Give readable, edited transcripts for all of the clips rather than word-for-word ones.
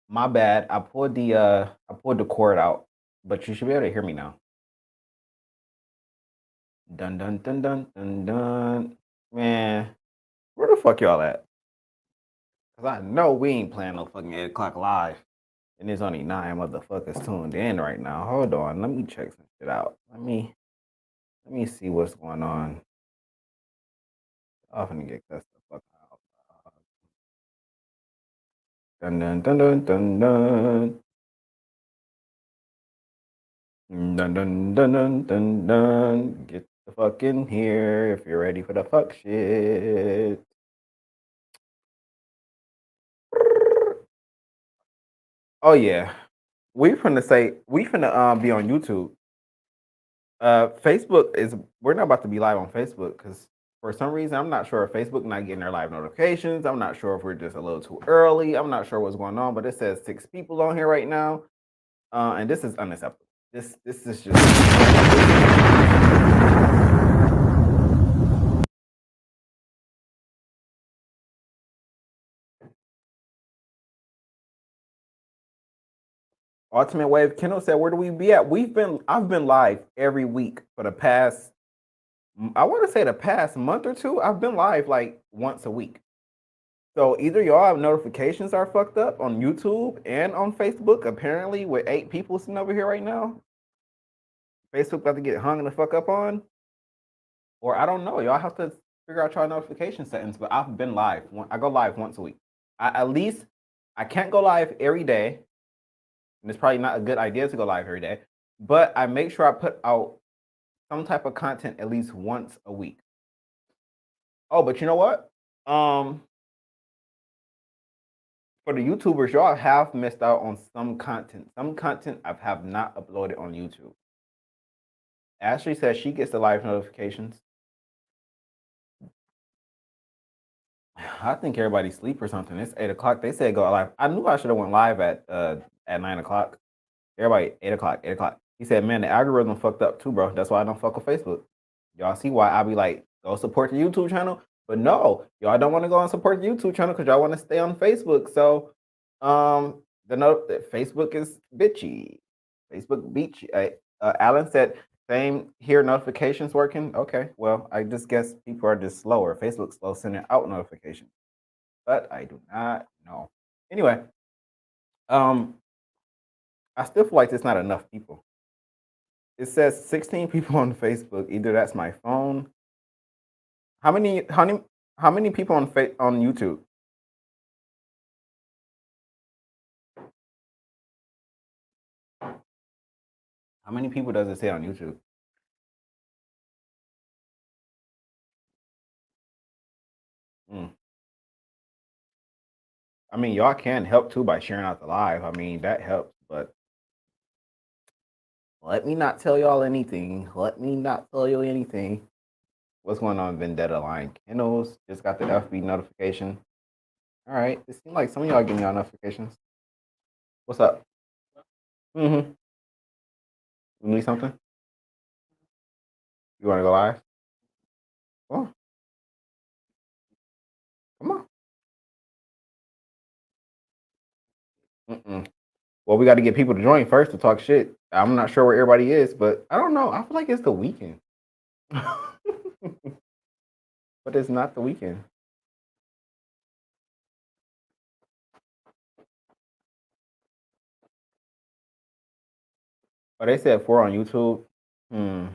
My bad. I pulled the cord out, but you should be able to hear me now. Dun dun dun dun dun dun. Man, where the fuck y'all at? Cause I know we ain't playing no fucking 8 o'clock live, and there's only 9 motherfuckers tuned in right now. Hold on, let me check some shit out. Let me see what's going on. I'm finna get cussed the fuck out. Dun dun dun dun dun dun. Dun dun dun dun dun dun. Get the fuck in here if you're ready for the fuck shit. Oh yeah, we finna be on YouTube. Facebook is we're not about to be live on Facebook because for some reason I'm not sure if Facebook not getting their live notifications. I'm not sure if we're just a little too early. I'm not sure what's going on, but it says 6 people on here right now, and this is unacceptable. This is just Ultimate Wave. Kendall said, "Where do we be at? I've been live every week for the past. I want to say the past month or two. I've been live like once a week. So either y'all have notifications are fucked up on YouTube and on Facebook. Apparently, with 8 people sitting over here right now, Facebook about to get hung the fuck up on, or I don't know. Y'all have to figure out your notification settings. But I've been live. I go live once a week. At least I can't go live every day, and it's probably not a good idea to go live every day. But I make sure I put out some type of content at least once a week. Oh, but you know what? For the YouTubers, y'all have missed out on some content. Some content I have not uploaded on YouTube. Ashley says she gets the live notifications. I think everybody sleep or something. It's 8 o'clock. They said go live. I knew I should have went live at 9 o'clock. Everybody 8 o'clock. 8 o'clock. He said, "Man, the algorithm fucked up too, bro. That's why I don't fuck with Facebook." Y'all see why I be like, go support the YouTube channel, but no, y'all don't want to go and support the YouTube channel because y'all want to stay on Facebook. So, the note that Facebook is bitchy. Facebook beachy. Alan said, "Same here. Notifications working. Okay, well, I just guess people are just slower. Facebook's slow sending out notifications, but I do not know. Anyway, um, I still feel like there's not enough people. It says 16 people on Facebook. Either that's my phone. How many? How many people on YouTube? How many people does it say on YouTube? Mm. I mean, y'all can help too by sharing out the live. I mean, that helps. But let me not tell y'all anything. Let me not tell you anything. What's going on, Vendetta Line? Kennels just got the FB notification. All right. It seems like some of y'all getting y'all notifications. What's up? Mm-hmm. You need something? You want to go live? Oh, come on. Mm-mm. Well, we got to get people to join first to talk shit. I'm not sure where everybody is, but I don't know. I feel like it's the weekend. But it's not the weekend. Oh, they said 4 on YouTube. Hmm.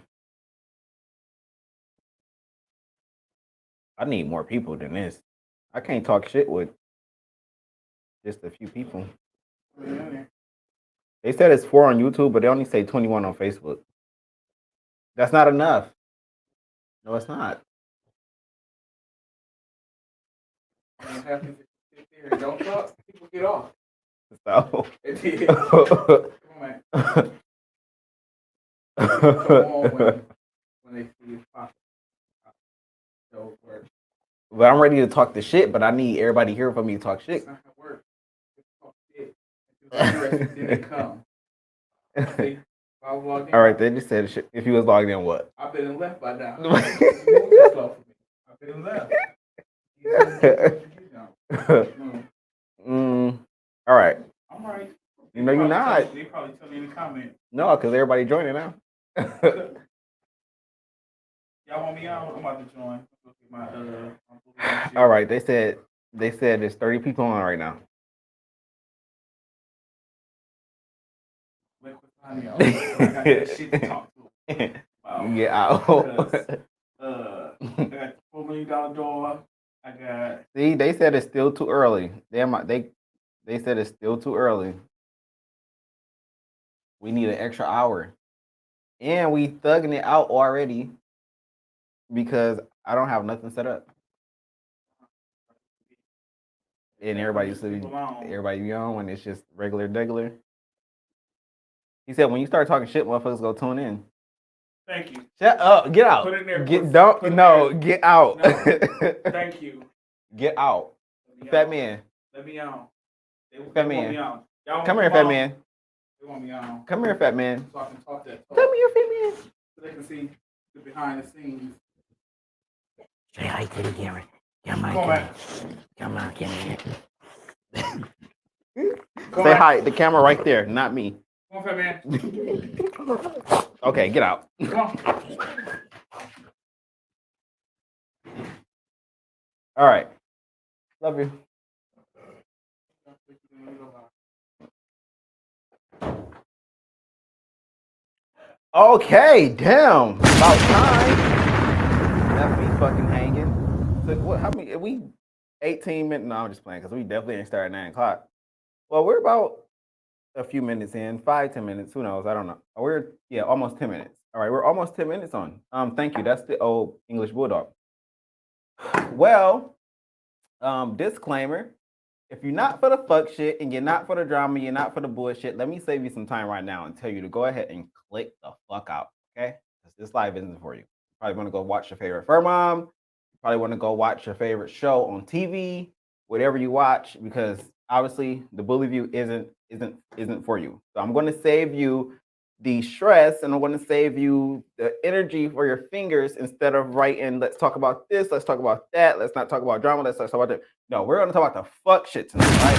I need more people than this. I can't talk shit with just a few people. They said it's 4 on YouTube, but they only say 21 on Facebook. That's not enough. No, it's not. Don't talk. People get off. So. When they see it pop. But I'm ready to talk the shit, but I need everybody here for me to talk shit. That's not how it works. Talk shit. Then they come. See? All right, they just said if you was logged in, what? I've been left by now. I've been left. All right. No, you're not. They probably tell me in the comment. No, because everybody joining now. Y'all want me out? I'm about to join. My All right, they said there's 30 people on right now. I got that shit to talk to. Wow. Get out. I got $4 million door. I got. See, they said it's still too early. They said it's still too early. We need an extra hour, and we thugging it out already because I don't have nothing set up. And everybody's everybody be on when it's just regular. He said when you start talking shit, motherfuckers go tune in. Thank you. Shut up. Get out. Put it in there. Get out. No. Thank you. Get out. Fat man. Let me out. Fat man. Come here, fat man. They want me out. Come here, fat man. So I can talk that talk. Come here, fat man. So they can see the behind the scenes. Say hi to the camera. Come on, come here. Say hi. The camera right there, not me. Come on, fat man. Okay, get out. Come on. All right. Love you. Okay, damn. About time. Left me fucking hanging. So what? How many? We 18 minutes. No, I'm just playing because we definitely didn't start at 9 o'clock. Well, we're about a few minutes in, 5-10 minutes. Who knows? I don't know. We're almost 10 minutes. All right, we're almost 10 minutes on. Thank you. That's the old English bulldog. Well, disclaimer. If you're not for the fuck shit and you're not for the drama, you're not for the bullshit, let me save you some time right now and tell you to go ahead and click the fuck out, okay? Because this live isn't for you. You probably want to go watch your favorite fur mom. You probably want to go watch your favorite show on TV, whatever you watch, because obviously the bully view isn't for you. So I'm going to save you the stress and I'm going to save you the energy for your fingers instead of writing, let's talk about this, let's talk about that, let's not talk about drama, let's talk about that. No, we're going to talk about the fuck shit tonight, right?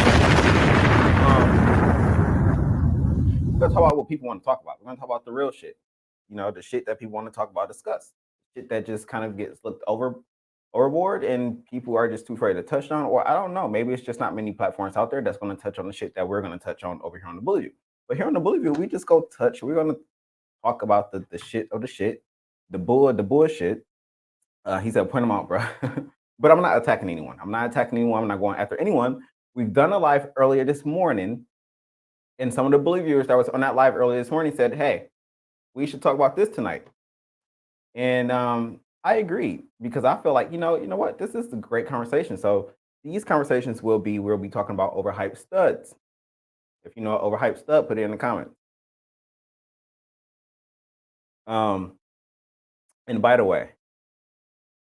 We're going to talk about what people want to talk about. We're going to talk about the real shit. You know, the shit that people want to talk about, discuss. Shit that just kind of gets looked overboard and people are just too afraid to touch on, or I don't know, maybe it's just not many platforms out there that's going to touch on the shit that we're going to touch on over here on the Bully View. But here on the Bully View, we just go touch. We're going to talk about the shit of the shit, the bullshit. He said, point them out, bro. But I'm not attacking anyone. I'm not going after anyone. We've done a live earlier this morning, and some of the Bully viewers that was on that live earlier this morning said, hey, we should talk about this tonight. And I agree because I feel like, you know what? This is a great conversation. So these conversations we'll be talking about overhyped studs. If you know an overhyped stud, put it in the comments. And by the way,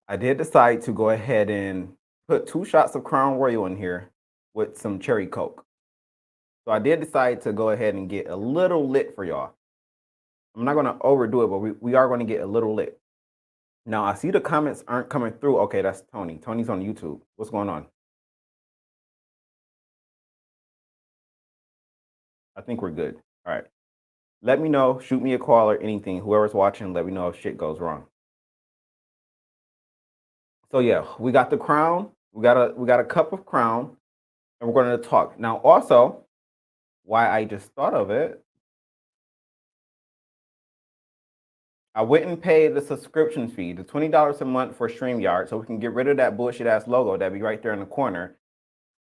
I did decide to go ahead and put 2 shots of Crown Royal in here with some cherry Coke. So I did decide to go ahead and get a little lit for y'all. I'm not going to overdo it, but we are going to get a little lit. Now, I see the comments aren't coming through. Okay, that's Tony. Tony's on YouTube. What's going on? I think we're good. All right. Let me know. Shoot me a call or anything. Whoever's watching, let me know if shit goes wrong. So yeah, we got the Crown. We got a cup of Crown, and we're going to talk. Now, also, why I just thought of it, I went and paid the subscription fee, the $20 a month for StreamYard, so we can get rid of that bullshit ass logo that'd be right there in the corner.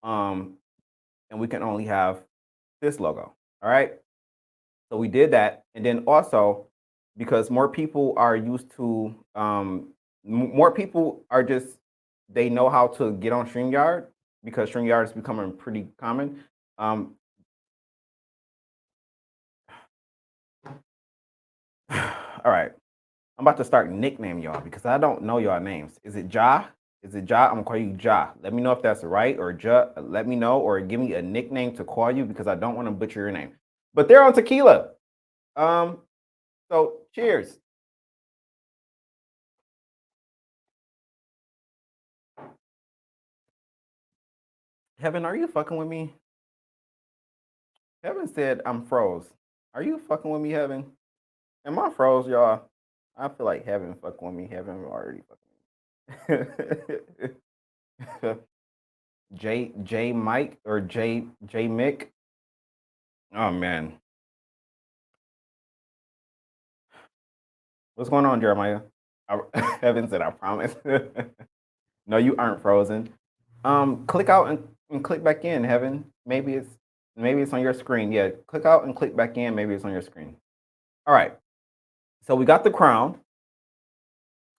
And we can only have this logo. All right. So we did that. And then also, because more people are used to, more people are just, they know how to get on StreamYard because StreamYard is becoming pretty common. All right. I'm about to start nicknaming y'all because I don't know y'all names. Is it Ja? Is it Ja? I'm gonna call you Ja. Let me know if that's right or Ja. Let me know or give me a nickname to call you because I don't want to butcher your name. But they're on tequila. So cheers. Heaven, are you fucking with me? Heaven said I'm froze. Are you fucking with me, Heaven? Am I froze, y'all? I feel like Heaven fucking with me. Heaven already fucking with me. J Mike or J Mick. Oh man. What's going on, Jeremiah? Heaven said I promise. No, you aren't frozen. Click out and click back in, Heaven. Maybe it's on your screen. Yeah, click out and click back in. Maybe it's on your screen. All right. So we got the crown.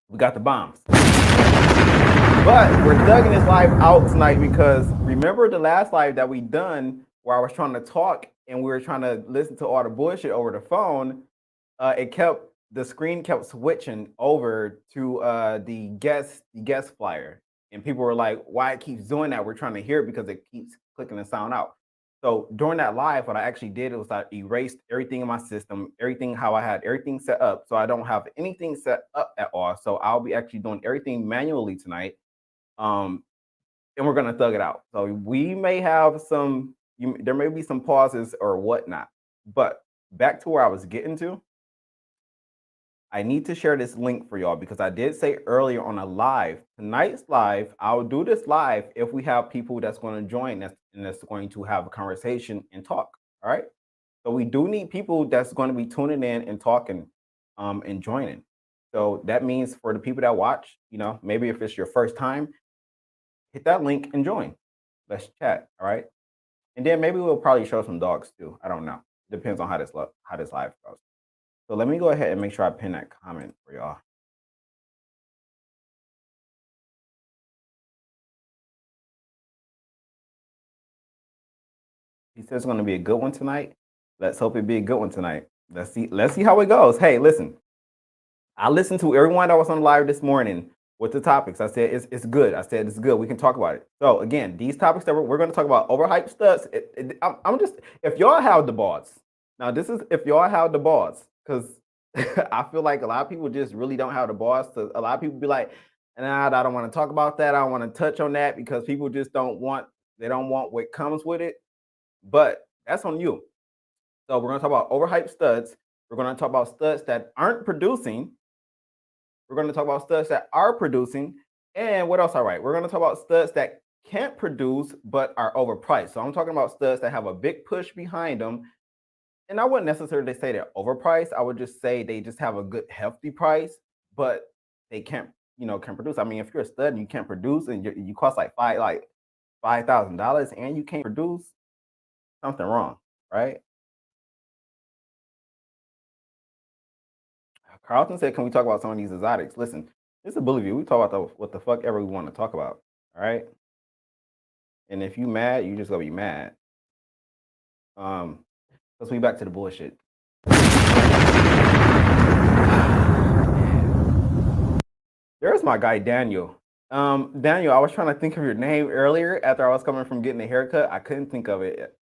We got the bombs. But we're thugging this live out tonight because remember the last live that we done where I was trying to talk and we were trying to listen to all the bullshit over the phone. The screen kept switching over to the guest flyer, and people were like, "Why it keeps doing that?" We're trying to hear it because it keeps clicking the sound out. So during that live, what I actually did was I erased everything in my system, everything how I had everything set up, so I don't have anything set up at all. So I'll be actually doing everything manually tonight, um, and we're gonna thug it out. So we may have there may be some pauses or whatnot, but back to where I was getting to. I need to share this link for y'all because I did say earlier on a live, tonight's live, I'll do this live if we have people that's going to join us and that's going to have a conversation and talk. All right. So we do need people that's going to be tuning in and talking and joining. So that means for the people that watch, maybe if it's your first time, hit that link and join. Let's chat. All right. And then maybe we'll probably show some dogs too. I don't know. Depends on how this live goes. So let me go ahead and make sure I pin that comment for y'all. He says it's going to be a good one tonight. Let's hope it be a good one tonight. Let's see how it goes. Hey, listen. I listened to everyone that was on live this morning with the topics. I said it's good. I said it's good. We can talk about it. So again, these topics that we're going to talk about overhyped studs. I'm just if y'all have the balls. Now this is if y'all have the balls because I feel like a lot of people just really don't have the balls. So a lot of people be like, nah, I don't want to talk about that. I don't want to touch on that because people just don't want. They don't want what comes with it. But that's on you. So we're going to talk about overhyped studs. We're going to talk about studs that aren't producing. We're going to talk about studs that are producing. And what else? All right. We're going to talk about studs that can't produce but are overpriced. So I'm talking about studs that have a big push behind them. And I wouldn't necessarily say they're overpriced. I would just say they just have a good, hefty price, but they can produce. I mean, if you're a stud and you can't produce and you cost like $5,000 and you can't produce, something wrong, right? Carlton said, "Can we talk about some of these exotics?" Listen, it's a bully view. We talk about what the fuck ever we want to talk about. All right. And if you mad, you just gonna be mad. Let's be back to the bullshit. There's my guy Daniel. Daniel, I was trying to think of your name earlier after I was coming from getting a haircut. I couldn't think of it.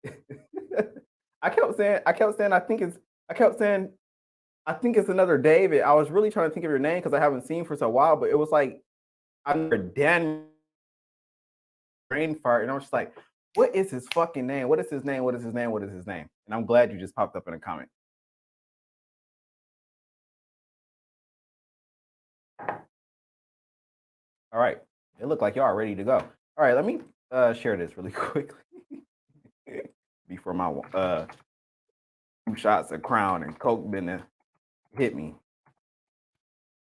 I kept saying, I think it's another David. I was really trying to think of your name because I haven't seen for so while, but it was like I remember Daniel brain fart, and I was just like, what is his fucking name? What is his name? What is his name? What is his name? And I'm glad you just popped up in a comment. All right. It looked like y'all are ready to go. All right, let me share this really quickly before my 2 shots of Crown and Coke been hit me.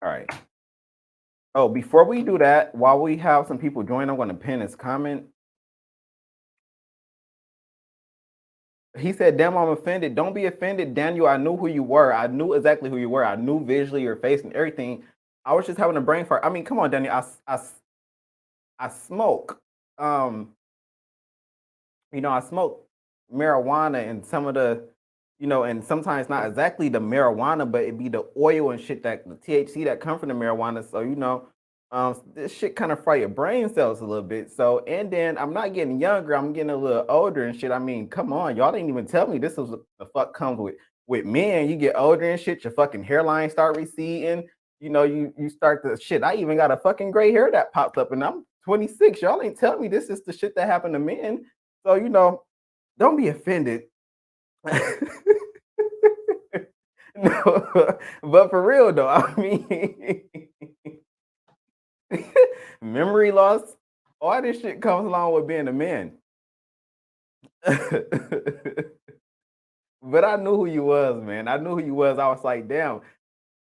All right. Oh, before we do that, while we have some people join, I'm going to pin his comment. He said, "Damn, I'm offended." Don't be offended, Daniel. I knew who you were. I knew exactly who you were. I knew visually your face and everything. I was just having a brain fart. I mean, come on, Daniel. I smoke. I smoke marijuana and some of the, and sometimes not exactly the marijuana, but it be the oil and shit that the THC that come from the marijuana. So, this shit kind of fry your brain cells a little bit. So, and then I'm not getting younger, I'm getting a little older and shit. I mean, come on, y'all didn't even tell me this is what the fuck comes with men. You get older and shit, your fucking hairline start receding. You start to shit. I even got a fucking gray hair that popped up and I'm 26. Y'all ain't tell me this is the shit that happened to men. So, don't be offended. No, but for real though, I mean, memory loss, all this shit comes along with being a man. But I knew who you was, man. I knew who you was. I was like, damn.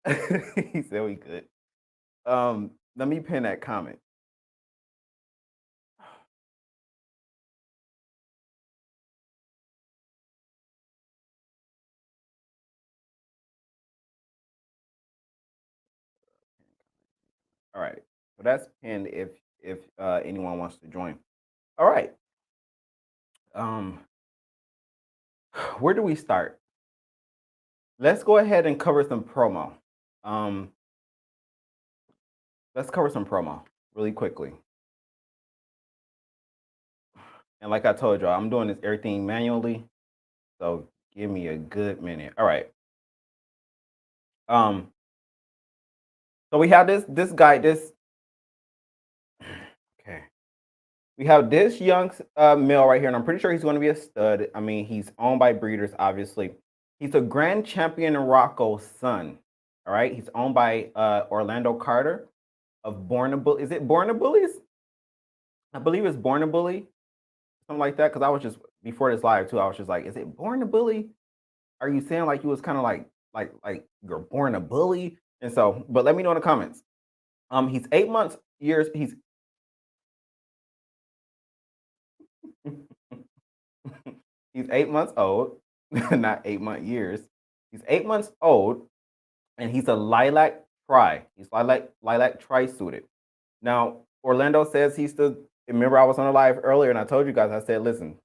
He said we could. Let me pin that comment. All right. So that's pinned if anyone wants to join. All right. Um, where do we start? Let's go ahead and cover some promo. Um, let's cover some promo really quickly. And like I told y'all, I'm doing this everything manually. So give me a good minute. All right. Um, so we have this guy, this okay. We have this young male right here, and I'm pretty sure he's going to be a stud. I mean, he's owned by breeders, obviously. He's a grand champion in Rocco's son. All right. He's owned by Orlando Carter of Born a Bully. Is it Born a Bullies? I believe it's Born a Bully, something like that. Because I was just before this live too. I was just like, is it Born a Bully? Are you saying like you was kind of like you're born a bully? And so, but let me know in the comments. He's 8 months years. He's 8 months old, not 8 month years. He's 8 months old, and he's a lilac tri. He's lilac tri suited. Now, Orlando says he's the. Remember, I was on a live earlier, and I told you guys. I said, listen,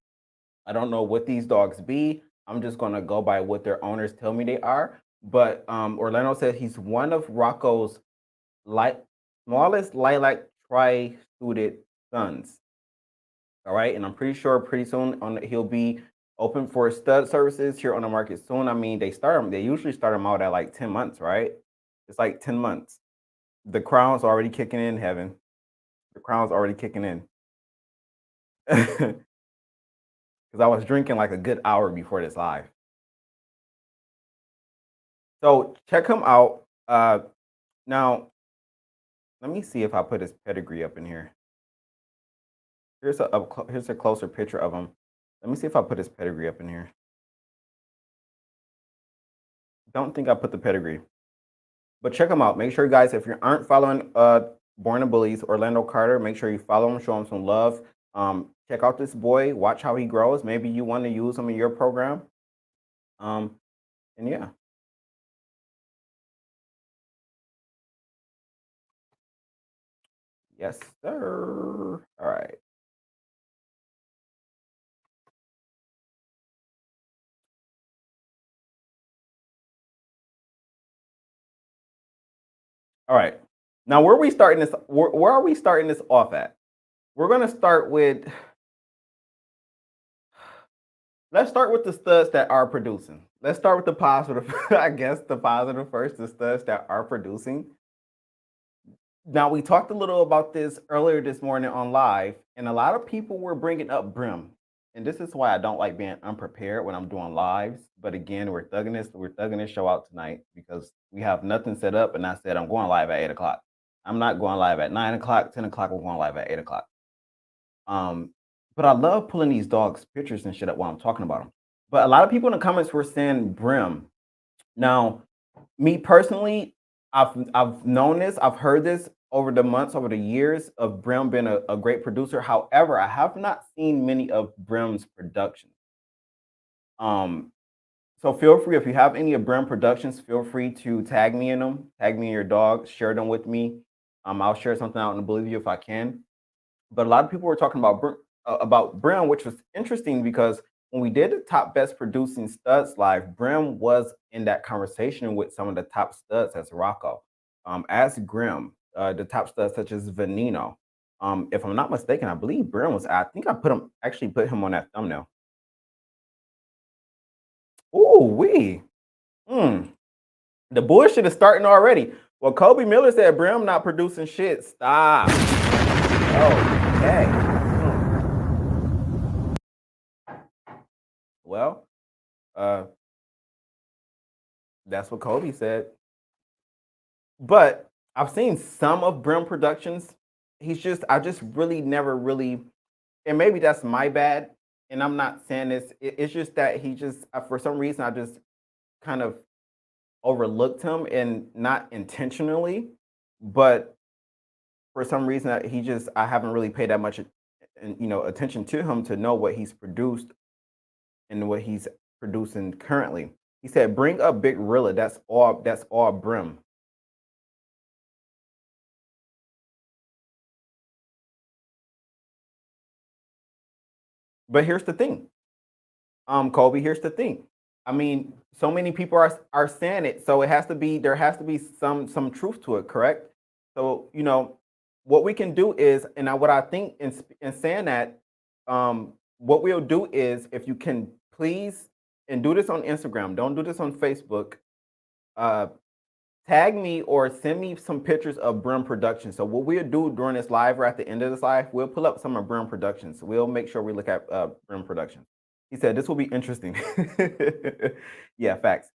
I don't know what these dogs be. I'm just gonna go by what their owners tell me they are. But Orlando said he's one of Rocco's light smallest lilac tri suited sons. All right, and I'm pretty sure pretty soon he'll be open for stud services here on the market soon. I mean, they usually start them out at like 10 months, right? It's like 10 months. The crown's already kicking in, Heaven. The crown's already kicking in. Because I was drinking like a good hour before this live. So check him out. Now, let me see if I put his pedigree up in here. Here's a closer picture of him. Let me see if I put his pedigree up in here. Don't think I put the pedigree. But check him out. Make sure, guys, if you aren't following Born a Bullies, Orlando Carter, make sure you follow him, show him some love. Check out this boy, watch how he grows. Maybe you want to use him in your program. And yeah. Yes, sir. All right. All right. Now, where are we starting this? Where are we starting this off at? We're gonna start with. Let's start with the studs that are producing. Let's start with the positive. I guess the positive first. The studs that are producing. Now, we talked a little about this earlier this morning on live, and a lot of people were bringing up Brim. And this is why I don't like being unprepared when I'm doing lives. But again, we're thugging this show out tonight because we have nothing set up. And I said I'm going live at 8 o'clock. I'm not going live at 9 o'clock, 10 o'clock. We're going live at 8 o'clock. But I love pulling these dogs' pictures and shit up while I'm talking about them. But a lot of people in the comments were saying Brim. Now, me personally, I've known this, I've heard this over the months, over the years of Brim being a great producer. However, I have not seen many of Brim's productions. Um, so feel free if you have any of Brim productions, feel free to tag me in them, tag me in your dogs, share them with me. I'll share something out in the Bolivia if I can. But a lot of people were talking about Brim, which was interesting because when we did the top best producing studs live, Brim was in that conversation with some of the top studs as Rocco, as Grim, the top studs such as Veneno. If I'm not mistaken, I believe Brim was. I think I put him on that thumbnail. Ooh, the bullshit is starting already. Well, Kobe Miller said Brim not producing shit. Stop. Okay. Well, Uh, that's what Kobe said. But I've seen some of Brim Productions. I just really never really, and maybe that's my bad. And I'm not saying this. It's just that he just, for some reason, I just kind of overlooked him, and not intentionally, but for some reason I haven't really paid that much attention to him to know what he's produced and what he's producing currently. He said, "Bring up Big Rilla. That's all. That's all Brim." But here's the thing, Kobe. Here's the thing. I mean, so many people are saying it, so there has to be some truth to it, correct? So what we can do is, and what I think in saying that, what we'll do is, if you can please, and do this on Instagram, don't do this on Facebook. Uh, Tag me or send me some pictures of Brim Productions. So what we'll do during this live or at the end of this live, we'll pull up some of Brim Productions. We'll make sure we look at Brim Productions. He said this will be interesting. Yeah, facts.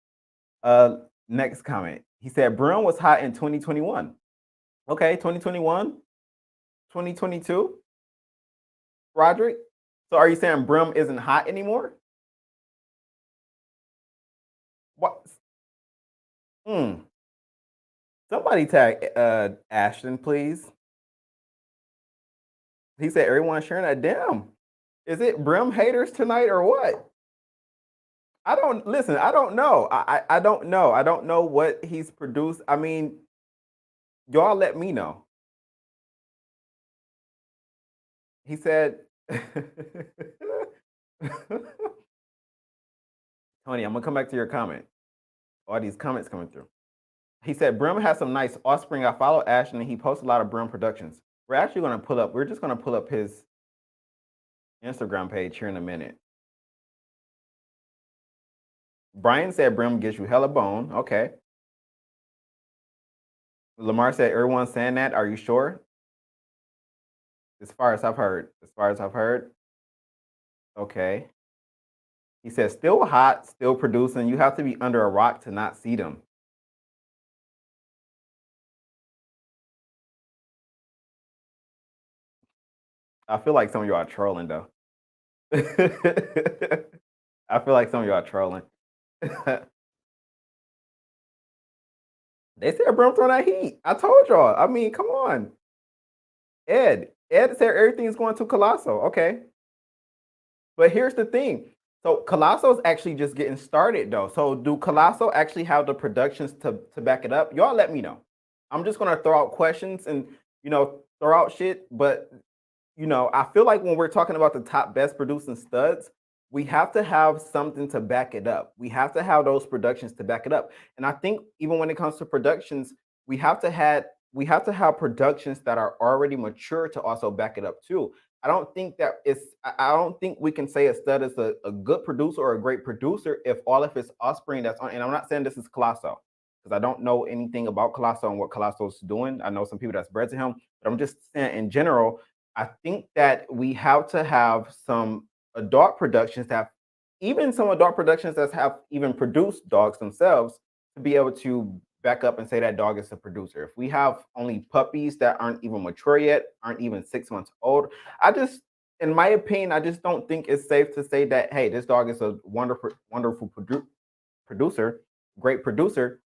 Uh, Next comment. He said Brim was hot in 2021. Okay, 2021, 2022. Roderick. So are you saying Brim isn't hot anymore? What? Hmm. Somebody tag Ashton, please. He said everyone's sharing that. Damn. Is it Brim haters tonight or what? I don't listen. I don't know. I don't know. I don't know what he's produced. I mean, y'all let me know. He said, Tony, I'm gonna come back to your comment. All these comments coming through. He said Brim has some nice offspring. I follow Ashton and he posts a lot of Brim productions. We're actually gonna pull up. We're just gonna pull up his Instagram page here in a minute. Brian said Brim gives you hella bone. Okay. Lamar said everyone's saying that. Are you sure? As far as I've heard. As far as I've heard. Okay. He says still hot, still producing. You have to be under a rock to not see them. I feel like some of y'all are trolling though. I feel like some of y'all are trolling. They said Brim throwing that heat. I told y'all. I mean, come on. Ed said everything's going to Colosso. Okay. But here's the thing. So Colosso's actually just getting started though. So do Colosso actually have the productions to back it up? Y'all let me know. I'm just gonna throw out questions and throw out shit. But I feel like when we're talking about the top best producing studs, we have to have something to back it up. We have to have those productions to back it up. And I think even when it comes to productions, we have to have productions that are already mature to also back it up too. I don't think we can say a stud is a good producer or a great producer if all of his offspring that's on, and I'm not saying this is Colosso, because I don't know anything about Colosso and what Colosso's doing. I know some people that's bred to him, but I'm just saying in general, I think that we have to have some adult productions that even some adult productions that have even produced dogs themselves to be able to back up and say that dog is a producer. If we have only puppies that aren't even mature yet, aren't even 6 months old, in my opinion, I just don't think it's safe to say that, hey, this dog is a wonderful producer, great producer,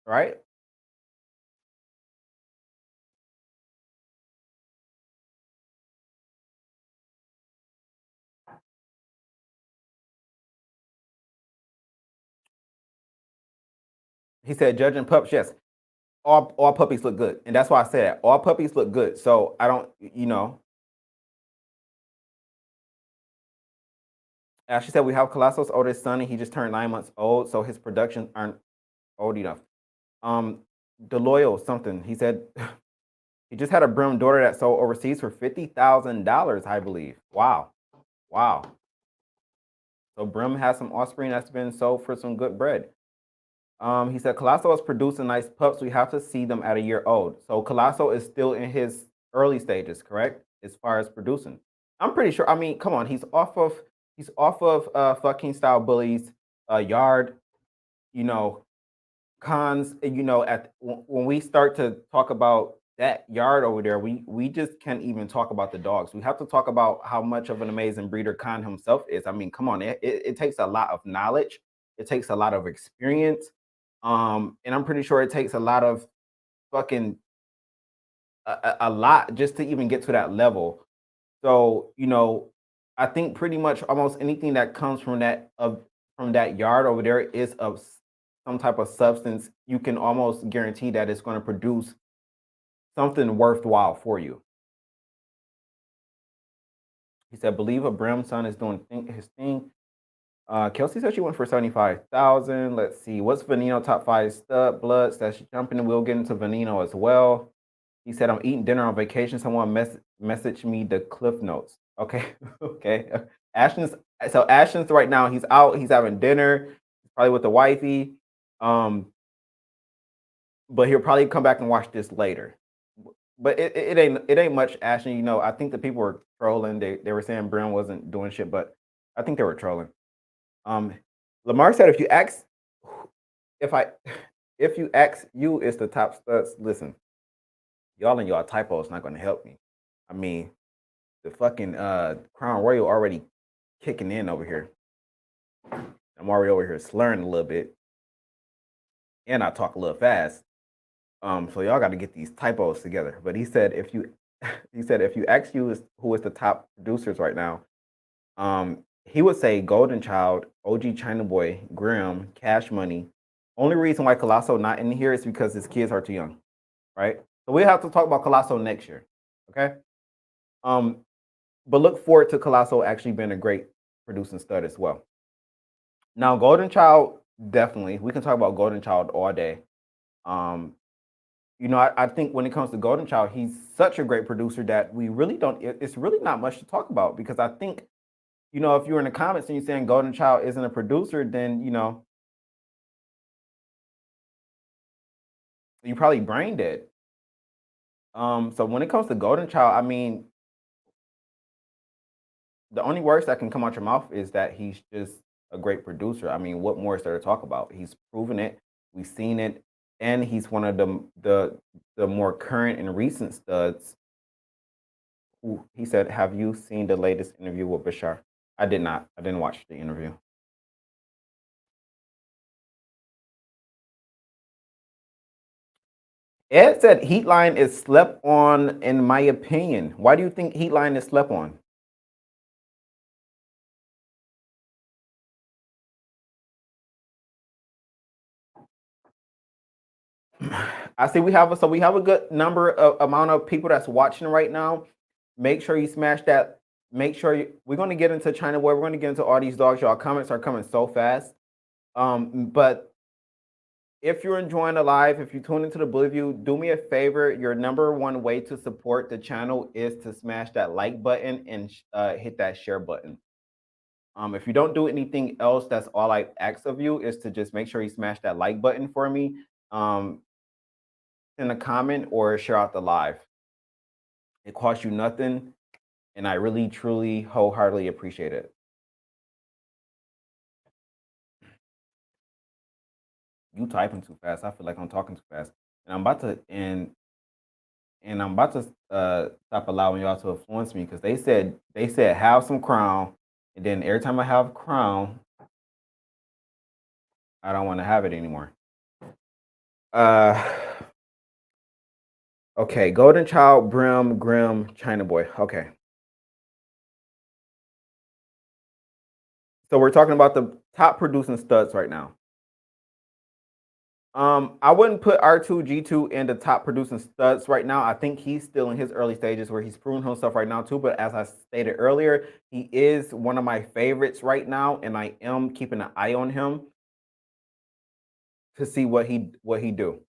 right? He said, judging pups, yes, all puppies look good, and that's why I said that. All puppies look good. So I don't, She said we have Colosso's oldest son, and he just turned 9 months old, so his productions aren't old enough. Um, Deloyal something. He said he just had a Brim daughter that sold overseas for $50,000, I believe. Wow, wow. So Brim has some offspring that's been sold for some good bread. He said Colosso is producing nice pups. We have to see them at a year old. So Colosso is still in his early stages, correct? As far as producing, I'm pretty sure. I mean, come on, he's off of. He's off of fucking style bullies, yard, you know, cons, when we start to talk about that yard over there, we just can't even talk about the dogs. We have to talk about how much of an amazing breeder Khan himself is. I mean, come on, it takes a lot of knowledge, it takes a lot of experience, and I'm pretty sure it takes a lot of fucking a lot just to even get to that level. So, I think pretty much almost anything that comes from that yard over there is of some type of substance. You can almost guarantee that it's going to produce something worthwhile for you. He said, "Believe a Brim son is doing his thing." Kelsey said she went for 75,000. Let's see, what's Veneno top five stud bloods that's jumping, and we'll get into Veneno as well. He said, "I'm eating dinner on vacation. Someone message me the cliff notes." Okay, okay. Ashton's Ashton's right now. He's out. He's having dinner, probably with the wifey. Um, but he'll probably come back and watch this later. But it ain't much, Ashton. I think the people were trolling. They were saying Brim wasn't doing shit, but I think they were trolling. Um, Lamar said, if I if you ask you is the top studs, listen, y'all and y'all typo is not going to help me. I mean, the fucking Crown Royal already kicking in over here. I'm already over here slurring a little bit, and I talk a little fast. So y'all got to get these typos together. But he said if you ask you who is the top producers right now, he would say Golden Child, OG China Boy, Grimm, Cash Money. Only reason why Colosso not in here is because his kids are too young, right? So we have to talk about Colosso next year, okay? Um, but look forward to Colosso actually being a great producing stud as well. Now, Golden Child, definitely. We can talk about Golden Child all day. Um, I think when it comes to Golden Child, he's such a great producer that we really don't, it's really not much to talk about because I think, if you're in the comments and you're saying Golden Child isn't a producer, then, you probably brain dead. So when it comes to Golden Child, I mean, the only words that can come out your mouth is that he's just a great producer. I mean, what more is there to talk about? He's proven it. We've seen it, and he's one of the more current and recent studs. Who he said, "Have you seen the latest interview with Bashar?" I did not. I didn't watch the interview. Ed said Heatline is slept on, in my opinion. Why do you think Heatline is slept on? I see we have a good amount of people that's watching right now. Make sure you smash that. We're going to get into China Boy. We're going to get into all these dogs. Y'all comments are coming so fast. But if you're enjoying the live, if you tune into the Blue View, do me a favor. Your number one way to support the channel is to smash that like button and hit that share button. If you don't do anything else, that's all I ask of you is to just make sure you smash that like button for me. Send a comment or share out the live. It costs you nothing, and I really, truly, wholeheartedly appreciate it. You typing too fast. I feel like I'm talking too fast, and I'm about to stop allowing y'all to influence me because they said have some crown, and then every time I have crown, I don't want to have it anymore. Okay, Golden Child, Brim, Grimm, China Boy. Okay. So we're talking about the top producing studs right now. I wouldn't put R2G2 in the top producing studs right now. I think he's still in his early stages where he's proven himself right now too. But as I stated earlier, he is one of my favorites right now, and I am keeping an eye on him to see what he do.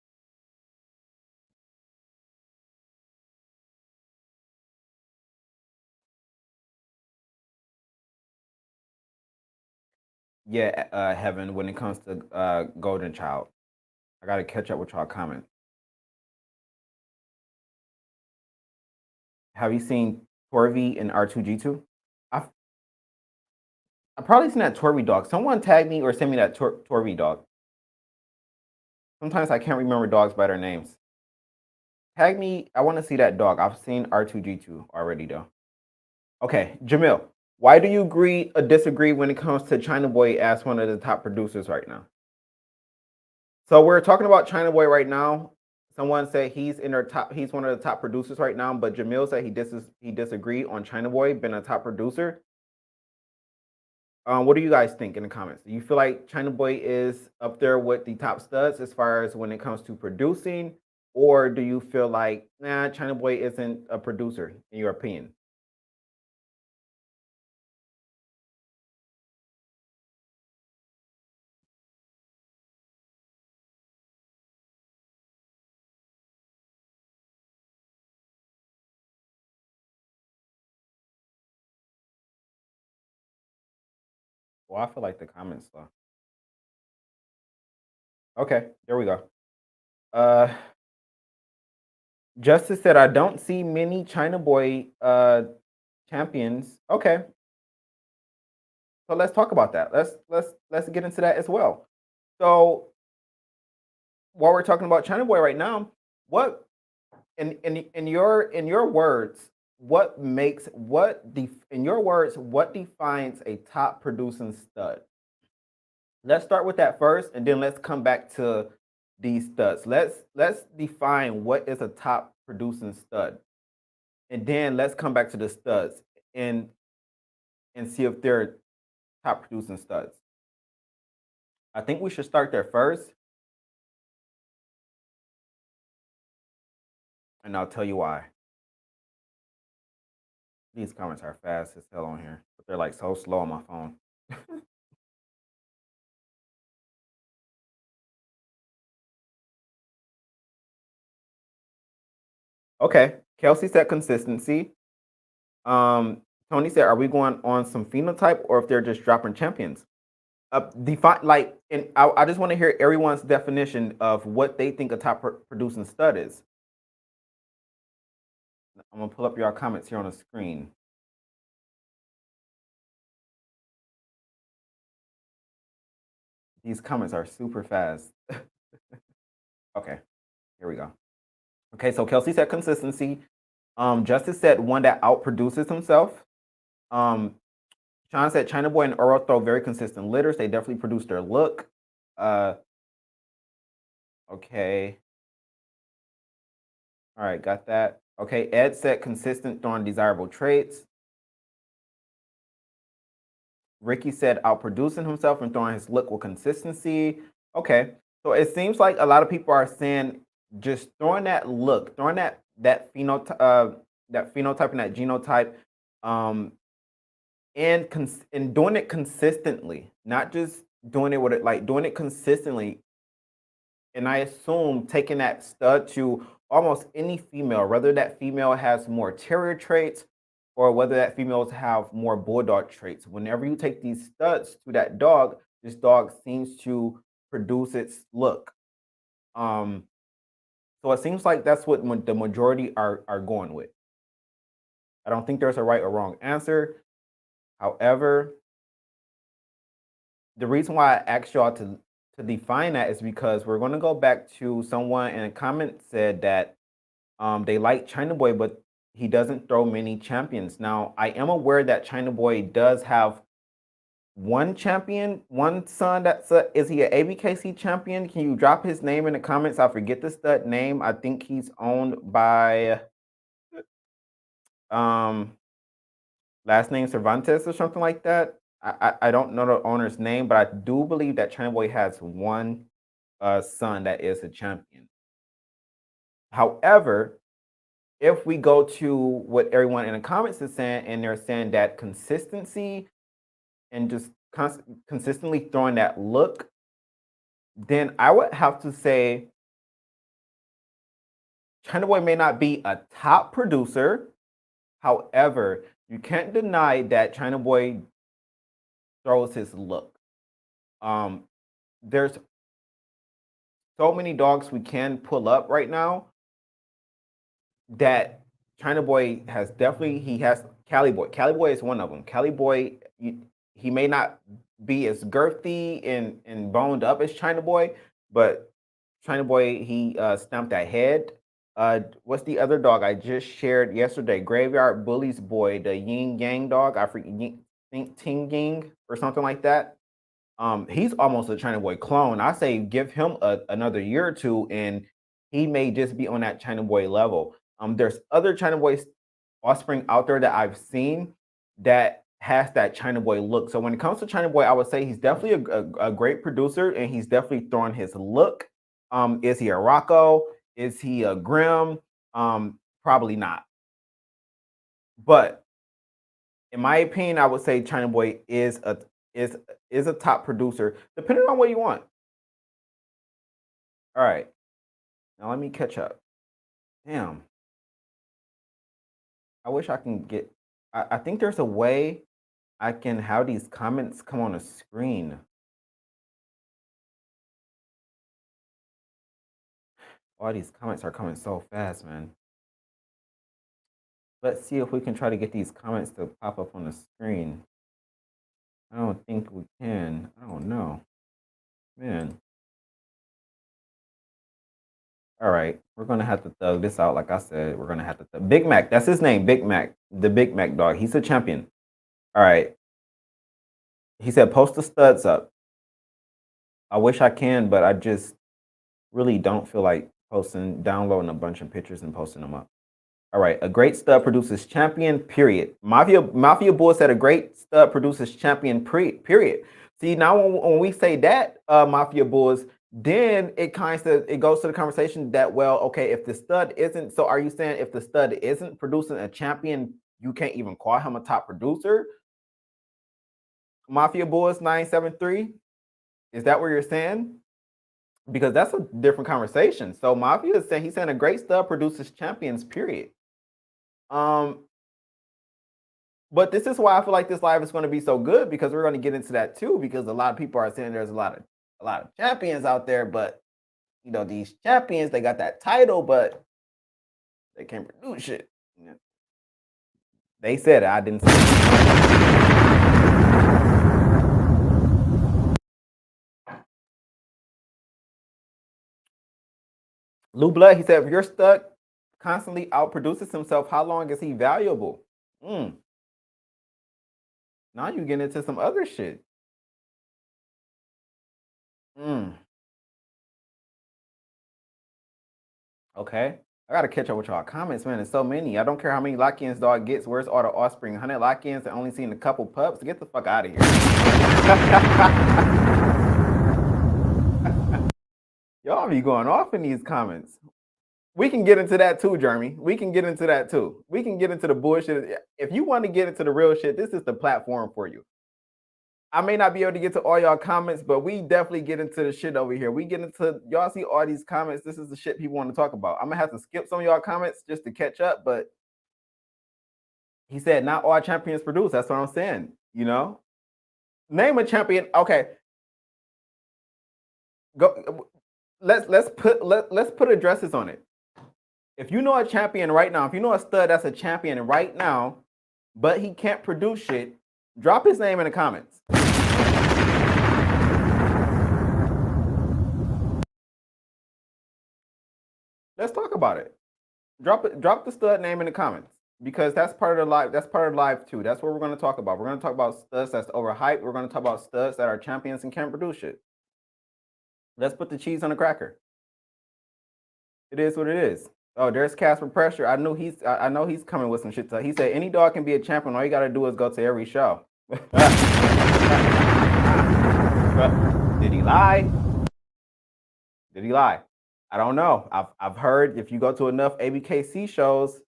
Yeah, Heaven. When it comes to Golden Child, I gotta catch up with y'all comments. Have you seen Torvi and R2G2? I probably seen that Torby dog. Someone tag me or send me that Torby dog. Sometimes I can't remember dogs by their names. Tag me. I want to see that dog. I've seen R2G2 already though. Okay, Jamil, why do you agree or disagree when it comes to China Boy as one of the top producers right now? So we're talking about China Boy right now. Someone said he's in their top. He's one of the top producers right now. But Jamil said he disagreed on China Boy being a top producer. What do you guys think in the comments? Do you feel like China Boy is up there with the top studs as far as when it comes to producing, or do you feel like nah, China Boy isn't a producer in your opinion? Well, I feel like the comments though. Okay, there we go. Uh, Justice said I don't see many China Boy champions. Okay, so let's talk about that. Let's get into that as well. So while we're talking about China Boy right now, what in your words, what makes in your words, what defines a top producing stud? Let's start with that first, and then let's come back to these studs. Let's define what is a top producing stud, and then let's come back to the studs and see if they're top producing studs. I think we should start there first, and I'll tell you why. These comments are fast as hell on here, but they're like so slow on my phone. Okay, Kelsey said consistency. Tony said, "Are we going on some phenotype, or if they're just dropping champions?" Define like, and I just want to hear everyone's definition of what they think a top producing stud is. I'm gonna pull up your comments here on the screen. These comments are super fast. Okay, here we go. Okay, so Kelsey said consistency. Justice said one that outproduces himself. Um, Sean said China Boy and Earl throw very consistent litters. They definitely produce their look. Uh, okay. All right, got that. Okay, Ed said consistent throwing desirable traits. Ricky said outproducing himself and throwing his look with consistency. Okay, so it seems like a lot of people are saying just throwing that look, throwing that phenotype and that genotype, um, and doing it consistently, not just doing it with it like doing it consistently. And I assume taking that stud to almost any female, whether that female has more terrier traits or whether that females have more bulldog traits. Whenever you take these studs to that dog, this dog seems to produce its look. Um, so it seems like that's what the majority are going with. I don't think there's a right or wrong answer. However, the reason why I asked y'all to define that is because we're going to go back to someone in a comment said that they like China Boy, but he doesn't throw many champions. Now, I am aware that China Boy does have one champion, one son. Is he an ABKC champion? Can you drop his name in the comments? I forget the stud name. I think he's owned by um last name Cervantes or something like that. I don't know the owner's name, but I do believe that China Boy has one son that is a champion. However, if we go to what everyone in the comments is saying, and they're saying that consistency and just consistently throwing that look, then I would have to say China Boy may not be a top producer. However, you can't deny that China Boy throws his look. There's so many dogs we can pull up right now that China Boy has definitely he has Cali Boy. Cali Boy is one of them. Cali Boy, he may not be as girthy and boned up as China Boy, but China Boy, he stamped that head. What's the other dog I just shared yesterday? Graveyard Bully's boy, the Yin Yang dog. I think Ting Ying or something like that. He's almost a China Boy clone. I say give him another year or two, and he may just be on that China Boy level. There's other China Boys offspring out there that I've seen that has that China Boy look. So when it comes to China Boy, I would say he's definitely a great producer, and he's definitely throwing his look. Is he a Rocco? Is he a Grim? Probably not. But in my opinion, I would say China Boy is is a top producer, depending on what you want. All right, now let me catch up. Damn, I wish I can get. I think there's a way I can have these comments come on the screen. All these comments are coming so fast, man. Let's see if we can try to get these comments to pop up on the screen. I don't think we can. I don't know, man. All right, we're gonna have to thug this out. Like I said, we're gonna have to. Big Mac, that's his name. Big Mac, the Big Mac dog. He's a champion. All right. He said, post the studs up. I wish I can, but I just really don't feel like downloading a bunch of pictures and posting them up. All right. A great stud produces champion, period. Mafia Bull said a great stud produces champion, period. See, now when we say that, Mafia Bulls, then it goes to the conversation that, well, okay, if the stud isn't, so are you saying if the stud isn't producing a champion, you can't even call him a top producer? Mafia Bulls 973? Is that what you're saying? Because that's a different conversation. So Mafia is saying he's saying a great stud produces champions, period. Um, but this is why I feel like this live is going to be so good, because we're going to get into that too, because a lot of people are saying there's a lot of champions out there, but you know, these champions, they got that title, but they can't produce shit. They said it, I didn't say it. Lou Blood, he said, if you're stuck constantly outproduces himself, how long is he valuable? Now you get into some other shit. Okay. I gotta catch up with y'all comments, man. There's so many. I don't care how many lock-ins dog gets. Where's all the offspring? 100 lock-ins and only seen a couple pups. Get the fuck out of here. Y'all be going off in these comments. We can get into that too, Jeremy. We can get into that too. We can get into the bullshit. If you want to get into the real shit, this is the platform for you. I may not be able to get to all y'all comments, but we definitely get into the shit over here. We get into, y'all see all these comments. This is the shit people want to talk about. I'm gonna have to skip some of y'all comments just to catch up, but he said not all champions produce. That's what I'm saying. You know, name a champion. Okay, go. Let's put addresses on it. If you know a champion right now, if you know a stud that's a champion right now, but he can't produce shit, drop his name in the comments. Let's talk about it. Drop the stud name in the comments, because that's part of the live. That's part of live too. That's what we're going to talk about. We're going to talk about studs that's overhyped. We're going to talk about studs that are champions and can't produce shit. Let's put the cheese on the cracker. It is what it is. Oh, there's Casper Pressure. I know he's coming with some shit. He said any dog can be a champion. All you got to do is go to every show. Did he lie? Did he lie? I don't know. I've heard if you go to enough ABKC shows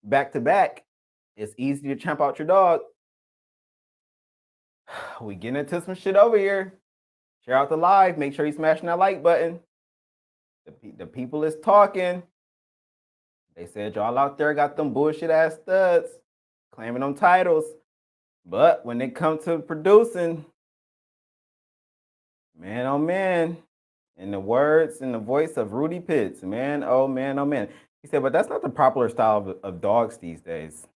back to back, it's easy to champ out your dog. We getting into some shit over here. Share out the live. Make sure you smashing that like button. The people is talking. They said y'all out there got them bullshit ass studs claiming them titles, but when it comes to producing, man, oh man, in the words and the voice of Rudy Pitts, man, oh man, oh man. He said, but that's not the popular style of dogs these days.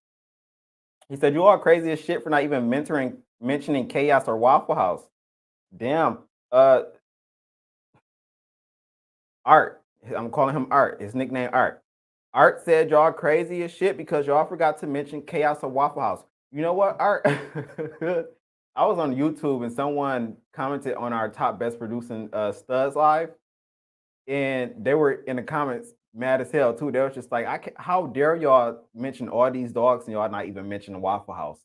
He said, "You all crazy as shit for not even mentioning Chaos or Waffle House." Damn. Art. I'm calling him Art. His nickname Art. Art said y'all crazy as shit because y'all forgot to mention Chaos or Waffle House. You know what, Art? I was on YouTube and someone commented on our top best producing studs live, and they were in the comments mad as hell too. They were just like, "I can How dare y'all mention all these dogs and y'all not even mention Waffle House?"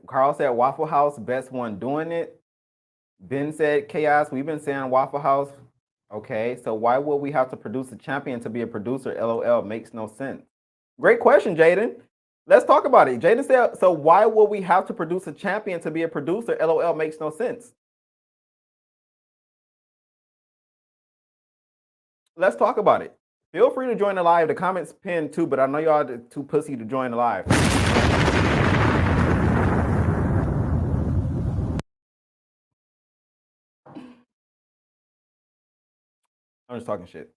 Carl said Waffle House, best one doing it. Ben said Chaos. We've been saying Waffle House. Okay, so why would we have to produce a champion to be a producer? LOL, makes no sense. Great question, Jaden. Let's talk about it. Jaden said, so why would we have to produce a champion to be a producer? LOL, makes no sense. Let's talk about it. Feel free to join the live. The comments pinned too, but I know y'all are too pussy to join the live. I'm just talking shit.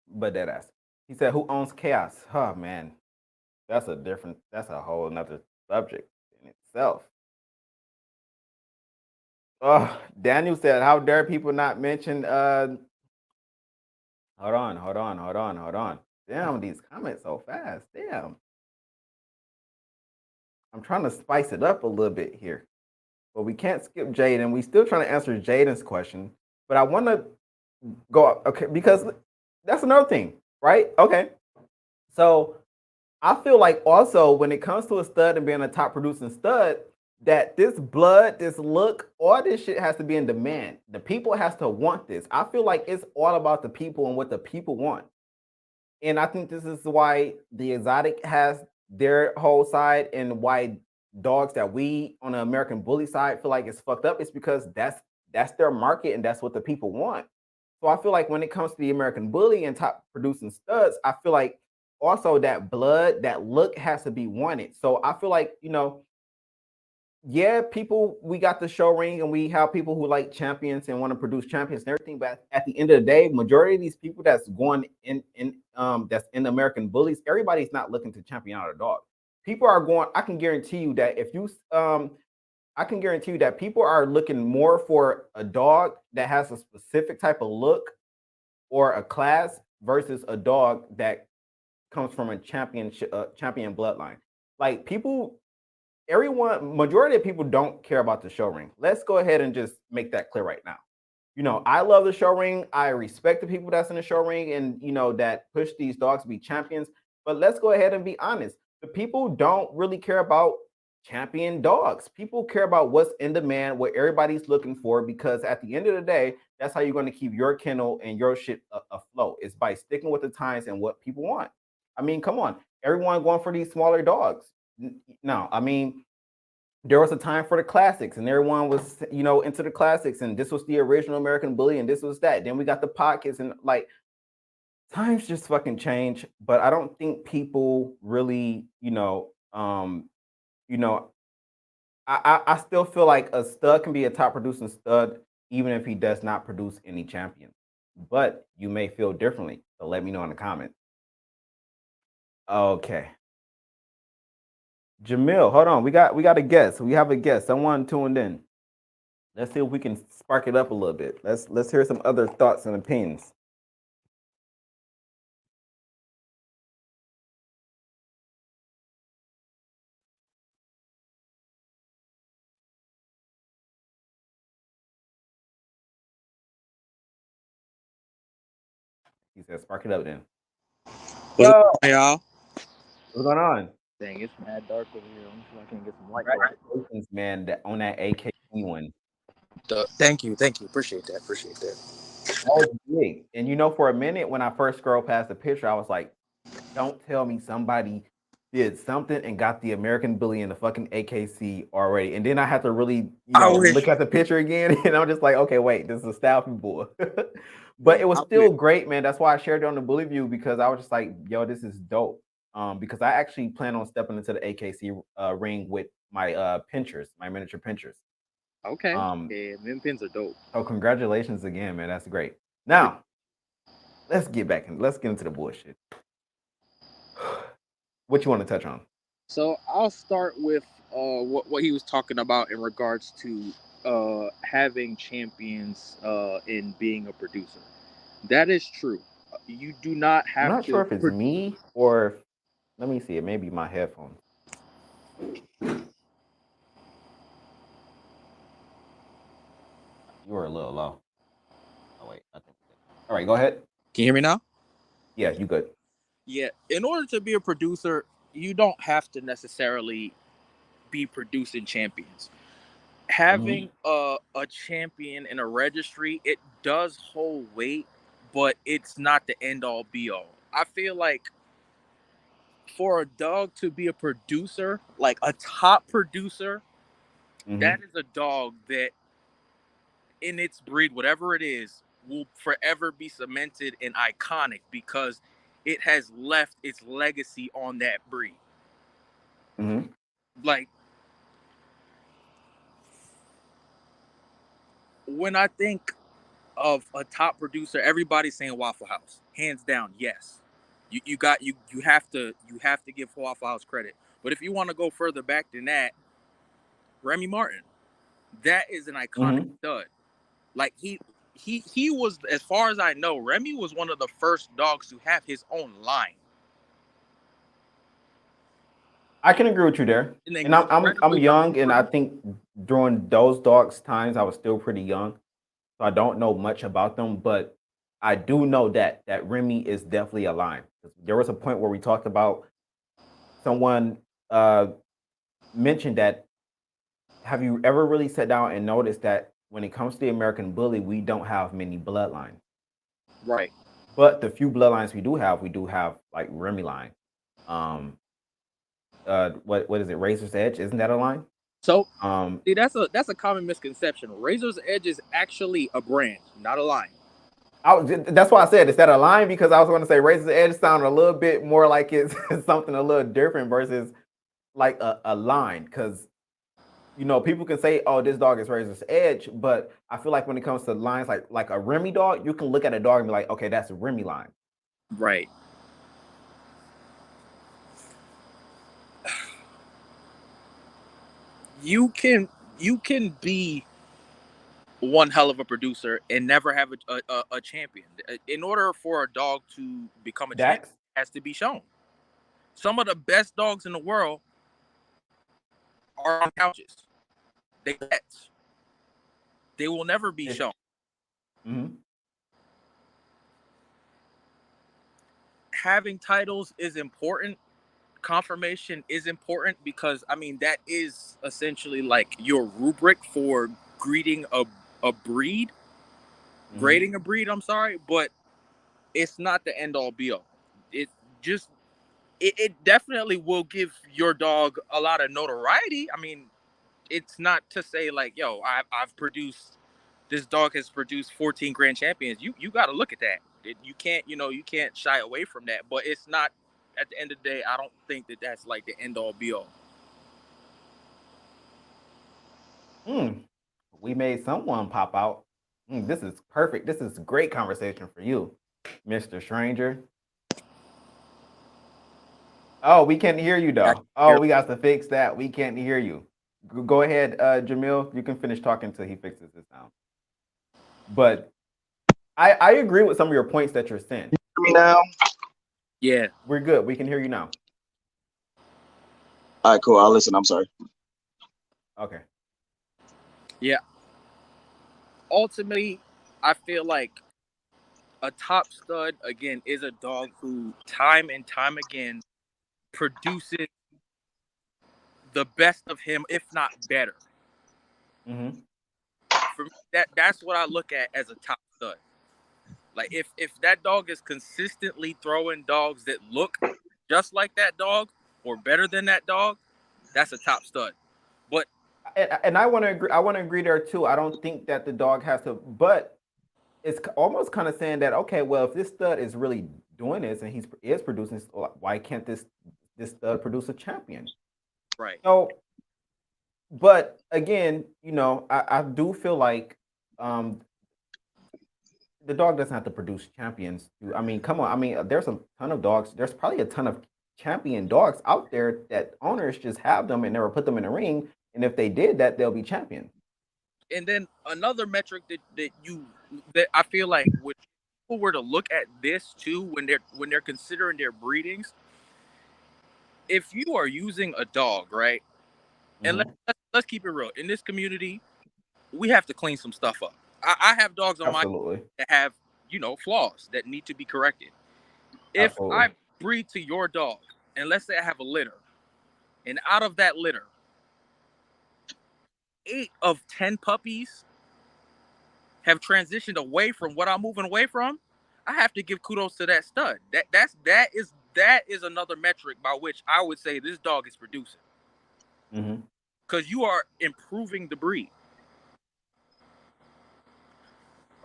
But dead ass. He said, who owns Chaos? Oh man. That's a whole another subject in itself. Oh, Daniel said, how dare people not mention hold on. Damn, these comments so fast. Damn. I'm trying to spice it up a little bit here. But we can't skip Jaden. We still trying to answer Jaden's question. But I want to go okay, because that's another thing, right? Okay. So I feel like also when it comes to a stud and being a top producing stud, that this blood, this look, all this shit has to be in demand. The people has to want this. I feel like it's all about the people and what the people want. And I think this is why the exotic has their whole side and why dogs that we on the American bully side feel like it's fucked up. It's because that's their market and that's what the people want. So I feel like when it comes to the American bully and top producing studs, I feel like also that blood, that look has to be wanted. So I feel like, yeah, people, we got the show ring and we have people who like champions and want to produce champions and everything. But at the end of the day, majority of these people that's going in that's in American bullies, everybody's not looking to champion out a dog. People are going, I can guarantee you that if you I can guarantee you that people are looking more for a dog that has a specific type of look or a class versus a dog that comes from a champion bloodline. Like people, everyone, majority of people don't care about the show ring. Let's go ahead and just make that clear right now. I love the show ring. I respect the people that's in the show ring and that push these dogs to be champions. But let's go ahead and be honest. The people don't really care about champion dogs. People care about what's in demand, what everybody's looking for, because at the end of the day, that's how you're going to keep your kennel and your shit afloat. It's by sticking with the times and what people want. I mean, come on, everyone going for these smaller dogs. No, I mean, there was a time for the classics and everyone was into the classics and this was the original American bully and this was that. Then we got the pockets and like times just fucking change. But I don't think people really you know I still feel like a stud can be a top producing stud even if he does not produce any champions. But you may feel differently, so let me know in the comments. Okay, Jamil, hold on, we got a guest. We have a guest, someone tuned in. Let's see if we can spark it up a little bit. Let's hear some other thoughts and opinions. He said, "Spark it up, then." What's Yo, up, y'all? what's going on? Dang, it's mad dark over here. Let me see if I can get some light. Congratulations, man, on that AKC one. Thank you, appreciate that, That was big. And for a minute when I first scrolled past the picture, I was like, "Don't tell me somebody did something and got the American Bully in the fucking AKC already." And then I had to really, I look wish. at the picture again, and I'm just like, "Okay, wait, this is a style people." But it was I wish. still great, man. That's why I shared it on the Bully View because I was just like, "Yo, this is dope." Because I actually plan on stepping into the AKC ring with my pinchers, my miniature pinchers. Okay. Yeah, them pins are dope. So congratulations again, man. That's great. Now, let's get into the bullshit. What you want to touch on? So I'll start with what he was talking about in regards to having champions in being a producer. That is true. You do not I'm have not sure to. if it's me or let me see. It may be my headphones. You were a little low. Oh wait, I think. All right, go ahead. Can you hear me now? Yeah, you good. Yeah. In order to be a producer, you don't have to necessarily be producing champions. Having a champion in a registry, it does hold weight, but it's not the end all be all. I feel like for a dog to be a producer, like a top producer, that is a dog that in its breed, whatever it is, will forever be cemented and iconic because it has left its legacy on that breed. Mm-hmm. Like when I think of a top producer, everybody's saying Waffle House, hands down. Yes, you have to give Waffle House credit. But if you want to go further back than that, Remy Martin, that is an iconic stud. Like he was, as far as I know, Remy was one of the first dogs to have his own line. I can agree with you there. And I'm young, and I think during those dogs' times, I was still pretty young, so I don't know much about them. But I do know that Remy is definitely a line. There was a point where we talked about someone mentioned that. Have you ever really sat down and noticed that when it comes to the American Bully, we don't have many bloodlines? Right. But the few bloodlines we do have like Remy line. Um, what is it? Razor's Edge, isn't that a line? So see, that's a common misconception. Razor's Edge is actually a brand, not a line. That's why I said, is that a line? Because I was going to say Razor's Edge sounded a little bit more like it's something a little different versus like a line. Because people can say, "Oh, this dog is Razor's Edge," but I feel like when it comes to lines like a Remy dog, you can look at a dog and be like, "Okay, that's a Remy line." Right. You can be one hell of a producer and never have a champion. In order for a dog to become a champion, it has to be shown. Some of the best dogs in the world are on couches. They pets. They will never be shown. Mm-hmm. Having titles is important. Confirmation is important because that is essentially like your rubric for greeting a breed, grading a breed. I'm sorry, but it's not the end all be all. It just it definitely will give your dog a lot of notoriety. It's not to say like, yo, I've produced, this dog has produced 14 grand champions. You got to look at that. You can't shy away from that. But it's not, at the end of the day, I don't think that that's like the end all be all. We made someone pop out. This is perfect. This is great conversation for you, Mr. Stranger. Oh, we can't hear you though. Oh, we got to fix that. We can't hear you. Go ahead, Jamil. You can finish talking until he fixes this sound. But I agree with some of your points that you're saying. Hear me now? Yeah, we're good. We can hear you now. All right, cool. I'll listen. I'm sorry. Okay. Yeah. Ultimately, I feel like a top stud, again, is a dog who time and time again produces the best of him, if not better. Mm-hmm. For me, that's what I look at as a top stud. Like if that dog is consistently throwing dogs that look just like that dog or better than that dog, that's a top stud. But and I want to agree. I want to agree there too. I don't think that the dog has to, but it's almost kind of saying that, okay, well, if this stud is really doing this and he is producing, why can't this stud produce a champion? Right. So But again, I do feel like um, the dog doesn't have to produce champions. I mean, come on. I mean, there's a ton of dogs. There's probably a ton of champion dogs out there that owners just have them and never put them in a ring. And if they did that, they'll be champion. And then another metric that I feel like when people were to look at this too when they're considering their breedings, if you are using a dog, right? And let's keep it real. In this community, we have to clean some stuff up. I have dogs on my Absolutely. that have, flaws that need to be corrected. If Absolutely. I breed to your dog, and let's say I have a litter, and out of that litter, 8 of 10 puppies have transitioned away from what I'm moving away from, I have to give kudos to that stud. That is another metric by which I would say this dog is producing. Because you are improving the breed.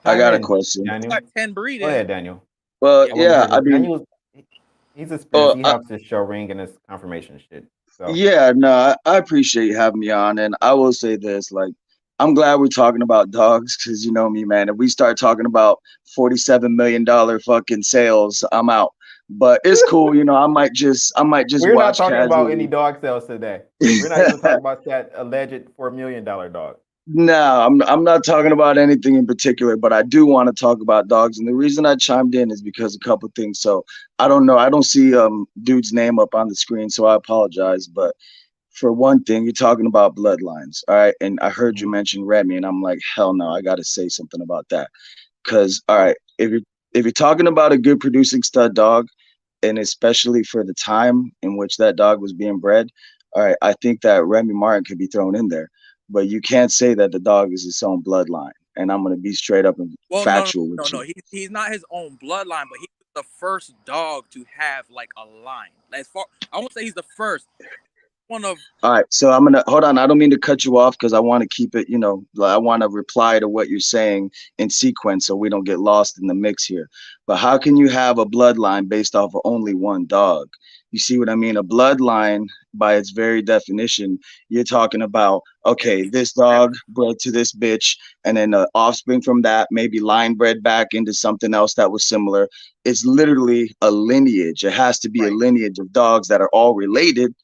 I got a question. Daniel. Got 10 breeding. Go ahead, Daniel. Well, yeah, I mean, Daniel, he's experienced. He helps his show ring and his confirmation shit. So. Yeah, no, I appreciate you having me on, and I will say this, like, I'm glad we're talking about dogs because you know me, man. If we start talking about $47 million fucking sales, I'm out. But it's cool, I might just We're not watch talking about casually. any dog sales today. We're not even talking about that alleged $4 million dog. No, I'm not talking about anything in particular, but I do want to talk about dogs. And the reason I chimed in is because a couple things. So I don't know. I don't see dude's name up on the screen, so I apologize. But for one thing, you're talking about bloodlines, all right? And I heard you mention Remy, and I'm like, hell no, I got to say something about that. Because all right, if you're talking about a good producing stud dog, and especially for the time in which that dog was being bred, all right, I think that Remy Martin could be thrown in there. But you can't say that the dog is his own bloodline. And I'm going to be straight up and factual with you. No. He's not his own bloodline, but he's the first dog to have like a line. I won't say he's the first. One of. All right, so I'm gonna hold on. I don't mean to cut you off because I want to keep it. I want to reply to what you're saying in sequence so we don't get lost in the mix here. But how can you have a bloodline based off of only one dog? You see what I mean? A bloodline, by its very definition, you're talking about, okay, this dog bred to this bitch, and then the offspring from that, maybe line bred back into something else that was similar. It's literally a lineage. It has to be a lineage of dogs that are all related.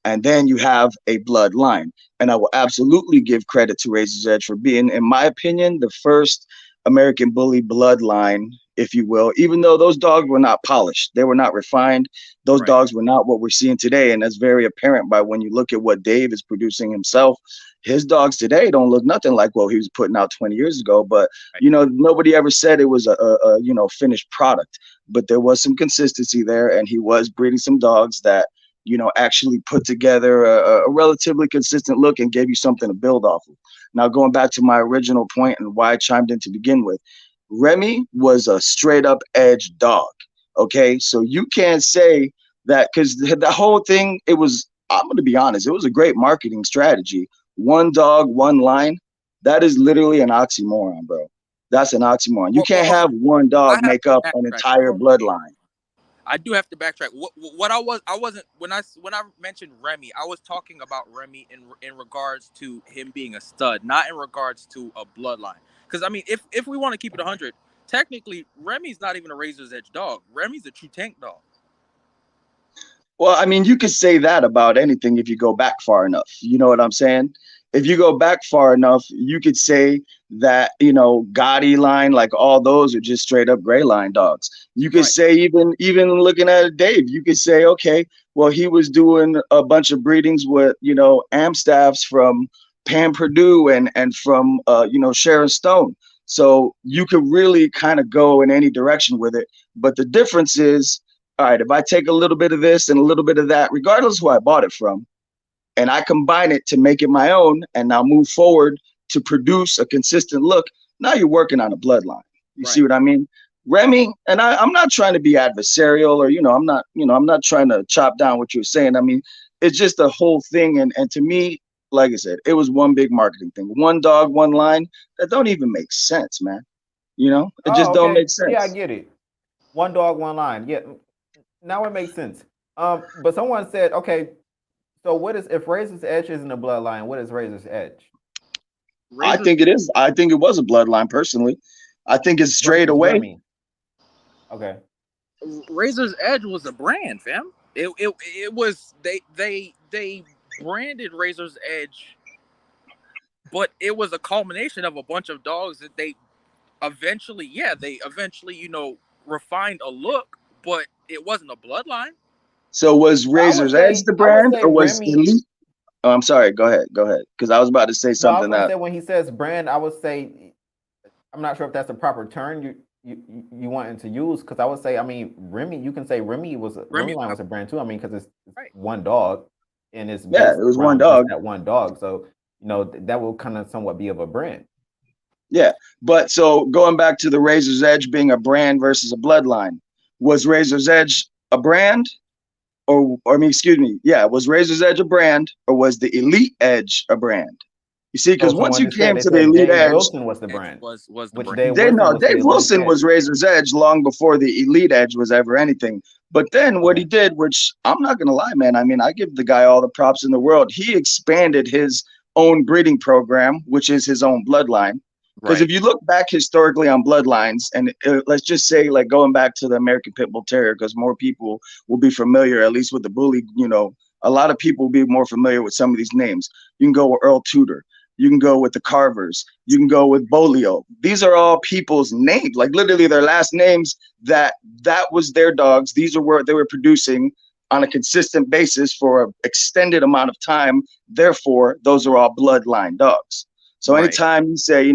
And then you have a bloodline. And I will absolutely give credit to Razor's Edge for being, in my opinion, the first American Bully bloodline, if you will, even though those dogs were not polished. They were not refined. Those dogs were not what we're seeing today. And that's very apparent by when you look at what Dave is producing himself. His dogs today don't look nothing like what he was putting out 20 years ago. But, nobody ever said it was a finished product. But there was some consistency there. And he was breeding some dogs that, actually put together a relatively consistent look and gave you something to build off of. Now, going back to my original point and why I chimed in to begin with, Remy was a straight up edge dog. Okay. So you can't say that because the whole thing, I'm going to be honest, it was a great marketing strategy. One dog, one line. That is literally an oxymoron, bro. That's an oxymoron. You can't have one dog make up an entire bloodline. I do have to backtrack. What I wasn't when I mentioned Remy, I was talking about Remy in regards to him being a stud, not in regards to a bloodline. Because I mean, if we want to keep it 100, technically Remy's not even a Razor's Edge dog. Remy's a true tank dog. Well, I mean, you could say that about anything if you go back far enough. You know what I'm saying? If you go back far enough, you could say that, Gotti line, like all those are just straight up gray line dogs. You could say even looking at Dave, you could say, okay, well, he was doing a bunch of breedings with, Amstaffs from Pam Purdue and from, Sharon Stone. So you could really kind of go in any direction with it. But the difference is, all right, if I take a little bit of this and a little bit of that, regardless of who I bought it from, and I combine it to make it my own, and now move forward to produce a consistent look, now you're working on a bloodline. You see what I mean? Remy, and I'm not trying to be adversarial or, I'm not trying to chop down what you're saying. I mean, it's just a whole thing. And to me, like I said, it was one big marketing thing. One dog, one line. That don't even make sense, man. It just don't make sense. Yeah, I get it. One dog, one line. Yeah, now it makes sense. But someone said, okay, So what is if Razor's Edge isn't a bloodline? What is Razor's Edge? I Razor think it is. I think it was a bloodline personally. I think it's straight Versus away. Remy. Okay. Razor's Edge was a brand, fam. It was they branded Razor's Edge, but it was a culmination of a bunch of dogs that they eventually refined a look, but it wasn't a bloodline. So was Razor's Edge the I would brand say or was Remy. Elite? Oh, I'm sorry. Go ahead. Go ahead. Because I was about to say No, I was something gonna that. say when he says brand, I would say I'm not sure if that's the proper term you wanting to use because I would say I mean Remy. You can say Remy line was a brand too. I mean because it's Right. one dog and it's Yeah, based it was one around just dog. that one dog. So that will kind of somewhat be of a brand. Yeah. But so going back to the Razor's Edge being a brand versus a bloodline, was Razor's Edge a brand? Or I mean, excuse me. Yeah, was Razor's Edge a brand or was the Elite Edge a brand? You see, because once you came They to the said Elite Dave Edge, Wilson was the brand. Was the Which brand. Dave Wilson was the Dave Elite Wilson Edge. was Razor's Edge long before the Elite Edge was ever anything. But then what he did, which I'm not gonna lie, man. I mean, I give the guy all the props in the world. He expanded his own breeding program, which is his own bloodline. Because if you look back historically on bloodlines, and let's just say, like going back to the American Pit Bull Terrier, because more people will be familiar, at least with the bully. A lot of people will be more familiar with some of these names. You can go with Earl Tudor. You can go with the Carvers. You can go with Bolio. These are all people's names, like literally their last names. That was their dogs. These are where they were producing on a consistent basis for an extended amount of time. Therefore, those are all bloodline dogs. So anytime you say,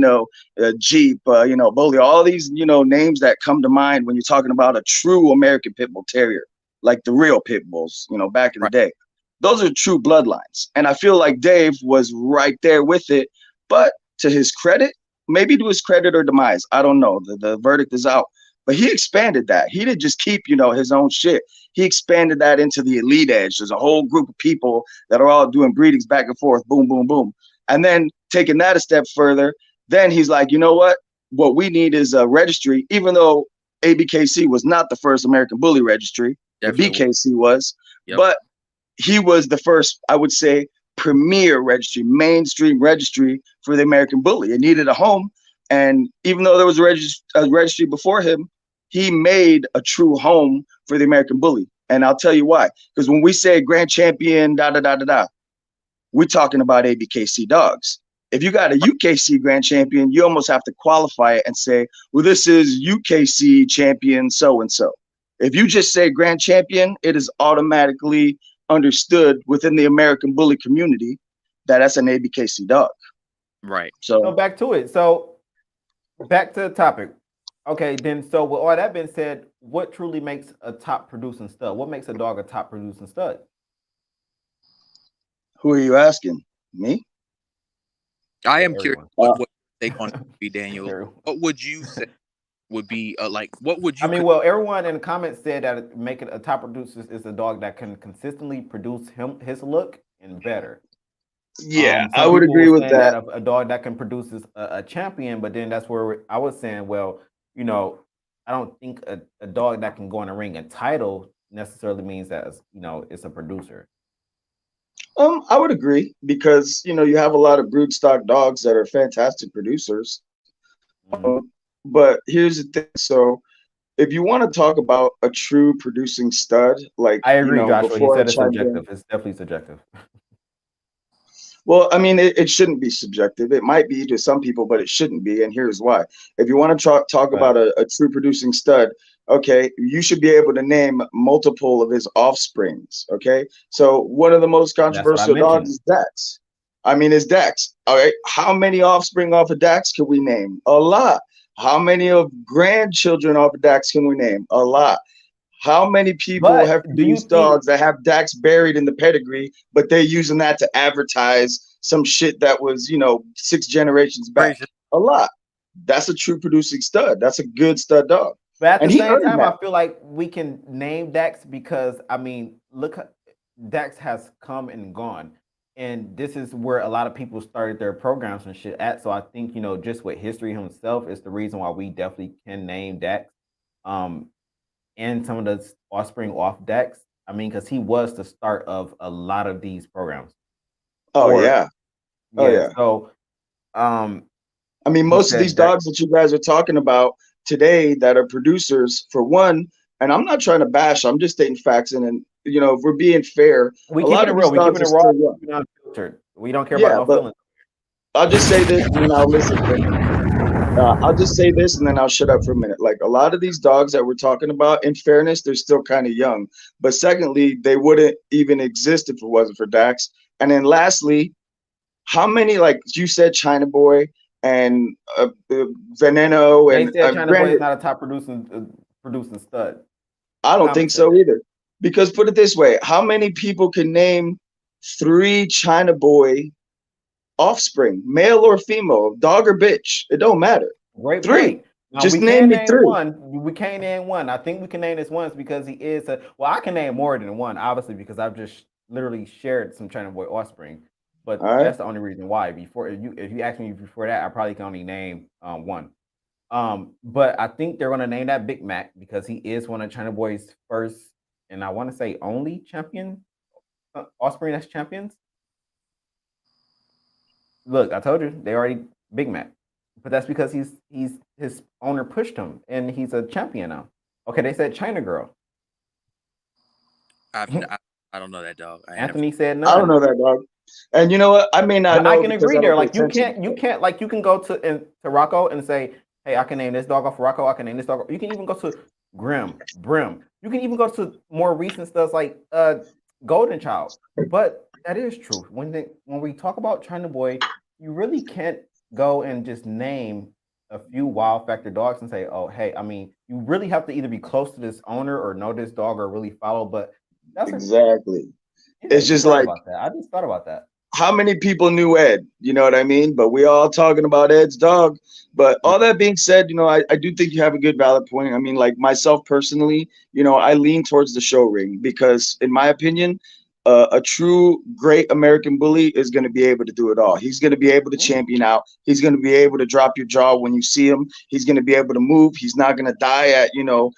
Jeep, Bolio, all these, names that come to mind when you're talking about a true American Pit Bull Terrier, like the real Pit Bulls, back in the day. Those are true bloodlines. And I feel like Dave was right there with it. But to his credit, maybe to his credit or demise, I don't know. The verdict is out. But he expanded that. He didn't just keep, his own shit. He expanded that into the Elite Edge. There's a whole group of people that are all doing breedings back and forth, boom, boom, boom. And then taking that a step further, then he's like, you know what? What we need is a registry, even though ABKC was not the first American Bully registry. Definitely. The BKC was. Yep. But he was the first, I would say, premier registry, mainstream registry for the American Bully. It needed a home. And even though there was a registry before him, he made a true home for the American Bully. And I'll tell you why. Because when we say grand champion, we're talking about ABKC dogs. If you got a UKC grand champion, you almost have to qualify it and say, well, this is UKC champion so-and-so. If you just say grand champion, it is automatically understood within the American Bully community that that's an ABKC dog. Right. So back to it. So back to the topic. Okay, then so with all that being said, what truly makes a top producing stud? What makes a dog a top producing stud? Who are you asking? Me? I am curious what they going to be, Daniel. What would you say would be what would you? I mean, well, everyone in the comments said that making a top producer is a dog that can consistently produce his look and better. Yeah, I would agree with that. A dog that can produce a champion, but then that's where I was saying, well, I don't think a dog that can go in the ring and title necessarily means that it's a producer. I would agree because you have a lot of broodstock dogs that are fantastic producers. But here's the thing. So if you want to talk about a true producing stud, like I agree, Joshua. You said it's subjective. It's definitely subjective. Well, I mean, it shouldn't be subjective. It might be to some people, but it shouldn't be. And here's why. If you want to talk about a true producing stud, okay, you should be able to name multiple of his offsprings. Okay. So one of the most controversial dogs is Dax. I mean, it's Dax. All right. How many offspring off of Dax can we name? A lot. How many of grandchildren off of Dax can we name? A lot. How many people have produced dogs that have Dax buried in the pedigree, but they're using that to advertise some shit that was, 6 generations back? A lot. That's a true producing stud. That's a good stud dog. But at the same time, I feel like we can name Dax because, I mean, look, Dax has come and gone. And this is where a lot of people started their programs and shit at. So I think, just with history himself is the reason why we definitely can name Dax. And some of the offspring off Dax. I mean, because he was the start of a lot of these programs. Oh Or yeah. Oh yeah, yeah. so um, I mean, he most of these said that dogs that you guys are talking about today that are producers, for one, and I'm not trying to bash, I'm just stating facts. And you know, if we're being fair, we a lot keeping it of real. these We dogs keeping are it raw. still young. Keeping it unfiltered. We don't care about Yeah, no but feelings. I'll just say this and then I'll listen for a minute. I'll just say this and then I'll shut up for a minute. Like a lot of these dogs that we're talking about, in fairness, they're still kind of young. But secondly, they wouldn't even exist if it wasn't for Dax. And then lastly, how many, like you said, China Boy and Veneno, They and said China Boy is granted, not a top producing stud. I don't think Comment said so that. either. Because put it this way, how many people can name three China Boy offspring, male or female, dog or bitch? It don't matter. Great Three. point. Now Just we name can me name three. one. We can't name one. I think we can name this one because he is a. Well, I can name more than one, obviously, because I've just literally shared some China Boy offspring. But All right. that's the only reason why. Before, if you ask me before that, I probably can only name one. But I think they're gonna name that Big Mac because he is one of China Boy's first, and I want to say only champion offspring that's champions. Look, I told you they already Big Mac, but that's because he's his owner pushed him, and he's a champion now. Okay, they said China Girl. I don't know that dog. I ain't never. Anthony said I don't none, know that, dog. And you know what? I may not but I know can because agree I there. don't pay Like attention. you can't like you can go to Rocco and say, hey, I can name this dog off Rocco. I can name this dog. You can even go to Brim. You can even go to more recent stuff like Golden Child. But that is true. When we talk about China Boy, you really can't go and just name a few wild factor dogs and say, oh, hey, I mean, you really have to either be close to this owner or know this dog or really follow. But that's a Exactly. yeah, It's you're just right like, about that. I just thought about that. how many people knew Ed? You know what I mean? But we all talking about Ed's dog. But Yeah. all that being said, you know, I do think you have a good valid point. I mean, like myself personally, you know, I lean towards the show ring because, in my opinion, a true great American bully is going to be able to do it all. He's going to be able to Mm. champion out. He's going to be able to drop your jaw when you see him. He's going to be able to move. He's not going to die at, you know,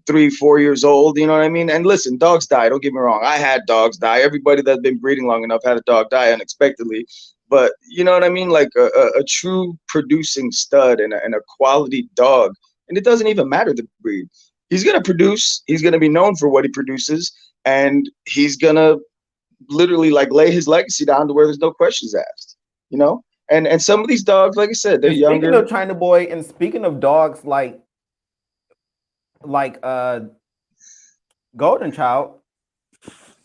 3, 4 years old. You know what I mean? And listen, dogs die. Don't get me wrong. I had dogs die. Everybody that's been breeding long enough had a dog die unexpectedly. But you know what I mean? Like a true producing stud and a quality dog. And it doesn't even matter the breed. He's going to produce. He's going to be known for what he produces. And he's going to literally like lay his legacy down to where there's no questions asked. You know? And some of these dogs, like I said, they're And speaking younger. of China Boy, and speaking of dogs like Golden Child,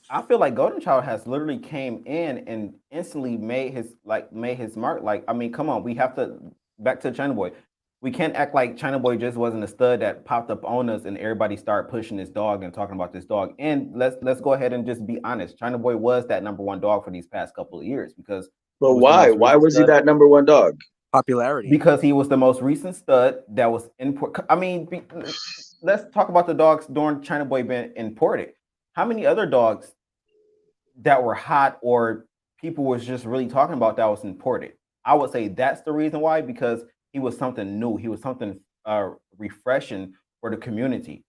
I feel like Golden Child has literally came in and instantly made his mark. Like, I mean, come on, we have to back to China Boy. We can't act like China Boy just wasn't a stud that popped up on us and everybody started pushing this dog and talking about this dog. And let's go ahead and just be honest. China Boy was that number one dog for these past couple of years because he But was the why? most Why recent was he stud. that number one dog? Popularity. Because he was the most recent stud that was import. I mean, let's talk about the dogs during China Boy being imported. How many other dogs that were hot or people was just really talking about that was imported? I would say that's the reason why, because he was something new. He was something refreshing for the community.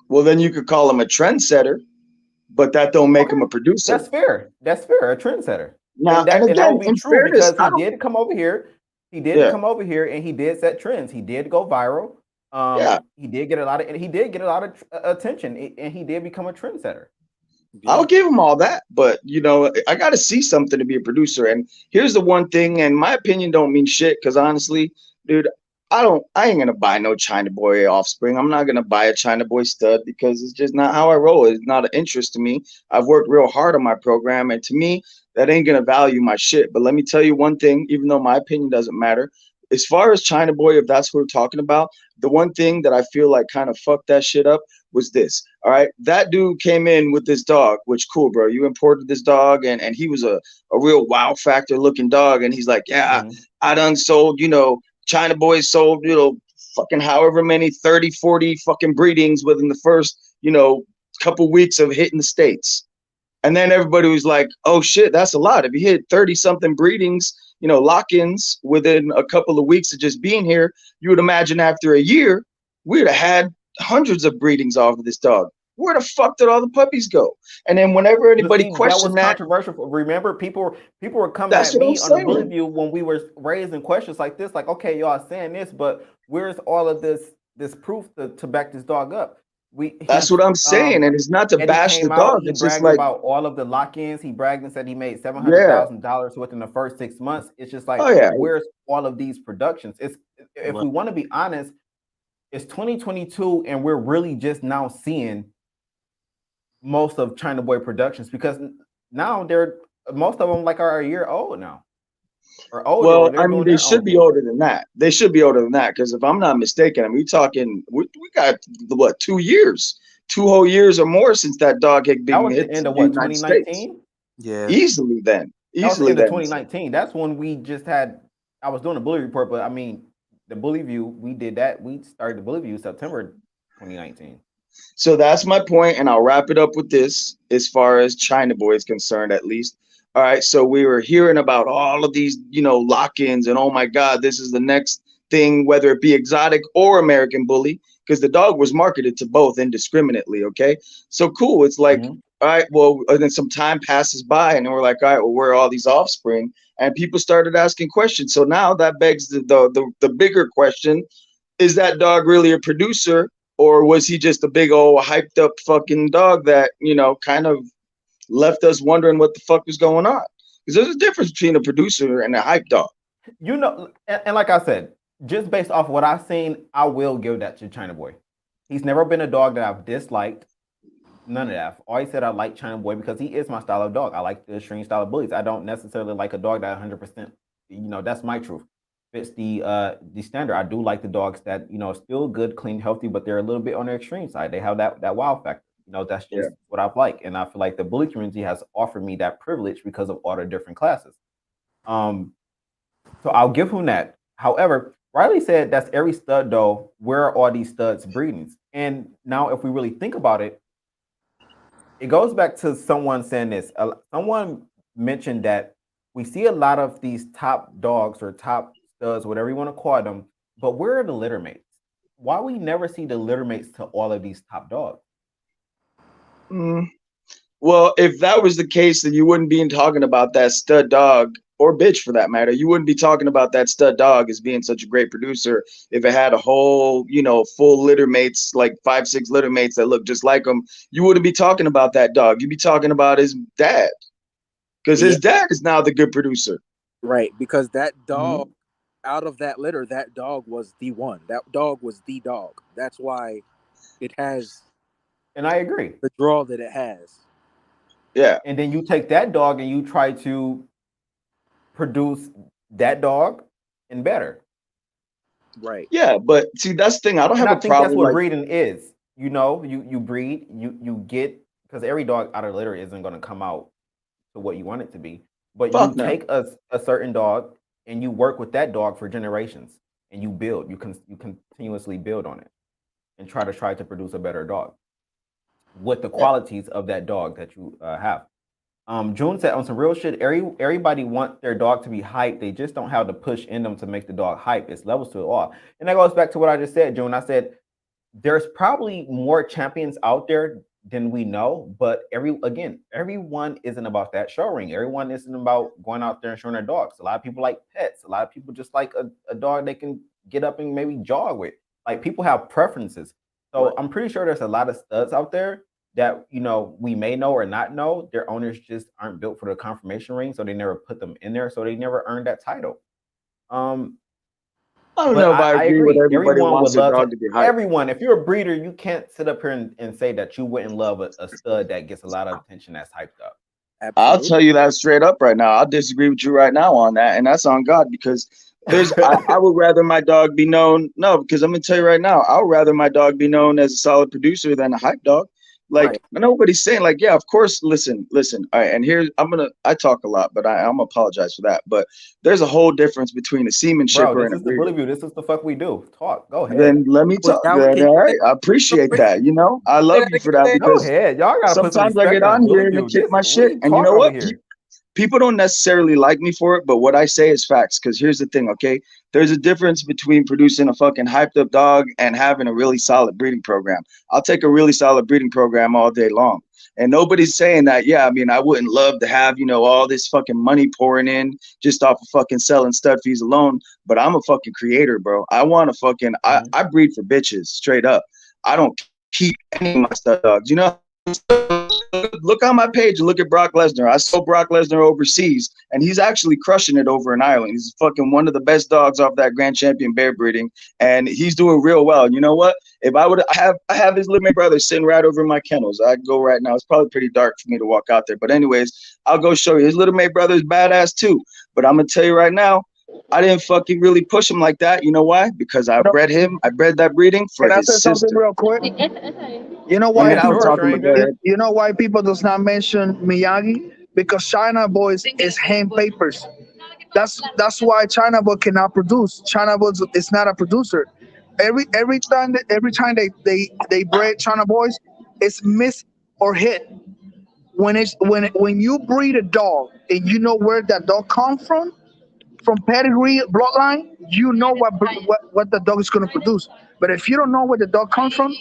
Well, then you could call him a trendsetter, but that don't make him Okay, a producer. that's fair. That's fair. A trendsetter, Now, and and that again, would be in true fairness, because I he don't. did come over here. He did Yeah, come over here, and he did set trends. He did go viral. yeah. He did get a lot of. He did get a lot of attention, and he did become a trendsetter. I'll Yeah. give him all that, but you know, I got to see something to be a producer. And here's the one thing, and my opinion don't mean shit, because honestly, dude, I ain't gonna buy no China Boy offspring. I'm not gonna buy a China Boy stud because it's just not how I roll. It's not an interest to me. I've worked real hard on my program, and to me, that ain't gonna value my shit. But let me tell you one thing, even though my opinion doesn't matter, as far as China Boy, if that's what we're talking about, the one thing that I feel like kind of fucked that shit up was this. All right. That dude came in with this dog, which cool, bro. You imported this dog and he was a real wow factor looking dog. And he's like, yeah, Mhm. I done sold, you know, China Boys sold, you know, fucking however many 30, 40 fucking breedings within the first, you know, couple weeks of hitting the States. And then everybody was like, oh shit, that's a lot. If you hit 30 something breedings, you know, lock-ins within a couple of weeks of just being here, you would imagine after a year, we'd have had hundreds of breedings off of this dog. Where the fuck did all the puppies go? And then whenever But anybody see, that was questioned that, controversial. Remember, people were coming that's at what I'm me on the Bully saying. View when we were raising questions like this, like, okay, y'all saying this, but where's all of this proof to back this dog up? That's what I'm saying. And it's not to Eddie bash the came out, dog. he It's just bragged like, about all of the lock-ins. He bragged and said he made yeah, $700,000 within the first 6 months. It's just like, oh yeah. where's all of these productions? It's if we want to be honest, it's 2022, and we're really just now seeing most of China Boy Productions because now most of them like are a year old now or older, or Well, they're I mean, doing they their should own be thing. older than that. They should be older than that because if I'm not mistaken, I mean, we got what 2 years, 2 whole years or more since that dog had That been was the hit to end of the what, United States. 2019? Yeah. Easily then, That was the easily end of then. 2019. That's when we just had. I was doing a Bully Report, but I mean, the Bully View. We did that. We started the Bully View September 2019. So that's my point, and I'll wrap it up with this as far as China Boy is concerned, at least. All right, so we were hearing about all of these, lock-ins, and oh my God, this is the next thing, whether it be exotic or American Bully, because the dog was marketed to both indiscriminately. Okay, so cool. It's like, Mhm. all right, well, and then some time passes by, and then we're like, all right, well, where are all these offspring? And people started asking questions. So now that begs the bigger question: is that dog really a producer, or was he just a big old hyped up fucking dog that kind of left us wondering what the fuck was going on? Because there's a difference between a producer and a hype dog. And like I said, just based off what I've seen, I will give that to China Boy. He's never been a dog that I've disliked. None of that. I've always said I like China Boy because he is my style of dog. I like the extreme style of bullies. I don't necessarily like a dog that 100%, that's my truth. Fits the standard. I do like the dogs that, still good, clean, healthy, but they're a little bit on the extreme side. They have that wow factor. That's Yeah. just what I've liked. And I feel like the bully community has offered me that privilege because of all the different classes. So I'll give him that. However, Riley said that's every stud though. Where are all these studs breedings? And now if we really think about it, it goes back to someone saying this. Someone mentioned that we see a lot of these top dogs or top studs, whatever you want to call them, but where are the litter mates? Why we never see the litter mates to all of these top dogs? Well, if that was the case, then you wouldn't be talking about that stud dog or bitch for that matter. You wouldn't be talking about that stud dog as being such a great producer if it had a whole, full litter mates, like 5, 6 litter mates that look just like him. You wouldn't be talking about that dog. You'd be talking about his dad, because his dad is now the good producer. Right, because that dog out of that litter, that dog was the one. That dog was the dog. That's why it has, and I agree, the draw that it has. Yeah. And then you take that dog and you try to produce that dog and better. Right. Yeah, but see, that's the thing. I don't have a think that's problem what like breeding is. You breed, you get, because every dog out of litter isn't going to come out to what you want it to be. But Fuck you no. take a certain dog and you work with that dog for generations, and you build. You continuously build on it and try to produce a better dog with the qualities of that dog that you have. June said on some real shit, everybody want their dog to be hyped. They just don't have the push in them to make the dog hype. It's levels to it all. And that goes back to what I just said, June. I said there's probably more champions out there than we know, but everyone isn't about that show ring. Everyone isn't about going out there and showing their dogs. A lot of people like pets. A lot of people just like a dog they can get up and maybe jog with. Like, people have preferences. So Right. I'm pretty sure there's a lot of studs out there that we may know or not know. Their owners just aren't built for the confirmation ring, so they never put them in there, so they never earned that title. I don't But know if I agree with agree. everybody Everyone wants would their love dog to. to be hyped. Everyone, if you're a breeder, you can't sit up here and say that you wouldn't love a stud that gets a lot of attention that's hyped up. I'll Absolutely. tell you that straight up right now. I'll disagree with you right now on that, and that's on God, because I would rather my dog be known. No, because I'm gonna tell you right now, I would rather my dog be known as a solid producer than a hype dog. Like, Right. nobody's saying, like, yeah, of course. Listen. All right, and here I talk a lot, but I'm gonna apologize for that. But there's a whole difference between a semen Bro, shipper this and a is the bully breeder. view. This is the fuck we do. Talk. Go ahead. Then let me talk. Now, Then, can all you right, I appreciate that. I love that you for that, again? Go because ahead. Y'all gotta put some sometimes I respect get on on here bully and they view. kick This my shit, we and you talk know over what? here. people don't necessarily like me for it, but what I say is facts. Because here's the thing, okay? There's a difference between producing a fucking hyped up dog and having a really solid breeding program. I'll take a really solid breeding program all day long. And nobody's saying that, yeah, I mean, I wouldn't love to have, all this fucking money pouring in just off of fucking selling stud fees alone. But I'm a fucking creator, bro. I want to fucking, I breed for bitches straight up. I don't keep any of my stud dogs. Look on my page and look at Brock Lesnar. I saw Brock Lesnar overseas, and he's actually crushing it over in Ireland. He's fucking one of the best dogs off that Grand Champion bear breeding, and he's doing real well. And you know what? If I have his little brother sitting right over in my kennels. I'd go right now. It's probably pretty dark for me to walk out there, but anyways, I'll go show you. His little mate brother is badass too. But I'm gonna tell you right now, I didn't fucking really push him like that. You know why? Because I bred him. I bred that breeding for Can I his say something sister. real quick? You know I why? mean, I was sure, talking, but go stranger. ahead. You know why people does not mention Miyagi? Because China Boys is hand papers. That's why China Boy cannot produce. China Boy is not a producer. Every time they breed China Boys, it's miss or hit. When you breed a dog and you know where that dog comes from pedigree bloodline, you know what the dog is going to produce. But if you don't know where the dog comes from,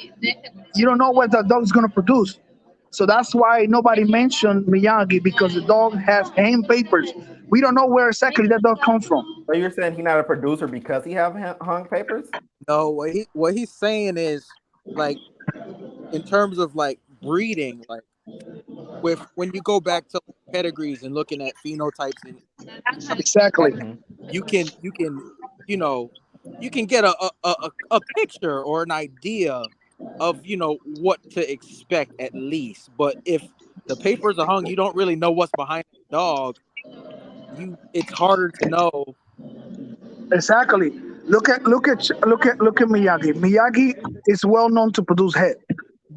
you don't know what the dog is going to produce. So that's why nobody mentioned Miyagi, because the dog has hand papers. We don't know where exactly that dog comes from. So you're saying he's not a producer because he have hung papers? No, what he's saying is like in terms of like breeding, like with when you go back to pedigrees and looking at phenotypes and Exactly. you can you can get a picture or an idea of what to expect at least. But if the papers are hung, you don't really know what's behind the dog. It's harder to know. Exactly. Look at Miyagi. Miyagi is well known to produce head,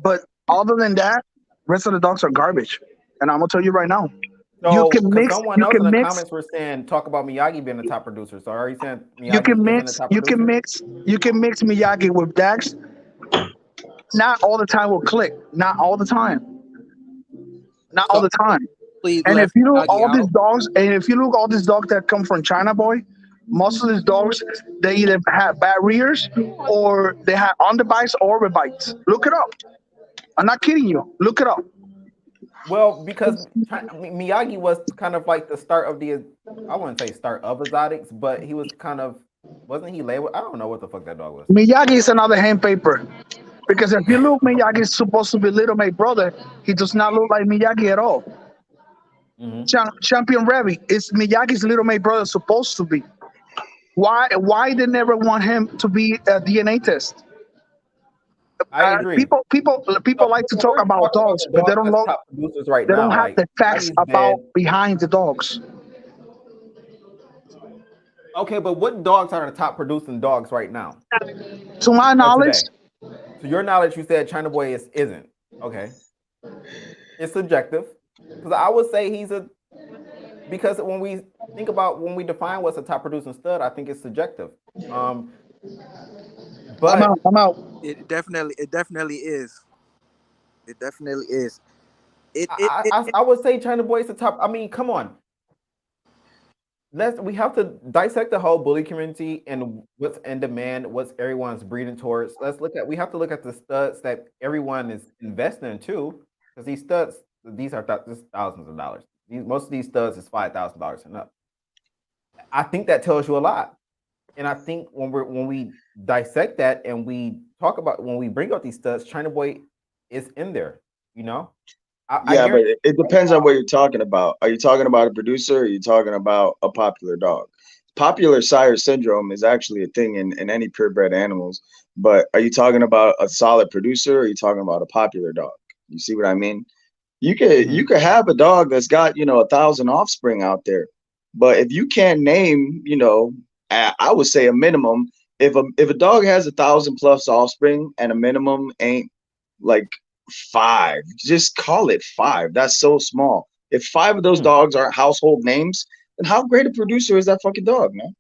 but other than that, rest of the dogs are garbage. And I'm gonna tell you right now, you So, can because mix. someone You else in can the mix. comments were saying talk about Miyagi being the top producer. So are you saying You Miyagi can isn't the mix. top You can producer? mix. You can mix Miyagi with Dax. Not all the time will click. Not all the time. Not all So the time. please And if left you look Miyagi all these out. dogs, and if you look all these dogs that come from China Boy, most of these dogs they either have bad rears or they have underbites or overbites. Look it up. I'm not kidding you. Look it up. Well, because Miyagi was kind of like the start of the, I wouldn't say start of exotics, but he was kind of, wasn't he labeled? I don't know what the fuck that dog was. Miyagi is another hand paper. Because if you look, Miyagi is supposed to be Little May brother. He does not look like Miyagi at all. Hmm. Champion Ravi is Miyagi's Little May brother supposed to be. Why they never want him to be a DNA test? I agree. People So like to when talk we're about talking about dogs, the but dogs that's top producers right they don't now, have like the facts Miyagi's about been, behind the dogs. okay, but what dogs are the top producing dogs right now To my or knowledge, today? To your knowledge, you said China Boy isn't. Okay. It's subjective. Because I would say because when we think about, when we define what's a top producing stud, I think it's subjective. Um, I'm but out. I'm out. It definitely is. It definitely is. It it, I, it, I, it I would say China Boy is the top. I mean, come on. We have to dissect the whole bully community and what's in demand, what's everyone's breeding towards. We have to look at the studs that everyone is investing in too, because these studs, these are just thousands of dollars. Most of these studs is $5,000 and up. I think that tells you a lot. And I think when we dissect that and we talk about, when we bring out these studs, China Boy is in there. You know, I Yeah, but guarantee. it depends on what you're talking about. Are you talking about a producer, or are you talking about a popular dog? Popular sire syndrome is actually a thing in any purebred animals. But are you talking about a solid producer, or are you talking about a popular dog? You see what I mean? You Mhm. could have a dog that's got 1,000 offspring out there, but if you can't name, I would say a minimum. If a dog has 1,000 plus offspring and a minimum ain't like five, just call it five. That's so small. If five of those Mm. dogs aren't household names, then how great a producer is that fucking dog, man?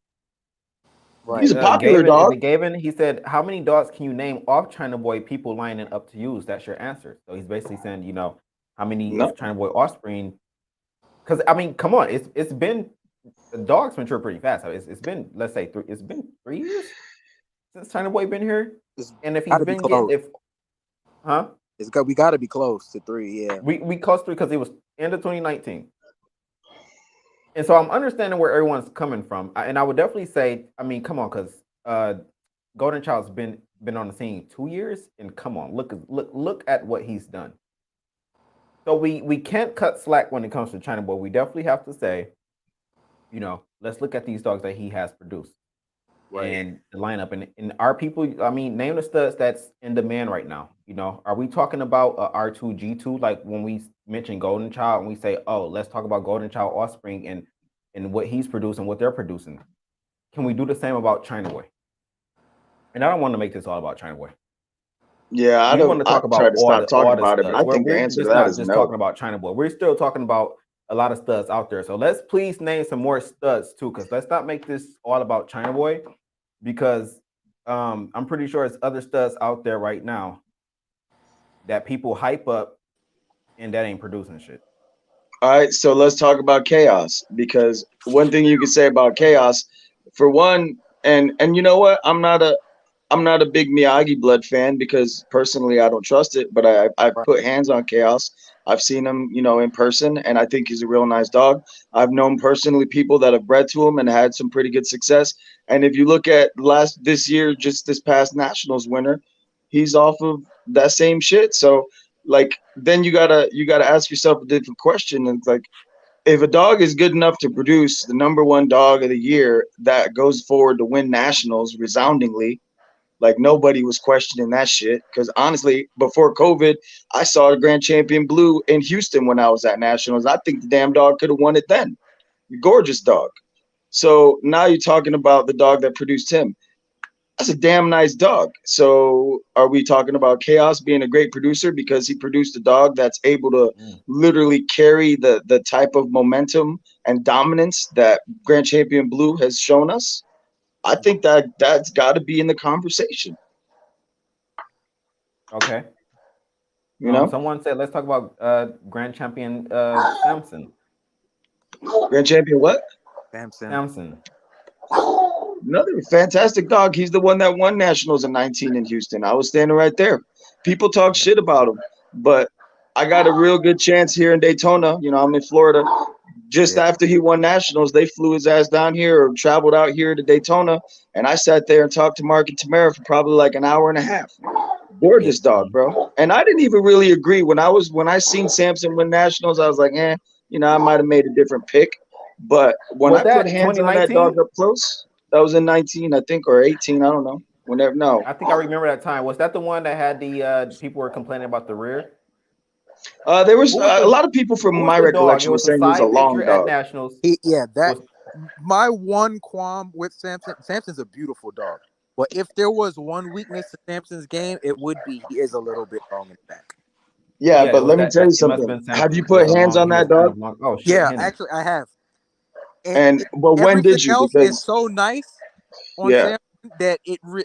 He's right. a popular Gavin, is dog. it Gavin? He said, "How many dogs can you name off China Boy people lining up to use?" That's your answer. So he's basically saying, how many No, of China Boy offspring Because I mean, come on, it's been the dogs mature pretty fast. It's been, let's say, it's been 3 years since China Boy been here, It's and if he's gotta be been getting, close. huh? We gotta be close to 3. Yeah. We close to, because it was end of 2019. And so I'm understanding where everyone's coming from, and I would definitely say, I mean, come on, because Golden Child's been on the scene 2 years, and come on, look at what he's done. So we can't cut slack when it comes to China Boy. We definitely have to say, let's look at these dogs that he has produced and the lineup, and our people. I mean, name the studs that's in demand right now. Are we talking about R2G2, like when we mention Golden Child and we say, oh, let's talk about Golden Child offspring and what he's producing, what they're producing? Can we do the same about China Boy? And I don't want to make this all about China Boy. Yeah, We want to talk I try about to stop talking all the about it, but I studs. think the We're answer to just that not is just no. talking about China Boy. We're still talking about a lot of studs out there. So let's please name some more studs too, because let's not make this all about China Boy, because I'm pretty sure there's other studs out there right now that people hype up and that ain't producing shit. All right, so let's talk about chaos, because one thing you can say about chaos, for one, and you know what, I'm not a big Miyagi blood fan because personally I don't trust it, but I've Right. put hands on Chaos. I've seen him, in person, and I think he's a real nice dog. I've known personally people that have bred to him and had some pretty good success. And if you look at this year, just this past Nationals winner, he's off of that same shit. So like then you gotta ask yourself a different question. And it's like, if a dog is good enough to produce the number one dog of the year that goes forward to win nationals resoundingly, like nobody was questioning that shit. Because honestly, before COVID, I saw the Grand Champion Blue in Houston when I was at Nationals. I think the damn dog could have won it then. Gorgeous dog. So now you're talking about the dog that produced him. That's a damn nice dog. So are we talking about Chaos being a great producer because he produced a dog that's able to literally carry the type of momentum and dominance that Grand Champion Blue has shown us? I think that's got to be in the conversation. Okay. You know, Someone said let's talk about Grand Champion Samson. Grand Champion what? Samson. Another fantastic dog. He's the one that won nationals in 19 in Houston. I was standing right there. People talk shit about him, but I got a real good chance here in Daytona. I'm in Florida. Just after he won nationals, they flew his ass down here or traveled out here to Daytona, and I sat there and talked to Mark and Tamara for probably like an hour and a half. Gorgeous dog, bro. And I didn't even really agree when I seen Samson win nationals. I was like, I might have made a different pick. But when Was I put that hands on that 2019? dog up close, that was in 19, I think, or 18. I don't know. Whenever, no. I think I remember that time. Was that the one that had the people were complaining about the rear? There was Who was a lot of people who from was my the dog? It recollection were was the saying he was a side long picture at dog. Nationals. That Was my one qualm with Samson. Samson's a beautiful dog, but if there was one weakness to Samson's game, it would be he is a little bit long in the back. Yeah, it but was let me tell you it must have something. been Have Samson you because it put was a hands long. on He was that kind dog? of long. Oh shit, Yeah, Henny. actually, I have. And And but when everything did you? else is Because so nice on yeah, Samson that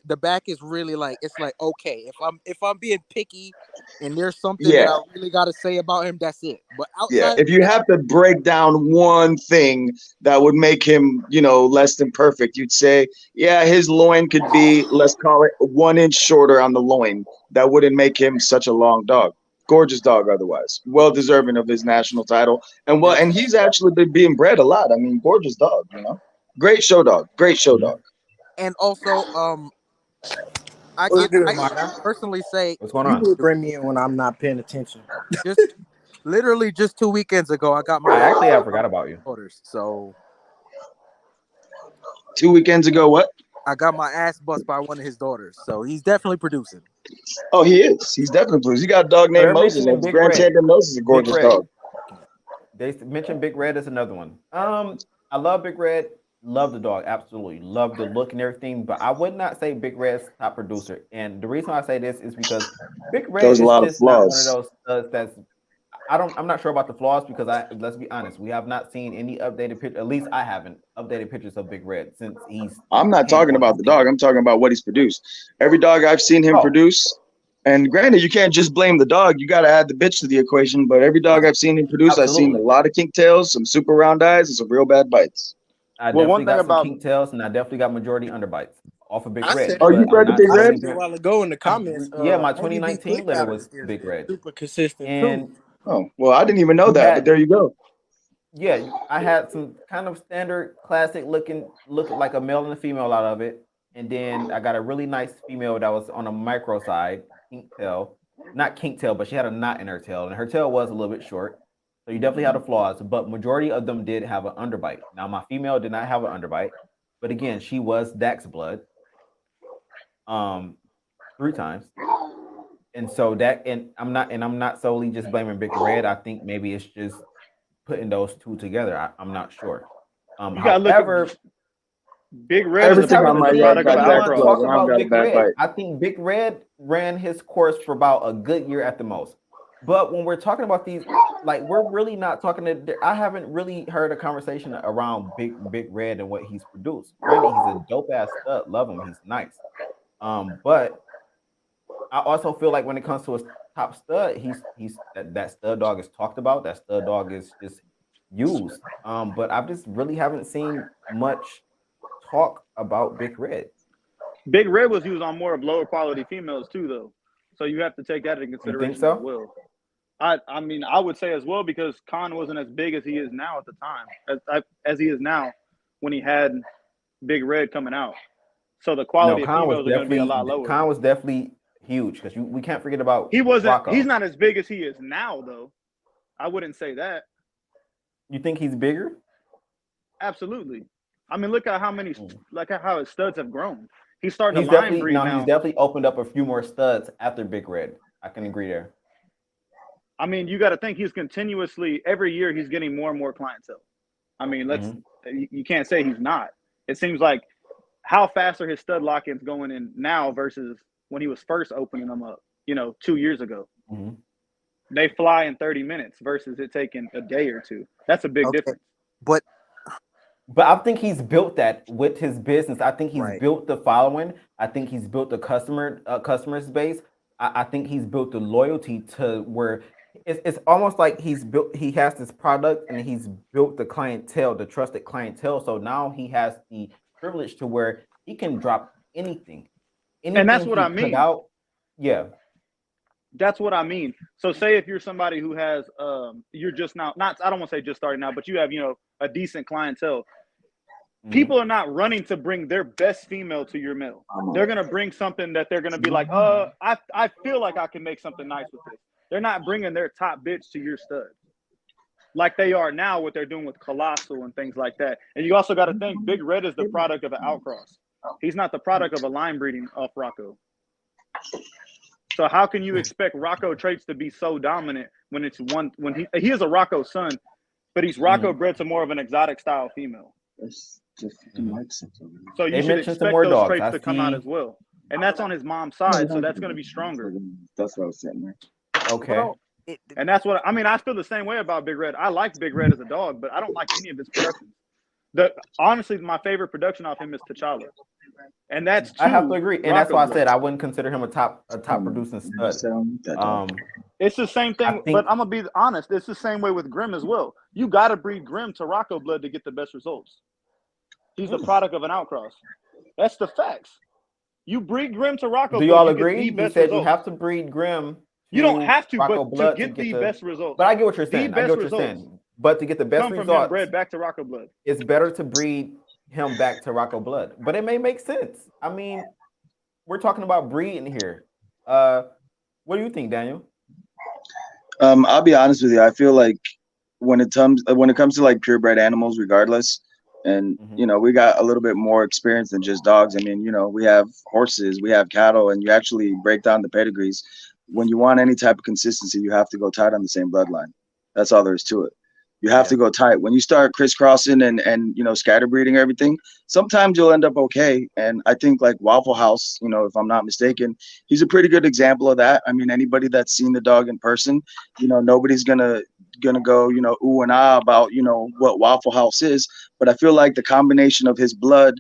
the back is really like, it's like, okay, if I'm being picky and there's something that yeah. I really got to say about him, that's it. But Yeah, outside of if you that, have to break down one thing that would make him, less than perfect, you'd say, yeah, his loin could be, let's call it 1 inch shorter on the loin. That wouldn't make him such a long dog. Gorgeous dog, otherwise, well deserving of his national title, and he's actually been being bred a lot. I mean, gorgeous dog. Great show dog, great show dog. and also I What's good, I Maya? personally say What's going You on? would bring me in when I'm not paying attention. just literally just 2 weekends ago I got my I actually have my forgot about you. orders. So 2 weekends ago, what? I got my ass bust by one of his daughters. So he's definitely producing. Oh, he is. He's definitely blues. He got a dog So named they're Moses, mentioning and his Big Grand Red. Champion Moses is a Big gorgeous Red. dog. They mentioned Big Red is another one. I love Big Red. Love the dog. Absolutely. Love the look and everything. But I would not say Big Red's top producer. And the reason why I say this is because Big There Red was a is lot of just not one of flaws. those that's I'm not sure about the flaws because let's be honest, we have not seen any updated picture. At least I haven't updated pictures of Big Red since he's I'm not came talking on the about the dog. scene. I'm talking about what he's produced. Every dog I've seen him Oh, produce, And granted, you can't just blame the dog. You got to add the bitch to the equation. But every dog I've seen him produce, I've seen a Absolutely. lot of kink tails, some super round eyes, and some real bad bites. I Well, one definitely thing got some about kink tails, and I definitely got majority underbites off of Big I Red. said Oh, it. you But I'm bred the not Big I Red? said solely. it a while ago in the comments. Yeah, my Maybe Big 2019 Click litter Powder was is Big Red, super consistent too. and Oh, well, I didn't even know you that, but had there you go. yeah, I had some kind of standard classic looking like a male and a female out of it, and then I got a really nice female that was on a micro side, kink tail, not kink tail, but she had a knot in her tail, and her tail was a little bit short. So you definitely had the flaws, but majority of them did have an underbite. Now my female did not have an underbite, but again, she was Dax blood, um, 3 times, and so that, and I'm not solely just blaming Big Red. I think maybe it's just putting those two together. I'm not sure. you gotta look at However, Big Red is Every the, time on haven't my is the yard seen product of got an Dax anyone blood, outcross. talk and I don't about got a Big bad Red. bite. I think Big Red ran his course for about a good year at the most. But when we're talking about these, like we're really not talking to. I haven't really heard a conversation around Big Red and what he's produced. Granted, he's a dope ass stud. Love him. He's nice. But I also feel like when it comes to a top stud, he's that stud dog is talked about. That stud dog is just used. But I just really haven't seen much talk about Big Red. Big Red was used on more of lower quality females too, though. So you have to take that into You think consideration as so? well. I mean, I would say as well because Khan wasn't as big as he is now at the time, as he is now when he had Big Red coming out. So the No, quality of females are going to be a lot lower. Khan was definitely huge because we can't forget about He wasn't. He's Rocco. not as big as he is now, though. I wouldn't say that. You think he's bigger? Absolutely. I mean, look at how many, like how his studs have grown. He's starting He's to line definitely breed now. He's definitely opened up a few more studs after Big Red. I can agree there. I mean, you got to think he's continuously every year he's getting more and more clientele. I mean, you can't say he's not. It seems like how fast are his stud lock-ins going in now versus when he was first opening them up, 2 years ago. Mm-hmm. They fly in 30 minutes versus it taking a day or two. That's a big difference. But I think he's built that with his business. I think he's Right. built the following. I think he's built the customer base. I think he's built the loyalty to where it's almost like he has this product and he's built the clientele, the trusted clientele. So now he has the privilege to where he can drop anything. And that's what he I mean. put out, yeah. That's what I mean. So say if you're somebody who has you're just now not I don't want to say just starting out, but you have, a decent clientele. People are not running to bring their best female to your male. They're gonna bring something that they're gonna be like, I feel like I can make something nice with this. They're not bringing their top bitch to your stud like they are now. What they're doing with Colossal and things like that. And you also got to think Big Red is the product of an outcross. He's not the product of a line breeding off Rocco. So how can you expect Rocco traits to be so dominant when he is a Rocco son, but he's Rocco bred to more of an exotic style female. So you should expect those traits to come out as well. And that's on his mom's side, so that's going to be stronger. That's what I was saying there. Okay. Bro, And that's what I mean. I feel the same way about Big Red. I like Big Red as a dog, but I don't like any of his productions. Honestly, my favorite production off him is T'Challa, and that's I have to agree, and that's why I said I. I wouldn't consider him a top producing stud. It's the same thing, but I'm gonna be honest. It's the same way with Grimm as well. You got to breed Grimm to Rocco blood to get the best results. He's the product of an outcross. That's the facts. You breed Grimm to Rocco. Do you all blood, agree? You He said you have to breed Grimm. You don't have to, Rocco but blood to get the best results. But I get what you're saying. The I get best what you're results saying. But to get the best come from him results, bred back to Rocco blood. it's better to breed him back to Rocco blood. But it may make sense. I mean, we're talking about breeding here. What do you think, Daniel? I'll be honest with you. I feel like when it comes to like purebred animals, regardless, and we got a little bit more experience than just dogs. I mean, we have horses, we have cattle, and you actually break down the pedigrees. When you want any type of consistency, you have to go tight on the same bloodline. That's all there is to it. You have to go tight. When you start crisscrossing and scatter breeding everything, sometimes you'll end up okay. And I think like Waffle House, if I'm not mistaken, he's a pretty good example of that. I mean, anybody that's seen the dog in person, nobody's gonna go, ooh and ah about, what Waffle House is. But I feel like the combination of his blood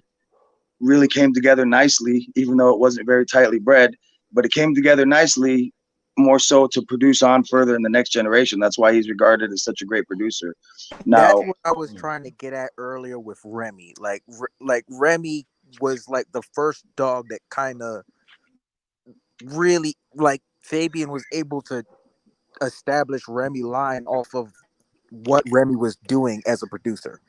really came together nicely, even though it wasn't very tightly bred. but it came together nicely, more so to produce on further in the next generation. That's why he's regarded as such a great producer. That's Now, what I was trying to get at earlier with Remy. Like Remy was like the first dog that kind of really like Fabian was able to establish Remy line off of what Remy was doing as a producer.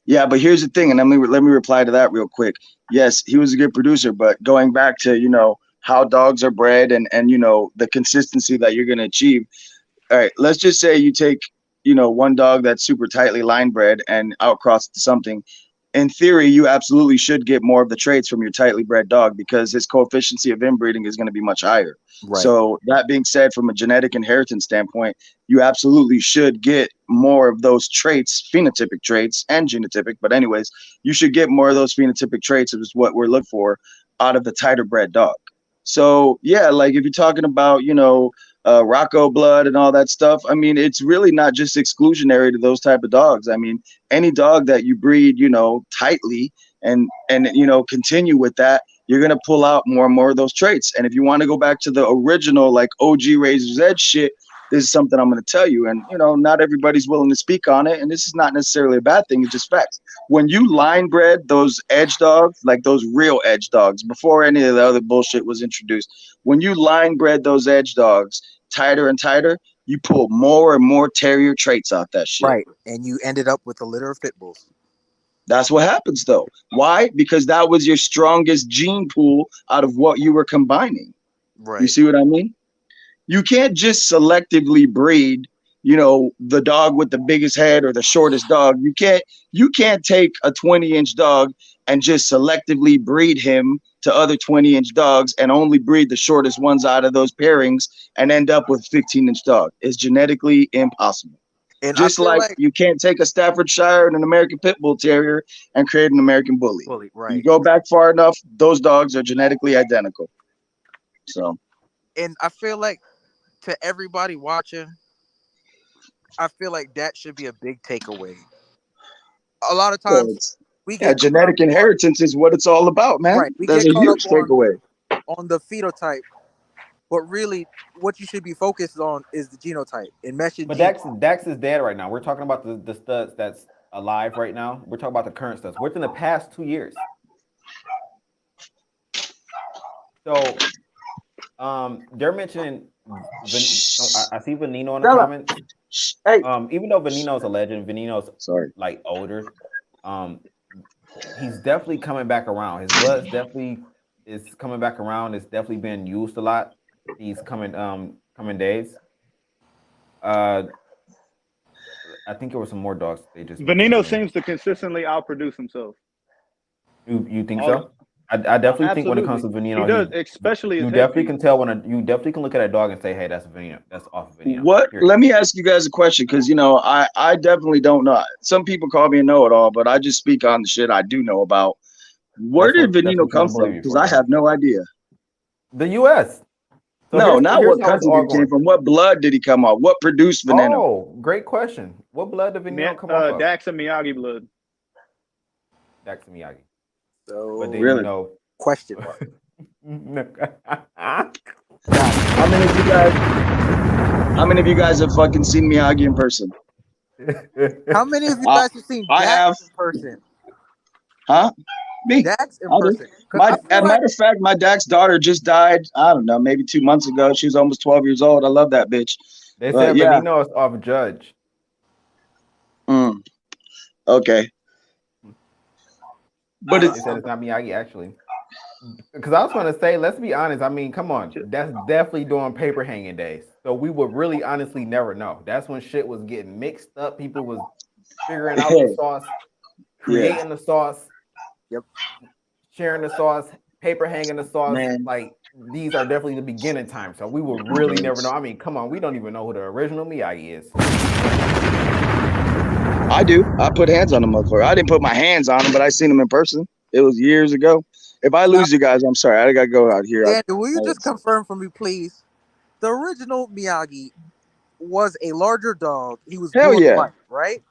yeah, but here's the thing, and let me reply to that real quick. Yes, he was a good producer, but going back to how dogs are bred and the consistency that you're gonna achieve. All right, let's just say you take one dog that's super tightly line bred and outcrossed to something. In theory, you absolutely should get more of the traits from your tightly bred dog because his coefficient of inbreeding is going to be much higher. Right. So that being said, from a genetic inheritance standpoint, you absolutely should get more of those traits, phenotypic traits and genotypic. But anyways, you should get more of those phenotypic traits, is what we're looking for out of the tighter bred dog. So yeah, like if you're talking about, Rocco blood and all that stuff, I mean, it's really not just exclusionary to those type of dogs. I mean, any dog that you breed, tightly and continue with that, you're gonna pull out more and more of those traits. And if you want to go back to the original like OG Razor's Edge shit, this is something I'm gonna tell you. And not everybody's willing to speak on it, and this is not necessarily a bad thing. It's just facts. When you line bred those edge dogs, like those real edge dogs, before any of the other bullshit was introduced, when you line bred those edge dogs tighter and tighter, you pull more and more terrier traits out that shit. Right. And you ended up with a litter of pit bulls. That's what happens though. Why? Because that was your strongest gene pool out of what you were combining. Right. You see what I mean? You can't just selectively breed, the dog with the biggest head or the shortest dog. You can't take a 20-inch dog and just selectively breed him to other 20-inch dogs and only breed the shortest ones out of those pairings and end up with a 15-inch dog. It's genetically impossible. And just like you can't take a Staffordshire and an American Pit Bull Terrier and create an American Bully. Right. You go back far enough, those dogs are genetically identical. So, and I feel like to everybody watching, I feel like that should be a big takeaway. A lot of times we get genetic inheritance is what it's all about, man. Right. We That's get a huge takeaway on the phenotype, but really, what you should be focused on is the genotype and meshing. But Dax is dead right now. We're talking about the studs that's alive right now. We're talking about the current studs within the past 2 years. So, they're mentioning. I see Veneno in the comments. Hey. Even though Veneno's a legend, Veneno's like older. He's definitely coming back around. His blood's definitely is coming back around. It's definitely been used a lot these coming days. I think there were some more dogs. They just Veneno seems to consistently outproduce himself. You think so? I definitely think when it comes to Veneno, he does, especially you definitely can tell you definitely can look at a dog and say, "Hey, that's Veneno. That's off of Veneno." What? Period. Let me ask you guys a question, because I definitely don't know. Some people call me a know-it-all, but I just speak on the shit I do know about. Where did Veneno come from? Because I have no idea. The U.S. So no, not what country he came from. What blood did he come off? What produced Veneno? Oh, great question. What blood did Veneno come off of? Dax and Miyagi blood. Dax and Miyagi. So but then, really? Question mark. How many of you guys have fucking seen Miyagi in person? How many of you guys have seen Dax in person? Huh? Me. Dax in person. Matter of fact, my Dax daughter just died. I don't know, maybe 2 months ago. She was almost 12 years old. I love that bitch. They said Veneno is off Judge. Okay. But they said it's not Miyagi actually. Because I was going to say, let's be honest. I mean, come on, that's definitely during paper hanging days. So we would really, honestly, never know. That's when shit was getting mixed up. People was figuring out the sauce, creating the sauce, sharing the sauce, paper hanging the sauce. Man. Like these are definitely the beginning time. So we would really never know. I mean, come on, we don't even know who the original Miyagi is. I do. I put hands on the motherfucker. I didn't put my hands on him, but I seen him in person. It was years ago. If I lose you guys, I'm sorry. I gotta go out here. Daniel, will you just confirm for me, please? The original Miyagi was a larger dog. He was hell yeah. right?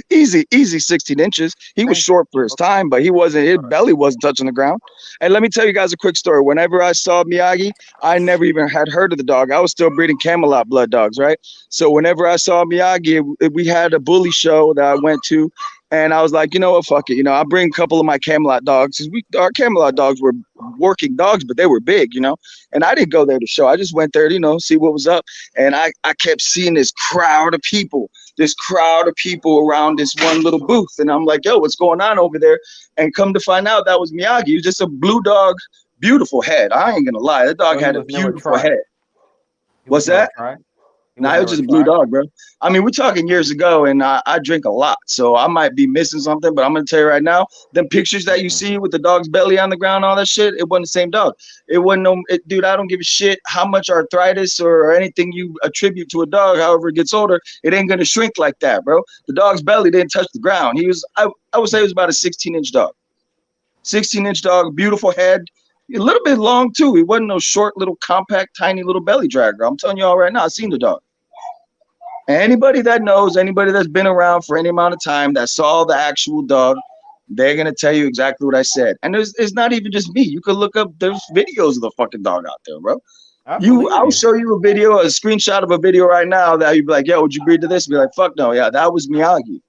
Easy 16 inches. He was Thank short for his time, but he wasn't. His belly wasn't touching the ground. And let me tell you guys a quick story. Whenever I saw Miyagi, I never even had heard of the dog. I was still breeding Camelot blood dogs, right? So whenever I saw Miyagi, we had a bully show that I went to, and I was like, you know what, fuck it. You know, I'll bring a couple of my Camelot dogs. 'Cause our Camelot dogs were working dogs, but they were big, you know. And I didn't go there to show. I just went there to, you know, see what was up. And I kept seeing this crowd of people around this one little booth. And I'm like, yo, what's going on over there? And come to find out that was Miyagi. He was just a blue dog, beautiful head. I ain't gonna lie. That dog So he had a was never beautiful tried. head. He was What's never that? tried. He Nah, was it was never just a blue tried. dog, bro. I mean, we're talking years ago, and I drink a lot, so I might be missing something. But I'm gonna tell you right now, them pictures that you see with the dog's belly on the ground, all that shit, it wasn't the same dog. It wasn't dude. I don't give a shit how much arthritis or anything you attribute to a dog. However it gets older, it ain't gonna shrink like that, bro. The dog's belly didn't touch the ground. He was, I would say, it was about a 16-inch dog. 16-inch dog, beautiful head. A little bit long too. He wasn't no short, little, compact, tiny little belly dragger. I'm telling you all right now, I seen the dog. Anybody that knows, anybody that's been around for any amount of time that saw the actual dog, they're gonna tell you exactly what I said. And it's not even just me. You could look up. There's videos of the fucking dog out there, bro. I'll show you a video, a screenshot of a video right now that you'd be like, yo, would you breed to this? Be like, fuck no, yeah, that was Miyagi.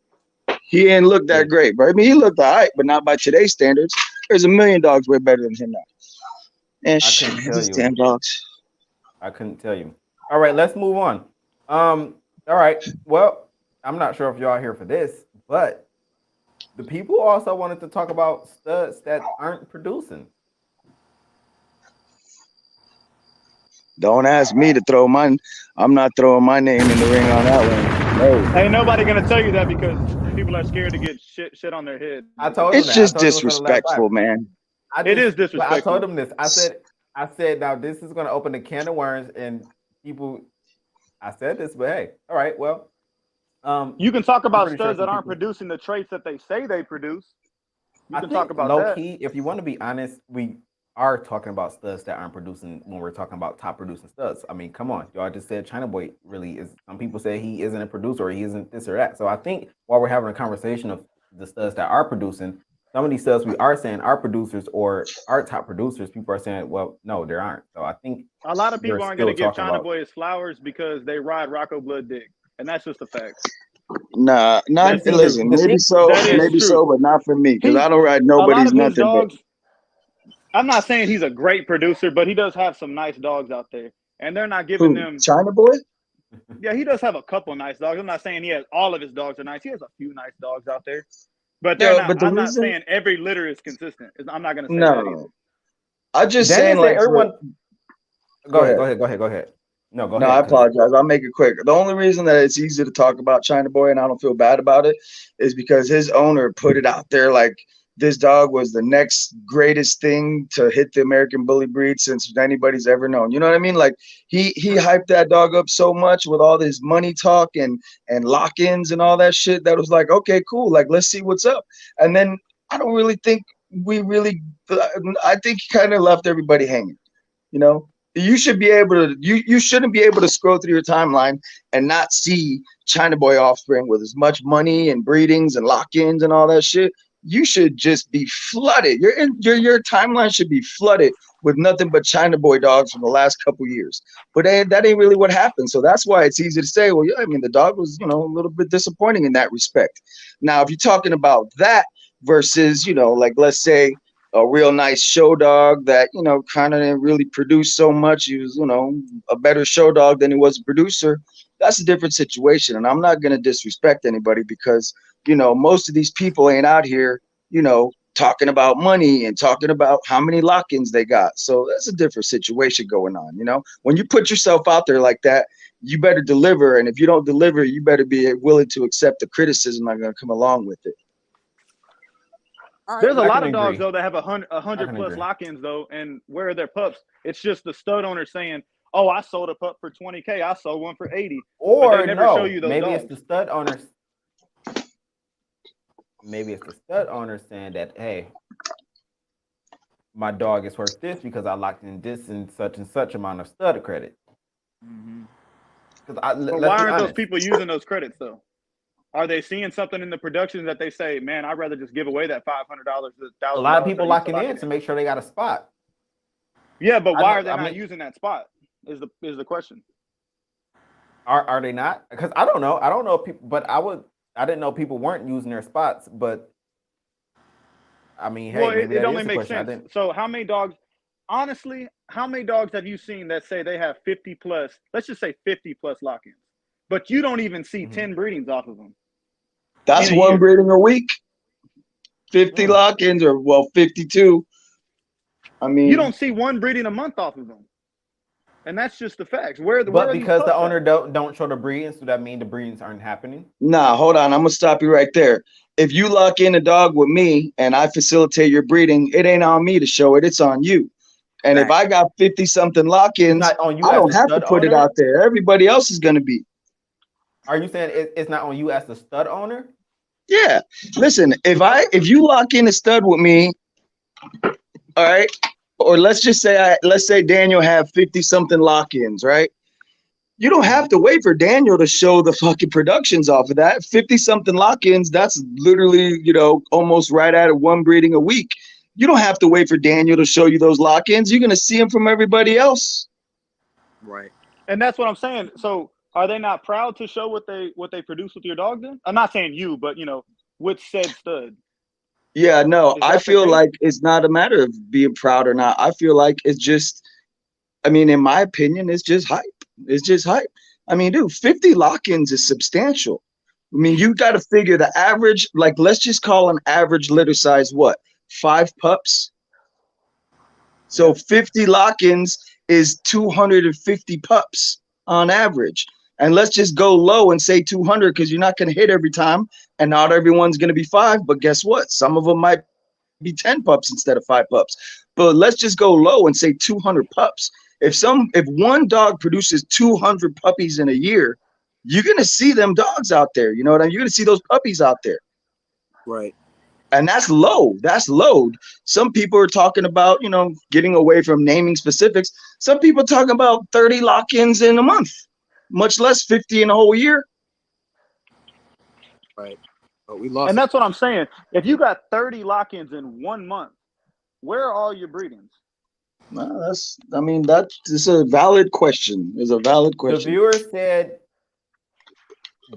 He didn't look that great, bro. I mean, he looked all right, but not by today's standards. There's a million dogs way better than him now. And shit, these damn dogs. I couldn't tell you. All right, let's move on. All right. Well, I'm not sure if y'all are here for this, but the people also wanted to talk about studs that aren't producing. Don't ask me to throw mine. I'm not throwing my name in the ring on that one. No. Ain't nobody gonna tell you that because people are scared to get shit on their head. I told him It's that. just I told him it was on the last disrespectful, live. man. It is But I disrespectful. told him this. I said, now this is going to open a can of worms, and people. I said this, but hey, all right, well. You can talk about pretty sure studs that some aren't people- producing the traits that they say they produce. You I can think talk about low that. key, if you want to be honest, we are talking about studs that aren't producing when we're talking about top producing studs. I mean, come on, y'all just said China Boy really is. Some people say he isn't a producer or he isn't this or that. So I think while we're having a conversation of the studs that are producing, some of these studs we are saying are producers or are top producers. People are saying, well, no, there aren't. So I think A lot of people we're aren't gonna still give talking China about. Boy his flowers because they ride Rocco Blood Dick, and that's just a fact. Nah, not That's true. listen. The Maybe thing- so, That is maybe true. so, but not for me because He- I don't ride A nobody's lot of his nothing. dogs. I'm not saying he's a great producer, but he does have some nice dogs out there, and they're not giving them. China Boy? Yeah, he does have a couple nice dogs. I'm not saying he has all of his dogs are nice. He has a few nice dogs out there, but they're Yeah, not. but the I'm not reason- saying every litter is consistent. I'm not going to say that either. No, I just Dennis saying said like everyone. Go ahead. ahead. No, go No, ahead. I apologize. I'll make it quick. The only reason that it's easy to talk about China Boy and I don't feel bad about it is because his owner put it out there like this dog was the next greatest thing to hit the American bully breed since anybody's ever known. You know what I mean? Like he hyped that dog up so much with all this money talk and lock-ins and all that shit that was like, okay, cool. Like, let's see what's up. And then I don't really think I think he kind of left everybody hanging, you know? You should be able to you shouldn't be able to scroll through your timeline and not see China Boy offspring with as much money and breedings and lock-ins and all that shit. You should just be flooded. Your timeline should be flooded with nothing but China Boy dogs from the last couple years. But that ain't really what happened. So that's why it's easy to say, well, yeah, I mean, the dog was, a little bit disappointing in that respect. Now, if you're talking about that versus, like let's say a real nice show dog that, kind of didn't really produce so much. He was, a better show dog than he was a producer. That's a different situation. And I'm not going to disrespect anybody because, most of these people ain't out here, talking about money and talking about how many lock-ins they got. So that's a different situation going on. When you put yourself out there like that, you better deliver. And if you don't deliver, you better be willing to accept the criticism that's going to come along with it. There's a I lot can of dogs agree. though that have 100 plus agree. lock-ins though, and where are their pups? It's just the stud owner saying, "Oh, I sold a pup for 20K. I sold one for 80." Or but they never no, show you those maybe dogs. it's the stud owners. Maybe it's the stud owner saying that, hey, my dog is worth this because I locked in this and such amount of stud credit. But why aren't those people using those credits though? Are they seeing something in the production that they say, man, I'd rather just give away that $500 to $1,000? A lot of people I used to locking lock in it to make sure they got a spot. Yeah, but I why know- are they I not mean- using that spot? Is the question. Are they not? Because I don't know. I don't know if people, but I didn't know people weren't using their spots. But I mean, hey, Well, maybe it that only is the makes question. I sense. didn't. So how many dogs? Honestly, how many dogs have you seen that say they have 50 plus? Let's just say 50 plus lock-ins, but you don't even see Mhm. 10 breedings off of them. That's In a one year. breeding a week. 50 lock-ins, or 52. I mean, You don't see one breeding a month off of them, and that's just the facts. Where But are because these the pups owner at? don't show the breeding, so that mean the breedings aren't happening. nah, hold on. I'm gonna stop you right there. If you lock in a dog with me and I facilitate your breeding, it ain't on me to show it. It's on you. And if I got 50 something It's lock-ins, not on you I as don't the have to stud put it owner. out there. Everybody else is gonna be. Are you saying it's not on you as the stud owner? Yeah. Listen, if you lock in a stud with me, all right, or let's say Daniel have 50 something lock-ins, right? You don't have to wait for Daniel to show the fucking productions off of that. 50 something lock-ins, that's literally, almost right at one breeding a week. You don't have to wait for Daniel to show you those lock-ins. You're gonna see them from everybody else. Right. And that's what I'm saying. So are they not proud to show what they produce with your dog then? I'm not saying you, but with said stud. Yeah, no, Is I that the feel case? like it's not a matter of being proud or not. I feel like it's just, I mean, in my opinion, it's just hype. It's just hype. I mean, dude, 50 lock-ins is substantial. I mean, you got to figure the average, like, let's just call an average litter size what? 5 pups? So Yeah. 50 lock-ins is 250 pups on average. And let's just go low and say 200 because you're not going to hit every time, and not everyone's going to be 5. But guess what? Some of them might be 10 pups instead of 5 pups. But let's just go low and say 200 pups. If one dog produces 200 puppies in a year, you're going to see them dogs out there. You know what I mean? You're going to see those puppies out there. Right. And that's low. That's low. Some people are talking about, getting away from naming specifics. Some people are talking about 30 lock-ins in a month, much less 50 in a whole year. Right. But we lost. And that's what I'm saying. If you got 30 lock-ins in 1 month, where are all your breedings? Well, that's a valid question. It's a valid The question. viewers said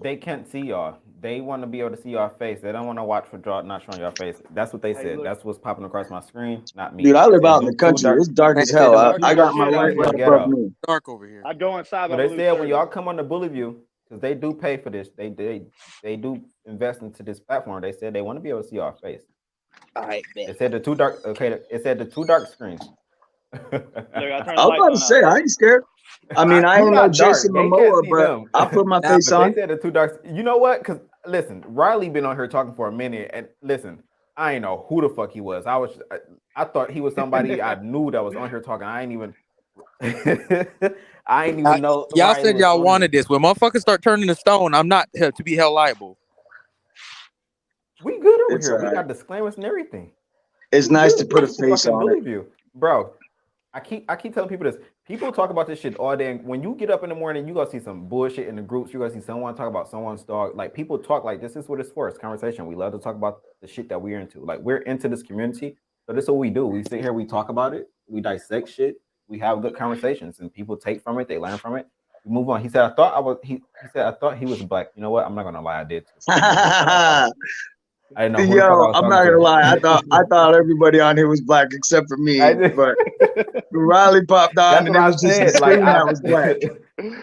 they can't see y'all. They want to be able to see y'all face. They don't want to watch for y'all not showing y'all face. That's what they Hey, said. look. That's what's popping across my screen, not me. Dude, I live They out said in the them two country. It's dark as Hey, hell. them two I dark got my shit light out right here. above ghetto. me. Dark over here. I'd go inside So by they Blue said when 30. y'all come on the Bully View, because they do pay for this, they do invest into this platform. They said they want to be able to see our face. All right, They said the two dark. Okay, it said the two dark screens. Look, I turned I the was lights about to on say, outside. I ain't scared. I mean, I You ain't no not dark. Jason They can't Momoa, see but them. I'll put my Nah, face But on. they said the two dark. You know what? Because listen, Riley been on here talking for a minute, and listen, I ain't know who the fuck he was. I thought he was somebody I knew that was on here talking. I ain't even. I ain't even know. y'all Riley said was y'all on wanted here. this. When motherfuckers start turning to stone, I'm not to be held liable. We good over It's here. all We right. got disclaimers and everything. It's We nice to good. put a This is face fucking on it. Bully View, bro. I keep telling people this. People talk about this shit all day. And when you get up in the morning, you gonna see some bullshit in the groups. You gonna see someone talk about someone's dog. Like people talk like this is what it's for. It's conversation. We love to talk about the shit that we're into. Like we're into this community. So this is what we do. We sit here, we talk about it, we dissect shit, we have good conversations, and people take from it, they learn from it. We move on. He said, I thought I was he said I thought he was black. You know what? I'm not gonna lie, I did too. I didn't know who the fuck I Yo, was I'm talking not gonna to. lie. I thought everybody on here was black except for I me. did. But Riley popped on, That's and what it I was just the said. Like screen that was black.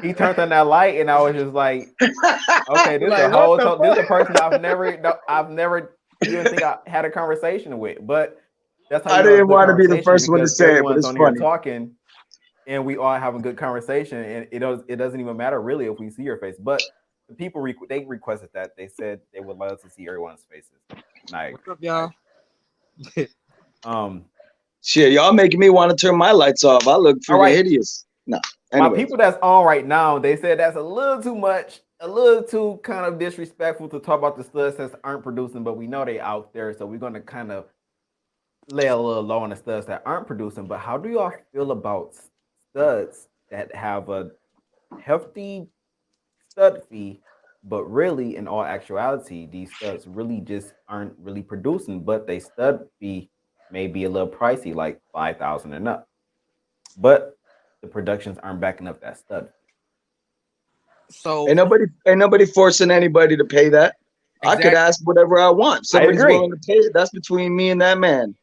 he turned on that light, and I was just like, okay, this Like, a what whole. the This a fuck? person I've never even think I had a conversation with. But that's how I you know it's didn't good want to be the conversation first one to because say it, but everyone's it's on here funny. talking, and we all having good conversation, and it doesn't even matter really if we see your face. But the people they requested that. They said they would love to see everyone's faces. Like, What's up, y'all? Shit, y'all making me want to turn my lights off. I look all freaking right. hideous. No, My anyways. people that's on right now, they said that's a little too much, a little too kind of disrespectful to talk about the studs that aren't producing, but we know they out there, so we're gonna kind of lay a little low on the studs that aren't producing. But how do y'all feel about studs that have a hefty stud fee But really, in all actuality, these studs really just aren't really producing. But they stud fee may be a little pricey, like 5,000 and up. But the productions aren't backing up that stud. So Ain't nobody forcing anybody to pay that. I could exactly ask whatever I want. I Somebody's agree. willing to pay it. That's between me and that man.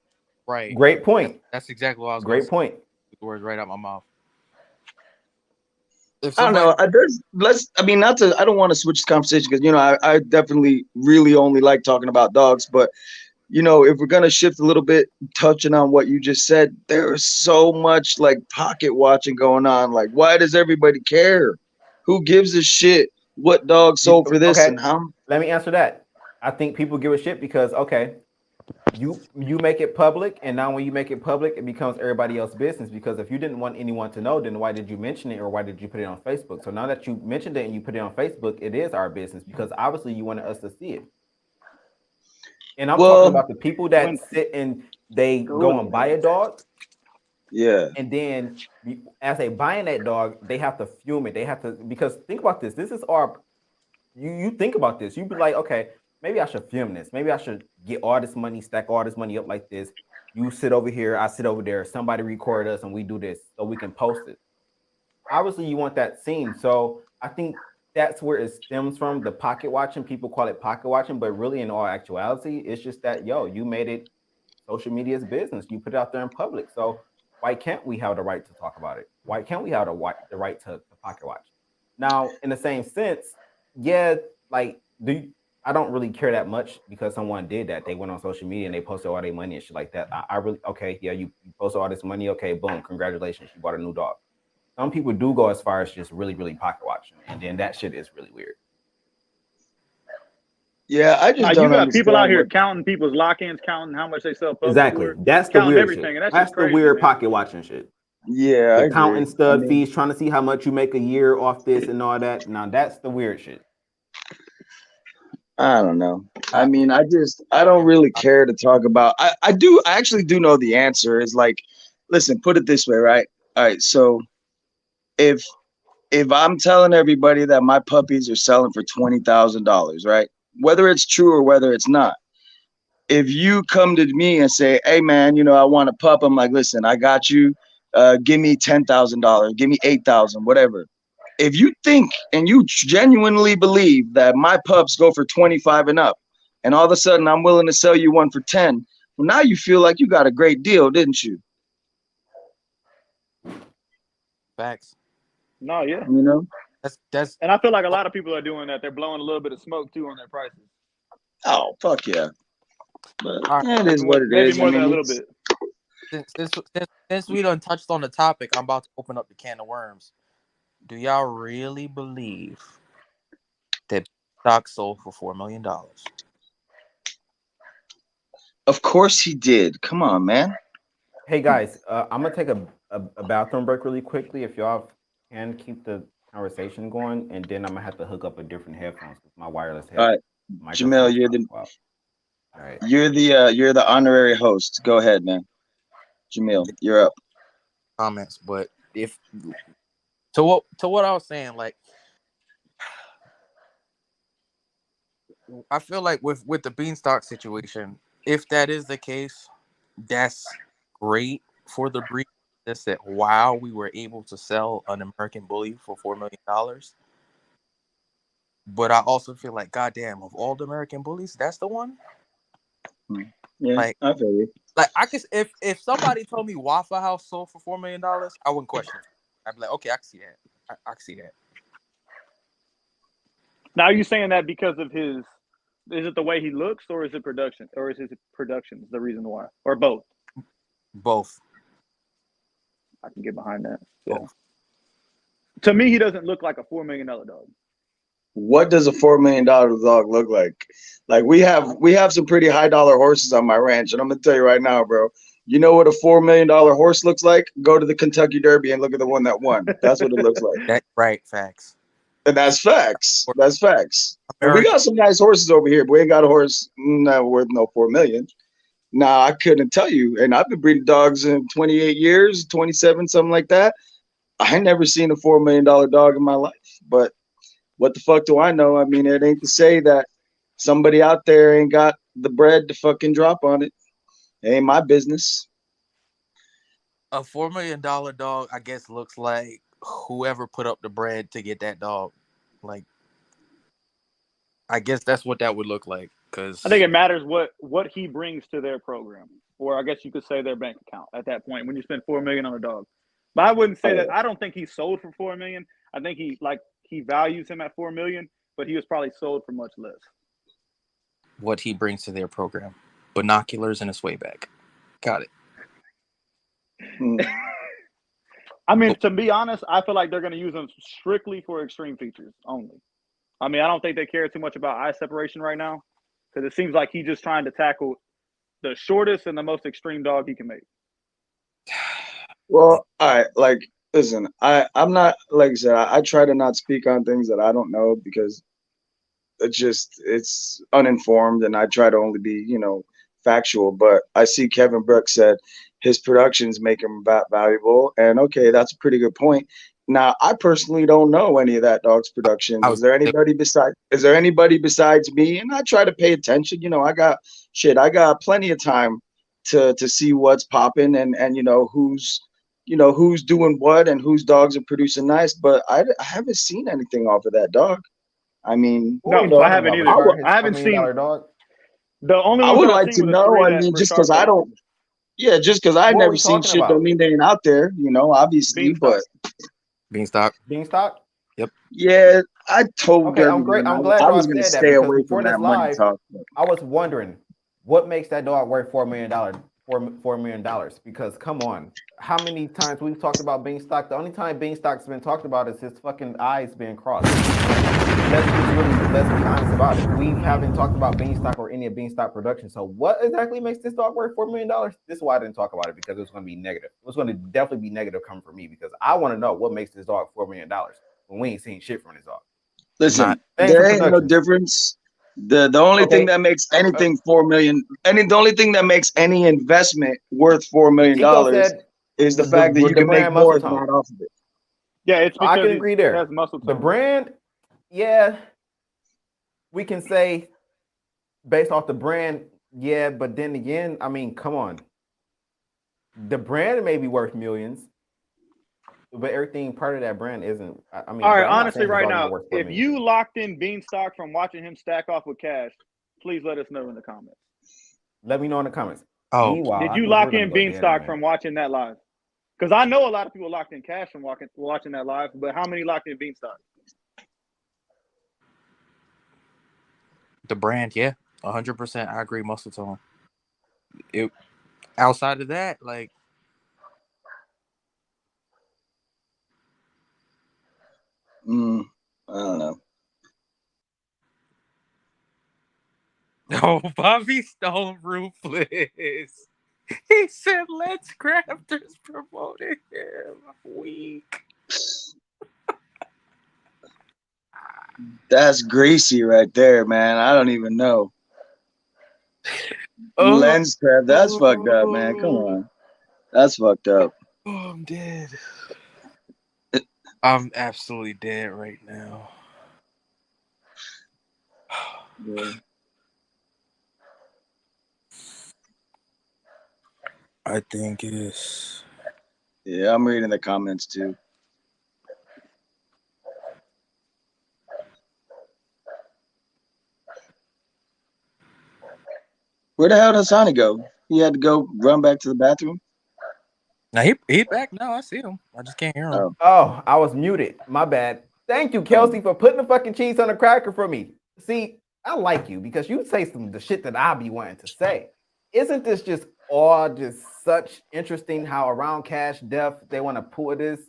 right. Great point. That's exactly what I was going to Great say. point. The words right out my mouth. If I don't somebody, know. I mean, not to. I don't want to switch the conversation because I definitely really only like talking about dogs. But if we're gonna shift a little bit, touching on what you just said, there is so much like pocket watching going on. Like, why does everybody care? Who gives a shit what dog sold for this Okay, and how? let me answer that. I think people give a shit because you make it public, and now when you make it public, it becomes everybody else's business. Because if you didn't want anyone to know, then why did you mention it, or why did you put it on Facebook? So now that you mentioned it and you put it on Facebook, it is our business because obviously you wanted us to see it. And I'm talking Well, about the people that When sit and they go go with and it. buy a dog, yeah. and then as they buying that dog, they have to fume it. They have to, because think about this. This is our, you think about this. You'd be like, okay, maybe I should film this. Maybe I should get all this money, stack all this money up like this. You sit over here, I sit over there. Somebody record us, and we do this so we can post it. Obviously, you want that scene. So I think that's where it stems from. The pocket watching. People call it pocket watching, but really, in all actuality, it's just that you made it social media's business. You put it out there in public. So why can't we have the right to talk about it? Why can't we have the right to pocket watch? Now, in the same sense, yeah, like I don't really care that much because someone did that. They went on social media and they posted all their money and shit like that. I really, okay, yeah, you posted all this money. Okay, boom, congratulations, you bought a new dog. Some people do go as far as just really, really pocket watching, and then that shit is really weird. Yeah, I now just you don't got people out understand here what. counting people's lock-ins, counting how much they sell public Exactly. for, That's the counting weird shit. everything, and that's That's just the crazy, weird man. pocket watching shit. Yeah, I The agree. counting I stud mean, fees, trying to see how much you make a year off this and all that. Now that's the weird shit. I don't know. I I, mean, I don't really care to talk about. I actually do know the answer. Is like, listen, put it this way, right? All right, so if if I'm telling everybody that my puppies are selling for $20,000, right? Whether it's true or whether it's not, if you come to me and say, "Hey, man, I want a pup," I'm like, "Listen, I got you. Give me $10,000. Give me 8,000, whatever." If you think and you genuinely believe that my pups go for 25 and up, and all of a sudden I'm willing to sell you one for 10, well, now you feel like you got a great deal, didn't you? facts. No, yeah, You know? That's and I feel like a lot of people are doing that. They're blowing a little bit of smoke too on their prices. Oh, fuck yeah. But all right. it is what it Maybe is. I more than a mean, little it's bit. Since we done touched on the topic, I'm about to open up the can of worms. Do y'all really believe that stock sold for $4 million? of course he did. Come on, man. Hey guys, I'm gonna take a bathroom break really quickly. If y'all can keep the conversation going, and then I'm gonna have to hook up a different headphones because my wireless All right, Jamil, microphone's trying to go out. All right. you're the honorary host. Go ahead, man. Jamil, you're up. Comments, but if to what I was saying, like I feel like with the beanstalk situation, if that is the case, that's great for the breed. That's that wow, we were able to sell an American Bully for $4 million. But I also feel like, goddamn, of all the American Bullies, that's the one. Yeah, Like, I feel you. like I guess if somebody told me Waffle House sold for $4 million, I wouldn't question it. I'd be like, okay, I can see that. I can see that. Now, are you saying that because of his? Is it the way he looks, or is it production, or is his production the reason why, or both? Both. I can get behind that. Yeah. Both. To me, he doesn't look like a $4 million dog. What does a $4 million dog look like? Like we have some pretty high dollar horses on my ranch, and I'm gonna tell you right now, bro. You know what a $4 million horse looks like? Go to the Kentucky Derby and look at the one that won. That's what it looks like. That's right. Facts. And that's facts. That's facts. And we American. got some nice horses over here, but we ain't got a horse not worth no 4 million. Now I couldn't tell you, and I've been breeding dogs in 28 years, 27, something like that. I ain't never seen a $4 million dog in my life, but what the fuck do I know? I mean, it ain't to say that somebody out there ain't got the bread to fucking drop on it. It ain't my business. A $4 million dog, I guess, looks like whoever put up the bread to get that dog. Like, I guess that's what that would look like. Because I think it matters what he brings to their program, or I guess you could say their bank account at that point when you spend $4 million on a dog. But I wouldn't say that. I don't think he's sold for $4 million. I think he values him at $4 million, but he was probably sold for much less. what he brings to their program: binoculars and a sway bag. Got it. I mean, to be honest, I feel like they're going to use him strictly for extreme features only. I mean, I don't think they care too much about eye separation right now because it seems like he's just trying to tackle the shortest and the most extreme dog he can make. Well, all right, like listen, I'm not like I said, I try to not speak on things that I don't know because it's uninformed and I try to only be, factual. But I see Kevin Brooks said his productions make him valuable, and okay, that's a pretty good point. Now, I personally don't know any of that dog's productions. I Is was there anybody besides me? And I try to pay attention. I got plenty of time to see what's popping and who's doing what and whose dogs are producing nice. But I haven't seen anything off of that dog. I mean, What are No, you I talking haven't about, either. Rashard? His I $4 haven't million seen dog? the only I ones would that I've like seen to were the know. three I that mean, just because Rashard I posted. don't, yeah, just because I What are never we seen talking shit about? don't mean they ain't out there, obviously. Beanstalk. But Beanstalk. Beanstalk? yeah, I told Okay, I'm Derby great. man I'm glad I y'all was gonna said that stay because away before from this that money live, talk. I was wondering what makes that dog worth $4 million. Because come on, how many times we've talked about Beanstalk? The only time Beanstalk's been talked about is his fucking eyes being crossed. Let's be honest about it. We haven't talked about Beanstalk or any of Beanstalk production. So what exactly makes this dog worth $4 million? This is why I didn't talk about it because it was going to be negative. It was going to definitely be negative coming from me because I want to know what makes this dog $4 million when we ain't seen shit from this dog. Listen, Thanks for there ain't no productions. difference. The only thing Okay. that makes anything 4 million, the only thing that makes any investment worth $4 million said is the fact that with you the can make brand muscle more than tone. that off of it. Yeah, it's So I because can agree it there. has muscle The tone. brand, yeah, we can say based off the brand, yeah, but then again, I mean, come on. The brand may be worth millions, but everything part of that brand isn't. I mean, All but right, I'm not honestly, saying the right dog not now, worth $4 if million. you locked in Beanstalk from watching him stack off with Cash, please let us know in the comments. Let me know in the comments. Oh, Meanwhile, Did I you think lock we're gonna in go dead on Beanstalk that. from watching that live? Because I know a lot of people locked in Cash from watching that live, but how many locked in Beanstalk? the brand, yeah, 100%. I agree. Muscle tone. It. Outside of that, like, I don't know. oh, Bobby Stone ruthless. He said, "Let's Crafters promoted him." Weak. That's greasy right there, man. I don't even know. Oh, Lens crab, that's fucked up, man. Come on. That's fucked up. oh, I'm dead. I'm absolutely dead right now. Yeah. I think it is. Yeah, I'm reading the comments too. Where the hell did Sonny go? He had to go run back to the bathroom. Now he back now. I see him. I just can't hear him. Oh, I was muted. My bad. Thank you, Kelsey, for putting the fucking cheese on the cracker for me. See, I like you because you say some of the shit that I be wanting to say. Isn't this just all just such interesting how around Cash Death they want to pull this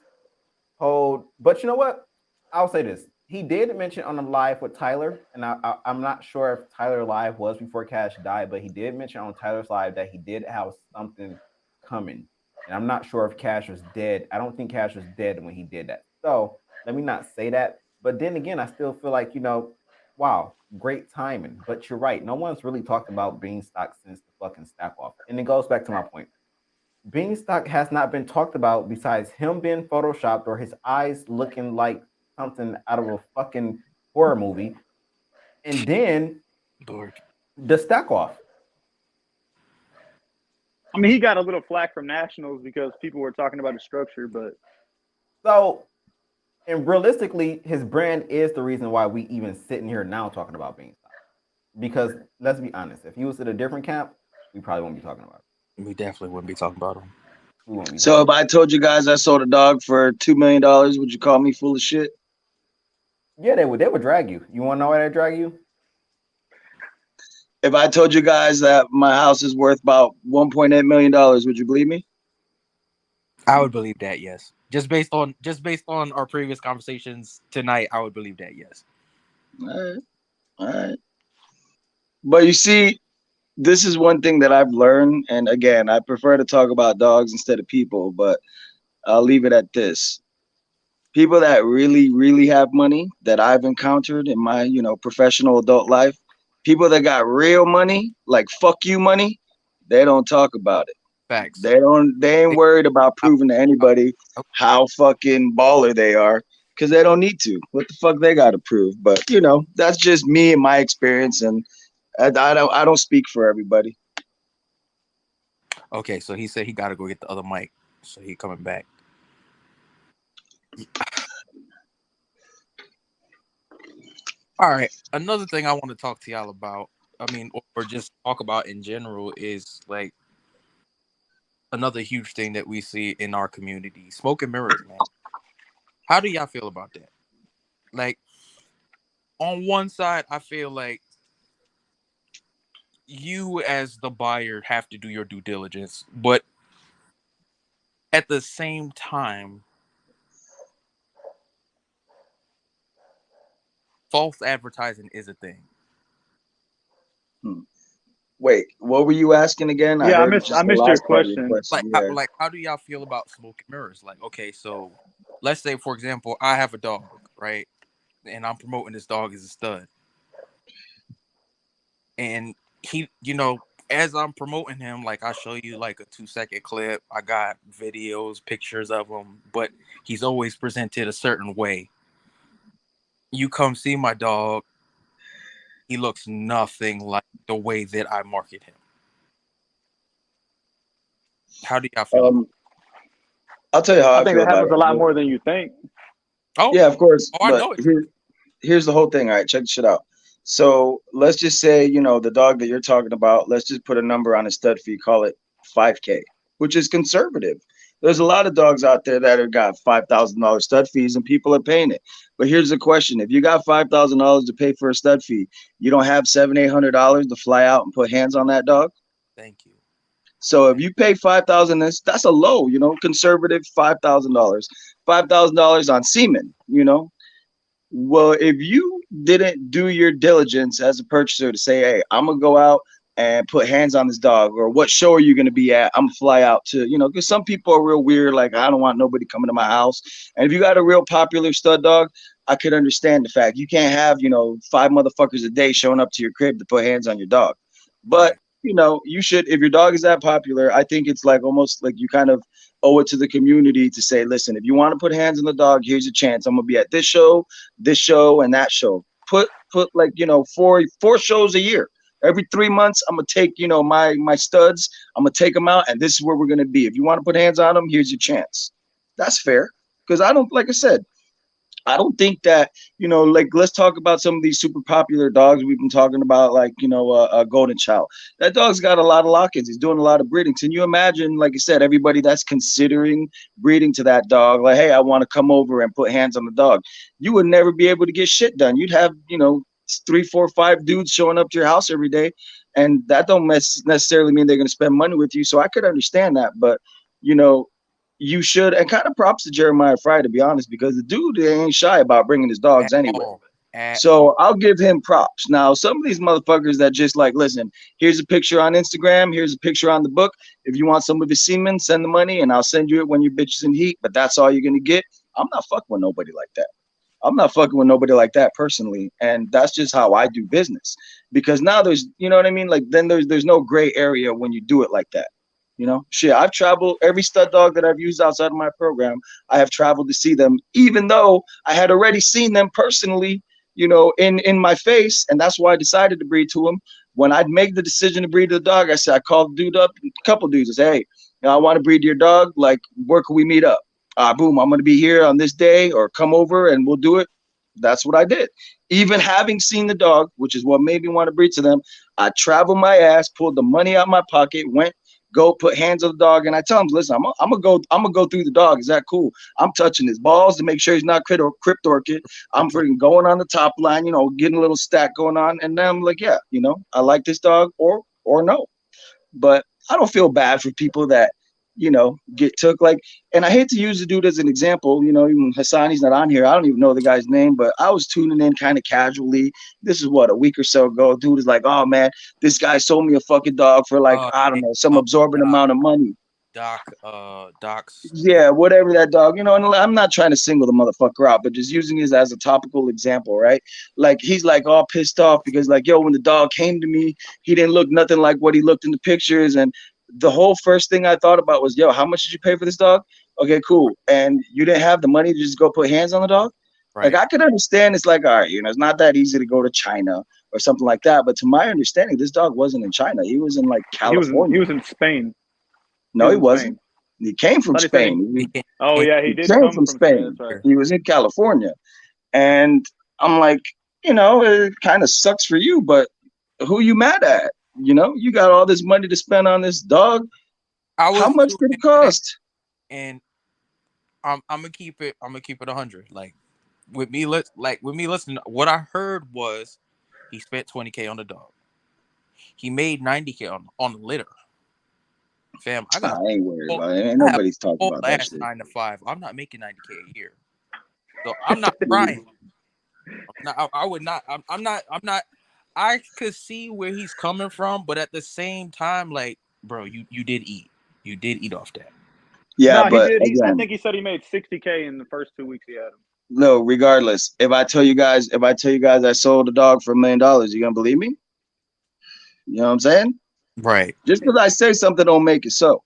whole? But you know what? I'll say this. He did mention on the live with Tyler, and I'm not sure if Tyler live was before Cash died, but he did mention on Tyler's live that he did have something coming. And I'm not sure if Cash was dead. I don't think Cash was dead when he did that. So let me not say that. But then again, I still feel like, wow, great timing. But you're right. No one's really talked about Beanstalk since the fucking stack off. And it goes back to my point. Beanstalk has not been talked about besides him being photoshopped or his eyes looking like something out of a fucking horror movie, and then Lord. the stack off. I mean, he got a little flack from nationals because people were talking about his structure, but So, and realistically, his brand is the reason why we even sitting here now talking about Beanstalk. Because let's be honest, if he was at a different camp, we probably won't be talking about it. We definitely wouldn't be talking about him. We won't be. So Talking if I told you guys I sold a dog for $2 million, would you call me full of shit? Yeah, they would. They would drag you. You want to know why they drag you? If I told you guys that my house is worth about $1.8 million, would you believe me? I would believe that, yes. Just based on our previous conversations tonight, I would believe that, yes. All right. But you see, this is one thing that I've learned, and again, I prefer to talk about dogs instead of people, but I'll leave it at this. People that really, really have money that I've encountered in my, professional adult life, people that got real money, like fuck you money, they don't talk about it. Facts. They ain't worried about proving to anybody how fucking baller they are because they don't need to. What the fuck they got to prove? But that's just me and my experience, and I don't speak for everybody. Okay, so he said he got to go get the other mic, so he coming back. All right, another thing I want to talk to y'all about, I mean, or just talk about in general, is like another huge thing that we see in our community: smoke and mirrors, man. How do y'all feel about that? Like, on one side, I feel like you as the buyer have to do your due diligence, but at the same time, false advertising is a thing. Wait, what were you asking again? I yeah, heard just I the missed your last part of your question. question. Yeah. How do y'all feel about smoke and mirrors? Like, okay, so let's say, for example, I have a dog, right? And I'm promoting this dog as a stud. And he, as I'm promoting him, like I show you like a 2-second clip. I got videos, pictures of him, but he's always presented a certain way. You come see my dog, he looks nothing like the way that I market him. How do y'all feel about it? I'll tell you how I I think feel that about happens a lot it. more than you think. Oh, Yeah, of course. I But know it. here's the whole thing. All right, check this shit out. So let's just say, the dog that you're talking about, let's just put a number on a stud fee, call it 5K, which is conservative. There's a lot of dogs out there that have got $5,000 stud fees and people are paying it. But here's the question. If you got $5,000 to pay for a stud fee, you don't have $700-800 to fly out and put hands on that dog. Thank you. So if you pay $5,000, that's a low, conservative $5,000. $5,000 on semen, Well, if you didn't do your diligence as a purchaser to say, hey, I'm gonna go out and put hands on this dog, or what show are you gonna be at? I'm gonna fly out to, because some people are real weird, like I don't want nobody coming to my house. And if you got a real popular stud dog, I could understand the fact you can't have, 5 motherfuckers a day showing up to your crib to put hands on your dog. But Right. you should, if your dog is that popular, I think it's like almost like you kind of owe it to the community to say, listen, if you want to put hands on the dog, here's a chance. I'm gonna be at this show, and that show. Put like, four shows a year. Every 3 months, I'm gonna take, my studs, I'm gonna take them out, and this is where we're gonna be. If you want to put hands on them, here's your chance. That's fair. Because I don't, like I said, I don't think that, like, let's talk about some of these super popular dogs we've been talking about, like, Golden Child. That dog's got a lot of lock-ins. He's doing a lot of breeding. Can you imagine, like I said, everybody that's considering breeding to that dog, like, hey, I want to come over and put hands on the dog. You would never be able to get shit done. You'd have, 3, 4, 5 dudes showing up to your house every day. And that don't necessarily mean they're going to spend money with you. So I could understand that. But, you know, you should, and kind of props to Jeremiah Fry, to be honest, because the dude ain't shy about bringing his dogs At anyway. all. At So I'll give him props. Now, some of these motherfuckers that just like, listen, here's a picture on Instagram, here's a picture on the book. If you want some of his semen, send the money and I'll send you it when your bitch is in heat, but that's all you're going to get. I'm not fucking with nobody like that. I'm not fucking with nobody like that personally. And that's just how I do business. Because now there's, you know what I mean? Like, then there's no gray area when you do it like that. You know, shit, I've traveled every stud dog that I've used outside of my program. I have traveled to see them, even though I had already seen them personally, in my face, and that's why I decided to breed to him. When I'd make the decision to breed to the dog, I said, I called the dude up, a couple dudes. I said, hey, I want to breed to your dog. Like, where can we meet up? Boom, I'm going to be here on this day, or come over and we'll do it. That's what I did. Even having seen the dog, which is what made me want to breed to them, I traveled my ass, pulled the money out of my pocket, went, go put hands on the dog, and I tell him, listen, I'm gonna go through the dog. Is that cool? I'm touching his balls to make sure he's not crypt orchid. I'm freaking going on the top line, getting a little stack going on, and then I'm like, yeah, I like this dog, or no. But I don't feel bad for people that get took, like, and I hate to use the dude as an example. Even Hassan, he's not on here. I don't even know the guy's name, but I was tuning in kind of casually. This is what, a week or so ago. Dude is like, oh man, this guy sold me a fucking dog for like, I don't know, some absorbent amount of money. Doc's. Yeah, whatever that dog, and I'm not trying to single the motherfucker out, but just using it as a topical example, right? Like, he's like all pissed off because, like, yo, when the dog came to me, he didn't look nothing like what he looked in the pictures. And the whole first thing I thought about was, yo, how much did you pay for this dog? Okay, cool. And you didn't have the money to just go put hands on the dog? Right. Like, I could understand it's like, all right, it's not that easy to go to China or something like that. But to my understanding, this dog wasn't in China. He was in like California. He was in Spain. No, he wasn't. He came from Spain. He did came come from Spain. That's right. He was in California. And I'm like, it kind of sucks for you, but who you mad at? You got all this money to spend on this dog. How much did it cost? And I'm gonna keep it 100. Like with me listening, what I heard was he spent $20K on the dog. He made $90K on the litter. Fam, I ain't worried about it. Ain't nobody's talking about that shit. 9 to 5. I'm not making $90K a year, so I'm not crying. I would not. I'm not. I could see where he's coming from, but at the same time, like, bro, you did eat. You did eat off that. Yeah, no, but he did. again, I think he said he made $60K in the first 2 weeks he had him. No, regardless, if I tell you guys I sold a dog for $1 million, you gonna believe me? You know what I'm saying? Right. Just because I say something don't make it so.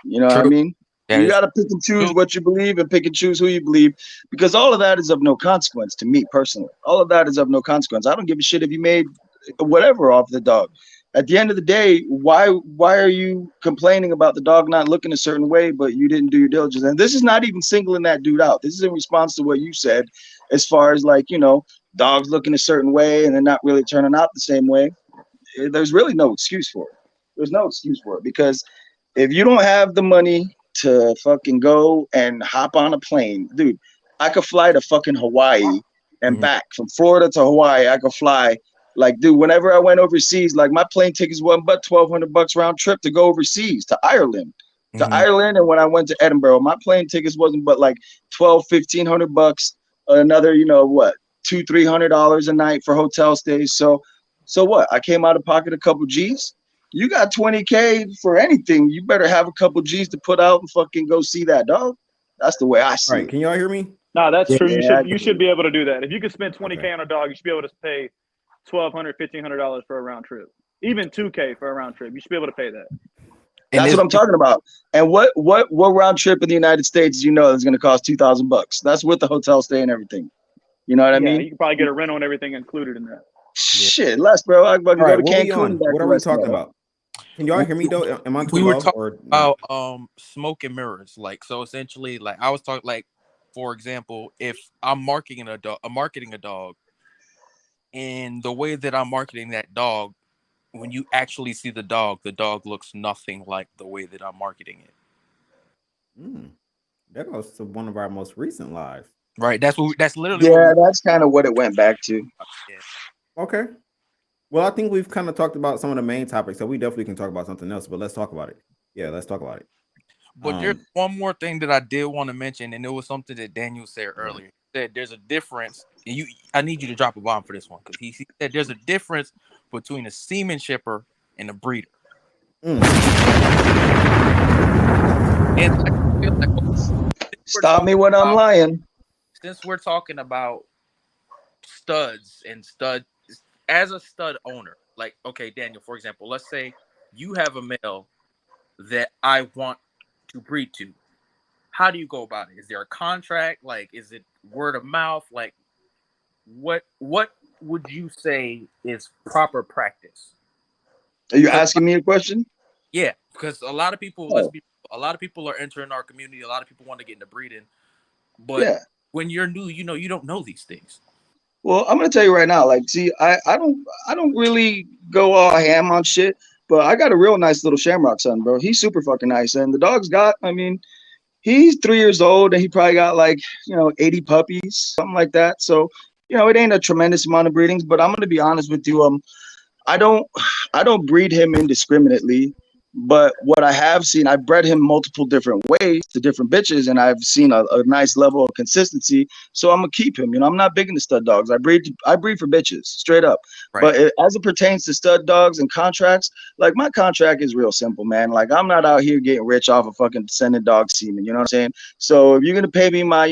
You know what I mean? You got to pick and choose what you believe and pick and choose who you believe, because all of that is of no consequence to me personally. All of that is of no consequence. I don't give a shit if you made whatever off the dog. At the end of the day, why are you complaining about the dog not looking a certain way, but you didn't do your diligence? And this is not even singling that dude out. This is in response to what you said, as far as like, dogs looking a certain way and they're not really turning out the same way. There's really no excuse for it. There's no excuse for it, because if you don't have the money to fucking go and hop on a plane, dude, I could fly to fucking Hawaii and back. From Florida to Hawaii, I could fly. Like, dude, whenever I went overseas, like, my plane tickets wasn't but $1,200 round trip to go overseas to Ireland. And when I went to Edinburgh, my plane tickets wasn't but like $1,200-$1,500. Another, $200-$300 a night for hotel stays. So what? I came out of pocket a couple G's. You got $20K for anything. You better have a couple G's to put out and fucking go see that dog. That's the way I see it. Can y'all hear me? No, that's true. You should be able to do that. If you could spend $20K on a dog, you should be able to pay $1,200, $1,500 for a round trip. Even $2K for a round trip. You should be able to pay that. That's what I'm talking about. And what round trip in the United States is going to cost $2,000? That's with the hotel stay and everything. You know what I mean? You can probably get a rental and everything included in that. Shit, less, bro. I can go to Cancun. What are we talking about? Can y'all hear me though? Am I too low? We were talking about smoke and mirrors. Like, so essentially, like, I was talking, like, for example, if I'm marketing a dog, and the way that I'm marketing that dog, when you actually see the dog looks nothing like the way that I'm marketing it. That goes to one of our most recent lives. Right. That's literally. Yeah, that's kind of what it went back to. Yeah. Okay. Well, I think we've kind of talked about some of the main topics, so we definitely can talk about something else, but let's talk about it. Yeah, let's talk about it. But there's one more thing that I did want to mention, and it was something that Daniel said earlier. He said there's a difference, and I need you to drop a bomb for this one, because he said there's a difference between a semen shipper and a breeder. And I feel like, stop me when I'm lying. Since we're talking about studs and as a stud owner, like, okay, Daniel, for example, let's say you have a male that I want to breed to. How do you go about it? Is there a contract? Like, is it word of mouth? Like, what would you say is proper practice? Are you 'Cause, asking me a question? yeah, because a lot of people, Oh, a lot of people are entering our community. A lot of people want to get into breeding, but yeah. when you're new, you don't know these things. Well, I'm gonna tell you right now. Like, see, I don't really go all ham on shit, but I got a real nice little Shamrock son, bro. He's super fucking nice, and the dog's got. I mean, he's 3 years old, and he probably got like 80 puppies, something like that. So it ain't a tremendous amount of breedings, but I'm gonna be honest with you. I don't I don't breed him indiscriminately, but what I have seen, I bred him multiple different ways to different bitches, and I've seen a nice level of consistency. So I'm gonna keep him. I'm not big into stud dogs. I breed for bitches, straight up. Right. But as it pertains to stud dogs and contracts, like my contract is real simple, man. Like I'm not out here getting rich off of fucking sending dog semen. You know what I'm saying? So if you're gonna pay me my,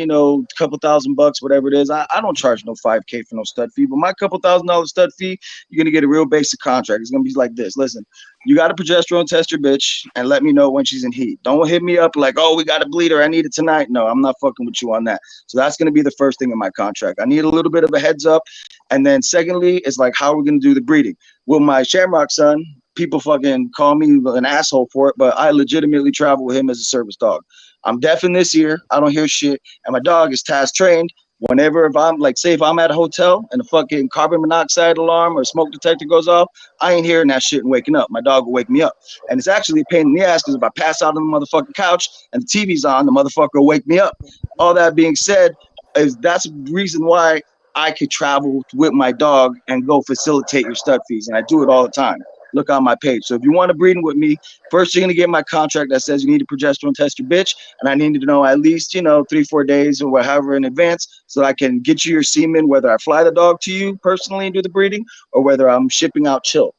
couple $1,000, whatever it is, I don't charge no 5K for no stud fee. But my couple $1,000 stud fee, you're gonna get a real basic contract. It's gonna be like this. Listen, you got to progesterone test your bitch and let me know when she's in heat. Don't hit me up like, oh, we got to bleed her. I need it tonight. No, I'm not fucking with you on that. So that's gonna be the first thing in my contract. I need a little bit of a heads up. And then secondly, it's like, how are we gonna do the breeding? With my Shamrock son, people fucking call me an asshole for it, but I legitimately travel with him as a service dog. I'm deaf in this ear. I don't hear shit. And my dog is task trained. Whenever, if I'm like, say if I'm at a hotel and a fucking carbon monoxide alarm or smoke detector goes off, I ain't hearing that shit and waking up. My dog will wake me up. And it's actually a pain in the ass because if I pass out on the motherfucking couch and the TV's on, the motherfucker will wake me up. All that being said, that's the reason why I could travel with my dog and go facilitate your stud fees. And I do it all the time. Look on my page. So if you want to breed with me, first you're going to get my contract that says you need to progesterone test your bitch. And I need to know at least, 3-4 days or whatever in advance so I can get you your semen, whether I fly the dog to you personally and do the breeding or whether I'm shipping out chill.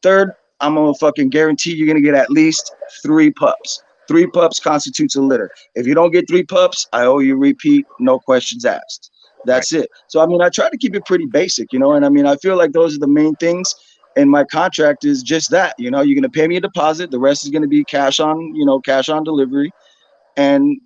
Third, I'm going to fucking guarantee you're going to get at least 3 pups. 3 pups constitutes a litter. If you don't get 3 pups, I owe you a repeat, no questions asked. That's it. So, I mean, I try to keep it pretty basic, and I mean, I feel like those are the main things. And my contract is just that, you're going to pay me a deposit. The rest is going to be cash on delivery. And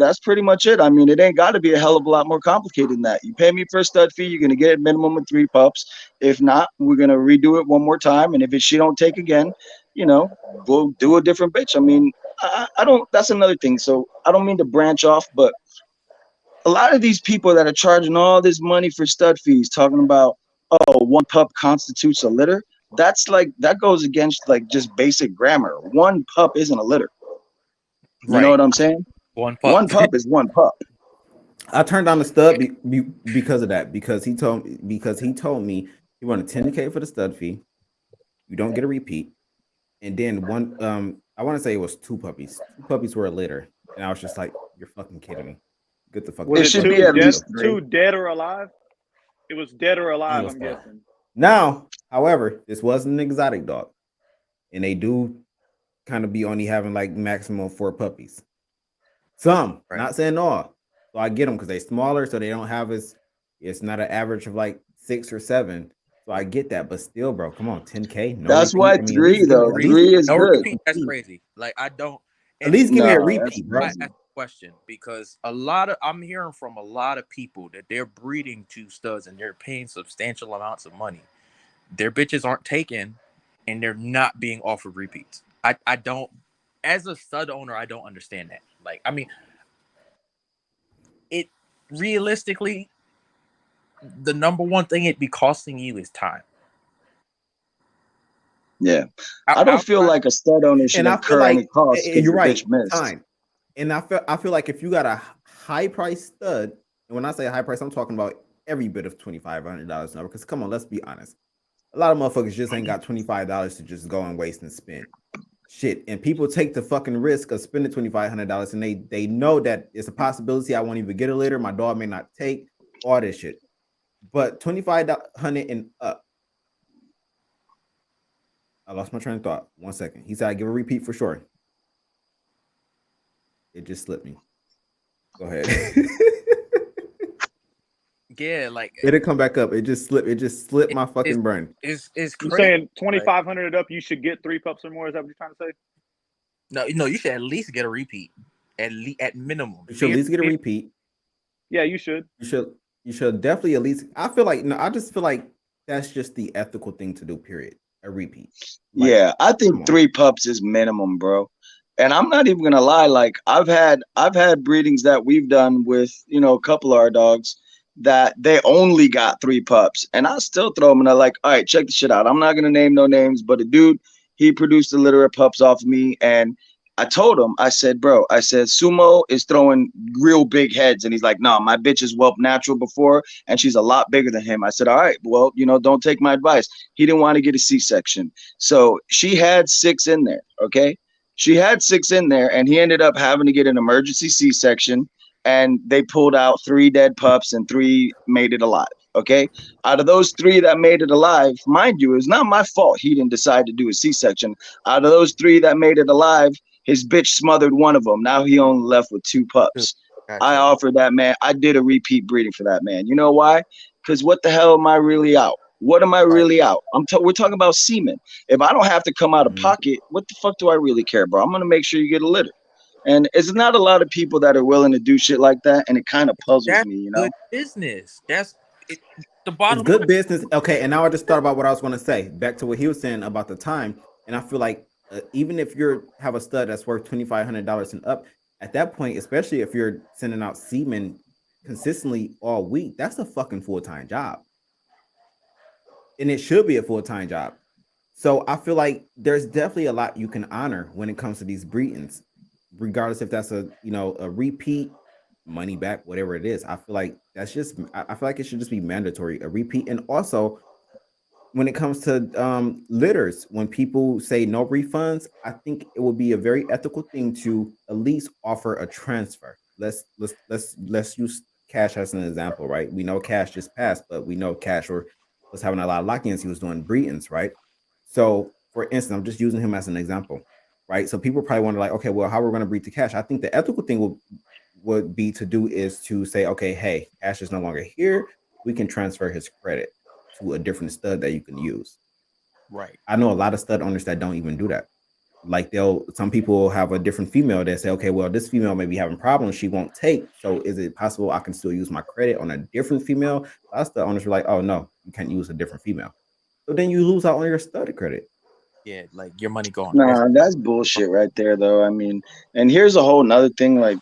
that's pretty much it. I mean, it ain't got to be a hell of a lot more complicated than that. You pay me for a stud fee, you're going to get a minimum of 3 pups. If not, we're going to redo it one more time. And if she don't take again, we'll do a different bitch. I mean, I don't, that's another thing. So I don't mean to branch off, but a lot of these people that are charging all this money for stud fees, talking about, oh, 1 pup constitutes a litter. That's like, that goes against like just basic grammar. 1 pup isn't a litter. You know what I'm saying? 1 pup. 1 pup is 1 pup. I turned down the stud because of that. Because he told me he wanted 10K for the stud fee. You don't get a repeat. And then I want to say it was 2 puppies. 2 puppies were a litter. And I was just like, you're fucking kidding me. Get the fuck Was It it should two be at dead, least 3. 2 dead or alive? It was dead or alive, I'm Understand. guessing. Now, however, this wasn't an exotic dog. And they do kind of be only having like maximum 4 puppies. Some, Right. not saying all. So I get them because they're smaller, so they don't have it's not an average of like 6 or 7. So I get that, but still, bro, come on, 10K. No That's repeat. why I mean, 3 though. 3 is No good. repeat. That's crazy. Like I don't. At least give me a No, that's repeat, bro. I crazy. ask a question because I'm hearing from a lot of people that they're breeding 2 studs and they're paying substantial amounts of money. Their bitches aren't taken, and they're not being offered repeats. I don't. As a stud owner, I don't understand that. Like, I mean, it realistically, the number one thing it'd be costing you is time. Yeah. I don't feel like a stud owner should And I feel incur any like costs because you're the right. bitch missed. Time. And I feel like if you got a high price stud, and when I say high price, I'm talking about every bit of $2,500 now. Because come on, let's be honest. A lot of motherfuckers just ain't got $25 to just go and waste and spend. Shit. And people take the fucking risk of spending $2,500 and they know that it's a possibility I won't even get a litter. My dog may not take all this shit. But $2,500 and up. I lost my train of thought. 1 second. He said I give a repeat for sure. It just slipped me. Go ahead. Yeah, like It'll come back up. It just slipped my fucking brain. it's You crazy. saying 2,500 and up, you should get 3 pups or more? Is that what you're trying to say? No, you should at least get a repeat. At minimum. You should at least get a repeat. Yeah, you should. You should. You should definitely at least. I feel like no. I just feel like that's just the ethical thing to do. Period. A repeat. Like, Yeah, I come think on. 3 pups is minimum, bro. And I'm not even gonna lie, like I've had breedings that we've done with, a couple of our dogs that they only got 3 pups. And I still throw them and they're like, all right, check the shit out. I'm not gonna name no names, but a dude, he produced a litter of pups off of me. And I told him, I said, bro, I said, Sumo is throwing real big heads. And he's like, no, my bitch is whelp natural before, and she's a lot bigger than him. I said, all right, well, don't take my advice. He didn't want to get a C-section. So she had 6 in there. Okay. She had 6 in there, and he ended up having to get an emergency C-section. And they pulled out 3 dead pups, and 3 made it alive. Okay. Out of those 3 that made it alive, mind you, it's not my fault he didn't decide to do a C-section. Out of those 3 that made it alive, his bitch smothered one of them. Now he only left with 2 pups. I Gotcha. offered that man, I did a repeat breeding for that man. You know why? Because what the hell am I really out? What am I Right. really out? We're talking about semen. If I don't have to come out of Mhm. pocket, what the fuck do I really care, bro? I'm gonna make sure you get a litter. And it's not a lot of people that are willing to do shit like that, and it kind of puzzles That's me, good business. That's it, the It's bottom good line. business. Okay, and now I just thought about what I was going to say. Back to what he was saying about the time, and I feel like even if you're have a stud that's worth $2,500 and up, at that point, especially if you're sending out semen consistently all week, that's a fucking full time job, and it should be a full time job. So I feel like there's definitely a lot you can honor when it comes to these breedings, regardless if that's a repeat, money back, whatever it is. I feel like that's just I feel like it should just be mandatory, a repeat. And also when it comes to litters, when people say no refunds, I think it would be a very ethical thing to at least offer a transfer. Let's use Cash as an example, right? We know Cash just passed, but we know Cash was having a lot of lock-ins. He was doing breedings, right? So, for instance, I'm just using him as an example, right? So people probably wonder, like, okay, well, how we're going to breed to Cash? I think the ethical thing would be to do is to say, okay, hey, Cash is no longer here. We can transfer his credit to a different stud that you can use. Right. I know a lot of stud owners that don't even do that. Like some people will have a different female that say, okay, well, this female may be having problems, she won't take. So is it possible I can still use my credit on a different female? Us the owners were like, oh no, you can't use a different female. So then you lose out on your stud credit. Yeah, like your money gone. Nah, that's bullshit right there, though. I mean, and here's a whole nother thing. Like,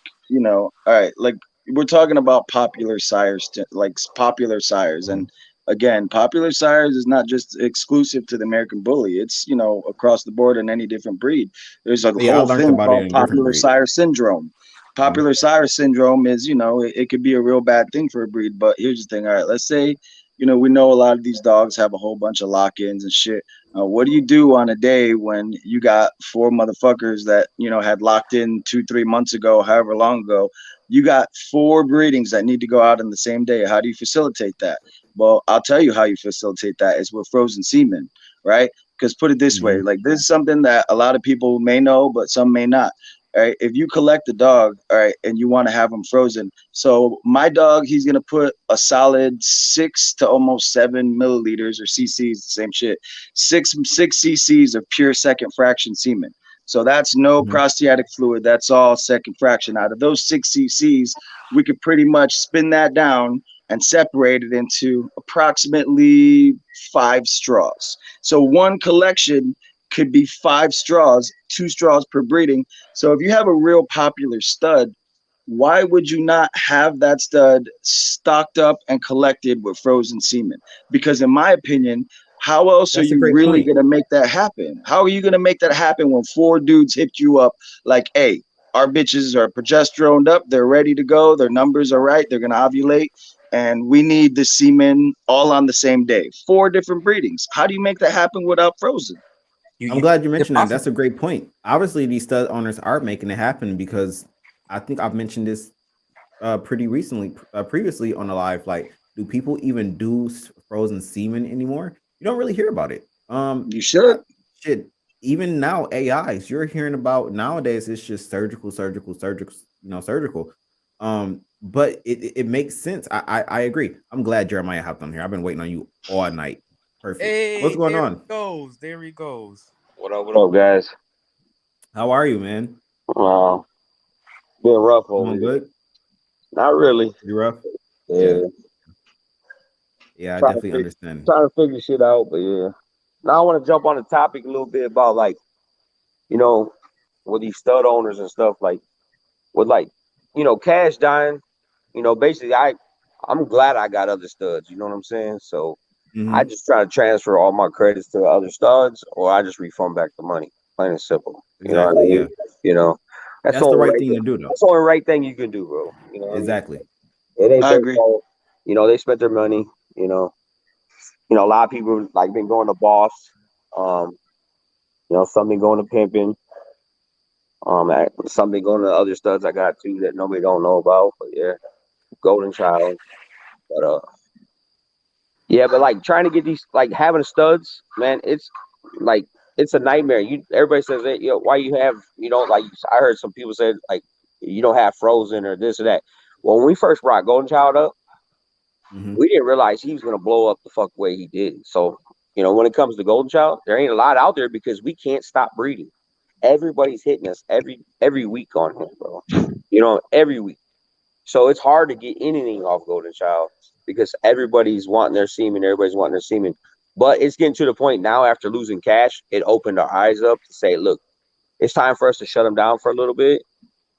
all right, like we're talking about popular sires, like popular sires, Mhm. and again, popular sires is not just exclusive to the American Bully. It's across the board in any different breed. There's a But yeah, I whole learned thing about it called in a different popular breed. sire syndrome. Mhm. Popular sire syndrome is, it could be a real bad thing for a breed. But here's the thing. All right, let's say, we know a lot of these dogs have a whole bunch of lock-ins and shit. What do you do on a day when you got 4 motherfuckers that had locked in 2-3 months ago, however long ago? You got 4 breedings that need to go out in the same day. How do you facilitate that? Well, I'll tell you how you facilitate that is with frozen semen, right? Because put it this way, Mhm. like this is something that a lot of people may know, but some may not. All right, if you collect a dog, all right, and you want to have them frozen, so my dog, he's gonna put a solid 6 to almost 7 milliliters or cc's, the same shit, six cc's of pure second fraction semen. So that's no Mhm. prostatic fluid. That's all second fraction. Out of those 6 cc's, we could pretty much spin that down and separate it into approximately 5 straws. So one collection could be 5 straws, 2 straws per breeding. So if you have a real popular stud, why would you not have that stud stocked up and collected with frozen semen? Because in my opinion, how else are That's a you great really point. going to make that happen? How are you going to make that happen when 4 dudes hit you up like, hey, our bitches are progesteroned up, they're ready to go, their numbers are right, they're going to ovulate, and we need the semen all on the same day. 4 different breedings. How do you make that happen without frozen? I'm You glad you it's mentioned that. That's possible. a great point. Obviously, these stud owners are making it happen because I think I've mentioned this pretty recently, previously on the live. Like, do people even do frozen semen anymore? You don't really hear about it. You should. Shit. Even now, AIs you're hearing about nowadays, it's just surgical, surgical, surgical. Surgical. But it makes sense. I agree. I'm glad Jeremiah hopped on here. I've been waiting on you all night. Perfect. What's Hey, going there he on? goes. There he goes. What up, guys? How are you, man? Uh, Been rough over Doing here. good? Not really. You rough? Yeah. Yeah. Yeah, I trying to definitely fig- understand. trying to figure shit out. But yeah, now I want to jump on the topic a little bit about like you know with these stud owners and stuff like with like Cash dying. Basically I'm glad I got other studs. You know what I'm saying? So I Hmm. just try to transfer all my credits to other studs, or I just refund back the money. Plain and simple. You know what I Exactly. mean? Yeah, You know, that's the that's the only right right thing thing. to do, though. That's the only right thing you can do, bro. You know what I mean? Exactly. It ain't I their agree. fault. They spent their money. You know, a lot of people like been going to Boss. Um, some been going to pimping. Some been going to other studs I got too that nobody don't know about. But yeah, Golden Child. But yeah, but like trying to get these like having studs, man, like it's a nightmare. Everybody says that, why you have like I heard some people say like you don't have Frozen or this or that. Well, when we first brought Golden Child up, Hmm. we didn't realize he was gonna blow up the fuck way he did. So, when it comes to Golden Child, there ain't a lot out there because we can't stop breeding. Everybody's hitting us every week on him, bro. Every week. So it's hard to get anything off Golden Child because everybody's wanting their semen, everybody's wanting their semen. But it's getting to the point now after losing Cash, it opened our eyes up to say, look, it's time for us to shut him down for a little bit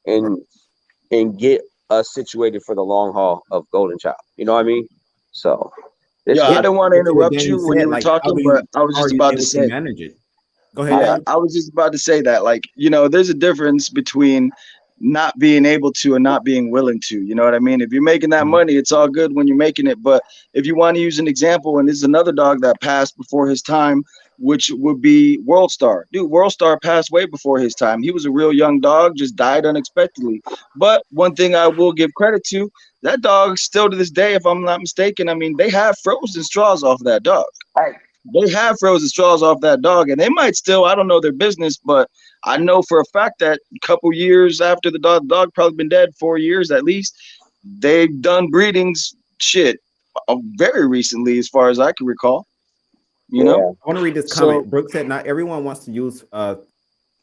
and get us situated for the long haul of Golden Child. You know what I mean? So this Yeah, Yeah, I shit. didn't want to but to what interrupt Daniel you when you said, were like, talking, but I was how are just you about to able to say. manage it? Go ahead, Yeah, Yeah. Daniel. I was just about to say that. Like, there's a difference between not being able to and not being willing to. You know what I mean? If you're making that Mhm. money, it's all good when you're making it. But if you want to use an example, and this is another dog that passed before his time, which would be World Star. Dude, World Star passed way before his time. He was a real young dog, just died unexpectedly. But one thing I will give credit to, that dog still to this day, if I'm not mistaken, I mean, they have frozen straws off that dog. Hey, They have frozen straws off that dog, and they might still. I don't know their business, but I know for a fact that a couple years after the dog probably been dead 4 years at least. They've done breedings, shit, very recently, as far as I can recall. You know, yeah, I want to read this so comment. Brooke said, "Not everyone wants to use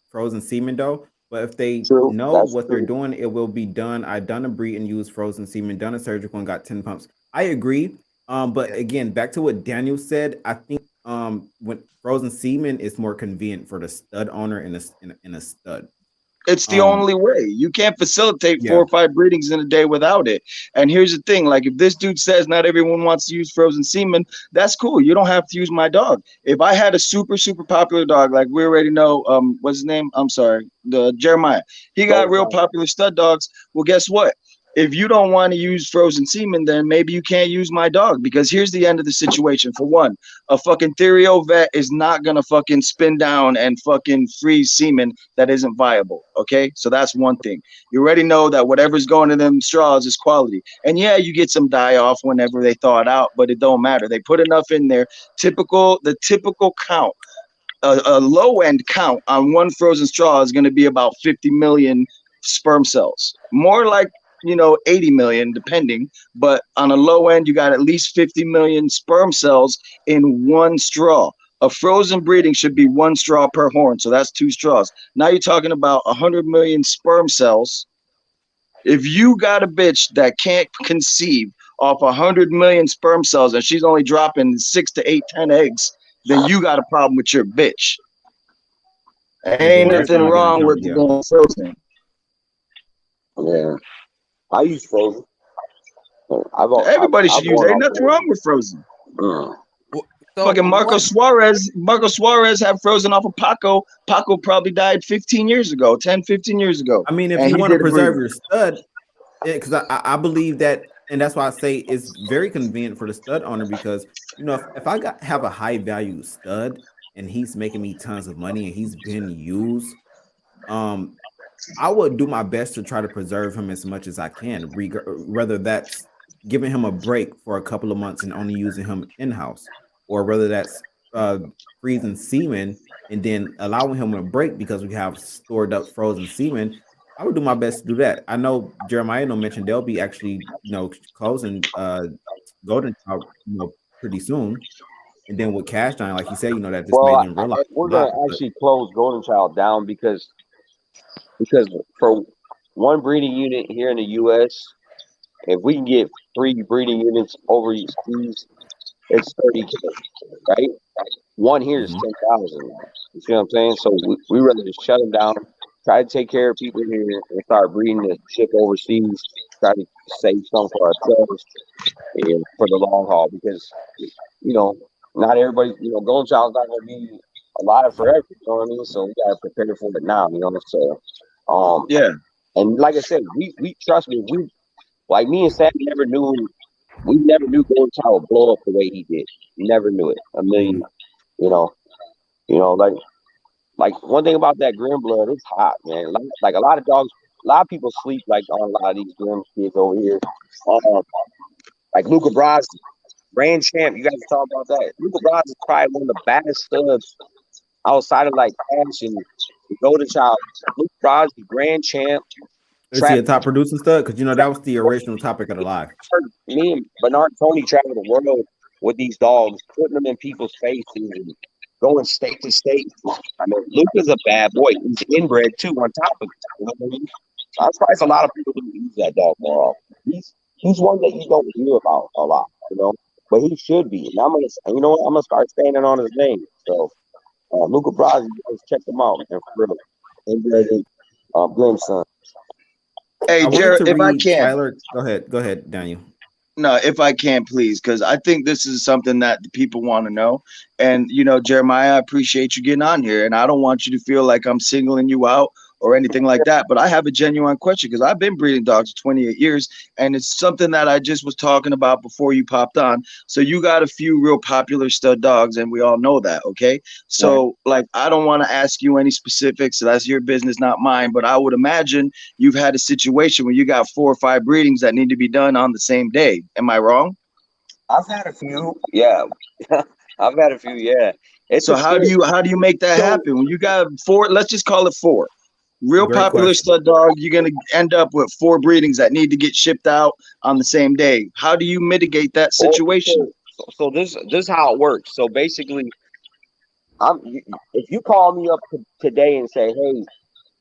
frozen semen though, but if they true. know That's what they're true. doing, it will be done. I done a breed and used frozen semen, done a surgical and got 10 pumps." I agree. But again, back to what Daniel said, I think when frozen semen is more convenient for the stud owner and a stud. it's the Um, only way. You can't facilitate four yeah. or five breedings in a day without it. And here's the thing, like if this dude says not everyone wants to use frozen semen, that's cool. You don't have to use my dog. If I had a super popular dog, like we already know, what's his name? I'm sorry, the Jeremiah. He got Golden real Child. popular stud dogs. Well, guess what? If you don't want to use frozen semen, then maybe you can't use my dog, because here's the end of the situation. For one, a fucking Therio vet is not gonna fucking spin down and fucking freeze semen that isn't viable. Okay, so that's one thing. You already know that whatever's going in them straws is quality. And yeah, you get some die off whenever they thaw it out, but it don't matter. They put enough in there. The typical count, a low end count on one frozen straw is going to be about 50 million sperm cells. More like 80 million depending, but on a low end you got at least 50 million sperm cells in one straw. A frozen breeding should be one straw per horn, so that's two straws. Now you're talking about 100 million sperm cells. If you got a bitch that can't conceive off 100 million sperm cells and she's only dropping 6 to 8, 10 eggs, then you got a problem with your bitch. Yeah, Ain't then that's nothing when I get in wrong trouble. with Yeah. the frozen. Yeah. I use Frozen. I've al- Everybody I've should use. worn Ain't on nothing wrong Frozen. with frozen. Mm. So Fucking Marco what? Suarez. Marco Suarez had frozen off of Paco. Paco probably died 15 years ago, 10, 15 years ago, I mean, if and you he want to did a preserve breeding. your stud, because I believe that, and that's why I say it's very convenient for the stud owner because if I have a high value stud and he's making me tons of money and he's been used, um, I would do my best to try to preserve him as much as I can, whether that's giving him a break for a couple of months and only using him in house, or whether that's uh, freezing semen and then allowing him a break because we have stored up frozen semen. I would do my best to do that. I know Jeremiah mentioned they'll be actually closing Golden Child pretty soon, and then with Cash Nine, like you said, that just Well, made them realize we're a lot. gonna actually close Golden Child down because for one breeding unit here in the U.S., if we can get 3 breeding units overseas, it's 30K, right? One here is Mhm. 10,000. You see what I'm saying? So we rather just shut them down, try to take care of people here, and start breeding the ship overseas. Try to save some for ourselves and for the long haul because you know not everybody golden child's not going to be alive forever. You know what I mean? So we got to prepare for it now. You know, so Yeah. and like I said, we trust me. We like me and Sam never knew. We never knew Golden Child would blow up the way he did. Never knew it. A million. Mhm. You know. You know, like one thing about that Grim blood, it's hot, man. Like a lot of dogs, a lot of people sleep like on a lot of these Grim kids over here. Um, like Luca Brasi, Grand Champ. You guys talk about that. Luca Brasi is probably one of the baddest studs outside of like Ash and the Golden Child. Luca Brasi, Grand Champ, Is he a Travis. top producing stud? Because that was the original topic of the live. Me and Bernard Tony travel the world with these dogs, putting them in people's faces and going state to state. I mean, Luca's a bad boy. He's inbred too, on top of it. You know what I mean? I'm surprised a lot of people don't use that dog more often. He's one that you don't hear about a lot, but he should be. And I'm gonna start standing on his name. So Luca Brasi, you guys check him out, man, for real. Inbred, Glenn son. Hey, I wanted Jared, to if I read can. Tyler. Go ahead, Daniel. No, if I can, please, because I think this is something that the people want to know. And, Jeremiah, I appreciate you getting on here. And I don't want you to feel like I'm singling you out or anything like that. But I have a genuine question because I've been breeding dogs for 28 years. And it's something that I just was talking about before you popped on. So you got a few real popular stud dogs, and we all know that. Okay. So, like, I don't want to ask you any specifics. That's your business, not mine. But I would imagine you've had a situation where you got 4 or 5 breedings that need to be done on the same day. Am I wrong? I've had a few, yeah. I've had a few, yeah. It's So a how scary. do you make that So, happen when you got 4? Let's just call it 4 real Great popular question. stud dog. You're gonna end up with 4 breedings that need to get shipped out on the same day. How do you mitigate that or, situation? so this is how it works. So basically, if you call me up today and say, hey,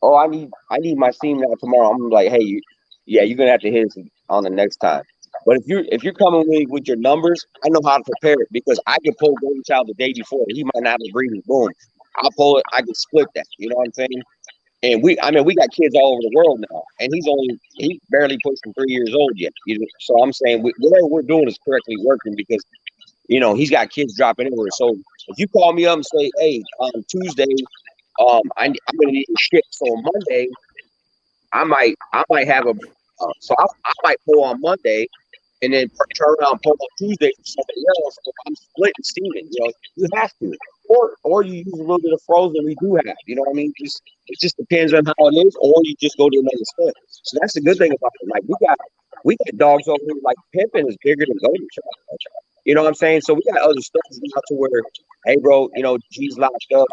oh, I need my semen out tomorrow, I'm like, hey, yeah, you're gonna have to hit us on the next time. But if you're coming with your numbers, I know how to prepare it because I can pull Golden Child the day before. He might not have a breeding. Boom, I'll pull it. I can split that. You know what I'm saying? And we got kids all over the world now, and he's barely pushing 3 years old yet. So I'm saying whatever we're doing is correctly working because he's got kids dropping everywhere. So if you call me up and say, hey, on Tuesday, I'm gonna need a ship. So on Monday, I might have I might pull on Monday and then turn around and pull on Tuesday for somebody else. If I'm splitting semen, you have to, or you use a little bit of frozen. We do have, you know what I mean. It just depends on how it is, or you just go to another stud. So that's the good thing about it. Like we got dogs over here. Like Pimpin is bigger than Golden Child. You know what I'm saying? So we got other studs now to where, hey, bro, G's locked up.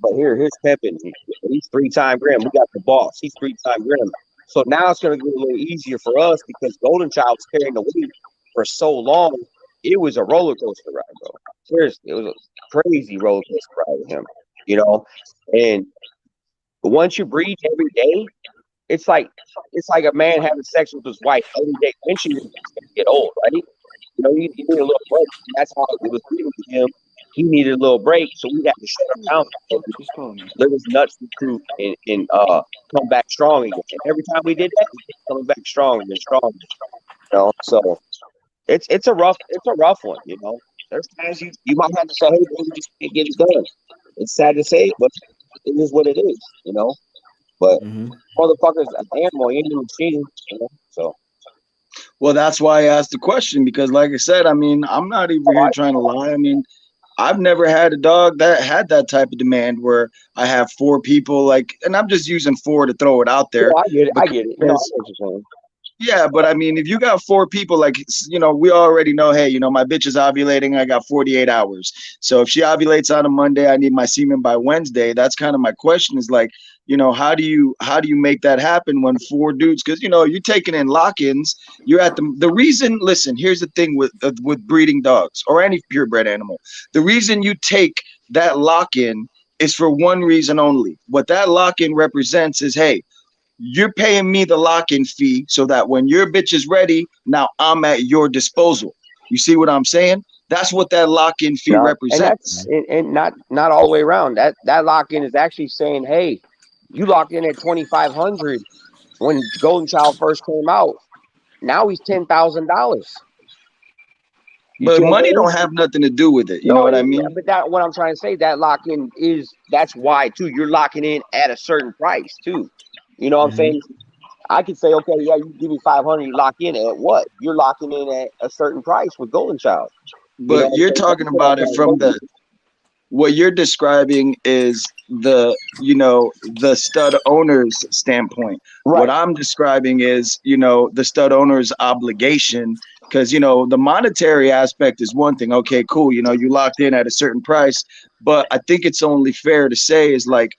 But here's Pimpin. He's 3-time Grim. We got the boss. He's 3-time Grim. So now it's going to get a little easier for us because Golden Child was carrying the weight for so long. It was a roller coaster ride, bro. Seriously, it was a crazy roller coaster ride with him. And once you breathe every day, it's like a man having sex with his wife every day. Eventually, it's going to get old, right? You need a little break. And that's how it was dealing with him. He needed a little break, so we had to shut him down. Just calling me. Let his nuts recruit and come back strong again. And every time we did that, we kept coming back stronger and stronger. So it's a rough one. There's times you might have to say, hey, bro, we just can't get it done. It's sad to say, but it is what it is. But Mm-hmm. motherfuckers, an animal, you ain't a machine. So. Well, that's why I asked the question because, like I said, I mean, I'm not even here trying to lie. I mean, I've never had a dog that had that type of demand where I have 4 people, like, and I'm just using 4 to throw it out there. I get it. I get it. I know Because what you're saying. yeah, but I mean, if you got 4 people, like, we already know, hey, my bitch is ovulating. I got 48 hours. So if she ovulates on a Monday, I need my semen by Wednesday. That's kind of my question is like, how do you make that happen when 4 dudes, because, you're taking in lock-ins, you're at the reason, listen, here's the thing with breeding dogs or any purebred animal. The reason you take that lock-in is for one reason only. What that lock-in represents is, hey, you're paying me the lock-in fee so that when your bitch is ready, now I'm at your disposal. You see what I'm saying? That's what that lock-in fee No, and represents. that's and not all the way around. That lock in is actually saying, hey, you locked in at 2,500 when Golden Child first came out. Now he's $10,000. You But see what I'm money saying? don't have nothing to do with it. You know No, what I mean? but that what I'm trying to say. That lock in that's why too. You're locking in at a certain price too. You know what I'm saying? I could say, okay, yeah, you give me 500, you lock in at what? You're locking in at a certain price with Golden Child. You know But what I'm you're saying? talking That's what I'm about it trying to from tell you. what you're describing is the stud owner's standpoint. What Right. I'm describing is the stud owner's obligation, because the monetary aspect is one thing. Okay, cool, you locked in at a certain price, but I think it's only fair to say is like,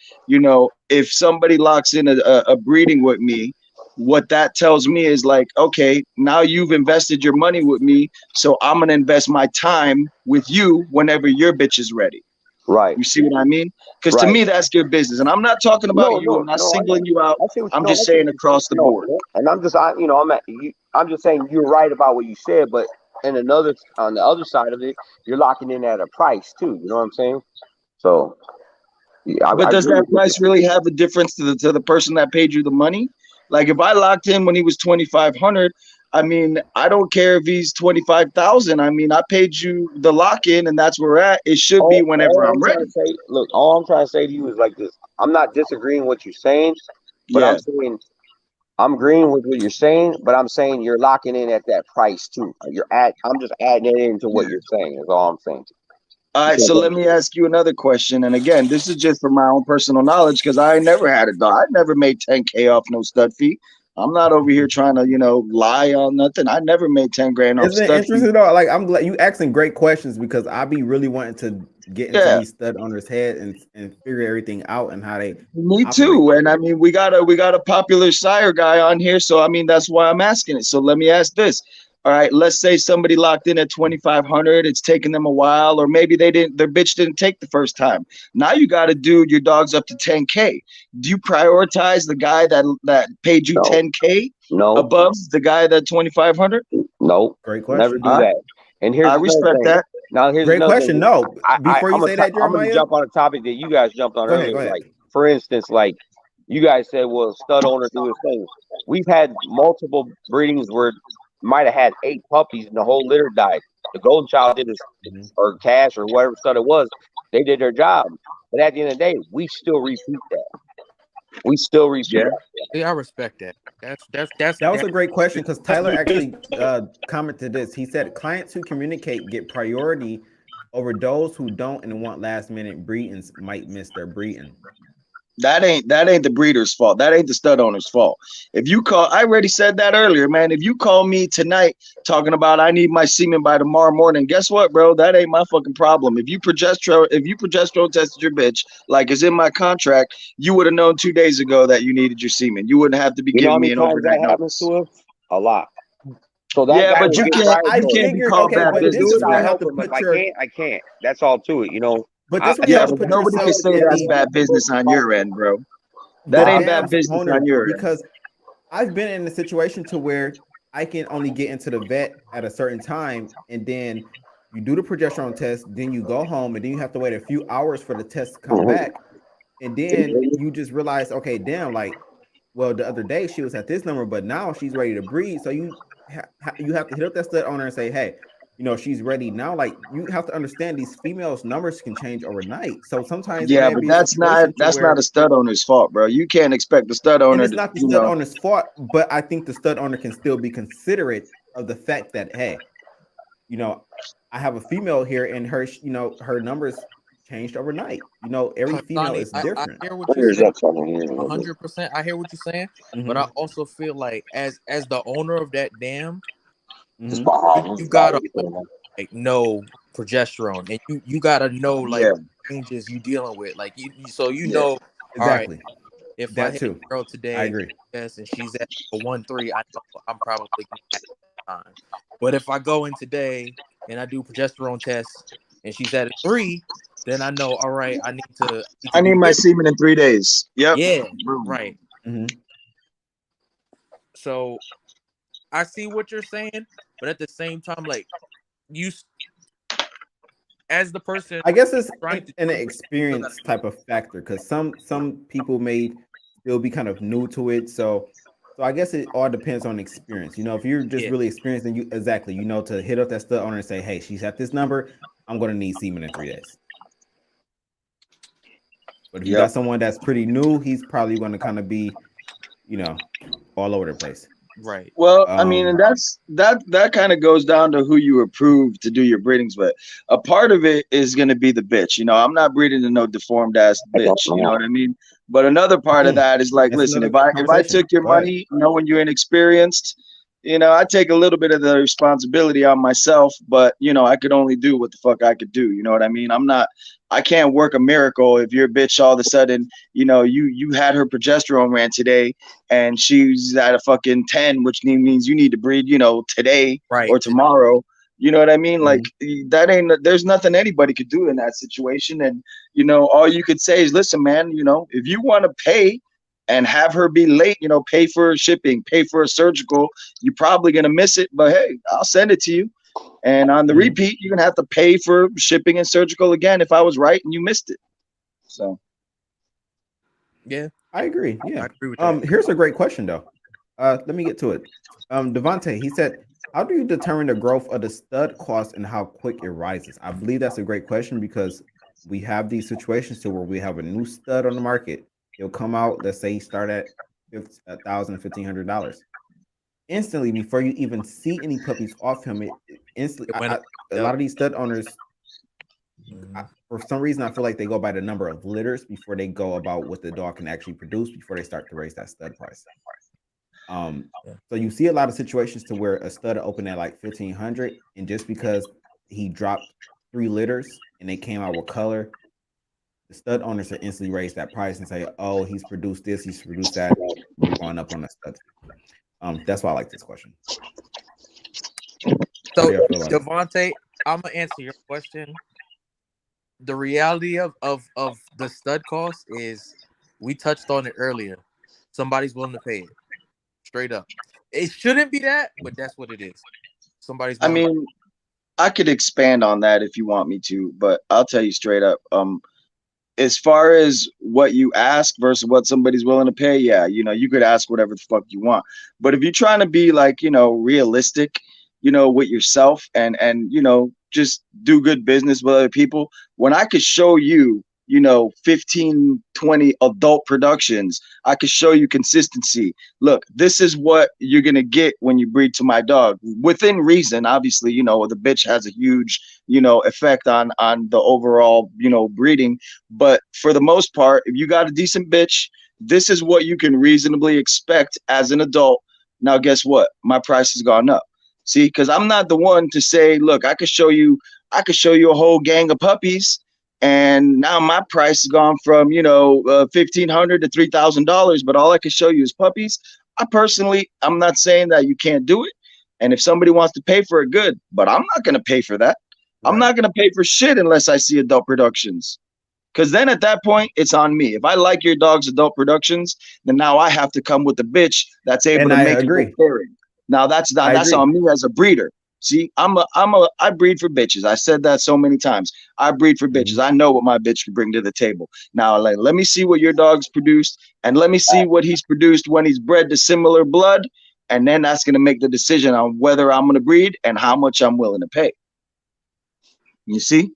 if somebody locks in a breeding with me, what that tells me is like, okay, now you've invested your money with me, so I'm gonna invest my time with you whenever your bitch is ready. Right. You see what I mean? Because to Right. me, that's good business. And I'm not talking about No, you. no, I'm not no. singling you out. I see what I'm no, I just see what saying you're saying. across the No, board. and I'm just saying you're right about what you said, but on the other side of it, you're locking in at a price too. You know what I'm saying? So yeah, But I does agree that with you. price really have a difference to the person that paid you the money? Like if I locked in when he was 2,500, I mean, I don't care if he's 25,000. I mean, I paid you the lock in, and that's where we're at. It should be whenever All I'm I'm trying to ready. say, look, all I'm trying to say to you is like this. I'm not disagreeing with what you're saying, but Yeah, I'm agreeing with what you're saying, but I'm saying you're locking in at that price too. I'm just adding it into what yeah. you're saying. Is all I'm saying. All right, so let me ask you another question. And again, this is just for my own personal knowledge because I never had a dog. I never made 10K off no stud fee. I'm not over here trying to, lie on nothing. I never made 10 grand off Isn't it stud fee. interesting though? Like I'm glad you asking great questions because I be really wanting to get into Yeah, these stud owners' head and figure everything out and how they me operate. too. And I mean, we got a popular sire guy on here, so I mean that's why I'm asking it. So let me ask this. All right, let's say somebody locked in at 2,500. It's taken them a while, or maybe their bitch didn't take the first time. Now you got to do your dogs up to 10K. Do you prioritize the guy that paid you No, 10K no, above the guy that 2,500? no. Great Never question. do I that. And here's I another respect thing. that. Now here's Great another thing. question. No, before you say that, I'm gonna Jeremiah, jump on a topic that you guys jumped on go ahead. earlier. Go ahead. Like for instance, like you guys said, well, stud owner do his thing. We've had multiple breedings where might have had 8 puppies and the whole litter died. The golden child did his Mhm. or cash or whatever stud it was. They did their job. But at the end of the day, we still repeat that. We still repeat Yeah. that. Yeah, I respect that. That's That was that. a great question because Tyler actually commented this. He said clients who communicate get priority over those who don't and want last minute breedings might miss their breeding. That ain't the breeder's fault. That ain't the stud owner's fault. If you call, I already said that earlier, man. If you call me tonight talking about I need my semen by tomorrow morning, guess what, bro? That ain't my fucking problem. If you progesterone tested your bitch like it's in my contract, you would have known 2 days ago that you needed your semen. You wouldn't have to be You know how giving me many an times overnight that happens notice. to us? A lot. So that Yeah, guy but will you get can't fired I you for it. can't be figured, called okay, bad If I but could this do business is it, for where I'll you that. have help to him. If put I your, can't, I can't. That's all to it. but this is where you Yeah, have to but put nobody can yourself say in that's the bad business on your end, bro. That the ain't damn bad business owner on your end. because I've been in a situation to where I can only get into the vet at a certain time, and then you do the progesterone test, then you go home, and then you have to wait a few hours for the test to come Mhm. back, and then you just realize, okay, damn, like, well, the other day she was at this number, but now she's ready to breed, so you have to hit up that stud owner and say, hey, she's ready now. Like you have to understand these females' numbers can change overnight, so sometimes it Yeah, may but be a that's not situation to that's not where a stud owner's fault, bro. You can't expect the stud and owner it's to, not the stud owner's fault, but I think the stud owner can still be considerate of the fact that, hey, you know, I have a female here and her numbers changed overnight. Every female Sonny, is I different. hear what you're Where's saying. that something here? 100%. I hear what you're saying, but Hmm. I also feel like as the owner of that dam, It's Hmm. behind. you It's about gotta it. like know progesterone, and you gotta know like yeah, changes you dealing with. Like so yeah. all right, Exactly. if I That hit too. a girl I today and agree. yes, and she's at a 1-3, I know I'm probably gonna have time. But if I go in today and I do progesterone tests and she's at a 3, then I know, all right, I need to I do need the my gift. semen in 3 days. Yep. Yeah, Boom. right. Hmm. So I see what you're saying, but at the same time, like you as the person I guess it's trying to an do it, experience type of factor because some people may still be kind of new to it. So I guess it all depends on experience. You know, if you're just Yeah. really experienced and you exactly, you know, to hit up that stud owner and say, hey, she's at this number, I'm gonna need semen in 3 days. But if you Yep. got someone that's pretty new, he's probably gonna kind of be, you know, all over the place. right. Well, I mean, and that kind of goes down to who you approve to do your breedings with. A part of it is going to be the bitch. You know, I'm not breeding to no deformed ass I got bitch. You know what I mean? But another part of that is like, That's listen, another if I conversation. took your Go ahead. money, knowing you're inexperienced, you know, I take a little bit of the responsibility on myself. But you know, I could only do what the fuck I could do. You know what I mean? I can't work a miracle if your bitch all of a sudden, you know, you had her progesterone ran today and she's at a fucking 10, which means you need to breed, you know, today Right. or tomorrow. You know what I mean? Mhm. Like that ain't, there's nothing anybody could do in that situation. And, you know, all you could say is, listen, man, you know, if you want to pay and have her be late, you know, pay for shipping, pay for a surgical, you're probably going to miss it. But hey, I'll send it to you. And on the Mhm. repeat, you're going to have to pay for shipping and surgical again if I was right and you missed it. So. Yeah, I agree. I Yeah. agree with that. Here's a great question though. Let me get to it. Devontae, he said, how do you determine the growth of the stud cost and how quick it rises? I believe that's a great question because we have these situations to where we have a new stud on the market. He'll come out, let's say he start at $1,000, $1,500. Instantly, before you even see any puppies off him, it instantly. It went up. A lot of these stud owners, Mhm. for some reason, I feel like they go by the number of litters before they go about what the dog can actually produce before they start to raise that stud price. Yeah. So you see a lot of situations to where a stud open at like 1,500, and just because he dropped 3 litters and they came out with color, the stud owners will instantly raise that price and say, "Oh, he's produced this, he's produced that. We're going up on the stud." That's why I like this question. How So do you feel about it? Devontae, I'm gonna answer your question. The reality of the stud cost is we touched on it earlier. Somebody's willing to pay it. Straight up. It shouldn't be that, but that's what it is. Somebody's I willing mean, I could expand on that if you want me to, but I'll tell you straight up. As far as what you ask versus what somebody's willing to pay, yeah, you know, you could ask whatever the fuck you want. But if you're trying to be like, you know, realistic, you know, with yourself and you know, just do good business with other people, when I could show you, you know, 15, 20 adult productions, I could show you consistency. Look, this is what you're gonna get when you breed to my dog. Within reason, obviously, you know, the bitch has a huge, you know, effect on the overall, you know, breeding. But for the most part, if you got a decent bitch, this is what you can reasonably expect as an adult. Now, guess what? My price has gone up. See, because I'm not the one to say, look, I could show you a whole gang of puppies, and now my price has gone from, you know, $1,500 to $3,000. But all I can show you is puppies. I personally, I'm not saying that you can't do it. And if somebody wants to pay for it, good. But I'm not going to pay for that. I'm Right. not going to pay for shit unless I see adult productions. Because then at that point, it's on me. If I like your dog's adult productions, then now I have to come with the bitch that's able And to I make it agree. pairing. Now I that's agree. on me as a breeder. See, I breed for bitches. I said that so many times. I breed for bitches. Mhm. I know what my bitch can bring to the table. Now, like, let me see what your dog's produced, and let me see what he's produced when he's bred to similar blood, and then that's gonna make the decision on whether I'm gonna breed and how much I'm willing to pay. You see?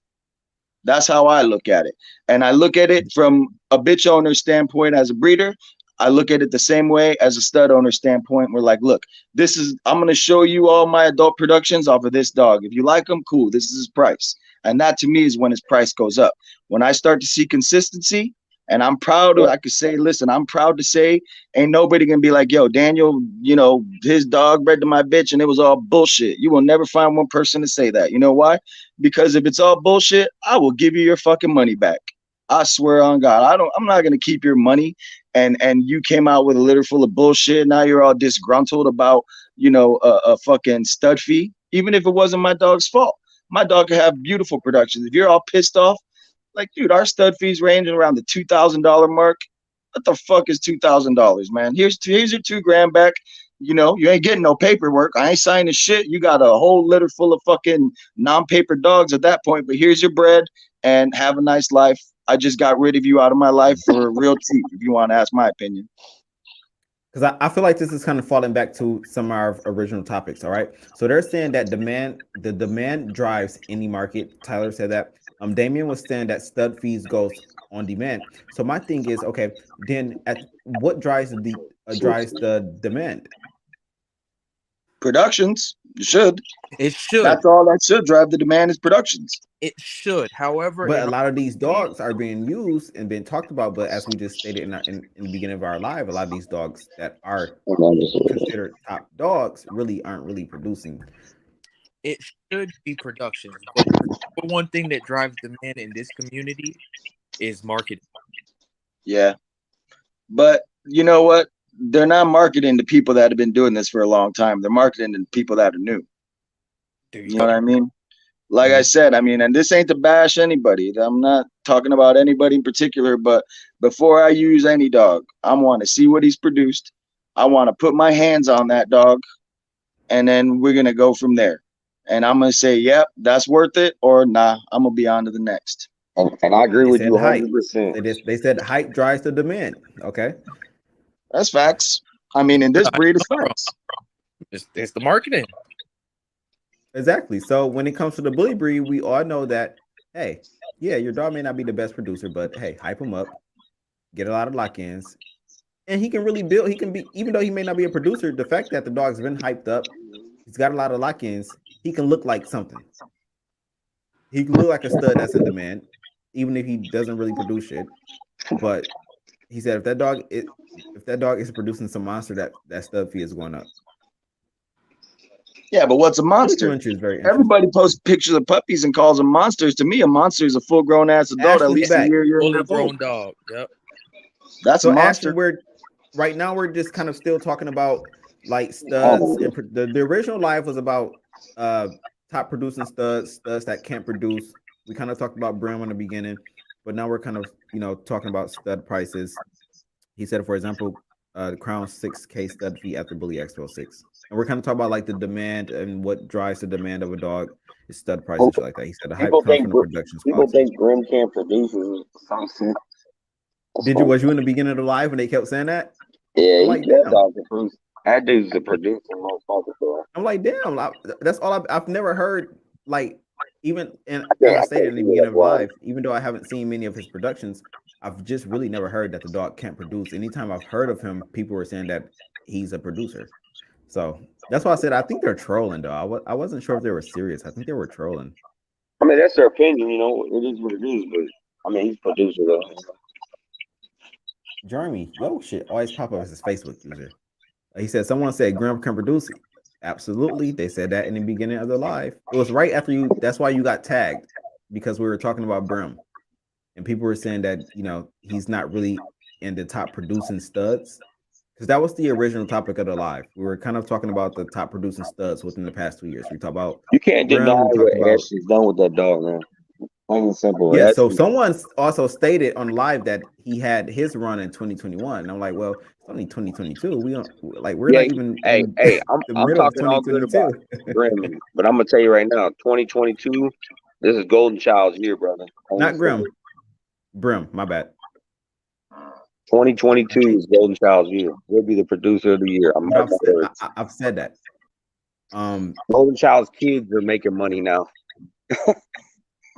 That's how I look at it. And I look at it from a bitch owner standpoint as a breeder. I look at it the same way as a stud owner standpoint. We're like, look, I'm going to show you all my adult productions off of this dog. If you like them, cool. This is his price. And that to me is when his price goes up. When I start to see consistency, and I'm proud of, I could say, listen, I'm proud to say, ain't nobody gonna be like, yo, Daniel, you know, his dog bred to my bitch and it was all bullshit. You will never find one person to say that. You know why? Because if it's all bullshit, I will give you your fucking money back. I swear on God, I'm not gonna keep your money and you came out with a litter full of bullshit. Now you're all disgruntled about, you know, a fucking stud fee, even if it wasn't my dog's fault. My dog could have beautiful productions. If you're all pissed off, like, dude, our stud fees ranging around the $2,000 mark. What the fuck is $2,000, man? Here's your $2,000 back. you know, you ain't getting no paperwork. I ain't signing shit. You got a whole litter full of fucking non-paper dogs at that point, but here's your bread and have a nice life. I just got rid of you out of my life for real cheap, if you want to ask my opinion. Because I feel like this is kind of falling back to some of our original topics. All right. So they're saying that the demand drives any market. Tyler said that. Damien was saying that stud fees goes on demand. So my thing is, okay, then at what drives the demand? Productions, you should. It should. That's all that should drive the demand is productions. It should. However, But a lot of these dogs are being used and being talked about. But as we just stated in the beginning of our live, a lot of these dogs that are considered top dogs really aren't really producing. it should be productions, but the one thing that drives demand in this community is marketing. Yeah. But you know what? They're not marketing to people that have been doing this for a long time. They're marketing to people that are new. You know what I mean? Like I said, I mean, and this ain't to bash anybody. I'm not talking about anybody in particular, but before I use any dog, I want to see what he's produced. I want to put my hands on that dog, and then we're going to go from there. And I'm going to say, yep, that's worth it, or nah, I'm going to be on to the next. And I agree They with said you hype. 100%. They said hype drives the demand. Okay. That's facts. I mean, in this breed, it's facts. It's the marketing. Exactly. So when it comes to the bully breed, we all know that, hey, yeah, your dog may not be the best producer, but hey, hype him up, get a lot of lock-ins, and he can really build. He can be, even though he may not be a producer, the fact that the dog's been hyped up, he's got a lot of lock-ins, he can look like something. He can look like a stud that's in demand, even if he doesn't really produce shit. But he said if that dog is producing some monster, that stud fee is going up. Yeah, but what's a monster? Is very Everybody posts pictures of puppies and calls them monsters. To me, a monster is a full-grown ass adult, at least a year and a half grown old. dog. Yep. That's so a monster. Ashley, right now we're just kind of still talking about like studs. And the original live was about top producing studs that can't produce. We kind of talked about Brim in the beginning, but now we're kind of talking about stud prices. He said, for example, the Crown 6K stud fee after Bully Expo 6. And we're kind of talking about like the demand and what drives the demand of a dog is stud prices like that. He said the hype comes from the production. People think Grim can't produce. Was you in the beginning of the live when they kept saying that? Yeah, I'm like, damn. That dude's a producer. I'm like, damn. That's all I've never heard. Like, even and as I stated in the beginning of live, even though I haven't seen many of his productions, I've just really never heard that the dog can't produce. Anytime I've heard of him, people were saying that he's a producer. So that's why I said I think they're trolling, though. I wasn't sure if they were serious. I think they were trolling. I mean, that's their opinion, it is what it is, but I mean, he's a producer, though. Jeremy, yo, shit always pop up as his Facebook user. He said someone said Grim can produce. Absolutely, they said that in the beginning of the live. It was right after you. That's why you got tagged, because we were talking about Brim, and people were saying that he's not really in the top producing studs, because that was the original topic of the live. We were kind of talking about the top producing studs within the past 2 years. We talk about you can't deny what Ashley's done with that dog, man. Plain and simple. Yeah. So someone also stated on live that he had his run in 2021. And I'm like, well, it's only 2022. We don't we're not even. Hey, I'm talking all good about Grim, but I'm gonna tell you right now, 2022, this is Golden Child's year, brother. Not Grim. Brim, my bad. 2022 is Golden Child's year. He'll be the producer of the year. I've said that. Golden Child's kids are making money now.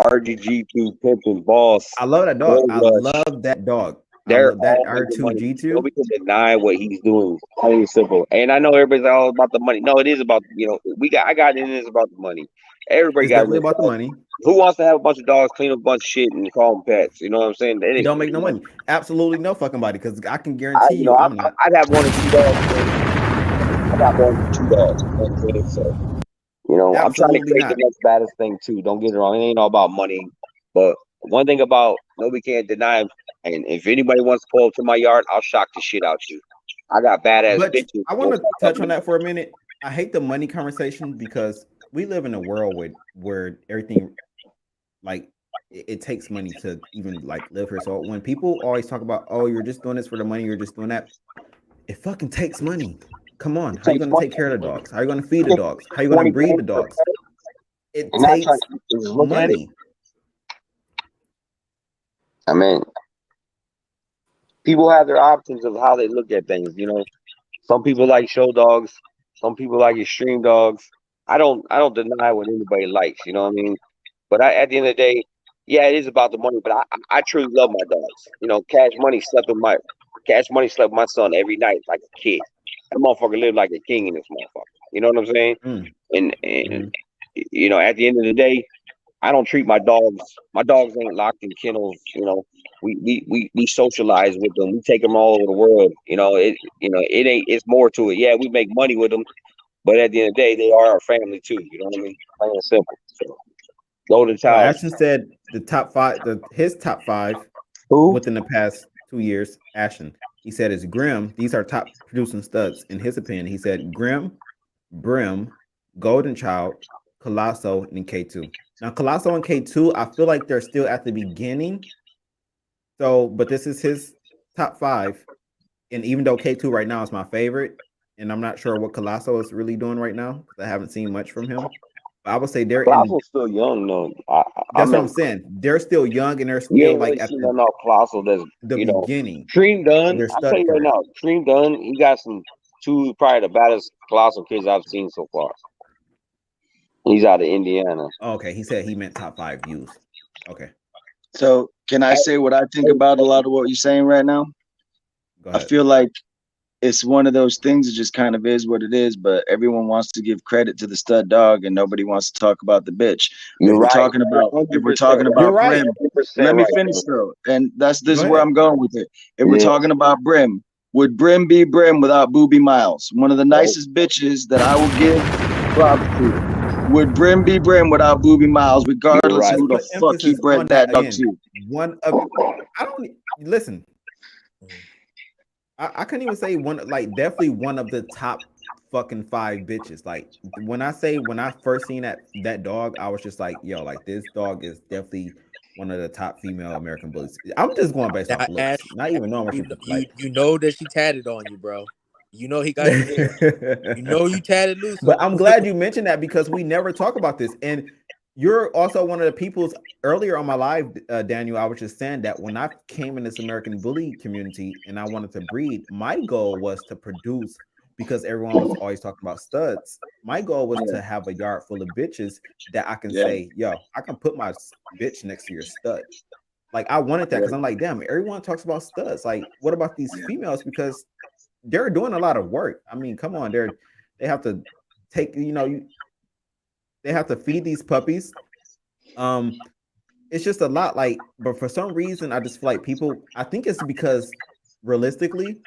RGG2, Pimpin' Boss. I love that dog. I love that dog. They're that R2G2. Nobody can deny what he's doing. Plain and simple. And I know everybody's all about the money. No, it is about I got in this about the money. Everybody got definitely about the money. Who wants to have a bunch of dogs, clean up a bunch of shit, and call them pets? You know what I'm saying? They don't make no money. Absolutely no fucking body, because I can guarantee you. I'd have 1 or 2 dogs. I got 1 or 2 dogs. So, I'm trying to create the next baddest thing too. Don't get it wrong. It ain't all about money. But one thing about nobody can't deny him. And if anybody wants to pull up to my yard, I'll shock the shit out you. I got badass bitches. I want to touch on that for a minute. I hate the money conversation, because we live in a world where everything, like, it takes money to even live here. So when people always talk about, oh, you're just doing this for the money, you're just doing that, it fucking takes money. Come on, It how you takes gonna money. take care of the dogs? How you gonna feed the dogs? How you gonna 20 breed the grand for a dogs? credit It and not trying takes to just look at it. money. I mean, people have their options of how they look at things. You know, some people like show dogs, some people like extreme dogs. I don't deny what anybody likes. You know what I mean? But at the end of the day, yeah, it is about the money. But I truly love my dogs. You know, Cash Money slept with my son every night like a kid. That motherfucker lived like a king in this motherfucker. You know what I'm saying? Mm, And mhm. you know, at the end of the day, I don't treat my dogs. My dogs ain't locked in kennels. You know, we socialize with them. We take them all over the world. It ain't. It's more to it. Yeah, we make money with them, but at the end of the day, they are our family too. You know what I mean? Plain and simple. So, golden So child. Ashton said the top five, his top five Who? within the past 2 years. Ashton, he said is Grim. These are top producing studs in his opinion. He said Grim, Brim, Golden Child, Colosso, and K2. Now Colosso and K2, I feel like they're still at the beginning. So, but this is his top five. And even though K2 right now is my favorite, and I'm not sure what Colosso is really doing right now because I haven't seen much from him. But I would say they're in. Colossal's still young though. I That's what I'm mean, saying. They're still young and they're you still ain't really like at seen nothing off Colossal that's the you know. beginning Dream of Dunn. their I'll tell stud you right career. now, Dream Dunn. He got probably the baddest Colossal kids I've seen so far. He's out of Indiana. Oh, okay, he said he meant top five views. Okay, So can I say what I think about a lot of what you're saying right now? go I ahead. feel like it's one of those things. It just kind of is what it is. But everyone wants to give credit to the stud dog, and nobody wants to talk about the bitch. You're If we're right. talking about, if we're 100% talking right. You're about right. Brim, 100% let me right. finish though. And this Go is where ahead. I'm going with it. If we're Yeah. talking about Brim, would Brim be Brim without Booby Miles? One of the Nope. nicest bitches that I will give props to. Would Brim be Brim without Booby Miles, You're regardless of right. Let's who the put fuck he emphasis on bred that that dog again. to? One of I don't listen. I couldn't even say one, like definitely one of the top fucking five bitches. Like when I first seen that dog, I was just like, yo, like this dog is definitely one of the top female American bullies. I'm just going based Now, off looks, Ash, not even knowing what you she know, you like. you know that she tatted on you, bro. You know he got you there. You know you tatted loose But on I'm glad you mentioned that because we never talk about this. And you're also one of the people's earlier on my live, Daniel. I was just saying that when I came in this American bully community and I wanted to breed, my goal was to produce because everyone was always talking about studs. My goal was to have a yard full of bitches that I can Yeah. say, yo, I can put my bitch next to your stud. Like I wanted that because I'm like, damn, everyone talks about studs. Like, what about these females? Because they're doing a lot of work. I mean, come on, they have to take, they have to feed these puppies. It's just a lot. Like, but for some reason, I just feel like people. I think it's because realistically,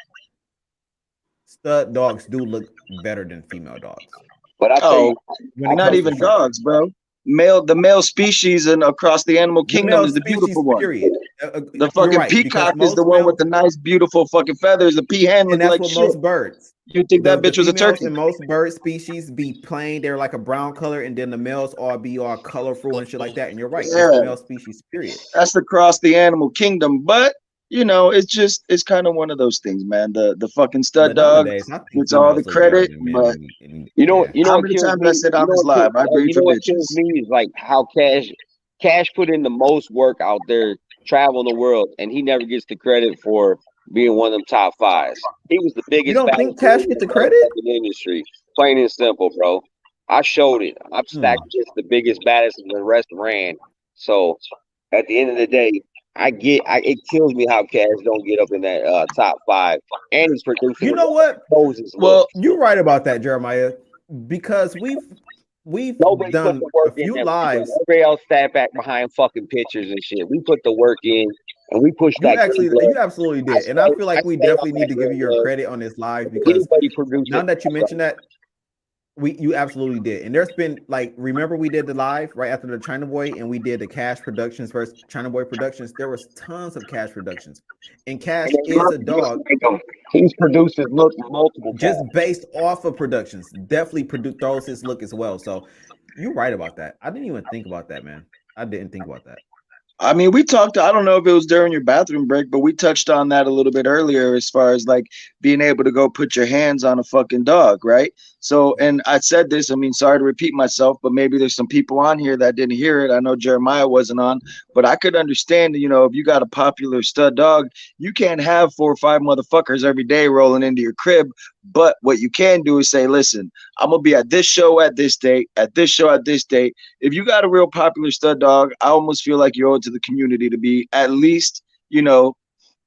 stud dogs do look better than female dogs But I tell Oh, you, when it not comes to even structure. dogs, bro. The male species and across the animal The kingdom male is the species, beautiful one. period. The You're fucking right because peacock is the most one with male, the nice, beautiful fucking feathers. The peahen and look that's like what shit. most birds. You think that The bitch was a females turkey? in most bird species be plain, they're like a brown color, and then the males all be all colorful and shit like that. And you're right, it's the Yeah, male species, period. that's across the animal kingdom. But it's kind of one of those things, man. The fucking stud But dog nowadays, I think gets all the females look better credit, than men. but Yeah, you know how what many kills times did I me? said on this live? I breed You for know what kills bitches. me is like how Cash put in the most work out there, traveling the world, and he never gets the credit for being one of them top fives. He was the you biggest don't baddest think dude Cash in get the the credit? motherfucking industry. Plain and simple, bro. I showed it. I'm Hmm. stacked against the biggest, baddest, and the rest ran. So at the end of the day, it kills me how Cash don't get up in that top five, and he's producing You the know what? Moses look. Well, You're right about that, Jeremiah, because we've Nobody put done the a work in few that we did. lives. Everybody else sat back behind fucking pictures and shit. We put the work in and we pushed that game blood. You absolutely did, and I feel I like we stay on definitely need that to give you game your blood. credit on this live because Anybody produce now it. that you mentioned that, you absolutely did. And there's been like, remember we did the live right after the China Boy, and we did the Cash Productions versus China Boy Productions. There was tons of Cash Productions, and Cash And they is look a just dog like him. He's produced his look multiple just times. based off of productions. Definitely throws his look as well. So you're right about that. I didn't even think about that, man. I didn't think about that. I mean, we talked, I don't know if it was during your bathroom break, but we touched on that a little bit earlier as far as like being able to go put your hands on a fucking dog, right? So, and I said this, I mean, sorry to repeat myself, but maybe there's some people on here that didn't hear it. I know Jeremiah wasn't on, but I could understand, you know, if you got a popular stud dog, you can't have 4 or 5 motherfuckers every day rolling into your crib. But what you can do is say, listen, I'm going to be at this show at this date, at this show at this date. If you got a real popular stud dog, I almost feel like you owe it to the community to be at least, you know,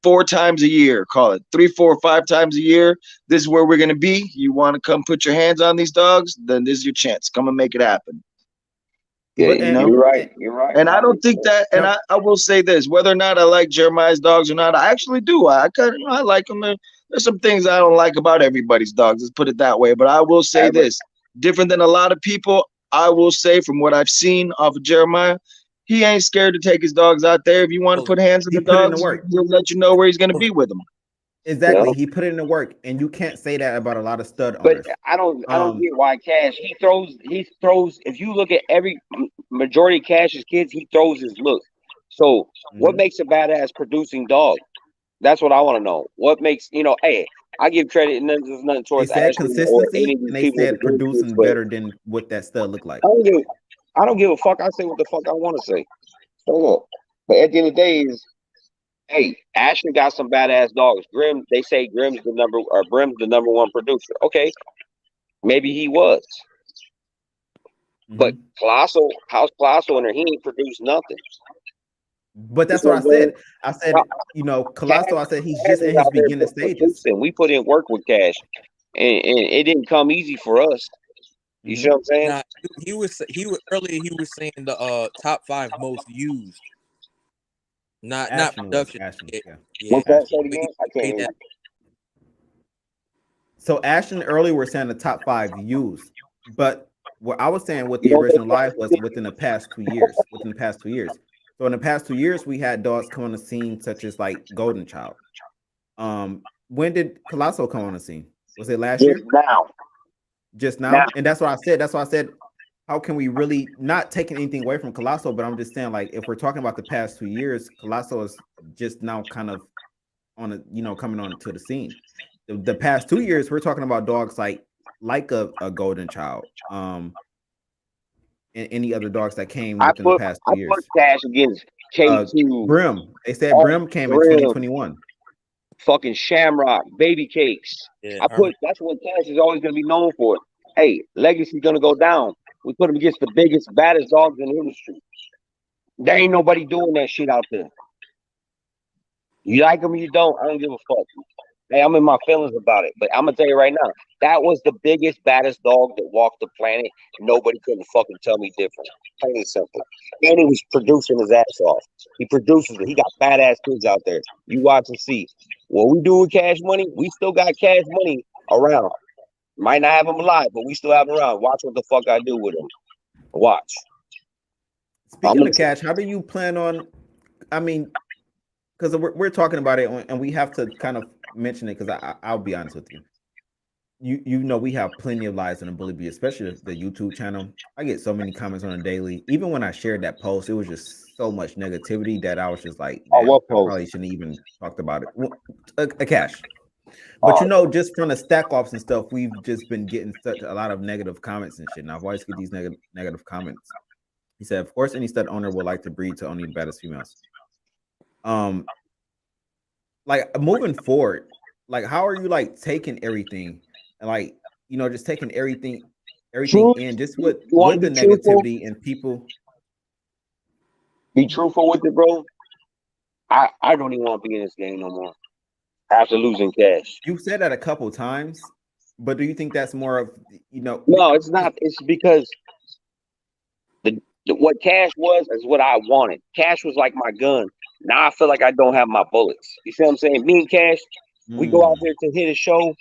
4 times a year, call it 3, 4, 5 times a year. This is where we're going to be. You want to come put your hands on these dogs, then this is your chance. Come and make it happen. Yeah, But You know? you're right. You're right. And I don't think that, and no, I will say this, whether or not I like Jeremiah's dogs or not, I actually do. I kind of, I like them. There's some things I don't like about everybody's dogs. Let's put it that way. But I will say Average. this, different than a lot of people, I will say from what I've seen off of Jeremiah, he ain't scared to take his dogs out there. If you want to put hands on he the put in the dogs, work. he'll let you know where he's going to be with them. Exactly. Yeah. He put in the work, and you can't say that about a lot of stud But owners. I don't get why Cash he throws if you look at every majority of Cash's kids, he throws his look. So what Mhm. makes a badass producing dog? That's what I want to know. What makes hey, I give credit and there's nothing They towards said Ashley or any consistency, of these and they people with the said good kids, producing but better than what that stud looked like. I don't give a fuck. I say what the fuck I want to say. So look, but at the end of the day is hey, Ashley got some badass dogs. Grim, they say Brim's the number one producer. Okay, maybe he was. But Mhm. House Colossal in there, he ain't produced nothing. But You that's see what what I I'm saying? said. I Now, said, Cash, Colosso, I said he's Cash just in is his out there beginning stages. producing. We put in work with Cash, and it didn't come easy for us. You see Mhm. what I'm saying? Nah, he was earlier. He was saying the top 5 most used, not Ashton was production. Ashton, Yeah, yeah, yeah. What's that Ashton. say But again? I he can't made hear that. you. So Ashton earlier were saying the top 5 used, but what I was saying what You the don't think original live Cash was did? within the past 2 years. Within the past 2 years. So in the past 2 years, we had dogs come on the scene such as like Golden Child. When did Colosso come on the scene? Was it last Just year? now. Just Now. now? And that's what I said. That's why I said, how can we really not taking anything away from Colosso? But I'm just saying, like, if we're talking about the past 2 years, Colosso is just now kind of on a coming on to the scene. The past 2 years, we're talking about dogs like a Golden Child, and any other dogs that came I within the put past I 2 years. put Cash against K2, Brim. They said all Brim came in Grim, 2021. fucking Shamrock, Baby Cakes. Yeah, I put that's what Cash is always gonna be known for. Hey, Legacy's gonna go down. We put him against the biggest, baddest dogs in the industry. There ain't nobody doing that shit out there. You like him or you don't, I don't give a fuck. Hey, I'm in my feelings about it, but I'm gonna tell you right now, that was the biggest, baddest dog that walked the planet. Nobody couldn't fucking tell me different. Plain and simple. And he was producing his ass off. He produces it. He got badass kids out there. You watch and see. What we do with Cash Money, we still got Cash Money around. Might not have him alive, but we still have him around. Watch what the fuck I do with him. Watch. I'm Speaking gonna of Cash, how do you plan on? I mean, because we're talking about it, and we have to kind of mention it because I'll be honest with you. We have plenty of lies on the Bully Bee, especially the YouTube channel. I get so many comments on a daily. Even when I shared that post, it was just so much negativity that I was just like, man, what I post? probably shouldn't even talked about it. A Cash. Oh, But just from the stack offs and stuff, we've just been getting such a lot of negative comments and shit. And I've always get these negative comments. He said, of course, any stud owner would like to breed to only the baddest females. Like moving forward, like how are you like taking everything and like just taking everything truth. in just You with want to the be truthful? negativity and people. Be truthful with it, bro. I don't even want to be in this game no more. After losing Cash. You said that a couple times, but do you think that's more of No, it's not. It's because what Cash was is what I wanted. Cash was like my gun. Now I feel like I don't have my bullets. You see what I'm saying? Me and Cash, we go out there to hit a show.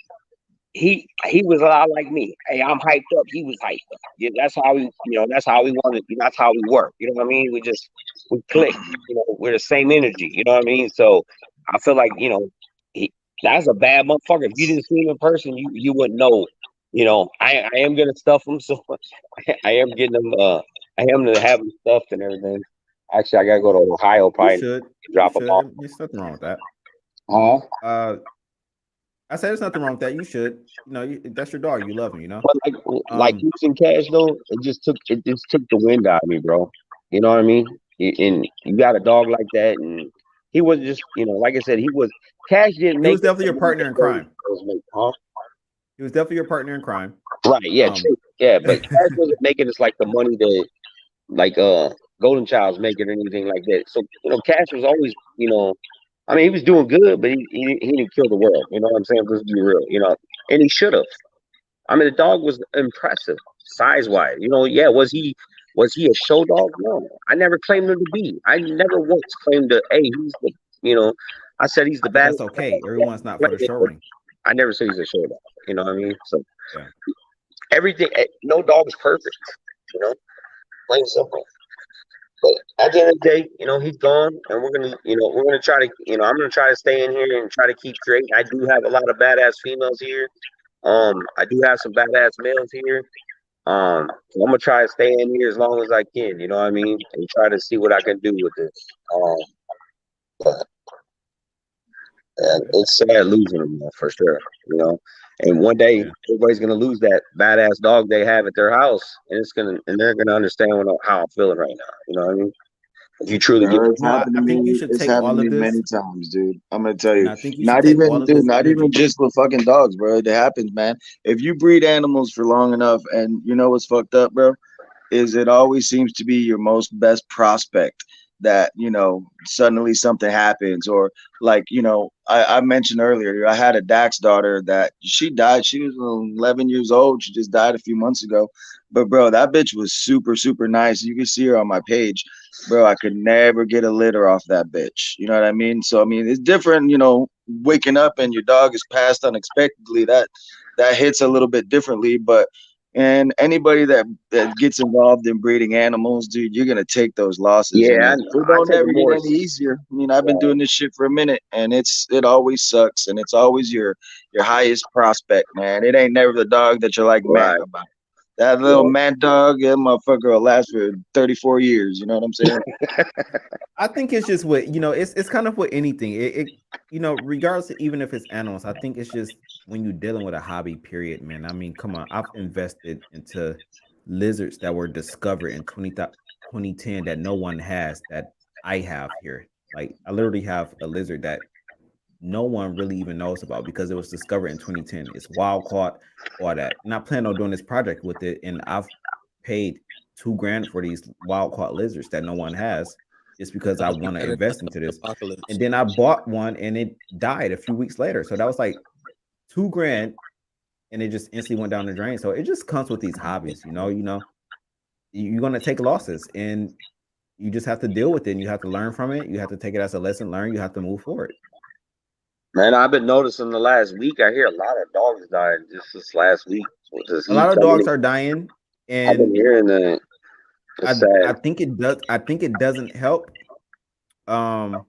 He was a lot like me. Hey, I'm hyped up. He was hyped up. Yeah, that's how we, that's how we wanted. That's how we work. You know what I mean? We click. We're the same energy. You know what I mean? So I feel like that's a bad motherfucker. If you didn't see him in person, you wouldn't know. I am gonna stuff him, so I am getting him. I am to have him stuffed and everything. Actually, I gotta go to Ohio You probably should. You drop them off. should. There's nothing wrong with that. Huh? I said there's nothing wrong with that. You should. You know, that's your dog. You love him. You know. But like using cash though, it just took the wind out of me, bro. You know what I mean? And you got a dog like that, and he was just, like I said, Cash didn't He make was definitely your partner in crime. Huh? He was definitely your partner in crime. Right? Yeah, true. Yeah, but Cash wasn't making us like the money that like Golden Child's making or anything like that. So Cash was always, I mean, he was doing good, but he didn't kill the world. You know what I'm saying? Let's be real. And he should have. I mean, the dog was impressive, size wise. Yeah, was he a show dog? No, I never claimed him to be. I never once claimed to. Hey, he's the. I said he's the But baddest. that's okay. Everyone's not for the show ring. I never said he's a show dog. You know what I mean? So yeah, everything. No dog is perfect. Plain simple. But at the end of the day, he's gone, and we're gonna try to, I'm gonna try to stay in here and try to keep creating. I do have a lot of badass females here. I do have some badass males here. So I'm gonna try to stay in here as long as I can. You know what I mean, and try to see what I can do with this. But it's sad losing them for sure. And one day everybody's gonna lose that badass dog they have at their house, and they're gonna understand how I'm feeling right now. You know what I mean? If you truly get, It's happened to I think you me. should It's take all happened to of me this. many times, dude. I'm gonna tell you. And I think you should take all of this Not energy. even just with fucking dogs, bro. It happens, man. If you breed animals for long enough, and you know what's fucked up, bro, is it always seems to be your most best prospect that suddenly something happens, or like I mentioned earlier, I had a Dax daughter that she died. She was 11 years old. She just died a few months ago. But bro, that bitch was super super nice. You can see her on my page, bro. I could never get a litter off that bitch. You know what I mean? So I mean, it's different. Waking up and your dog is passed unexpectedly. That hits a little bit differently, but. And anybody that gets involved in breeding animals, dude, you're gonna take those losses. Yeah, And it don't ever get any easier. I mean, I've been doing this shit for a minute, and it always sucks, and it's always your highest prospect, man. It ain't never the dog that you're like mad about. That little mad dog, that motherfucker will last for 34 years. You know what I'm saying? I think it's just what it's kind of with anything. It regardless of even if it's animals, I think it's just when you're dealing with a hobby, period, man. I mean, come on, I've invested into lizards that were discovered in 2010 that no one has that I have here. Like I literally have a lizard that no one really even knows about because it was discovered in 2010. It's wild caught, all that. And I plan on doing this project with it, and I've paid $2,000 for these wild caught lizards that no one has, just because I want to invest into this. And then I bought one, and it died a few weeks later. So that was like $2,000, and it just instantly went down the drain. So it just comes with these hobbies, you're gonna take losses, and you just have to deal with it. And you have to learn from it. You have to take it as a lesson learned. You have to move forward. Man, I've been noticing the last week. I hear a lot of dogs dying just this last week. A lot of dogs are dying, and I've been hearing that. I think it does. I think it doesn't help. And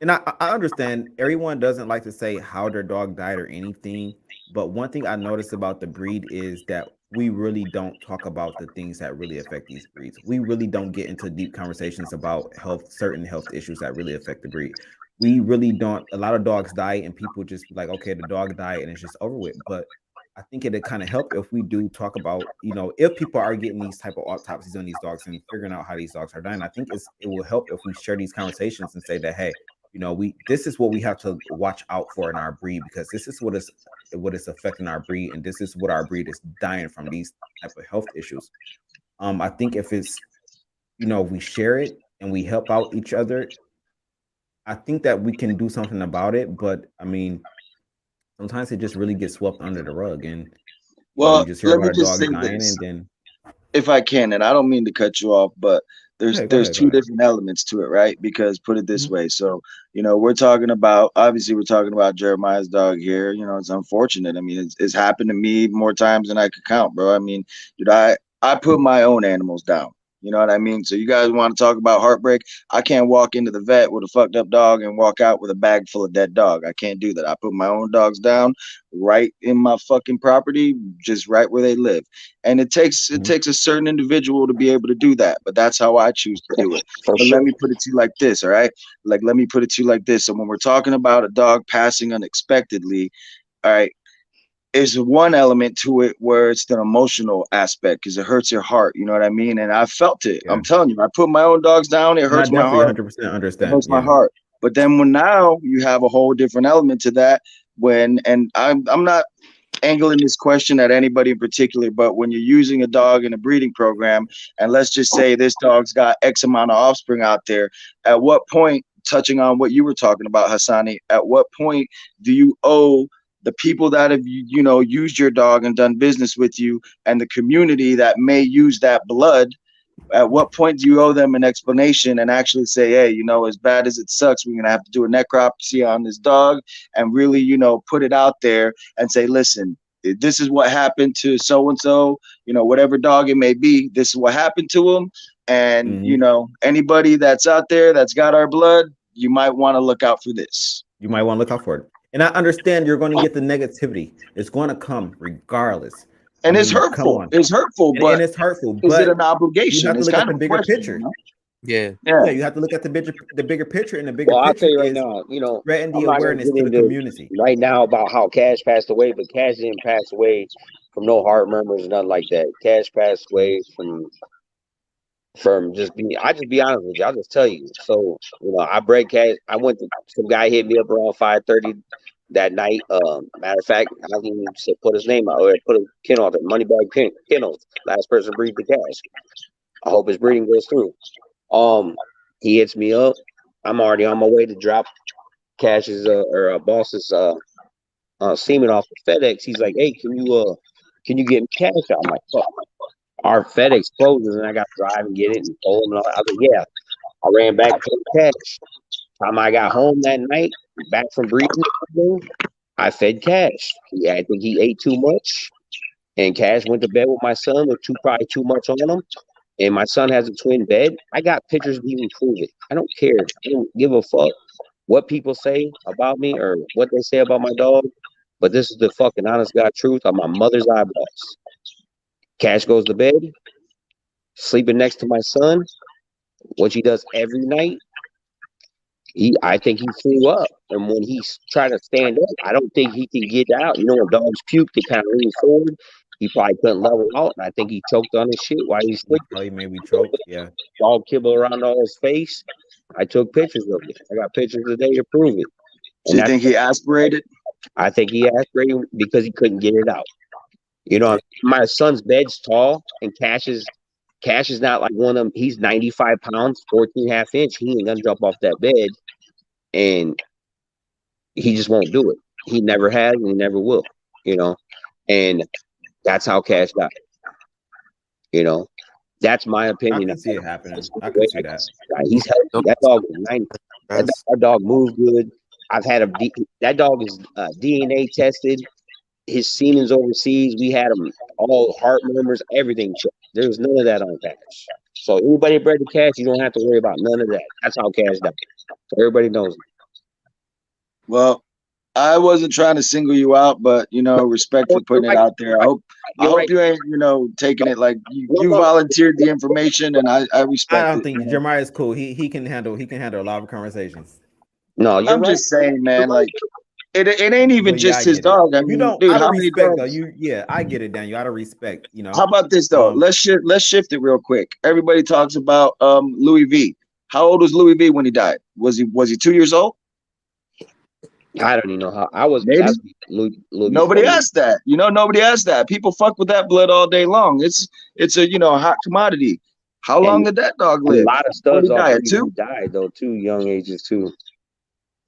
I understand everyone doesn't like to say how their dog died or anything, but one thing I noticed about the breed is that we really don't talk about the things that really affect these breeds. We really don't get into deep conversations about certain health issues that really affect the breed. We really don't. A lot of dogs die, and people just be like, okay, the dog died, and it's just over with. But I think it'd kind of help if we do talk about, if people are getting these type of autopsies on these dogs and figuring out how these dogs are dying. I think it will help if we share these conversations and say that, hey, this is what we have to watch out for in our breed, because this is what is affecting our breed, and this is what our breed is dying from, these type of health issues. I think if it's, we share it and we help out each other, I think that we can do something about it. But I mean, sometimes it just really gets swept under the rug, and you just hear about a dog dying, and then, if I can, and I don't mean to cut you off, but there's two different elements to it, right? Because put it this way, so we're talking about Jeremiah's dog here. It's unfortunate. I mean, it's happened to me more times than I could count, bro. I mean, dude, I put my own animals down. You know what I mean? So you guys want to talk about heartbreak? I can't walk into the vet with a fucked up dog and walk out with a bag full of dead dog. I can't do that. I put my own dogs down right in my fucking property, just right where they live. And it takes a certain individual to be able to do that. But that's how I choose to do it. For But sure. let me put it to you like this, all right? Like, let me put it to you like this. So when we're talking about a dog passing unexpectedly, all right, is one element to it where it's the emotional aspect because it hurts your heart. You know what I mean? And I felt it. Yeah. I'm telling you, I put my own dogs down. It And I hurts my definitely heart. 100% It understand. hurts my Yeah. heart. But then when now you have a whole different element to that and I'm not angling this question at anybody in particular, but when you're using a dog in a breeding program, and let's just say this dog's got X amount of offspring out there, at what point, touching on what you were talking about, Hassani, at what point do you owe the people that have used your dog and done business with you and the community that may use that blood, at what point do you owe them an explanation and actually say, hey, as bad as it sucks, we're going to have to do a necropsy on this dog and really, put it out there and say, listen, this is what happened to so-and-so, whatever dog it may be, this is what happened to him. And, anybody that's out there that's got our blood, you might want to look out for this. You might want to look out for it. And I understand you're going to get the negativity. It's going to come regardless. And I it's mean, come hurtful. on. It's hurtful, but And it's hurtful. is it But an obligation? you have to It's look at kind the of a bigger question, picture. Yeah. Yeah, you have to look at the bigger picture, and the bigger Well, I'll picture tell you right is now, spreading the I'm not gonna awareness get to the into community. right now about how Cash passed away, but Cash didn't pass away from no heart murmurs or nothing like that. Cash passed away from just being. I just be honest with you. I'll just tell you. So I break Cash. I went to some guy hit me up around 5:30 that night. Matter of fact, I didn't even put his name out or put a kennel out there. Moneybag Kennels. Last person breed the Cash. I hope his breeding goes through. He hits me up. I'm already on my way to drop Cash's boss's semen off the FedEx. He's like, "Hey, can you get me cash out?" I'm like, "Fuck, our FedEx closes, and I got to drive and get it and pull him." I was like, "Yeah." I ran back to the Cash. Time I got home that night, back from breeding, I fed Cash. I think he ate too much, and Cash went to bed with my son with probably too much on him. And my son has a twin bed. I got pictures to even prove it. I don't care. I don't give a fuck what people say about me or what they say about my dog. But this is the fucking honest God truth on my mother's eyeballs. Cash goes to bed, sleeping next to my son, which he does every night. I think he threw up. And when he's trying to stand up, I don't think he can get out. When dogs puke, they kind of lean forward. He probably couldn't level out, and I think he choked on his shit while he's sleeping. Probably maybe choked. Yeah. Dog kibble around all his face. I took pictures of it. I got pictures today to prove it. So you think he aspirated? I think he aspirated because he couldn't get it out. My son's bed's tall, and Cash is not like one of them. He's 95 pounds, 14.5 inch. He ain't gonna jump off that bed, and he just won't do it. He never has, and he never will. And that's how Cash died. That's my opinion. I can see it happening. I can see that. He's healthy. That dog is 90. That dog moves good. That dog is DNA tested. His semen's overseas. We had him all heart murmurs, everything checked. There was none of that on Cash. So anybody bred the Cash, you don't have to worry about none of that. That's how Cash died. So everybody knows it. Well, I wasn't trying to single you out, but respectfully putting it out there. I hope you ain't taking it like you volunteered the information, and I respect it. I don't think Jeremiah is cool. He can handle a lot of conversations. No, I'm just saying, man. Like it ain't even just his dog. I mean, dude, out how of many respect dogs? though? I get it, Daniel. Out of respect, How about this though? Let's shift it real quick. Everybody talks about Louis V. How old was Louis V when he died? Was he 2 years old? I don't even know how. I was maybe. Nobody asked that. Nobody asked that. People fuck with that blood all day long. It's a hot commodity. How long did that dog live? A lot of studs died though too, young ages too.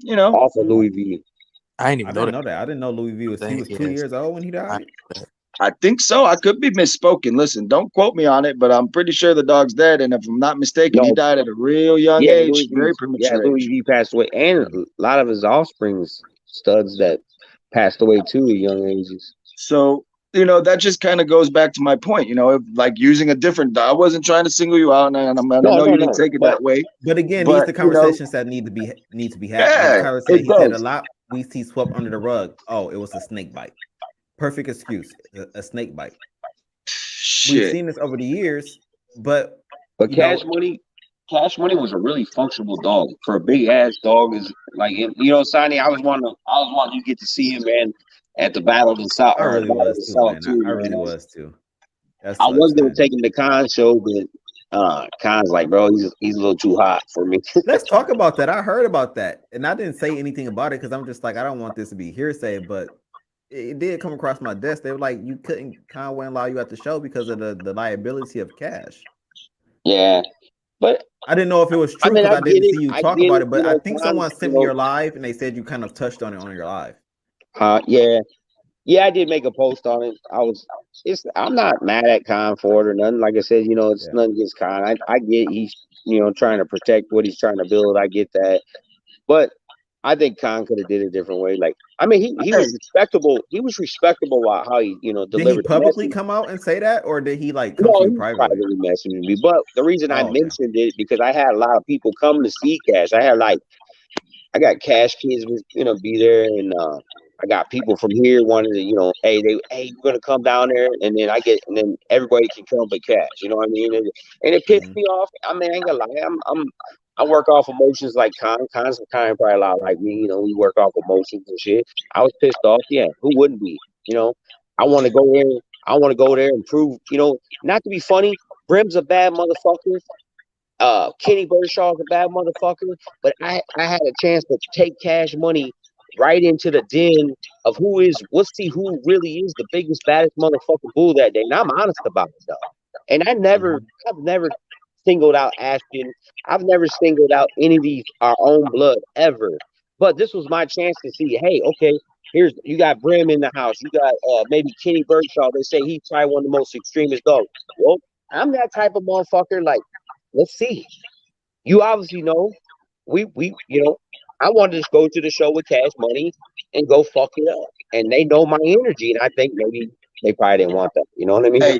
Off of Louis V. I didn't even know that. I didn't know Louis V was 2 years old when he died. I think so. I could be misspoken. Listen, don't quote me on it, but I'm pretty sure the dog's dead. And if I'm not mistaken, he died at a real young age, very premature. Yeah, Louis V passed away, and a lot of his offspring's studs that passed away too at young ages. So that just kind of goes back to my point. If, like, using a different dog. I wasn't trying to single you out, and I know you didn't take it that way. But again, these But are the conversations that need to be had. Like yeah, Tyler said, it he said a does. lot we see swept under the rug. Oh, it was a snake bite. Perfect excuse, a snake bite. We've Shit. seen this over the years, but Cash Money was a really functional dog for a big ass dog. Is like, Sonny. I was wanting to get to see him, man, at the Battle of the South. I really was too, man. Too, I really man. was too. That I was sucks, gonna man. take him to Khan's show, but Khan's like, bro, he's a little too hot for me. Let's talk about that. I heard about that, and I didn't say anything about it because I'm just like, I don't want this to be hearsay, but it did come across my desk. They were like, you couldn't Conway allow you at the show because of the liability of Cash. Yeah, but I didn't know if it was true because I didn't see you talk about it. But I think someone sent me your live and they said you kind of touched on it on your live. Yeah, I did make a post on it. I'm not mad at Khan for it or nothing. Like I said, it's nothing against Khan. I get he's trying to protect what he's trying to build. I get that, but I think Khan could have did it a different way. Like, I mean, he was respectable. He was respectable about how he delivered. Did he publicly come out and say that, or did he like come to you privately? Messaging me. But the reason I mentioned it because I had a lot of people come to see Cash. I got Cash kids, be there, and I got people from here wanting to, hey, we're gonna come down there, and then everybody can come but Cash. You know what I mean? And it pissed me off. I mean, I ain't gonna lie. I work off emotions like Con's kind probably a lot like me. We work off emotions and shit. I was pissed off. Yeah, who wouldn't be? I want to go there. I want to go there and prove. Not to be funny. Brim's a bad motherfucker. Kenny Burshaw's a bad motherfucker. But I had a chance to take Cash Money right into the den of let's see who really is the biggest, baddest motherfucking bull that day. And I'm honest about it, though. And I've never singled out Ashton. I've never singled out any of these our own blood ever. But this was my chance to see, hey, okay, you got Brim in the house. You got maybe Kenny Burnshaw. They say he's probably one of the most extremist dogs. Well, I'm that type of motherfucker. Like, let's see. You obviously know. I wanted to go to the show with Cash Money and go fuck it up. And they know my energy. And I think maybe they probably didn't want that. You know what I mean? Hey,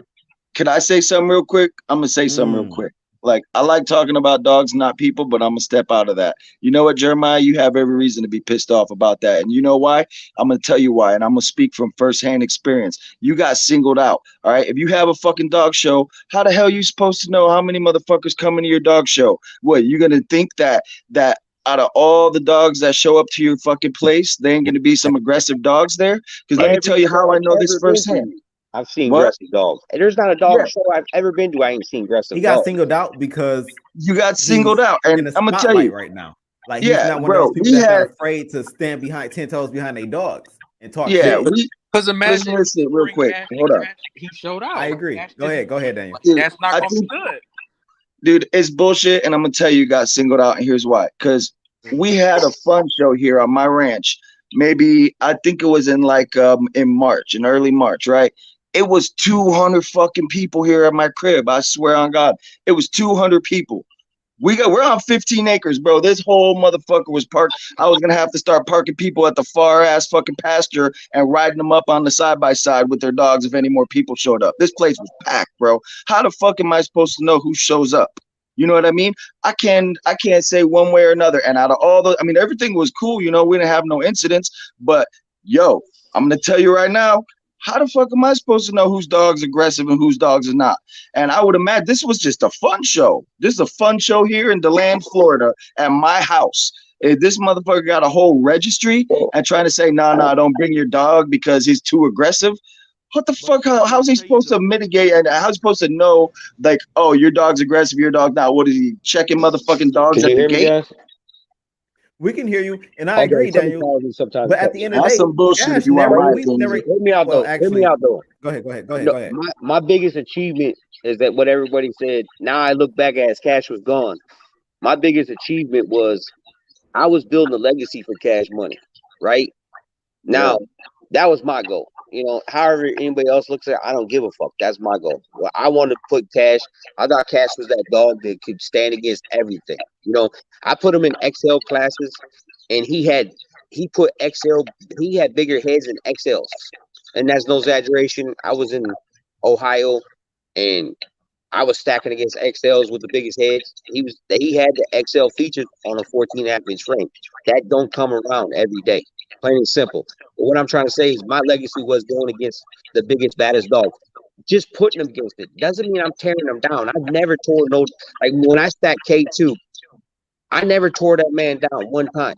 can I say something real quick? I'm going to say something real quick. Like, I like talking about dogs, not people, but I'm going to step out of that. You know what, Jeremiah? You have every reason to be pissed off about that. And you know why? I'm going to tell you why. And I'm going to speak from firsthand experience. You got singled out. All right. If you have a fucking dog show, how the hell are you supposed to know how many motherfuckers come into your dog show? What, you're going to think that out of all the dogs that show up to your fucking place, there ain't going to be some aggressive dogs there? Because let me tell you how I know this firsthand. I've seen aggressive dogs. And there's not a dog show I've ever been to I ain't seen aggressive dogs. He got singled out because you got singled out. And I'm going to tell you right now. Like, he's not one of those people that's not afraid to stand 10 toes behind their dogs and talk shit. Because imagine listen real quick. Hold up. He showed out. I agree. Go ahead, Daniel. Dude, that's not going to be good. Dude, it's bullshit. And I'm going to tell you got singled out. And here's why. Because we had a fun show here on my ranch. Maybe, I think it was in in early March, right? It was 200 fucking people here at my crib. I swear on God. It was 200 people. We're on 15 acres, bro. This whole motherfucker was parked. I was going to have to start parking people at the far ass fucking pasture and riding them up on the side by side with their dogs if any more people showed up. This place was packed, bro. How the fuck am I supposed to know who shows up? You know what I mean? I can't say one way or another. And out of all everything was cool. We didn't have no incidents. But yo, I'm going to tell you right now, how the fuck am I supposed to know whose dog's aggressive and whose dogs is not? And I would imagine this was just a fun show. This is a fun show here in DeLand, Florida, at my house. If this motherfucker got a whole registry and trying to say, no, don't bring your dog because he's too aggressive. What the fuck? How's he supposed to mitigate and how's he supposed to know, like, oh, your dog's aggressive, your dog not? What is he checking motherfucking dogs at the gate? We can hear you, and I agree, Daniel. But at the end of the day, that's some bullshit. If you want my opinion, hear me out though. Hear me out though. Go ahead. My biggest achievement is that what everybody said. Now I look back as Cash was gone. My biggest achievement was I was building a legacy for Cash Money. Right now, that was my goal. However anybody else looks at it, I don't give a fuck. That's my goal. Well, I wanted to put Cash. I thought Cash was that dog that could stand against everything. I put him in XL classes, and he had bigger heads than XLs. and that's no exaggeration. I was in Ohio, and I was stacking against XLs with the biggest heads. He had the XL features on a 14.5-inch frame. That don't come around every day. Plain and simple. But what I'm trying to say is my legacy was going against the biggest, baddest dog. Just putting them against it doesn't mean I'm tearing them down. I've never tore no, like when I stacked K2, I never tore that man down one time.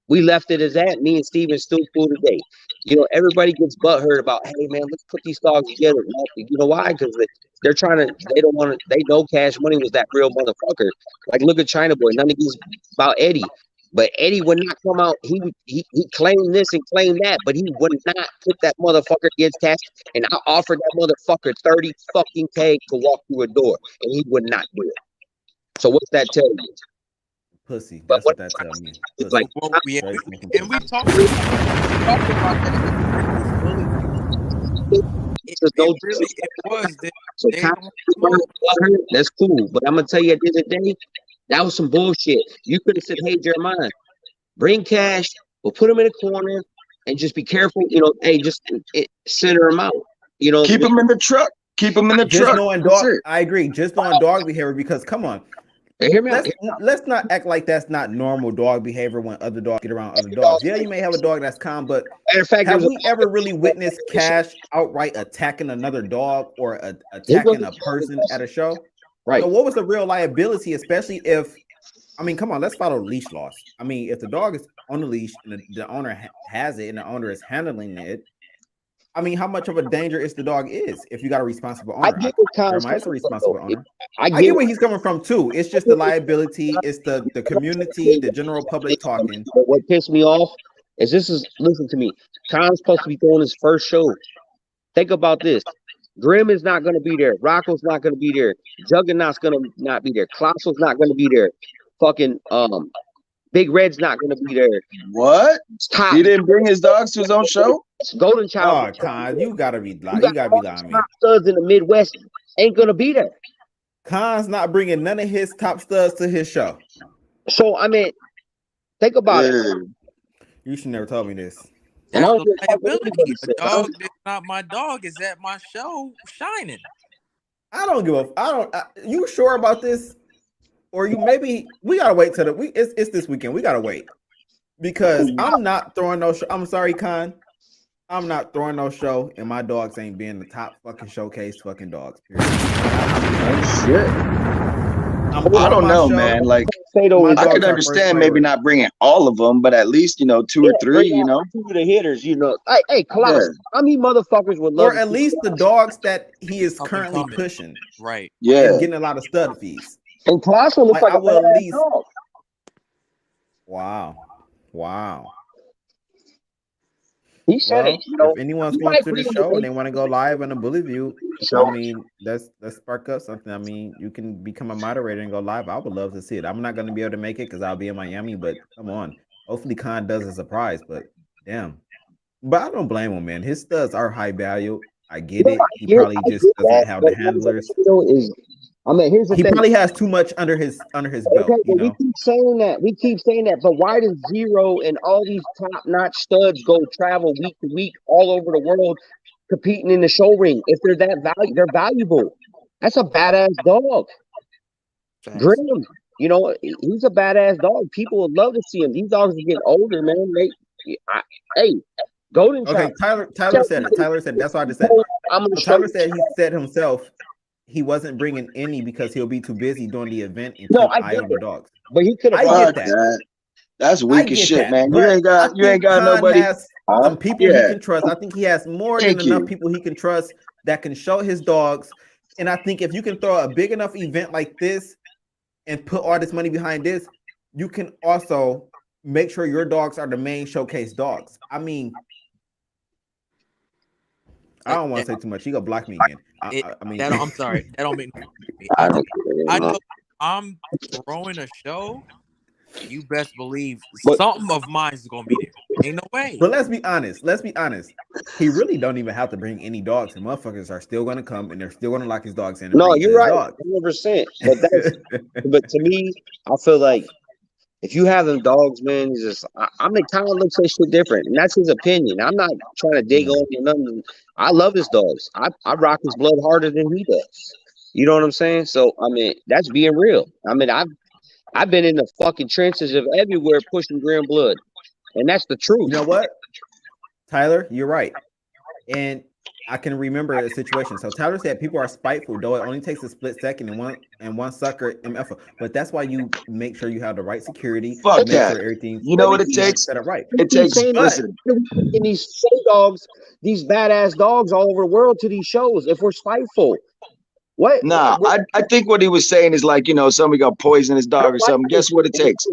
We left it as that. Me and Steven still cool today. You know, everybody gets butthurt about, hey man, let's put these dogs together. You know why? Because they're trying to, they don't want to, they know Cash Money was that real motherfucker. Like, look at China Boy. None of these about Eddie. But Eddie would not come out. He claimed this and claimed that, but he would not put that motherfucker against Cash. And I offered that motherfucker 30 fucking K to walk through a door, and he would not do it. So what's that tell you? Pussy. That's what that tells me. It's like, Well, yeah, and we talked about that. It was. That's cool, but I'm gonna tell you at the end of the day, that was some bullshit. You could have said, "Hey, Jeremiah, bring Cash, we'll put him in a corner, and just be careful. You know, hey, just center him out. You know, keep him in the truck. Keep him in the just truck. Knowing dog, I agree. Just knowing dog behavior, because come on. Let's not act like that's not normal dog behavior when other dogs get around other dogs. Yeah, you may have a dog that's calm, but have we ever really witnessed Cash outright attacking another dog or attacking a person at a show? Right. So what was the real liability, especially if, I mean, come on, let's follow leash laws. I mean, if the dog is on the leash and the owner has it and the owner is handling it, I mean, how much of a danger is the dog if you got a responsible owner? Jeremiah's a responsible owner. I get where he's coming from too. It's just the liability. It's the community, the general public talking. But what pissed me off is listen to me. Khan's supposed to be throwing his first show. Think about this. Grim is not going to be there. Rocco's not going to be there. Juggernaut's going to not be there. Colossal's not going to be there. Fucking Big Red's not going to be there. What? He didn't bring his dogs to his own show? Golden Child. Oh, Khan, you gotta be lying. You gotta be lying to me. Top studs in the Midwest ain't gonna be there. Khan's not bringing none of his top studs to his show. So I mean, think about it. You should never tell me this. That's the liability. The dog that's not my dog is at my show shining. I don't give a. You sure about this? Or you maybe we gotta wait till it's this weekend. We gotta wait because I'm not throwing no show. I'm sorry, Khan. I'm not throwing no show, and my dogs ain't being the top fucking showcase fucking dogs. Period. I don't know, man. Like, I could understand maybe not bringing all of them, but at least, 2 or 3, Two of the hitters, Hey, Colossus, how many motherfuckers would love or at least the dogs that he is currently pushing, right? Yeah, and getting a lot of stud fees. And Colossus looks like a badass dog. Wow. He said it. If anyone's going to the show and they want to go live on a Bully View, I mean, let's spark up something. I mean, you can become a moderator and go live. I would love to see it. I'm not going to be able to make it because I'll be in Miami, but come on. Hopefully Khan does a surprise, but damn. But I don't blame him, man. His studs are high value. I get it. He probably just doesn't have the handlers. Here's the thing. He probably has too much under his belt. Okay, we keep saying that. But why does Zero and all these top-notch studs go travel week to week all over the world competing in the show ring? If they're that they're valuable. That's a badass dog. Grim, he's a badass dog. People would love to see him. These dogs are getting older, man. Golden Child. Okay, Tyler said it. Tyler said that's why I just said. Tyler said he said himself he wasn't bringing any because he'll be too busy doing the event and keep eye on the dogs. But he could have. I get that. That's weak as shit, man. You ain't got nobody. Some people he can trust. I think he has more than enough people he can trust that can show his dogs. And I think if you can throw a big enough event like this and put all this money behind this, you can also make sure your dogs are the main showcase dogs. I mean, I don't want to say too much. He gonna block me again. I'm sorry. That don't make me. I'm throwing a show. You best believe something of mine is gonna be there. Ain't no way. But let's be honest. He really don't even have to bring any dogs. And motherfuckers are still gonna come and they're still gonna lock his dogs in. No, you're right. 100%. But to me, I feel like If you have them dogs, man, it's just I mean, Kyle looks at shit different, and that's his opinion. I'm not trying to dig on or nothing. I love his dogs. I rock his blood harder than he does. You know what I'm saying? So I mean, that's being real. I mean, I've been in the fucking trenches of everywhere pushing Grand Blood, and that's the truth. You know what, Tyler? You're right. And I can remember a situation. So Tyler said people are spiteful, though it only takes a split second and one sucker MF. But that's why you make sure you have the right security. Fuck make that. sure everything's You know what it takes? set up right. It takes. saying Listen, in these show dogs, these badass dogs all over the world to these shows. If we're spiteful, what? nah. I think what he was saying is like, you know, somebody got poisoned his dog or something. Guess what it takes?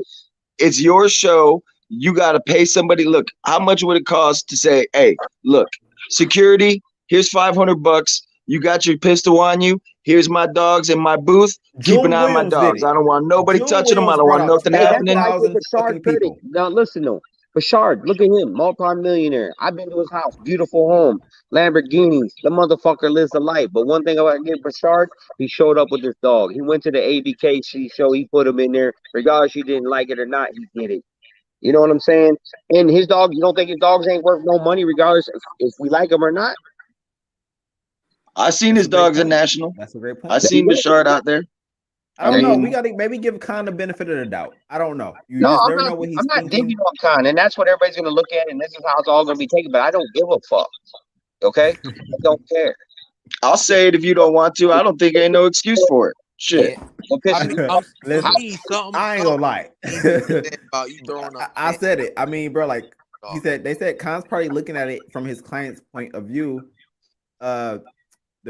It's your show. You got to pay somebody. Look, how much would it cost to say, hey, look, security, here's $500. You got your pistol on you. Here's my dogs in my booth. Keep an eye on my dogs. I don't want nobody touching them. I don't want nothing happening. That's why I give Bashard credit. Now listen though. Bashard, look at him, multi-millionaire. I've been to his house, beautiful home, Lamborghinis. The motherfucker lives a life. But one thing I want to give Bashard, he showed up with his dog. He went to the ABKC show. He put him in there. Regardless he didn't like it or not, he did it. You know what I'm saying? And his dog, you don't think his dogs ain't worth no money, regardless if we like them or not? I seen his dogs in National. That's a great point. I seen Bashard out there. I don't know. We got to maybe give Khan the benefit of the doubt. I don't know. You No, just I'm never not, know what he's I'm not thinking. digging on Khan, and that's what everybody's going to look at, and this is how it's all going to be taken. But I don't give a fuck. Okay, I don't care. I'll say it if you don't want to. I don't think ain't no excuse for it. Shit. I mean, I ain't gonna lie. About you throwing up. I said it. I mean, bro, like he said, they said Khan's probably looking at it from his client's point of view. The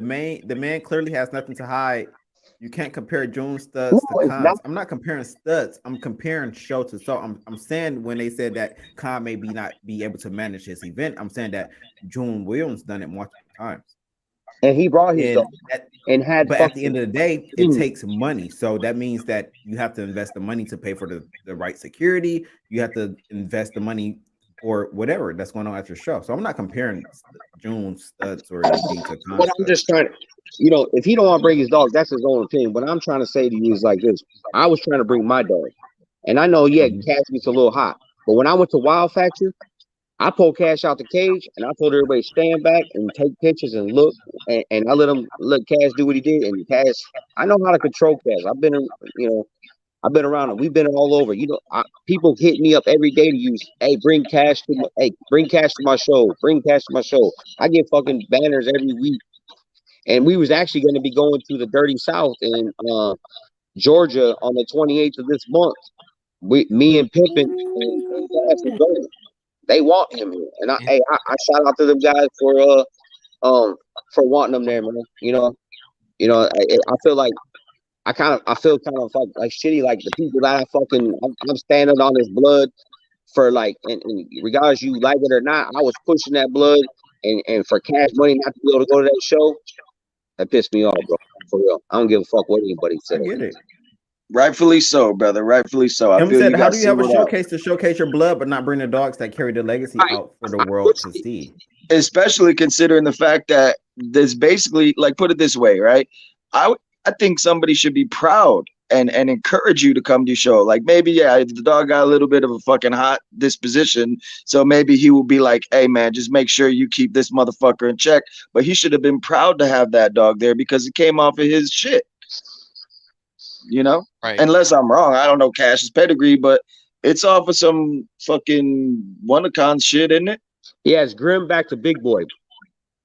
man clearly has nothing to hide. You can't compare June studs to Khan's. I'm not comparing studs. I'm comparing show to show. I'm saying when they said that Khan may not be able to manage his event, I'm saying that June Williams done it multiple times. And he brought his dog and had. But at the end of the day, it takes money. So that means that you have to invest the money to pay for the right security. You have to invest the money or whatever that's going on at your show. So I'm not comparing June studs or anything to Khan. But I'm just trying to, you know, if he don't want to bring his dog, that's his own opinion. What I'm trying to say to you is like this: I was trying to bring my dog, and I know, yeah, Cash gets a little hot, but when I went to Wild Factor, I pulled Cash out the cage, and I told everybody stand back and take pictures and look, and I let Cash do what he did, and Cash, I know how to control Cash. I've been around him. We've been all over. You know, people hit me up every day to use. Hey, bring Cash to my show. Bring Cash to my show. I get fucking banners every week. And we was actually going to be going to the Dirty South in Georgia on the 28th of this month. Me and Pippin and Cash were going. They want him here, and I shout out to them guys for wanting them there, man. You know, I feel like. I feel kind of like shitty, like the people that I'm standing on his blood for, like, and regardless you like it or not, I was pushing that blood, and for Cash Money not to be able to go to that show, that pissed me off, bro. For real, I don't give a fuck what anybody said. I get it. Rightfully so, brother. Rightfully so. I feel said, you how do you have a showcase to showcase your blood, but not bring the dogs that carry the legacy out for the world to see? Especially considering the fact that there's basically, like, put it this way, right? I think somebody should be proud and encourage you to come to your show. Like, maybe, yeah, the dog got a little bit of a fucking hot disposition, so maybe he will be like, hey, man, just make sure you keep this motherfucker in check. But he should have been proud to have that dog there because it came off of his shit. You know? Right. Unless I'm wrong. I don't know Cash's pedigree, but it's off of some fucking WonderCon shit, isn't it? Yeah, it's Grim back to Big Boy.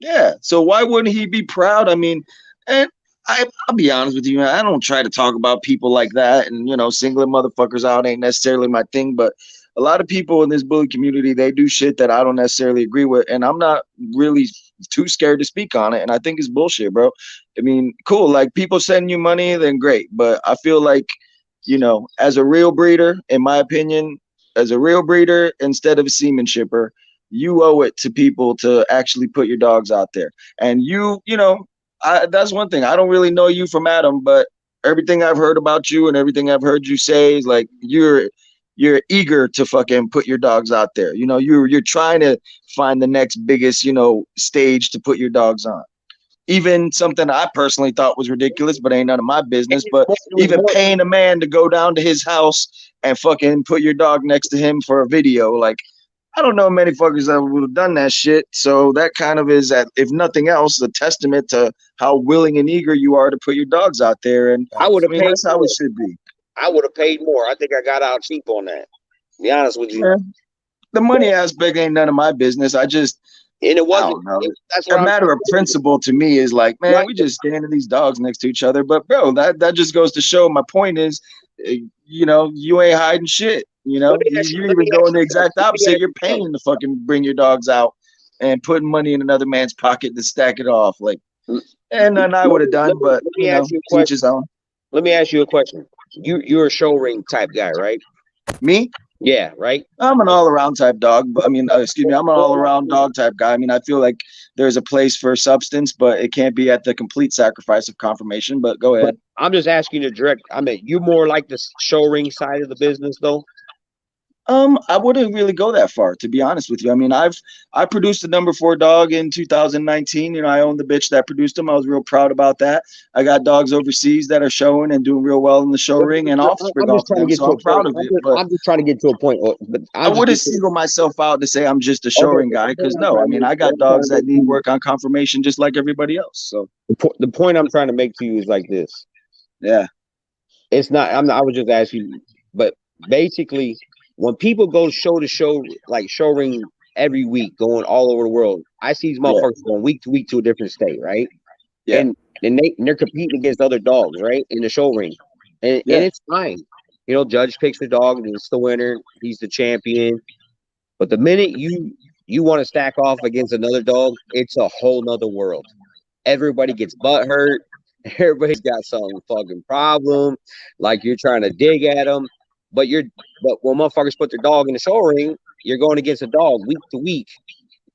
Yeah. So why wouldn't he be proud? I mean, and I'll be honest with you, man. I don't try to talk about people like that, and, you know, singling motherfuckers out ain't necessarily my thing. But a lot of people in this bully community, they do shit that I don't necessarily agree with, and I'm not really too scared to speak on it. And I think it's bullshit, bro. I mean, cool. Like, people send you money, then great. But I feel like, you know, as a real breeder, in my opinion, as a real breeder instead of a semen shipper, you owe it to people to actually put your dogs out there. And you know. That's one thing. I don't really know you from Adam, but everything I've heard about you and everything I've heard you say is like you're eager to fucking put your dogs out there. You know, you're trying to find the next biggest, you know, stage to put your dogs on. even something I personally thought was ridiculous, but ain't none of my business. But It was even more. paying a man to go down to his house and fucking put your dog next to him for a video, like I don't know many fuckers that would have done that shit. So that kind of is, at, if nothing else, a testament to how willing and eager you are to put your dogs out there. And I would I have mean, paid that's how more. it should be. I would have paid more. I think I got out cheap on that. To be honest with you. Yeah. The money aspect ain't none of my business. I just, And it I wasn't. don't know. That's A what I'm matter of principle to me is like, man, right. we just standing these dogs next to each other. But bro, that just goes to show. My point is, you know, you ain't hiding shit. You Let know, me ask you. you're Let even me ask going the you. exact Let me opposite. ask You're you something. paying to fucking bring your dogs out and putting money in another man's pocket to stack it off. Like, and then I would have done, but Let you me know, ask you a teach question. his own. Let me ask you a question. You're a show ring type guy, right? Me, Yeah, right. I'm an all-around type dog. I mean, excuse me, I'm an all-around dog type guy. I mean, I feel like there's a place for substance, but it can't be at the complete sacrifice of conformation. But go But ahead. I'm just asking you direct. I mean, you're more like the show ring side of the business, though. I wouldn't really go that far, to be honest with you. I mean, I produced the number 4 dog in 2019. You know, I owned the bitch that produced them. I was real proud about that. I got dogs overseas that are showing and doing real well in the show ring and offspring I'm off just of trying to them, get so to I'm a proud point. of it. But I'm just trying to get to a point. But I I'm just wouldn't get to, single myself out to say I'm just a show okay. ring guy, The point because I'm no, I trying to mean, make. I got dogs that need work on conformation just like everybody else. So The point I'm trying to make to you is like this. yeah, It's not. I'm not. I was just asking, but basically, when people go show to show, like show ring every week, going all over the world, I see these yeah, motherfuckers going week to week to a different state, right? yeah, And they're competing against other dogs, right, in the show ring, and yeah. it's fine. You know, judge picks the dog, and it's the winner. He's the champion. But the minute you want to stack off against another dog, it's a whole nother world. Everybody gets butt hurt. Everybody's got some fucking problem. Like you're trying to dig at them, but when motherfuckers put their dog in the show ring, you're going against a dog week to week,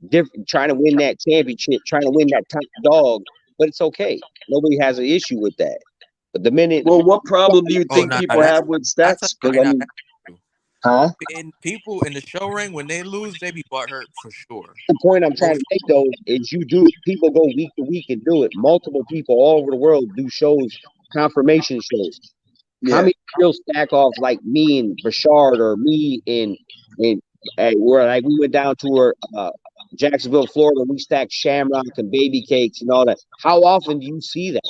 different, trying to win that championship, trying to win that top dog. But it's okay. Nobody has an issue with that. But the minute, Well, what problem do you Oh, think nah, people have with that's a stacks? Because I nah, mean, that's true. huh? And people in the show ring when they lose, they be butthurt for sure. the point I'm trying Most to make though is you do people go week to week and do it. Multiple people all over the world do shows, confirmation shows. How Yeah, many real stack offs like me and Bashard or me and hey, where like we went down to Jacksonville, Florida, we stacked shamrock and baby cakes and all that. How often do you see that?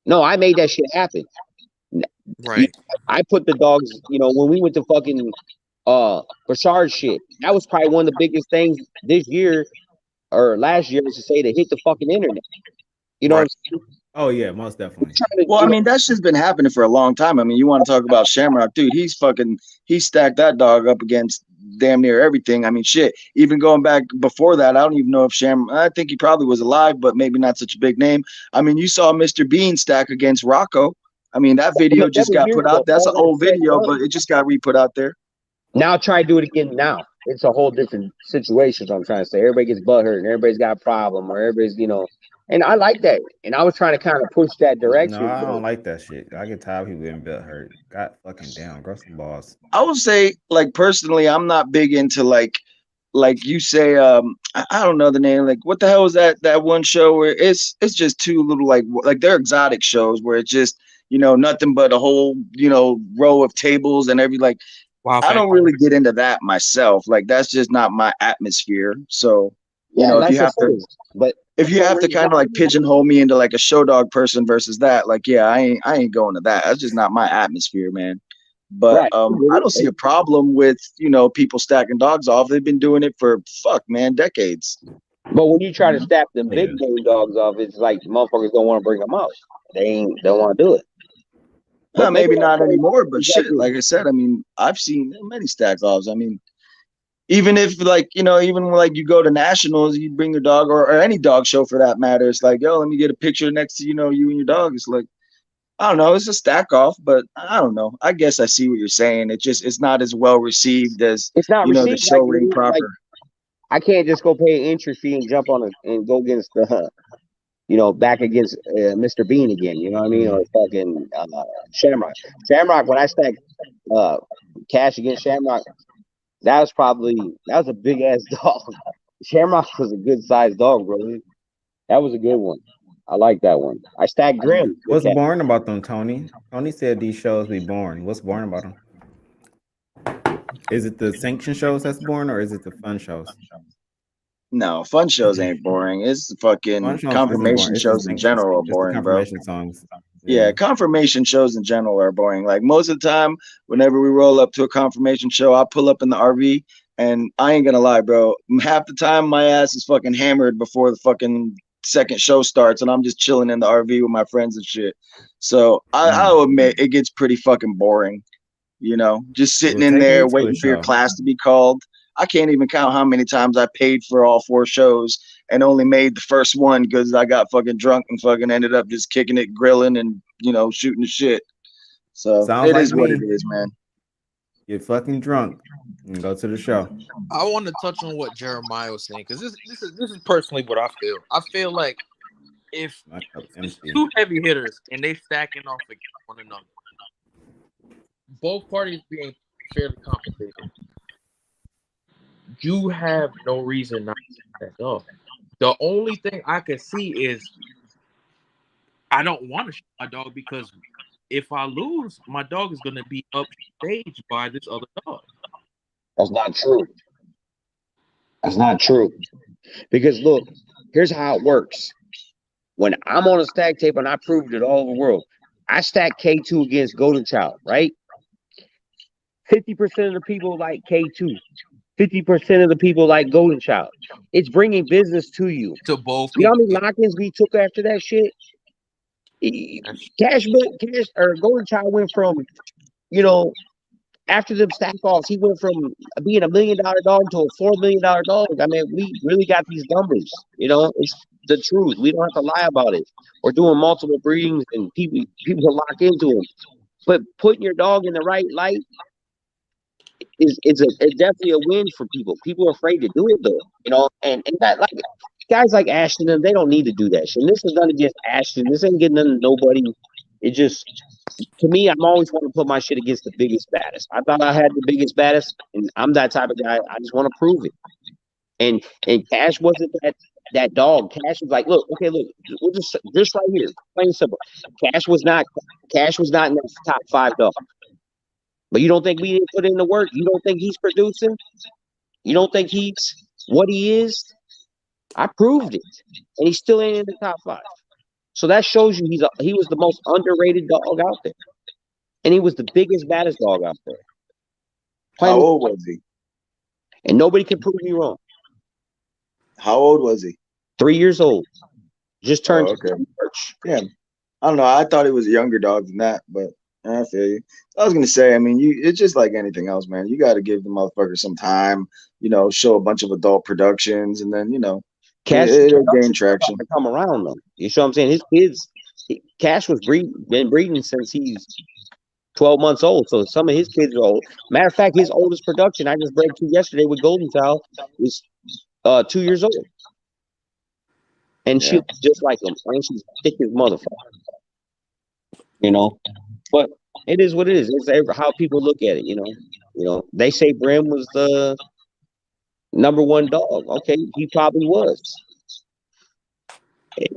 No, I made that shit happen. right. I put the dogs, you know, when we went to fucking Bashard shit, that was probably one of the biggest things this year or last year, to say, to hit the fucking internet. You know what Right. I'm saying? Oh yeah, most definitely. Trying to, well, I you know, mean, that's just been happening for a long time. I mean, you want to talk about Shamrock, dude? He stacked that dog up against damn near everything. I mean, shit. Even going back before that, I don't even know if I think he probably was alive, but maybe not such a big name. I mean, you saw Mr. Bean stack against Rocco. I mean, that video that just was got years put ago. out. That's All an that old said and video, but done. it just got re-put out there. Now try to do it again now. It's a whole different situation. So I'm trying to say everybody gets butthurt and everybody's got a problem or everybody's, you know, and I like that. And I was trying to kind of push that No, direction. I But don't like that shit. I get tired of people getting butt hurt. God fucking damn, grow some balls. I would say, like personally, I'm not big into like you say, I don't know the name. Like, what the hell is that one show where it's just two little like they're exotic shows where it's just nothing but a whole row of tables and every like. Wow, I fam. don't really get into that myself. Like, that's just not my atmosphere. So yeah, and if you that's have just to it. But if you show have to ring kind of like pigeonhole me into like a show dog person versus that, like, yeah, I ain't going to that. That's just not my atmosphere, man. But right. I don't see a problem with people stacking dogs off. They've been doing it for fuck, man, decades. But when you try to You know? stack them Oh, big yeah. name dogs off, it's like motherfuckers don't want to bring them out. They don't want to do it. But maybe Maybe that's not what anymore, but it's like shit, like I said, I mean, I've seen many stack offs. I mean, even if like even when, like you go to nationals, you bring your dog or any dog show for that matter. It's like, yo, let me get a picture next to you and your dog. It's like, I don't know, it's a stack off, but I don't know. I guess I see what you're saying. It's not as well received as it's not the received show like it ring is. Like proper. I can't just go pay an entry fee and jump on it and go against the back against Mr. Bean again. You know what I mean? Or fucking Shamrock. Shamrock. When I stacked uh, cash against Shamrock, that was a big ass dog. Shamrock was a good sized dog, bro. That was a good one. I like that one. I stacked Grim. What's boring about them, Tony? Tony said these shows be boring. What's boring about them? Is it the sanction shows that's boring, or is it the fun shows? No, fun shows ain't boring. It's fucking Fun shows isn't confirmation boring. It's the shows in sanctions. general are It's the boring, bro. confirmation songs. Yeah, confirmation shows in general are boring. Like most of the time, whenever we roll up to a confirmation show, I pull up in the RV, and I ain't gonna lie, bro. Half the time, my ass is fucking hammered before the fucking second show starts, and I'm just chilling in the RV with my friends and shit. So I'll admit it gets pretty fucking boring. You know, just sitting in take me there to a waiting for your show. class to be called. I can't even count how many times I paid for all 4 shows and only made the first one because I got fucking drunk and fucking ended up just kicking it, grilling, and shooting the shit. So Sounds it like is what it me. is, man. Get fucking drunk and go to the show. I want to touch on what Jeremiah was saying because this is personally what I feel. I feel like if it's two heavy hitters and they stacking off against one another, both parties being fairly compensated, you have no reason not to stack off. The only thing I can see is I don't want to shoot my dog because if I lose, my dog is going to be upstaged by this other dog. That's not true. That's not true. Because look, here's how it works. When I'm on a stack tape and I proved it all over the world, I stack K2 against Golden Child, right? 50% of the people like K2. 50% of the people like Golden Child. It's bringing business to you. To both. You know how many lock-ins we took after that shit? Cash or Golden Child went from, after them stack offs, he went from being $1 million dog to a $4 million dog. I mean, we really got these numbers. It's the truth. We don't have to lie about it. We're doing multiple breedings and people lock into them. But putting your dog in the right light it's definitely a win for people. People are afraid to do it though, and that, like, guys like Ashton, they don't need to do that shit. And this is nothing against Ashton. This ain't getting nothing to nobody. It just, to me, I'm always want to put my shit against the biggest, baddest. I thought I had the biggest, baddest, and I'm that type of guy. I just want to prove it. And Cash wasn't that dog. Cash was like, look, we'll just right here, plain and simple. Cash was not in that top 5 dog. But you don't think we didn't put in the work? You don't think he's producing? You don't think he's what he is? I proved it, and he still ain't in the top 5. So that shows you he was the most underrated dog out there, and he was the biggest, baddest dog out there. How old was he? And nobody can prove me wrong. How old was he? 3 years old. Just turned. Okay. Yeah, I don't know. I thought he was a younger dog than that, but I feel you. I was gonna say, I mean, it's just like anything else, man. You got to give the motherfucker some time, show a bunch of adult productions, and then Cash it'll gain traction. To come around though. You see what I'm saying? His kids, Cash was been breeding since he's 12 months old. So some of his kids are old. Matter of fact, his oldest production I just bred to yesterday with Golden Child was 2 years old, and she's just like him, and she's thick as motherfucker. But it is what it is. It's how people look at it. They say Brim was the #1 dog. Okay, he probably was.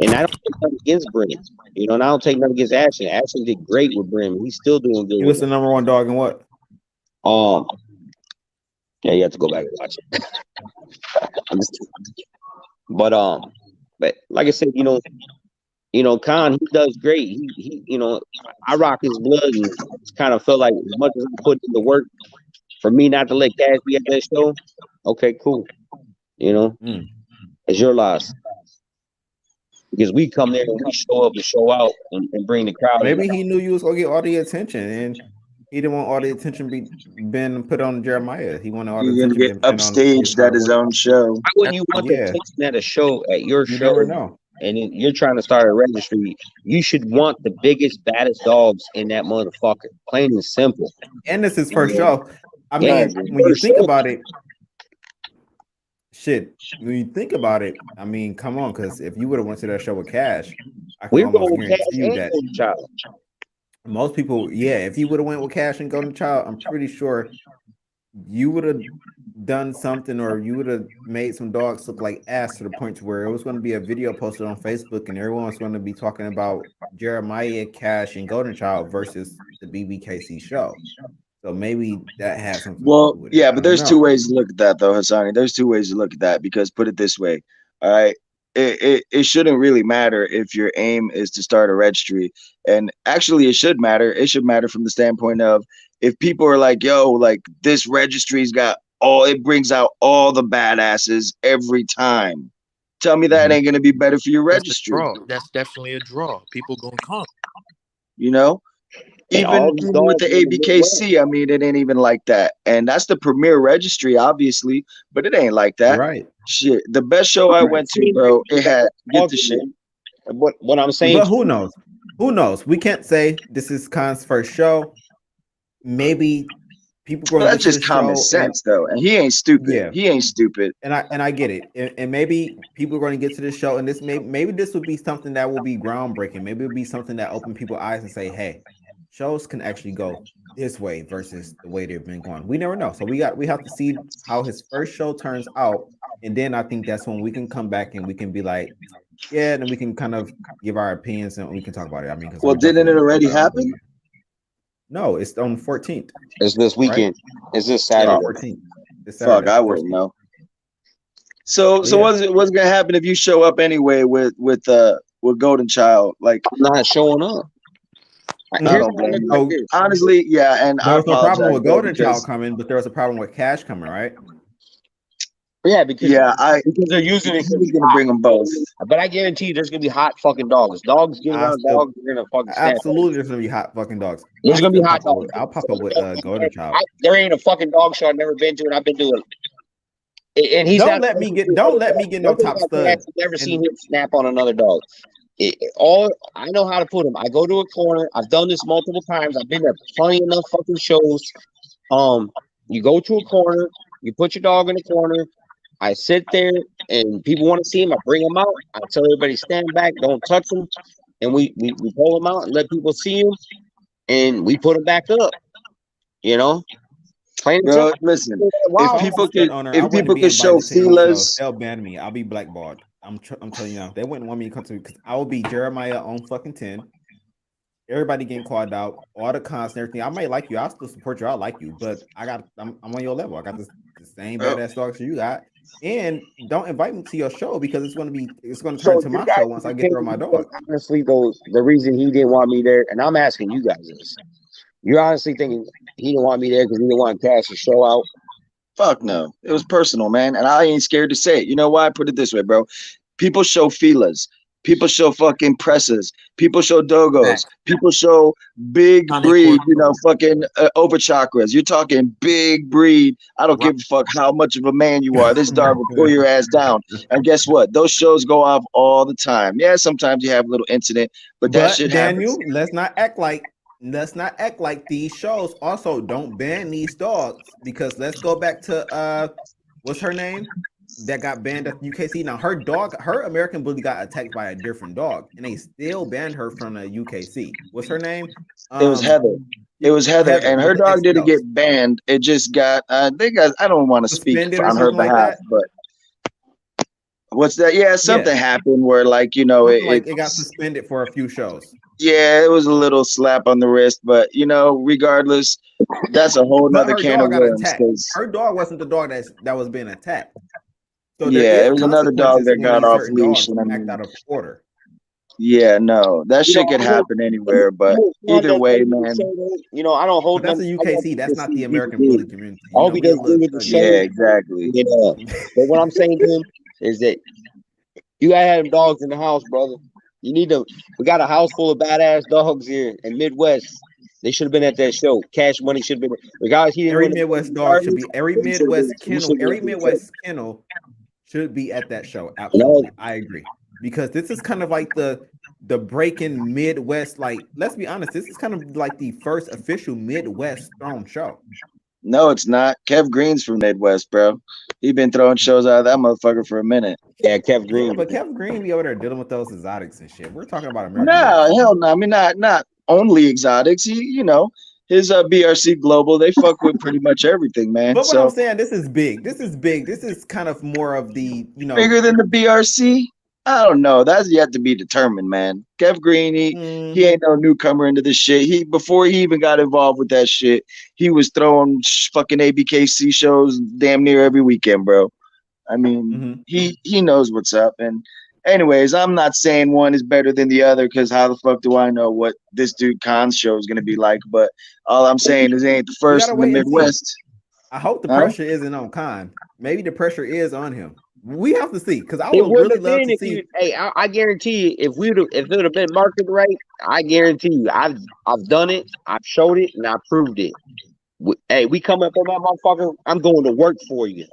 And I don't take nothing against Brim. And I don't take nothing against Ashton. Ashton did great with Brim. He's still doing good. He was the #1 dog in what? Yeah, you have to go back and watch it. But like I said, Khan, he does great. He I rock his blood, and it's kind of felt like as much as I put in the work for me not to let Cash be at that show. Okay, cool. It's your loss. Because we come there and we show up and show out and bring the crowd. Maybe he knew you was gonna get all the attention, and he didn't want all the attention been put on Jeremiah. He wanted all the attention get upstaged at his own show. Why wouldn't you want the attention at a show at your show? Never know. And you're trying to start a registry. You should want the biggest, baddest dogs in that motherfucker. Plain and simple. And this is his first show. I mean, when you think about it, when you think about it, I mean, come on, because if you would have went to that show with Cash, I can almost guarantee you that most people, if you would have went with Cash and Golden Child, I'm pretty sure you would have done something, or you would have made some dogs look like ass to the point to where it was going to be a video posted on Facebook, and everyone was going to be talking about Jeremiah, Cash, and Golden Child versus the BBKC show. So maybe that has something to do Well, with it. yeah, I but don't there's two know. ways to look at that, though, Hassani. There's two ways to look at that because put it this way, all right, it shouldn't really matter if your aim is to start a registry, and actually, it should matter. It should matter from the standpoint of if people are like, "Yo, like this registry's got all, it brings out all the badasses every time." Tell me that Mhm. ain't gonna be better for your That's a registry, draw. That's definitely a draw. People gonna come. you know? And all Even these with dogs the are in the Midwest. ABKC, I mean, it ain't even like that. And that's the premier registry, obviously, but it ain't like that. Right. Shit, the best show I I'm went to, saying that bro, you it got had get dogs the in shit. there. What I'm saying But to who you, knows? Who knows? We can't say this is Khan's first show. Maybe people going Well, to that's get to just the common show, and sense, though. And he ain't stupid. yeah, He ain't stupid. and I get it, and maybe people are going to get to this show, and this maybe this would be something that will be groundbreaking. Maybe it'll be something that open people's eyes and say, hey, shows can actually go this way versus the way they've been going. We never know, so we have to see how his first show turns out, and then I think that's when we can come back and we can be like, yeah, then we can kind of give our opinions and we can talk about it. I mean, because Well, we're didn't definitely it going to already put it on happen? video. No, it's on the 14th, it's this right? weekend. It's this Yeah, Saturday. 14th. This Fuck, Saturday, I wouldn't 14th. know. So, So so yeah, what's gonna happen if you show up anyway with Golden Child? Like, I'm not showing up. I Here's mm. don't how I blame look you. at So this. Honestly, yeah, and there I was no problem apologize, with bro, Golden Child because coming, but there was a problem with Cash coming, right? Yeah, because yeah, they're using it he because was he's gonna hot. bring them both. But I guarantee you there's gonna be hot fucking dogs. Dogs get I around still dogs, they're gonna fucking snap at absolutely you. there's gonna be hot fucking dogs. There's I gonna be still hot pop up dogs. with I'll pop up with Golden Child. There ain't a fucking dog show I've never been to, and I've been to it. And he's Don't not. let me get no One thing top about Cash, stud. I've never seen And him snap on another dog. All I know how to put him. I go to a corner. I've done this multiple times. I've been to plenty enough fucking shows. You go to a corner. You put your dog in the corner. I sit there, and people want to see him. I bring him out. I tell everybody stand back, don't touch him, and we pull him out and let people see him, and we put him back up. You know, plain and Bro, simple. listen, if I was a stud owner, I if wouldn't people be could show invited to any shows. feelers, They'll ban me. I'll be blackballed. I'm telling you now. They wouldn't want me to come to because I will be Jeremiah on fucking 10. Everybody getting called out, all the cons and everything. I might like you. I'll still support you. I like you, but I'm on your level. I got the same badass dogs you got. And don't invite me to your show because it's gonna turn So into you my guys show once I get there with my dog. honestly, though, the reason he didn't want me there, and I'm asking you guys this, you're honestly thinking he didn't want me there because he didn't want Cash to show out? fuck no. It was personal, man, and I ain't scared to say it. You know why? Put it this way, bro. People show feelers. People show fucking presses. People show dogos. People show big breed, fucking over chakras. You're talking big breed. I don't give a fuck how much of a man you are. This dog will pull your ass down. And guess what? Those shows go off all the time. Yeah, sometimes you have a little incident, but that shit Daniel, happens. let's not act like these shows also don't ban these dogs because let's go back to what's her name? That got banned at UKC. Now her American Bully got attacked by a different dog, and they still banned her from the UKC. What's her name? It was Heather. It was Heather, and her with the dog didn't XLs. get banned. It just got. They got. I don't want to speak Suspended or on her something like behalf, that? but what's that? Yeah, something happened where, like, you know, Something it got suspended for a few shows. yeah, it was a little slap on the wrist, but you know, regardless, that's a whole But nother her can of dog got worms. attacked. Her dog wasn't the dog that was being attacked. So there Yeah, is it was another dog consequences that when got these off certain leash, dogs and I act mean, out of order. yeah, no, that shit could happen anywhere. But either way, man. You know, I don't hold But that's them. a I want UKC. That's to not see the people American do bully it. community. I You hope know, he we a does good little with the thuggy. show. Yeah, exactly. You know, but what I'm saying to him is that you gotta have them dogs in the house, brother. You need to. We got a house full of badass dogs here in Midwest. They should have been at that show. Cash Money should have been. Regardless, he didn't Every win. Midwest dog should be. Every Midwest kennel should be at that show. Absolutely, I agree. Because this is kind of like the breaking Midwest. Like, let's be honest, this is kind of like the first official Midwest thrown show. No, it's not. Kev Green's from Midwest, bro. He been throwing shows out of that motherfucker for a minute. Yeah, Kev Green. Yeah, but Kevin Green be over there dealing with those exotics and shit. We're talking about American. No, hell no. I mean, not only exotics. He, you know, his BRC Global, they fuck with pretty much everything, man. But what So I'm saying, this is big. This is big. This is kind of more of the, bigger than the BRC. I don't know. That's yet to be determined, man. Kev Green, he ain't no newcomer into this shit. He before he even got involved with that shit, he was throwing fucking ABKC shows damn near every weekend, bro. I mean, he knows what's up. And anyways, I'm not saying one is better than the other because how the fuck do I know what this dude Khan's show is gonna be like? But all I'm saying is, he ain't the we first gotta in the wait and see. Midwest. I hope the Huh? pressure isn't on Khan. Maybe the pressure is on him. We have to see because I It would would really have love been to if see. you. Hey, I guarantee you, if it would have been marketed right, I guarantee you, I've done it, I've showed it, and I proved it. Hey, we come up on that motherfucker. I'm going to work for you.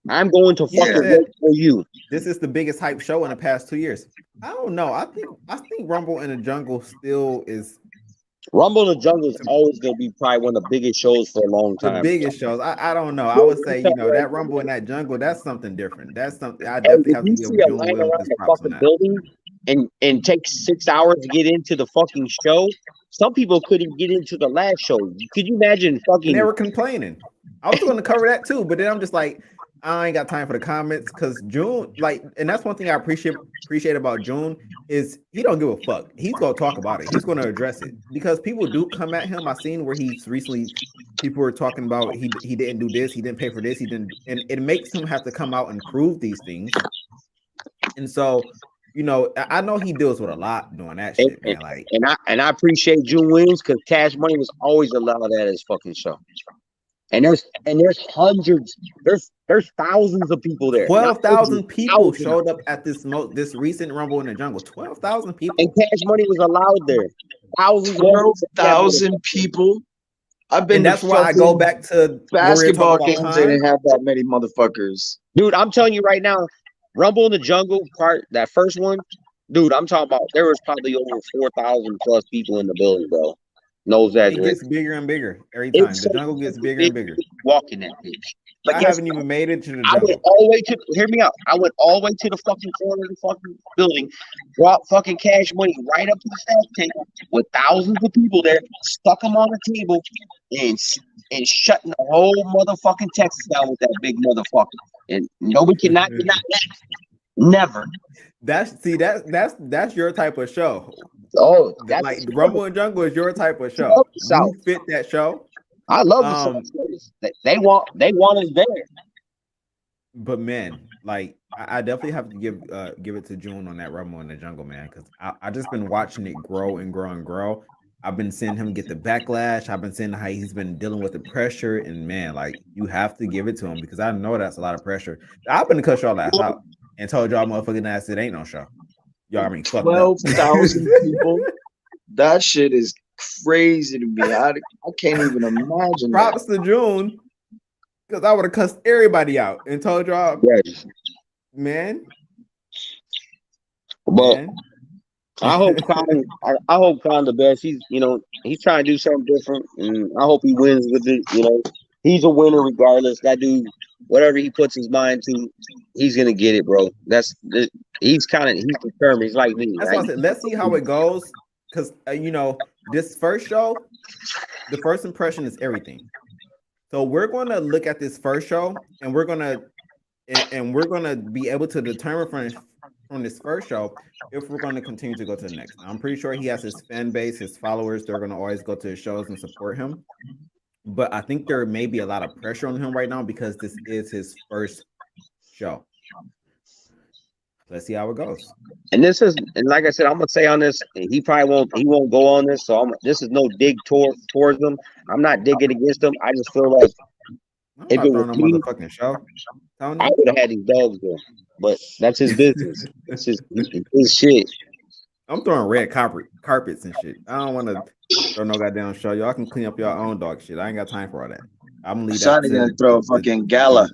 I'm going to Yeah, fucking work for you. This is the biggest hype show in the past 2 years. I don't know. I think Rumble in the Jungle still is Rumble in the Jungle is always going to be probably one of the biggest shows for a long the time. biggest shows. I don't know. I would say, that Rumble in that Jungle, that's something different. That's something I definitely have to If give you see a June line Williams around his the props on fucking that. building and take 6 hours to get into the fucking show, some people couldn't get into the last show. Could you imagine fucking? And they were complaining. I was going to cover that too, but then I'm just like, I ain't got time for the comments because June, and that's one thing I appreciate about June is he don't give a fuck. He's gonna talk about it. He's gonna address it because people do come at him. I've seen where he's recently people were talking about he didn't do this, he didn't pay for this, he didn't, and it makes him have to come out and prove these things. And so, I know he deals with a lot doing that shit, man. And I appreciate June Williams because Cash Money was always allowed at his fucking show. And there's hundreds, there's thousands of people there. 12,000 people showed up at this recent Rumble in the Jungle. 12,000 people. And Cash Money was allowed there. 12,000 people. I've been. And that's why I go back to basketball games. They didn't have that many motherfuckers. Dude, I'm telling you right now, Rumble in the Jungle part, that first one, dude, I'm talking about there was probably over 4,000 plus people in the building, bro. No exaggeration. It gets bigger and bigger every time. The Jungle gets bigger and bigger. Walking that bitch. But I haven't even made it to the Jungle. I went all the way to, hear me out. I went all the way to the fucking corner of the fucking building, brought fucking Cash Money right up to the staff table with thousands of people there, stuck them on the table, and shutting the whole motherfucking Texas down with that big motherfucker. And nobody cannot deny that. Never. That's your type of show. Oh, that's like Rumble and Jungle is your type of show. You fit that show. I love the South. They want us there. But man, I definitely have to give it to June on that Rumble in the Jungle, man, because I just been watching it grow and grow and grow. I've been seeing him get the backlash. I've been seeing how he's been dealing with the pressure, and man, you have to give it to him because I know that's a lot of pressure. I've been to cut y'all ass out and told y'all motherfucking ass it ain't no show. Y'all I mean fucked 12,000 people. That shit is crazy to me. I can't even imagine. Props to June, because I would have cussed everybody out and told y'all, man. But I hope Khan the best. He's trying to do something different, and I hope he wins with it. He's a winner regardless. That dude, whatever he puts his mind to, he's gonna get it, bro. He's determined. He's like me. That's why I said, let's see how it goes. Because this first show, the first impression is everything. So we're going to look at this first show, and we're going to be able to determine from this first show if we're going to continue to go to the next. I'm pretty sure he has his fan base, his followers. They're going to always go to his shows and support him. But I think there may be a lot of pressure on him right now because this is his first show. Let's see how it goes. And like I said, I'm gonna say on this, he won't go on this. So this is no dig towards him. I'm not digging against him. I just feel like if it was me, motherfucking show, Tony, I would have had these dogs there. But that's his business. That's his shit. I'm throwing red carpets and shit. I don't want to throw no goddamn show. Y'all can clean up your own dog shit. I ain't got time for all that. I'm gonna leave that. Gonna throw a fucking gala.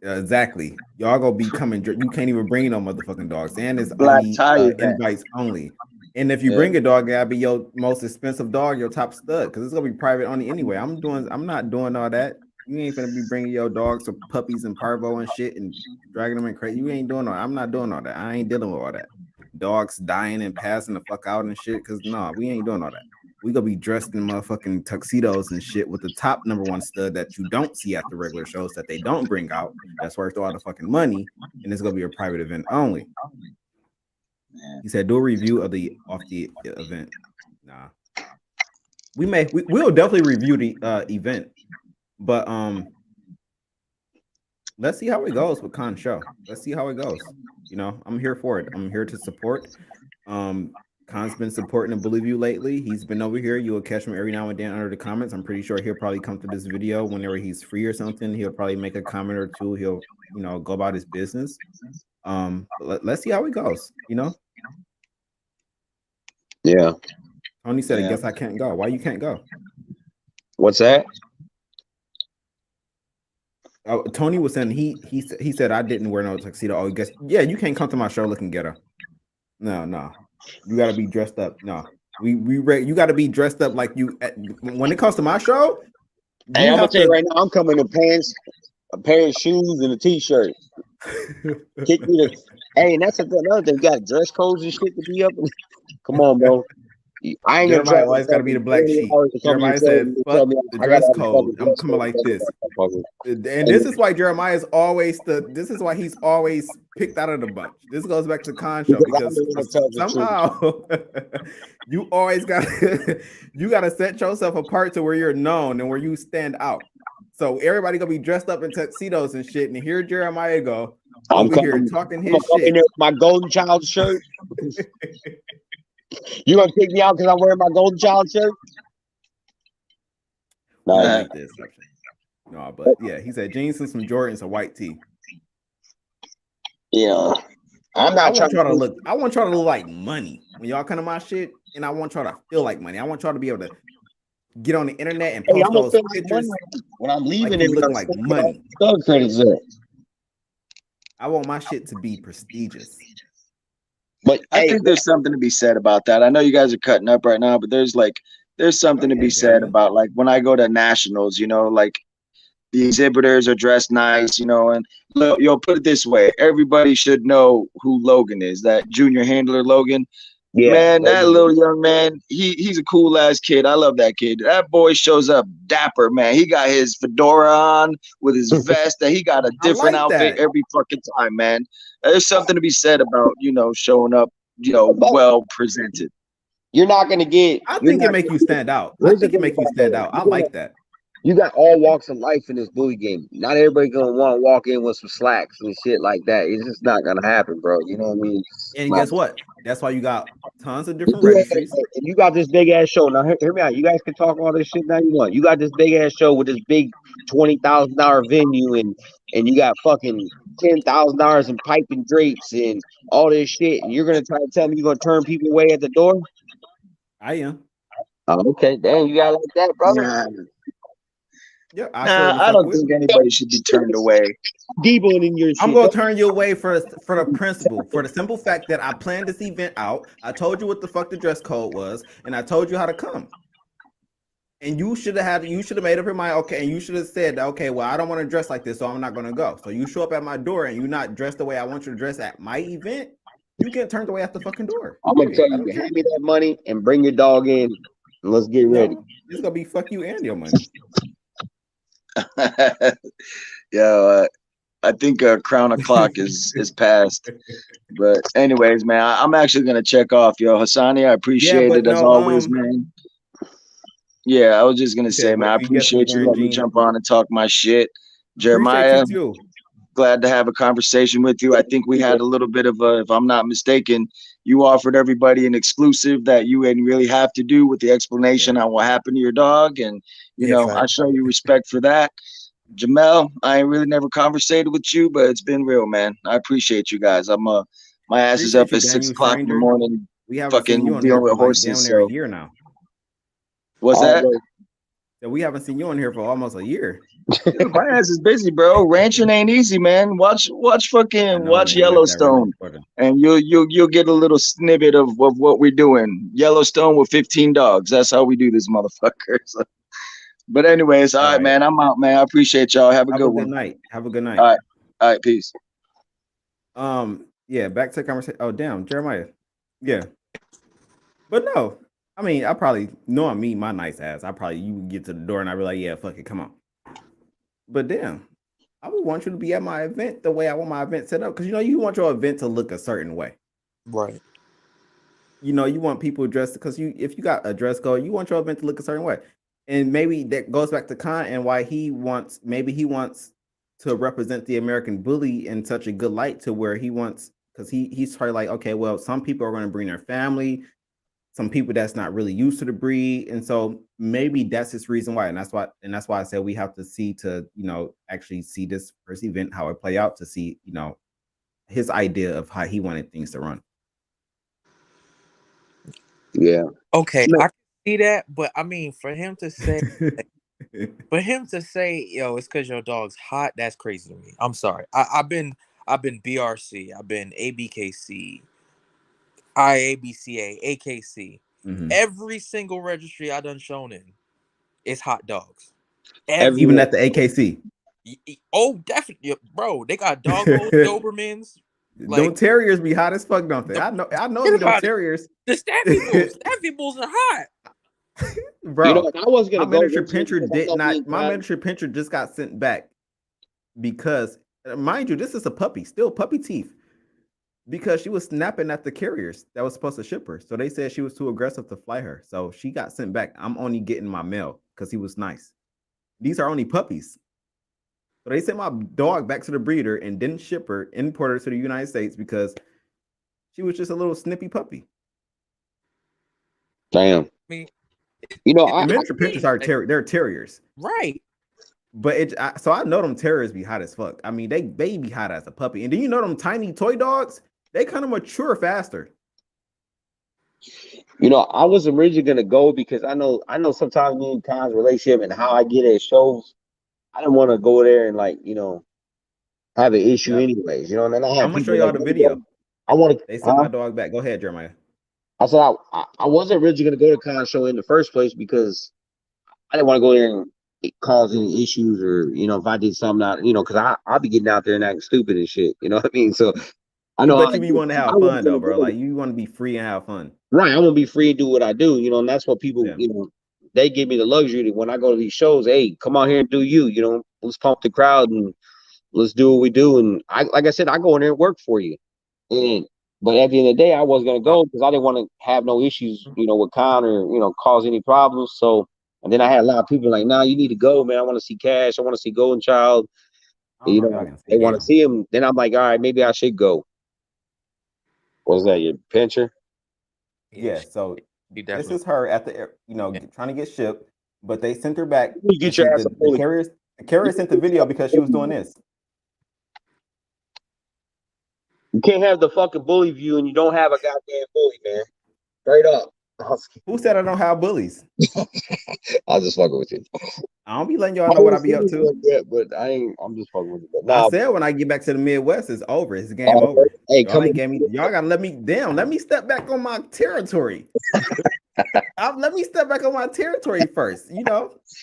Exactly. Y'all gonna be coming. You can't even bring no motherfucking dogs. And it's Black only invites only. And if you bring a dog, that'll be your most expensive dog, your top stud, because it's gonna be private only anyway. I'm not doing all that. You ain't gonna be bringing your dogs to puppies and parvo and shit and dragging them in crazy. You ain't doing all. I'm not doing all that. I ain't dealing with all that. Dogs dying and passing the fuck out and shit. Cause no, we ain't doing all that. we gonna be dressed in motherfucking tuxedos and shit with the top #1 stud that you don't see at the regular shows that they don't bring out. That's worth all the fucking money, and it's gonna be a private event only. He said, do a review of the event. Nah, we'll definitely review the event, but let's see how it goes with Khan's show. Let's see how it goes. You know, I'm here for it. I'm here to support. Khan's been supporting and believe you lately. He's been over here. You will catch him every now and then under the comments. I'm pretty sure he'll probably come to this video whenever he's free or something. He'll probably make a comment or two. He'll, you know, go about his business. Let's see how it goes. You know. Yeah. Tony said, "I guess I can't go." Why you can't go? What's that? Tony was saying he said I didn't wear no tuxedo. Oh, guess you can't come to my show looking ghetto. No. You gotta be dressed up. No, you gotta be dressed up like you. When it comes to my show, hey, I'm gonna tell you right now, I'm coming in pants, a pair of shoes, and a t-shirt. Kick me to. Hey, and that's another thing. You got dress codes and shit to be up. Come on, bro. I ain't gonna Jeremiah always gotta be the black sheep. Jeremiah said, "Fuck the dress code. I'm coming like this." And this is why Jeremiah is always this is why he's always picked out of the bunch. This goes back to Khan show because somehow you always gotta set yourself apart to where you're known and where you stand out. So everybody gonna be dressed up in tuxedos and shit, and here Jeremiah go over here talking his shit. My golden child shirt. You gonna kick me out because I'm wearing my golden child shirt? No, but yeah, he said jeans and some Jordans, a white tee. Yeah, I'm not trying to look. I want y'all to look like money when y'all come to my shit, and I want y'all to feel like money. I want y'all to be able to get on the internet and post those pictures when I'm leaving. Like looking like money. I want my shit to be prestigious. But I think there's something to be said about that. I know you guys are cutting up right now, but there's something to be said about like when I go to nationals, you know, like the exhibitors are dressed nice, you know, and you'll put it this way. Everybody should know who Logan is, that junior handler Logan. Yeah, man, that little young man, he's a cool ass kid. I love that kid. That boy shows up dapper, man. He got his fedora on with his vest. That he got a different outfit every fucking time, man. There's something to be said about, you know, showing up, you know, well presented. You're not gonna get. I think it make you stand out. I think it make you stand out. I like that. You got all walks of life in this bully game. Not everybody gonna want to walk in with some slacks and shit like that. It's just not gonna happen, bro. You know what I mean? And guess what? That's why you got tons of different registries. And you got this big ass show. Now hear me out. You guys can talk all this shit now you want. You got this big ass show with this big $20,000 venue and you got fucking $10,000 in pipe and drapes and all this shit. And you're gonna try to tell me you're gonna turn people away at the door? I am. Oh, okay. Damn, you got like that, brother. Yeah, I don't think anybody should be turned away. Deboing in your shit. I'm gonna turn you away for the principle, for the simple fact that I planned this event out. I told you what the fuck the dress code was, and I told you how to come. And you should have made up your mind, okay, and you should have said, okay, well, I don't want to dress like this, so I'm not gonna go. So you show up at my door and you're not dressed the way I want you to dress at my event, you get turned away at the fucking door. I'm gonna tell you, hand me that money and bring your dog in, and let's get ready. It's gonna be fuck you and your money. Yeah, I think Crown O'Clock is passed. But anyways, man, I'm actually gonna check off, yo. Hassani, I appreciate it as always, man. Yeah, I was just gonna say, man, I appreciate you letting me jump on and talk my shit. Jeremiah, glad to have a conversation with you. I think we had a little bit of a, if I'm not mistaken, you offered everybody an exclusive that you didn't really have to do with the explanation on what happened to your dog. And, you know, I show you respect for that. Jamel, I ain't really never conversated with you, but it's been real, man. I appreciate you guys. My ass is up at 6 o'clock in the morning. We haven't seen you on dealing with for horses. a year now. What's that? So we haven't seen you on here for almost a year. My ass is busy, bro. Ranching ain't easy, man. Watch Yellowstone, and you'll get a little snippet of what we're doing. Yellowstone with 15 dogs. That's how we do this, motherfuckers. But anyways, all right, man. I'm out, man. I appreciate y'all. Have a good one. Night. Have a good night. All right, peace. Yeah, back to the conversation. Oh, damn, Jeremiah. Yeah, but no, I mean, I probably knowing me, my nice ass. You would get to the door and I'd be like, yeah, fuck it, come on. But damn, I would want you to be at my event the way I want my event set up because you want your event to look a certain way. Right. You want people dressed because if you got a dress code, you want your event to look a certain way. And maybe that goes back to Khan and why he wants to represent the American bully in such a good light to where he wants because he's probably like, okay, well, some people are going to bring their family, some people that's not really used to the breed, and so maybe that's his reason why, and that's why I said we have to see to actually see this first event how it play out to see his idea of how he wanted things to run. Yeah. Okay, I can see that, but I mean, for him to say, yo, it's because your dog's hot. That's crazy to me. I'm sorry. I've been BRC. I've been ABKC, IABCA, AKC. Mhm. Every single registry I done shown in is hot dogs. Even at the AKC. Oh, definitely, bro. They got doggos, Dobermans. Them terriers be hot as fuck, don't they? I know them terriers. The Staffy Bulls are hot. Bro, I was gonna my go miniature pincher my miniature pincher just got sent back because mind you, this is a puppy, still puppy teeth. Because she was snapping at the carriers that was supposed to ship her. So they said she was too aggressive to fly her. So she got sent back. I'm only getting my mail because he was nice. These are only puppies. So they sent my dog back to the breeder and didn't ship her, import her to the United States because she was just a little snippy puppy. Damn. I mean, the miniature pinchers are they're terriers, right? But so I know them terriers be hot as fuck. I mean, they be hot as a puppy. And do you know them tiny toy dogs? They kind of mature faster. I was originally gonna go because I know sometimes me and Khan's relationship and how I get at shows, I didn't want to go there and have an issue anyways. And then I had I'm gonna show people y'all the video. I want to. They sent my dog back. Go ahead, Jeremiah. I said I wasn't originally gonna go to Khan's show in the first place because I didn't want to go there and cause any issues or if I did something out because I'll be getting out there and acting stupid and shit. You know what I mean? So I know. But you want to have fun though, bro. Like you want to be free and have fun. Right, I want to be free and do what I do, and that's what people, they give me the luxury that when I go to these shows, hey, come out here and do you, let's pump the crowd and let's do what we do. And like I said, I go in there and work for you. But at the end of the day, I wasn't gonna go because I didn't want to have no issues, with Khan or cause any problems. So, and then I had a lot of people like, nah, you need to go, man. I want to see Cash. I want to see Golden Child. They want to see him. Then I'm like, all right, maybe I should go. What's that? Your pincher? Yeah, so this is her at the trying to get shipped, but they sent her back. You get your ass the carrier sent the video because she was doing this. You can't have the fucking bully view and you don't have a goddamn bully, man. Straight up. Who said I don't have bullies? I was just fucking with you. I don't be letting y'all know what I be up to. Like but I'm just fucking with you. But I said when I get back to the Midwest, it's over. It's game over. Hey, y'all gotta let me down. Let me step back on my territory. Let me step back on my territory first. I'm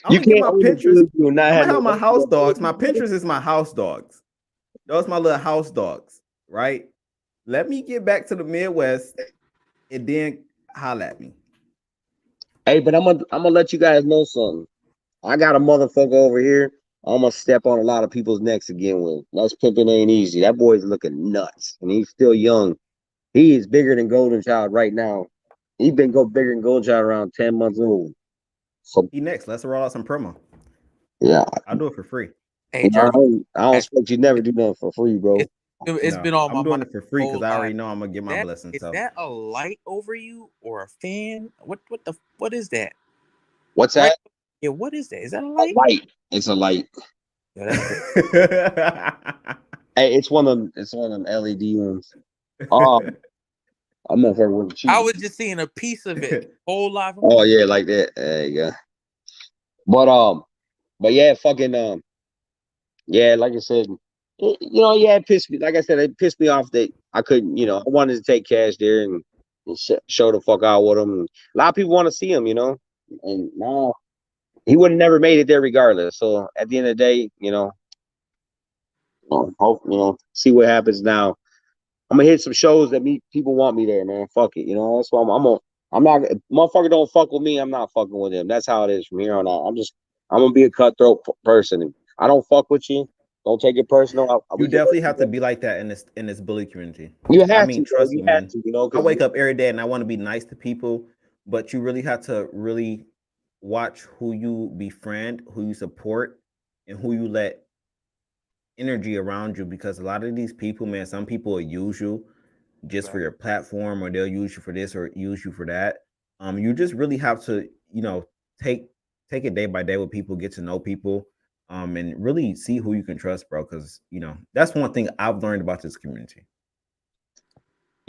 you can't my Pinterest. I have my house dogs. My Pinterest is my house dogs. Those my little house dogs, right? Let me get back to the Midwest and then holla at me. Hey, but I'm gonna let you guys know something. I got a motherfucker over here. I'm gonna step on a lot of people's necks again with. That's pimping ain't easy. That boy's looking nuts, and he's still young. He is bigger than Golden Child right now. He's been bigger than Golden Child around 10 months old. So he next. Let's roll out some promo. Yeah, I'll do it for free. Hey, I don't expect you never do nothing for free, bro. It's been on my mind. I'm doing it for free because I already know I'm gonna get my blessing. Is that a light over you or a fan? What is that? What's that? Yeah, what is that? Is that a light? A light. It's a light. Yeah, hey, it's one of them LED ones. I'm not with you. I was just seeing a piece of it. Whole lot. Oh yeah, like that. There you go. But yeah, fucking yeah, like I said, it pissed me. Like I said, it pissed me off that I couldn't. I wanted to take Cash there and show the fuck out with him. A lot of people want to see him, and now he would have never made it there regardless. So at the end of the day, hope see what happens now. I'm gonna hit some shows that people want me there, man. Fuck it, that's why I'm gonna I'm not motherfucker don't fuck with me. I'm not fucking with him. That's how it is from here on out. I'm gonna be a cutthroat person. I don't fuck with you. Don't take it personal. You We can work definitely have to together. be like that in this bully community. You I have mean, to, bro. trust You me, have man. to, you know, I because wake up every day and I want to be nice to people, but you really have to really watch who you befriend, who you support, and who you let energy around you. Because a lot of these people, man, some people will use you just for your platform, or they'll use you for this or use you for that. You just really have to, take take it day by day with people, get to know people, and really see who you can trust, bro. Because that's one thing I've learned about this community.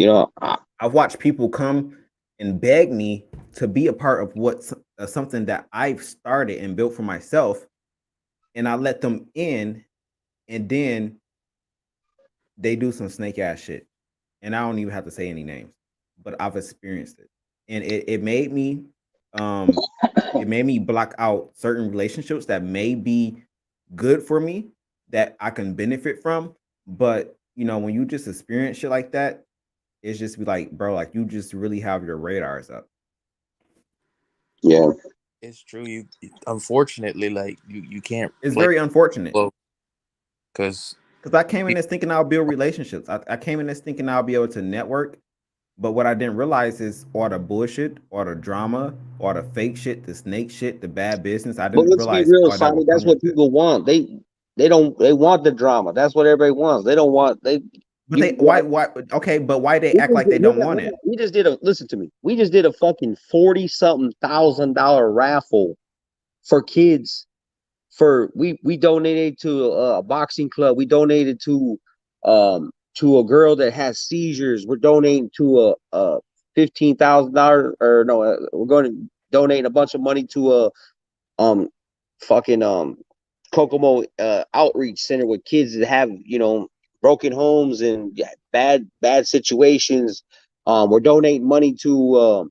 you know, I've watched people come and beg me to be a part of something that I've started and built for myself, and I let them in, and then they do some snake ass shit, and I don't even have to say any names, but I've experienced it, and it made me, block out certain relationships that may be good for me, that I can benefit from. But when you just experience shit like that, it's just be like, bro, like you just really have your radars up. yeah. It's true. Unfortunately, like you can't It's play very unfortunate because because I came in this thinking I'll build relationships. I came in this thinking I'll be able to network. But what I didn't realize is all the bullshit, all the drama, all the fake shit, the snake shit, the bad business. I But didn't let's be realize real, all that Sonny. would That's come what with it. people want. They want the drama. That's what everybody wants. They don't want they. But they why okay, but why they act like they don't want it? We just did a listen to me. We just did a fucking $40-something thousand raffle for kids. We donated to a boxing club. We donated to a girl that has seizures. We're donating to a $15,000, or no, we're going to donate a bunch of money to a um fucking Kokomo outreach center with kids that have broken homes and bad situations. We're donating money to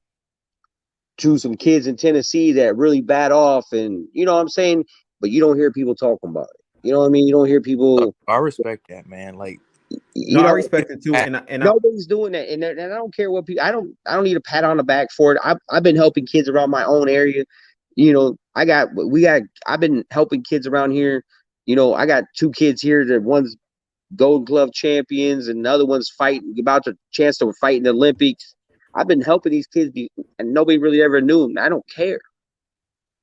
some kids in Tennessee that really bad off, and you know what I'm saying. But you don't hear people talking about it. You know what I mean? You don't hear people. I respect that, man. Like, No, You I know, respect it too, and nobody's doing that, and I don't care what people. I don't need a pat on the back for it. I've been helping kids around my own area. You know, I've been helping kids around here. You know, I got two kids here that one's Gold Glove champions and the other one's fighting about the chance to fight in the Olympics. I've been helping these kids and nobody really ever knew them. I don't care.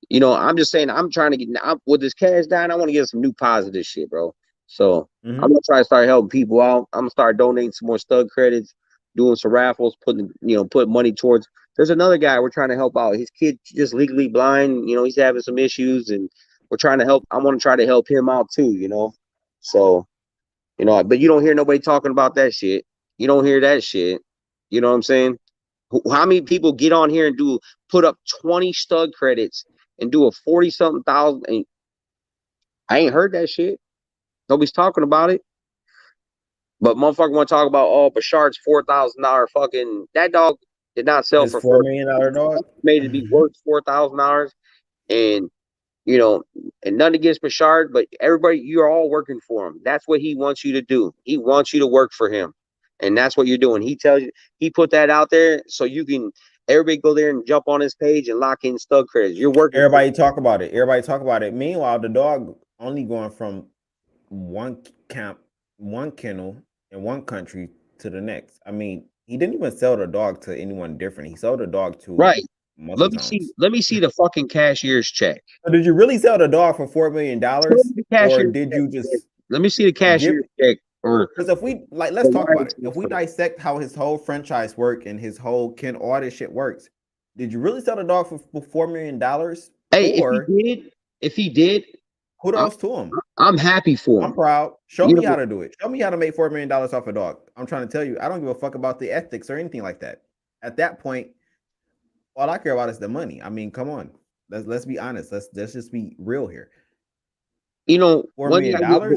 You know, I'm just saying I'm trying to with this cash down. I want to get some new positive shit, bro. So I'm gonna try to start helping people out. I'm gonna start donating some more stud credits, doing some raffles, put money towards. There's another guy we're trying to help out. His kid just legally blind. You know, he's having some issues, and we're trying to help. I want to try to help him out too. You know, so but you don't hear nobody talking about that shit. You don't hear that shit. You know what I'm saying? How many people get on here and put up 20 stud credits and do a 40 something thousand? And I ain't heard that shit. Nobody's talking about it. But motherfucker want to talk about Bashard's $4,000 fucking that dog did not sell his for $4 million dog made it be worth $4,000, and and nothing against Bashard, but everybody, you're all working for him. That's what he wants you to do. He wants you to work for him, and that's what you're doing. He tells you he put that out there so you can everybody go there and jump on his page and lock in stud credits. You're working. Everybody talk about it. Everybody talk about it. Meanwhile, the dog only going from one one kennel in one country to the next. I mean, he didn't even sell the dog to anyone different. He sold the dog to Right. muscle Let me see the fucking cashier's check. So did you really sell the dog for $4 million, or did you just? Let me see the cashier's check. Because if we let's talk about it. If we dissect how his whole franchise work and his whole all this shit works, did you really sell the dog for $4 million? Hey, or if he did, kudos to him. I'm happy for him. I'm proud. Show me how to do it. Show me how to make $4 million off a dog. I'm trying to tell you, I don't give a fuck about the ethics or anything like that. At that point, all I care about is the money. I mean, come on. Let's be honest. Let's just be real here. You know, $4 million.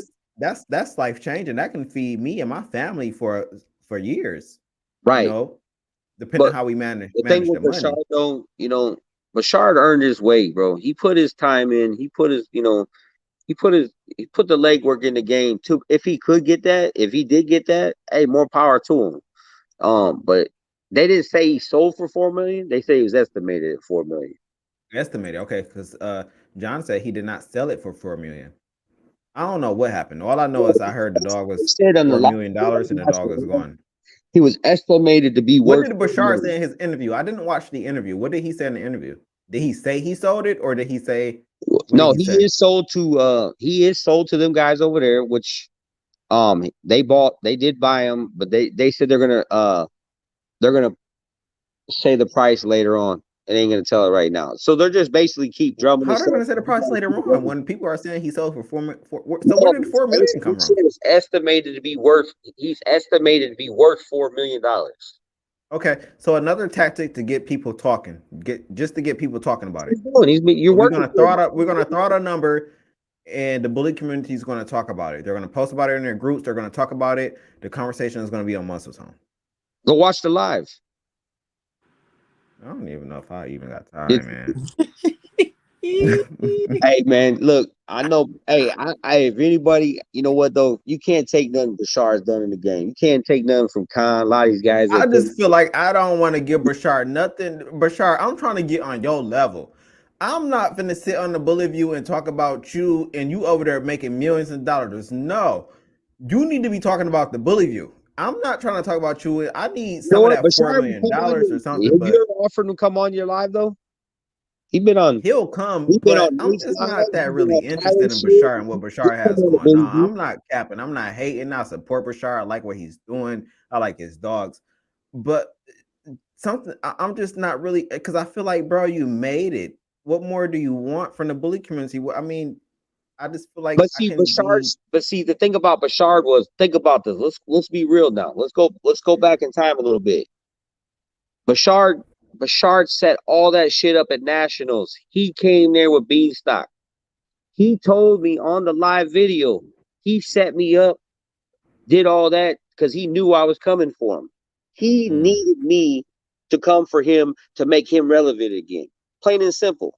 That's life changing. That can feed me and my family for years. Right. You know, depending on how we manage the thing with money. Bashard, though, Bashard earned his way, bro. He put his time in. He put his, he put the legwork in the game too. If he could get that, if he did get that, hey, more power to him. But They didn't say he sold for $4 million. They say he was estimated at $4 million. Estimated, okay, because John said he did not sell it for $4 million. I don't know what happened. All I know is I heard the dog They was said on the $4 last million and the dog is gone. he was estimated to be What worth did $4 Bashar million. say in his interview? I didn't watch the interview. What did he say in the interview? Did he say he sold it, or did he say? No, He say? is sold to he is sold to them guys over there, which they did buy him, but they said they're gonna say the price later on. It ain't gonna tell it right now. So they're just basically keep drumming How this are they stuff. going to say the price later on when people are saying he sold for so No, where did the $4 million come from? He's estimated to be worth $4 million. Okay, so another tactic to get people talking, just to get people talking about it. You're We're working. gonna throw out we're gonna throw out a number, and the bully community is going to talk about it. They're going to post about it in their groups. They're going to talk about it. The conversation is going to be on Muscle Tone. Go watch the live. I don't even know if I even got time, man. Hey man, look, I know. Hey, if anybody, you know what though, you can't take nothing Bashar's done in the game. You can't take nothing from Khan. A lot of these guys. I just feel like I don't want to give Bashar nothing. Bashar, I'm trying to get on your level. I'm not finna sit on the bully view and talk about you and you over there making millions of dollars. No, you need to be talking about the bully view. I'm not trying to talk about you. I need some of that $4 million or something. Have But you ever offered him to come on your live though? He'll come, but I'm just not that really interested in Bashar and what Bashar has going on. I'm not capping. I'm not hating. I support Bashar. I like what he's doing. I like his dogs. But I'm just not really, because I feel like, bro, you made it. What more do you want from the bully community? I mean, I just feel like I can be. But see, the thing about Bashar was, think about this. Let's be real now. Let's go back in time a little bit. Bashard set all that shit up at Nationals. He came there with Beanstalk. He told me on the live video, he set me up, did all that because he knew I was coming for him. He needed me to come for him to make him relevant again. Plain and simple.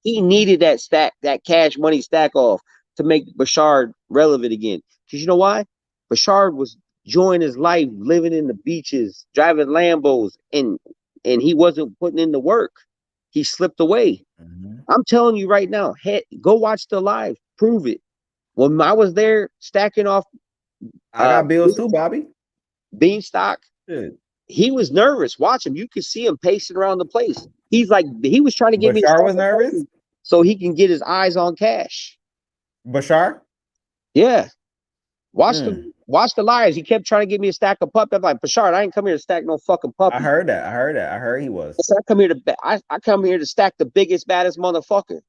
He needed that cash money stack off to make Bashard relevant again. Because you know why? Bashard was enjoying his life, living in the beaches, driving Lambos, and he wasn't putting in the work. He slipped away. I'm telling you right now, go watch the live, prove it. When I was there stacking off, I got bills too, Bobby. Beanstalk. He was nervous. Watch him. You could see him pacing around the place. He's like, he was trying to get me. Bashar was nervous, so he can get his eyes on cash. Bashar. Yeah. Watch the liars. He kept trying to get me a stack of puppies. I'm like, Bashar, I ain't come here to stack no fucking puppies. I heard that. I heard he was. So I come here to stack the biggest, baddest motherfucker.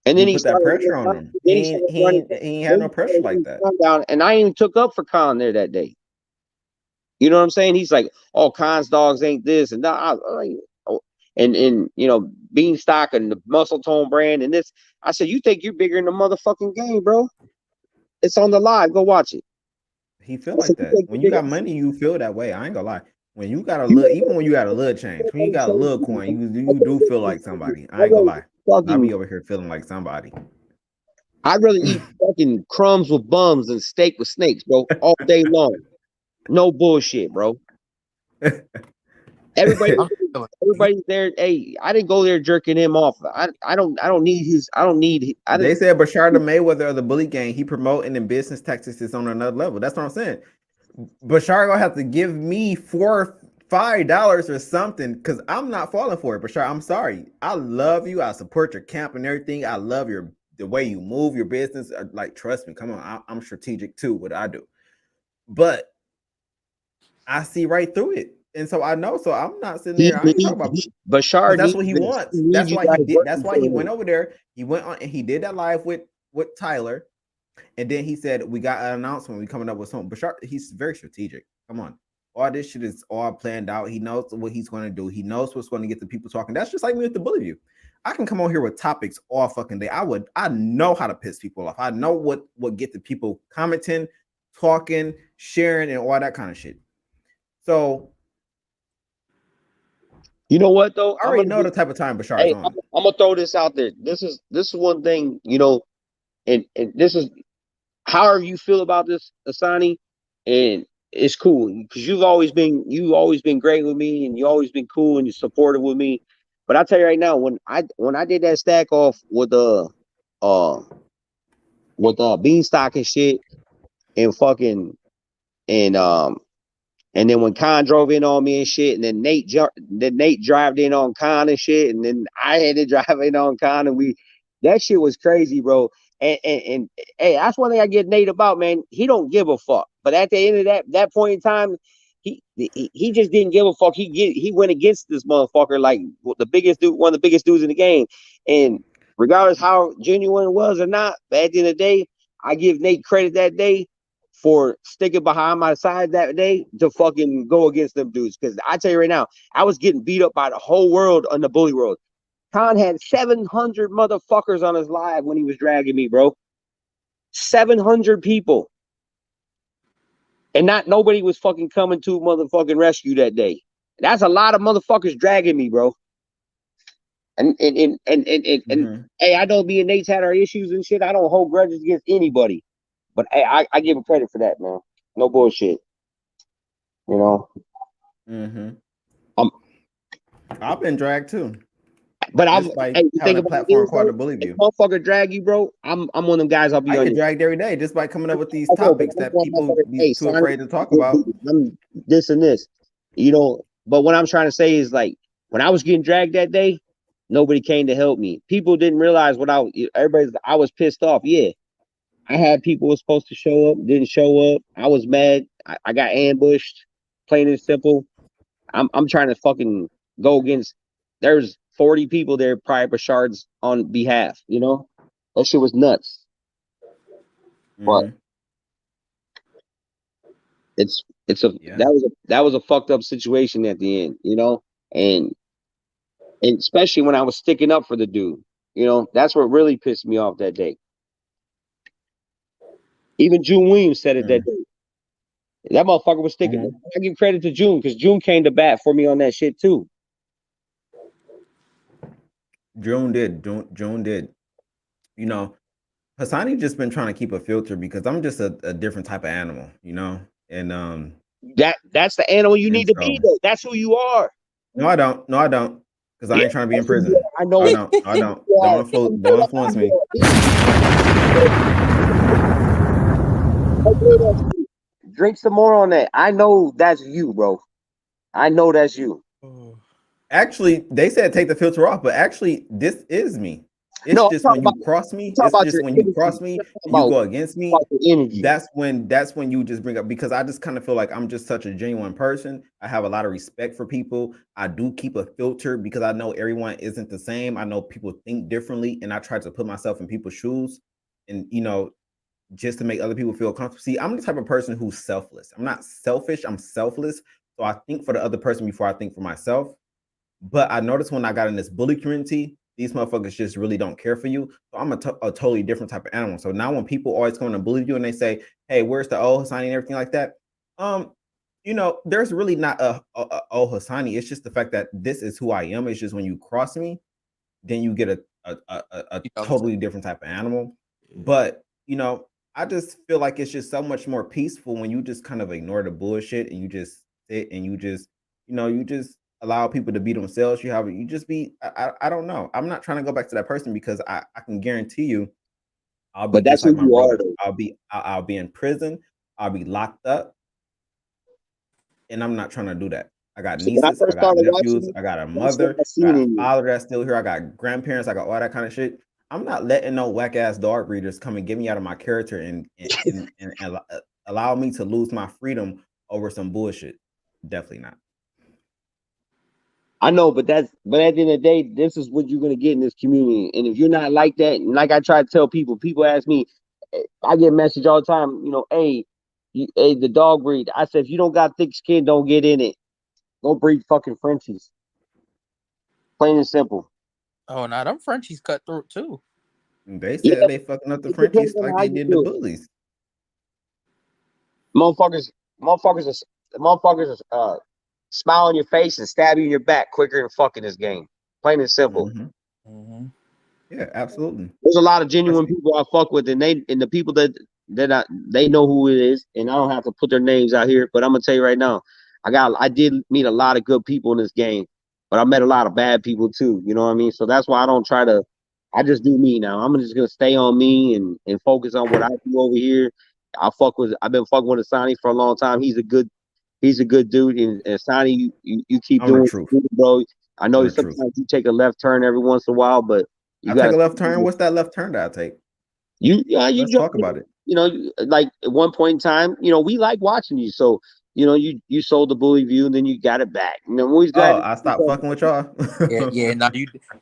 And then he put that pressure on him. He ain't had no pressure like that. Down, and I even took up for Khan there that day. You know what I'm saying? He's like, "Oh, Khan's dogs ain't this," and you know, Beanstalk and the Muscle Tone brand and this. I said, "You think you're bigger in the motherfucking game, bro? It's on the live. Go watch it." He feel like that. When you got money, you feel that way. I ain't gonna lie. When you got a little, even when you got a little change, when you got a little coin, you do feel like somebody. I ain't gonna lie. I'll be over here feeling like somebody. I'd rather eat fucking crumbs with bums than steak with snakes, bro, all day long. No bullshit, bro. Everybody's there. Hey, I didn't go there jerking him off. I don't need his. They said Bashar the Mayweather of the bully gang. He promoting in business tactics is on another level. That's what I'm saying. Bashar gonna have to give me $4-5 or something because I'm not falling for it. Bashar, I'm sorry. I love you. I support your camp and everything. I love the way you move your business. Like, trust me. Come on, I'm strategic too. What I do, but I see right through it. And so I know. So I'm not sitting there. I ain't talking about Bashar. That's what he wants. That's why he did. That's why he went over there. He went on and he did that live with Tyler. And then he said, "We got an announcement. We coming up with something." Bashar, he's very strategic. Come on, all this shit is all planned out. He knows what he's going to do. He knows what's going to get the people talking. That's just like me with the bully view. I can come on here with topics all fucking day. I know how to piss people off. I know what get the people commenting, talking, sharing, and all that kind of shit. So, you know what though? I already know the type of time Bashar is on. I'm gonna throw this out there. This is one thing, you know, and this is however you feel about this, Asani, and it's cool because you've always been great with me, and you always been cool and you're supportive with me. But I tell you right now, when I did that stack off uh Beanstalk and shit, and fucking and then when Khan drove in on me and shit, and then Nate drove in on Khan and shit, and then I had to drive in on Khan, and that shit was crazy, bro. And hey, that's one thing I get Nate about, man. He don't give a fuck. But at the end of that point in time, he just didn't give a fuck. He went against this motherfucker like the biggest dude, one of the biggest dudes in the game. And regardless how genuine it was or not, but at the end of the day, I give Nate credit that day for sticking behind my side that day to fucking go against them dudes. Because I tell you right now, I was getting beat up by the whole world on the bully world. Khan had 700 motherfuckers on his live when he was dragging me, bro. 700 people. And not nobody was fucking coming to motherfucking rescue that day. That's a lot of motherfuckers dragging me, bro. And hey, I know me and Nate's had our issues and shit. I don't hold grudges against anybody. But hey, I give him credit for that, man. No bullshit. You know. I've been dragged too. But I'm just by hey, you having think a about platform this, called though? the Bully View. If motherfucker drag you, bro, I'm one of them guys. I'll be I on get you. dragged every day just by coming up with these I know, but topics I'm that one people motherfucker, be hey, too son, afraid to talk about. I'm this and this, you know. But what I'm trying to say is, like, when I was getting dragged that day, nobody came to help me. People didn't realize what I was pissed off. Yeah, I had people who were supposed to show up, didn't show up. I was mad. I got ambushed. Plain and simple. I'm trying to fucking go against. There's 40 people there, probably Bashard's on behalf. You know, that shit was nuts. But it's that was a fucked up situation at the end. You know, and especially when I was sticking up for the dude. You know, that's what really pissed me off that day. Even June Williams said it that day. That motherfucker was sticking. I give credit to June because June came to bat for me on that shit too. June did. You know, Hassani just been trying to keep a filter because I'm just a different type of animal, you know? And that's the animal you need to be, though. That's who you are. No, I don't. No, I don't. Because I ain't trying to be in prison. I know. No, I don't. No, I don't. Don't influence me. Drink some more on that. I know that's you, bro. I know that's you. Actually, they said take the filter off, but actually, this is me. It's just when you cross me. It's just when you cross me and you go against me. That's when you just bring up, because I just kind of feel like I'm just such a genuine person. I have a lot of respect for people. I do keep a filter because I know everyone isn't the same. I know people think differently, and I try to put myself in people's shoes, and just to make other people feel comfortable. See, I'm the type of person who's selfless. I'm not selfish. I'm selfless. So I think for the other person before I think for myself. But I noticed when I got in this bully community, these motherfuckers just really don't care for you. So I'm a totally different type of animal. So now when people always come to bully you and they say, hey, where's the old Hassani and everything like that? There's really not a old Hassani. It's just the fact that this is who I am. It's just when you cross me, then you get a totally different type of animal. But, I just feel like it's just so much more peaceful when you just kind of ignore the bullshit and you just sit and you just allow people to be themselves. You just be, I don't know. I'm not trying to go back to that person because I can guarantee you I'll be just like my brother. I'll be in prison. I'll be locked up. And I'm not trying to do that. I got nieces, I got nephews, I got a mother, I got a father that's still here, I got grandparents, I got all that kind of shit. I'm not letting no whack ass dog breeders come and get me out of my character and allow me to lose my freedom over some bullshit. Definitely not. I know, but at the end of the day, this is what you're gonna get in this community. And if you're not like that, and like I try to tell people ask me, I get a message all the time, hey, the dog breed. I said, if you don't got thick skin, don't get in it. Don't breed fucking Frenchies. Plain and simple. Oh, now them Frenchies cutthroat too. They said they fucking up the Frenchies like they did the bullies. Motherfuckers smile on your face and stab you in your back quicker than fucking this game. Plain and simple. Yeah, absolutely. There's a lot of genuine people I fuck with, and the people that they know who it is, and I don't have to put their names out here. But I'm gonna tell you right now, I did meet a lot of good people in this game, but I met a lot of bad people too. You know what I mean? So that's why I don't try to. I just do me now. I'm just gonna stay on me and focus on what I do over here. I've been fucking with Asani for a long time. He's a good dude, and Sonny, you keep I'm the doing truth. it, bro. I I'm know the truth. sometimes you take a left turn every once in a while, but you I got take to a left turn. What's that left turn that I take? you Let's jump. talk about it. You know, like at one point in time, we like watching you. So you sold the bully view, and then you got it back. And then we Oh, glad. I stopped fucking with y'all. Yeah. No,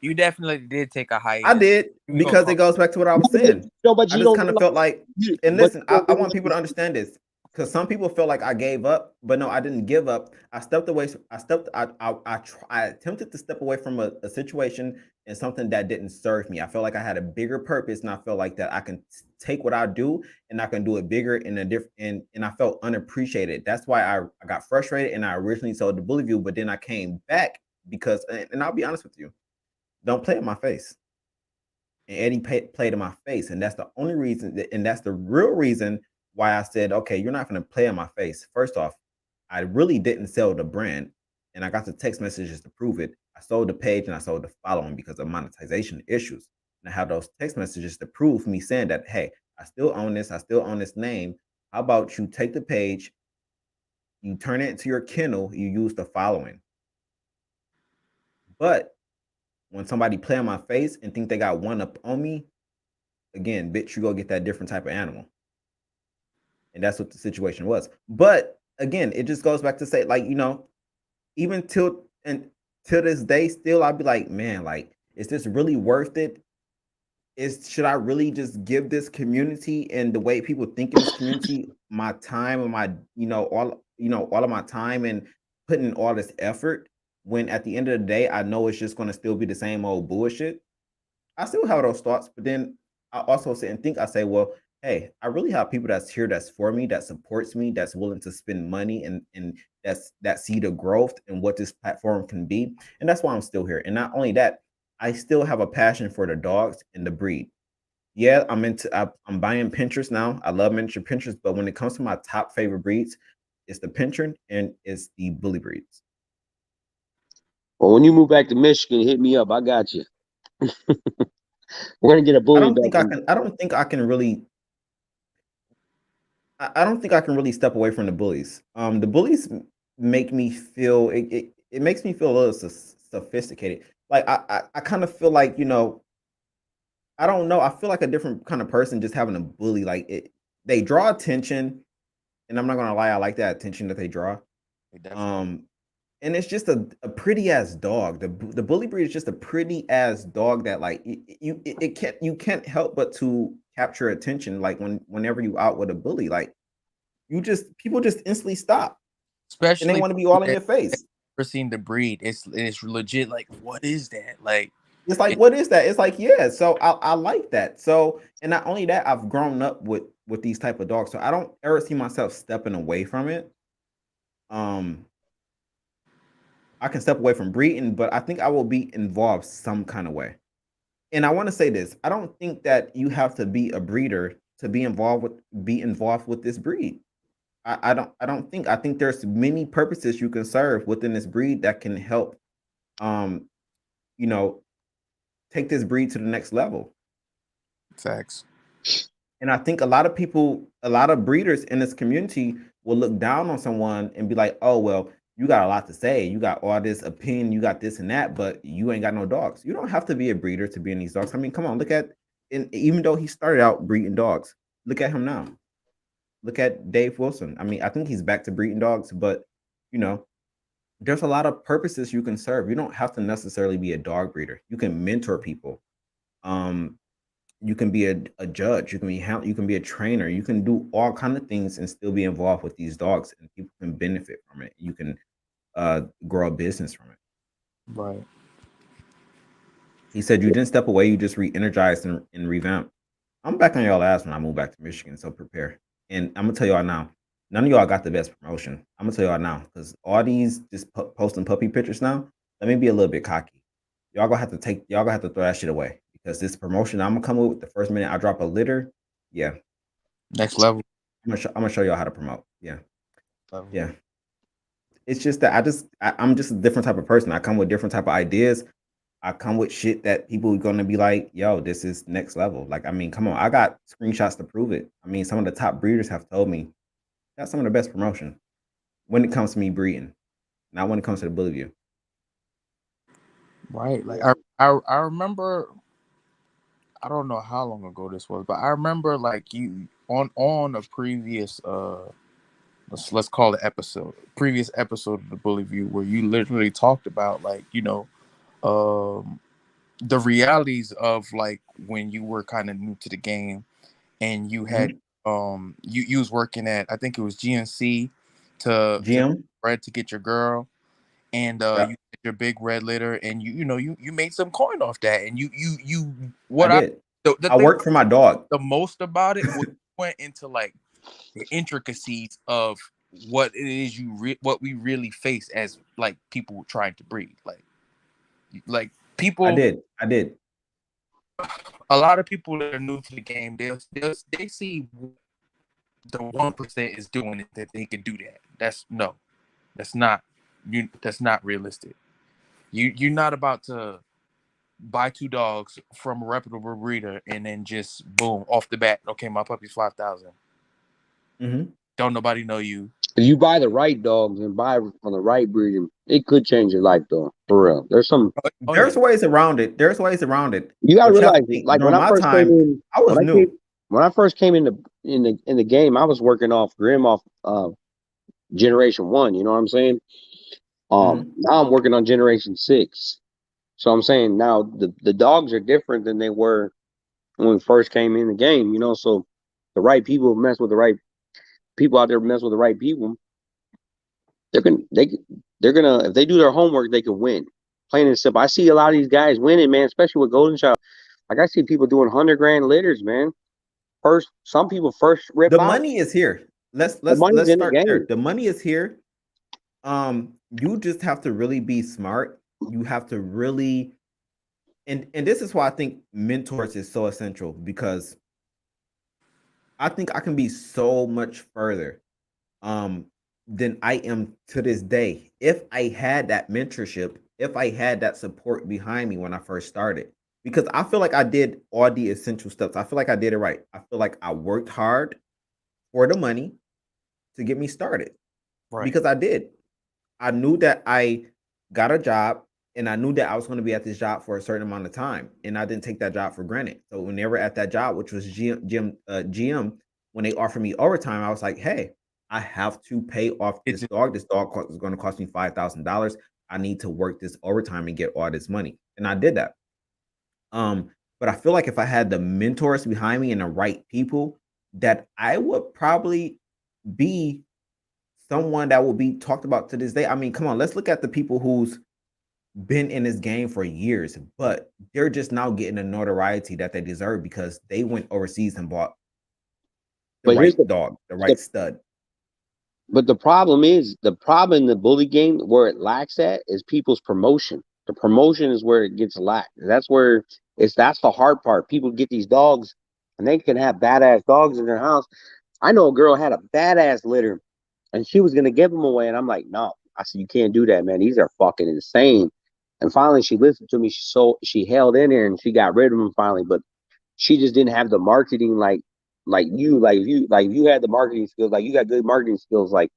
you definitely did take a I hiatus. did We gonna because call it goes back to what I was saying. No, but I you just don't kind of realize. felt like, and But listen, you I don't want people to understand this because some people feel like I gave up, but no, I didn't give up. I stepped away. I attempted to step away from a situation and something that didn't serve me. I felt like I had a bigger purpose, and I felt like that I can take what I do and I can do it bigger in a different. And I felt unappreciated. That's why I got frustrated and I originally sold the bully view, but then I came back because, and I'll be honest with you, don't play in my face. And Eddie played in my face, and that's the only reason, and that's the real reason why I said, okay, you're not going to play in my face. First off, I really didn't sell the brand, and I got the text messages to prove it. I sold the page and I sold the following because of monetization issues, and I have those text messages to prove me saying that, hey, I still own this, I still own this name. How about you take the page, you turn it into your kennel, you use the following. But when somebody play on my face and think they got one up on me, again, bitch, you go get that different type of animal. And that's what the situation was. But again, it just goes back to say, like, even till this day, still, I'd be like, man, like, is this really worth it? Should I really just give this community and the way people think in this community my time and my, all of my time and putting in all this effort when at the end of the day, I know it's just gonna still be the same old bullshit? I still have those thoughts, but then I also sit and think, I say, well, hey, I really have people that's here that's for me, that supports me, that's willing to spend money and that see the growth and what this platform can be. And that's why I'm still here. And not only that, I still have a passion for the dogs and the breed. Yeah, I'm buying Pinterest now. I love miniature Pinterest, but when it comes to my top favorite breeds, it's the Pinscher and it's the bully breeds. Well, when you move back to Michigan, hit me up. I got you. We're gonna get a bully back. I don't think I can really I don't think I can really step away from the bullies. The bullies make me feel it makes me feel a little sophisticated. Like I kind of feel like, I don't know. I feel like a different kind of person just having a bully. Like they draw attention, and I'm not gonna lie, I like that attention that they draw. Um, and it's just a pretty ass dog. The bully breed is just a pretty ass dog that like you can't help but to capture attention. Like whenever you out with a bully, like people just instantly stop and they especially want to be all in that your face. never seen the breed. It's legit. Like, what is that? Like, It's like, what is that? It's like, yeah. So I like that. So, and not only that, I've grown up with these type of dogs, so I don't ever see myself stepping away from it. Um, I can step away from breeding, but I think I will be involved some kind of way. And I want to say this: I don't think that you have to be a breeder to be involved with this breed. I don't think. I think there's many purposes you can serve within this breed that can help. Um, you know, take this breed to the next level. facts. And I think a lot of people, a lot of breeders in this community will look down on someone and be like, oh, well, you got a lot to say. You got all this opinion, you got this and that, but you ain't got no dogs. You don't have to be a breeder to be in these dogs. I mean, come on, and even though he started out breeding dogs, look at him now. Look at Dave Wilson. I mean, I think he's back to breeding dogs, but, you know, there's a lot of purposes you can serve. You don't have to necessarily be a dog breeder. You can mentor people. Um, you can be a judge, you can be a trainer, you can do all kind of things and still be involved with these dogs and people can benefit from it. You can grow a business from it. Right. He said you didn't step away, you just re-energized and revamped. I'm back on y'all ass when I move back to Michigan, so prepare. And I'm gonna tell y'all now, none of y'all got the best promotion. I'm gonna tell y'all now, because all these just posting puppy pictures now, let me be a little bit cocky. Y'all gonna have to throw that shit away because this promotion I'm gonna come with the first minute I drop a litter, yeah, Next level. I'm gonna show y'all how to promote. Yeah, level. yeah. It's just that I'm just a different type of person. I come with different type of ideas. I come with shit that people are gonna be like, yo, this is next level. Like, I mean, come on, I got screenshots to prove it. I mean, some of the top breeders have told me that's some of the best promotion when it comes to me breeding, not when it comes to the bully view. Right. Like I remember, I don't know how long ago this was, but I remember like you on a previous let's call it previous episode of the Bully View, where you literally talked about, like, the realities of like when you were kind of new to the game, and you had you was working at, I think it was GNC to GM, bread to get your girl, and yeah, you had your big red litter, and you made some coin off that, and you I what I did. the I thing worked for my dog. the most about it was went into like the intricacies of what it is what we really face as like people trying to breed, like I people. did. I did. A lot of people that are new to the game, they see the 1% is doing it, that they can do that. That's not that's not realistic. You're not about to buy 2 dogs from a reputable breeder and then just boom off the bat. Okay, my puppy's 5,000. Don't nobody know you. If you buy the right dogs and buy from the right breeder, it could change your life, though. For real, there's some. There's ways around it. There's ways around it. You gotta But you have to realize, think, like when during I my first came time, in, I was new. when I first came in the game, I was working off Grim off Generation 1. You know what I'm saying? Now I'm working on Generation 6. So I'm saying now the dogs are different than they were when we first came in the game. You know, so the right people mess with the right people out there, mess with the right people. They're gonna if they do their homework, they can win. Plain and simple. I see a lot of these guys winning, man, especially with Golden Child. Like I see people doing 100 grand litters, man. Some people first rip The out. money is here. Let's money's in the start there. game. The money is here. You just have to really be smart. You have to really, and this is why I think mentors is so essential, because I think I can be so much further than I am to this day if I had that mentorship, if I had that support behind me when I first started. Because I feel like I did all the essential steps. I feel like I did it right. I feel like I worked hard for the money to get me started. Right. Because I did. I knew that I got a job, and I knew that I was going to be at this job for a certain amount of time, and I didn't take that job for granted. So when they were at that job, which was GM, when they offered me overtime, I was like, hey, I have to pay off this dog. This dog is going to cost me $5,000. I need to work this overtime and get all this money. And I did that. But I feel like if I had the mentors behind me and the right people, that I would probably be someone that will be talked about to this day. I mean, come on, let's look at the people who's been in this game for years, but they're just now getting the notoriety that they deserve because they went overseas and bought the right dog, the right stud. But the problem in the bully game where it lacks at is people's promotion. The promotion is where it gets lacked. That's the hard part. People get these dogs and they can have badass dogs in their house. I know a girl had a badass litter and she was gonna give them away, and I'm like, no. I said, you can't do that, man. These are fucking insane. And finally she listened to me. She held in there and she got rid of them finally, but she just didn't have the marketing if you had the marketing skills, like you got good marketing skills, like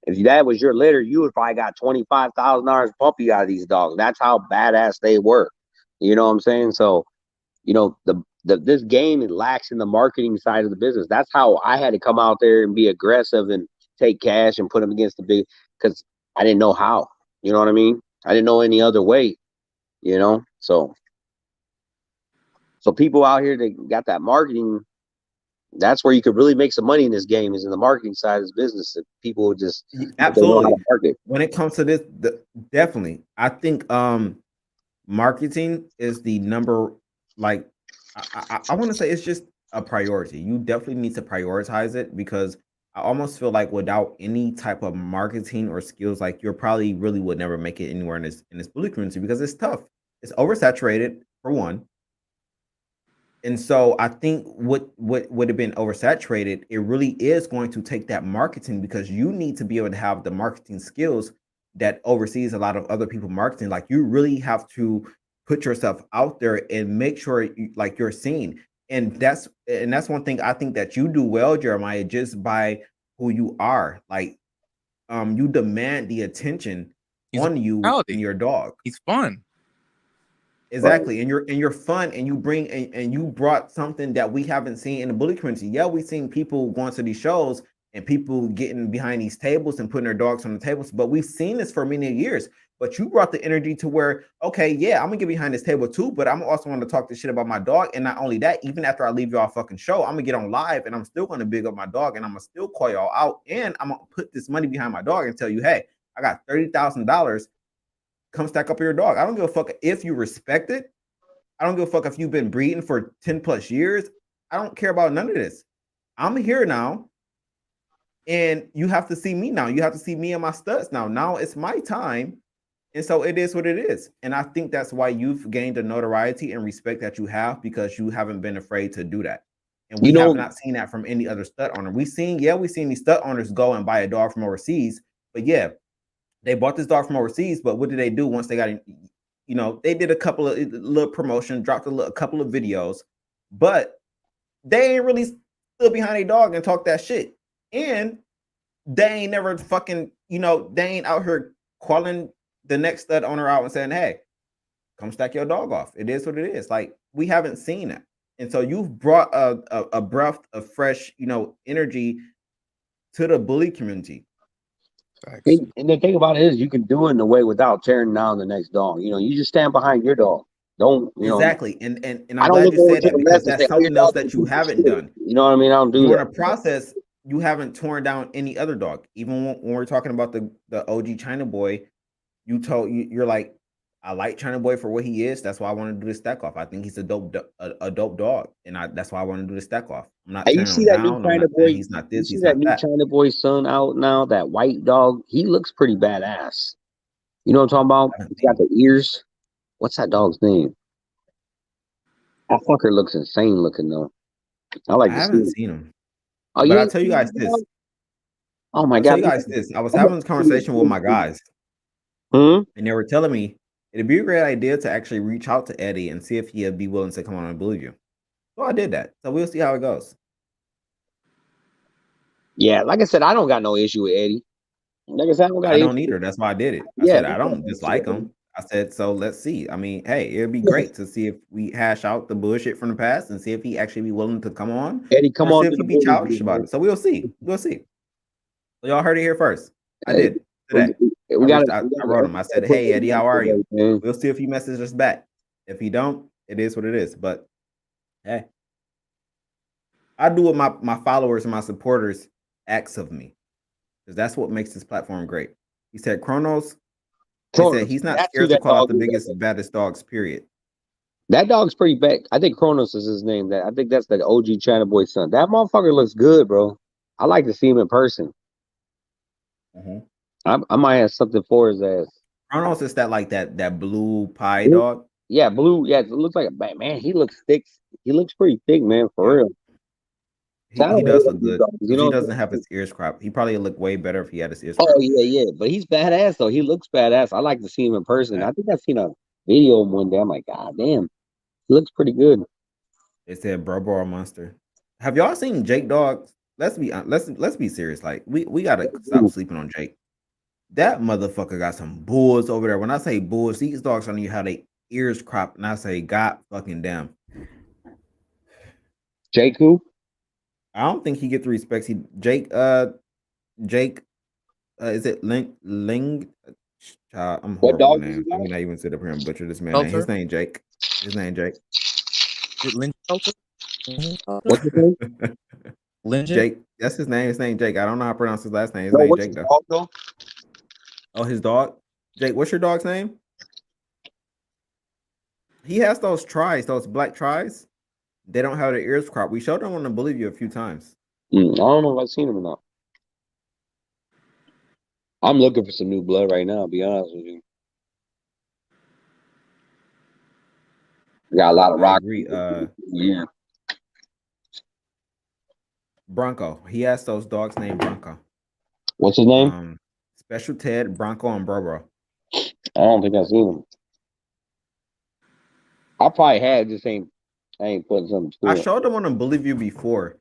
if that was your litter, you would probably got $25,000 puppy out of these dogs. That's how badass they were. You know what I'm saying? So, this game, it lacks in the marketing side of the business. That's how I had to come out there and be aggressive and take cash and put them against the big, because I didn't know how. You know what I mean? I didn't know any other way. So people out here that got that marketing, that's where you could really make some money in this game, is in the marketing side of this business. That people would just absolutely. When it comes to this, definitely, I think marketing is the number. Like, I want to say it's just a priority. You definitely need to prioritize it, because I almost feel like without any type of marketing or skills, like you probably really would never make it anywhere in this bully community, because it's tough. It's oversaturated for one. And so I think what would have been oversaturated, it really is going to take that marketing because you need to be able to have the marketing skills that oversees a lot of other people marketing. Like you really have to put yourself out there and make sure like you're seen. And that's one thing I think that you do well, Jeremiah, just by who you are. Like you demand the attention He's a on you and personality. your dog. He's fun. Exactly, and you're fun, and you bring and you brought something that we haven't seen in the bully community. Yeah, we've seen people going to these shows and people getting behind these tables and putting their dogs on the tables, but we've seen this for many years. But you brought the energy to where, okay, yeah, I'm gonna get behind this table too, but I'm also want to talk this shit about my dog. And not only that, even after I leave y'all fucking show, I'm gonna get on live and I'm still gonna big up my dog and I'm gonna still call y'all out and I'm gonna put this money behind my dog and tell you, hey, I got $30,000. Come stack up your dog. I don't give a fuck if you respect it. I don't give a fuck if you've been breeding for 10 plus years. I don't care about none of this. I'm here now, and you have to see me now. You have to see me and my studs now. Now it's my time. And so it is what it is. And I think that's why you've gained the notoriety and respect that you have because you haven't been afraid to do that. And we You have know, not seen that from any other stud owner. We've seen these stud owners go and buy a dog from overseas. But yeah, they bought this dog from overseas. But what did they do once they got it? They did a couple of little promotion, dropped a couple of videos, but they ain't really stood behind a dog and talk that shit. And they ain't never fucking, they ain't out here calling the next stud owner out and saying, hey, come stack your dog off. It is what it is. Like, we haven't seen that. And so you've brought a breath of fresh, energy to the bully community. Facts. and the thing about it is, you can do it in a way without tearing down the next dog. You just stand behind your dog. Don't, Exactly. And I I'm don't glad look you over said to that the because left and say, that's "Oh, your something else dog's a that you piece of haven't shit." done. You know what I mean? I don't do During that. a process, you haven't torn down any other dog. Even when we're talking about the OG China boy, you're like, I like China boy for what he is. That's why I want to do the stack off. I think he's a dope dog, and that's why I want to do the stack off. I'm not Hey, you tearing see him that new down. I'm China not saying boy? he's not You this, see he's that not new that. China boy son out now? That white dog. He looks pretty badass. You know what I'm talking about? I haven't He's seen got him. the ears. What's that dog's name? That fucker looks insane looking though. I I like to see haven't him. seen him. Oh, But you I'll ain't tell you seen guys that this. dog? Oh my I'll tell god! you guys this. I was I'm having gonna this send you conversation with my guys, Hmm? and they were telling me it'd be a great idea to actually reach out to Eddie and see if he'd be willing to come on and believe you. So I did that. So we'll see how it goes. Yeah, like I said, I don't got no issue with Eddie. Like I said, I don't got I an don't issue. either. That's why I did it. I Yeah, said I I got don't no issue dislike with Eddie. him. I said so. Let's see. I mean, hey, it'd be great to see if we hash out the bullshit from the past and see if he actually be willing to come on, Eddie, come or see on if to he the be bully childish group, about man. it. So we'll see. We'll see. So y'all heard it here first. I Hey, did we, today. we gotta, I wrote him. I said, put hey Eddie Eddie, on how are you? today, man. We'll see if he messages us back. If he don't, it is what it is. But hey, I do what my followers and my supporters ask of me because that's what makes this platform great. He said, Kronos. They said Kronos, he's not that's who scared to that call out dog the is. biggest, baddest dogs. Period. That dog's pretty bad. I think Kronos is his name. That I think that's the OG China boy son. That motherfucker looks good, bro. I like to see him in person. Mhm. I might have something for his ass. Kronos is that blue pie dog. Yeah, blue. Yeah, it looks like a bad man. He looks thick. He looks pretty thick, man, for Yeah, real. So I he don't does hate look on these good dogs. You because he know. doesn't have his ears cropped. He probably look way better if he had his ears Oh cropped. yeah, yeah. But he's badass though. He looks badass. I like to see him in person. Yeah. I think I've seen a video of him one day. I'm like, God damn, he looks pretty good. They said Bro Monster. Have y'all seen Jake dogs? Let's be serious. Like we gotta stop sleeping on Jake. That motherfucker got some bulls over there. When I say bulls, these dogs don't even have their ears cropped, and I say God fucking damn. Jake who? I don't think he get the respect. Jake is it Ling? I'm What horrible with dog does he names. Let got? me not even sit up here and butcher this man name. His Shelter. name Jake. His name Jake. Is it Lynch Shelter? What's his name? Lynch. Jake. That's his name. His name Jake. I don't know how to pronounce his last name. His No, name what's Jake his though. dog though? Oh, his dog. Jake. What's your dog's name? He has those tries, those black tries. They don't have their ears cropped. We showed them on the Bully View a few times. I don't know if I've seen him or not. I'm looking for some new blood right now. I'll be honest with you. We got a lot of I rock. agree. Yeah. Bronco. He has those dogs named Bronco. What's his name? Special Ted, Bronco, and Bro. I don't think I've seen him. I probably had, just ain't I ain't putting something to I it. showed them on a Believe You before.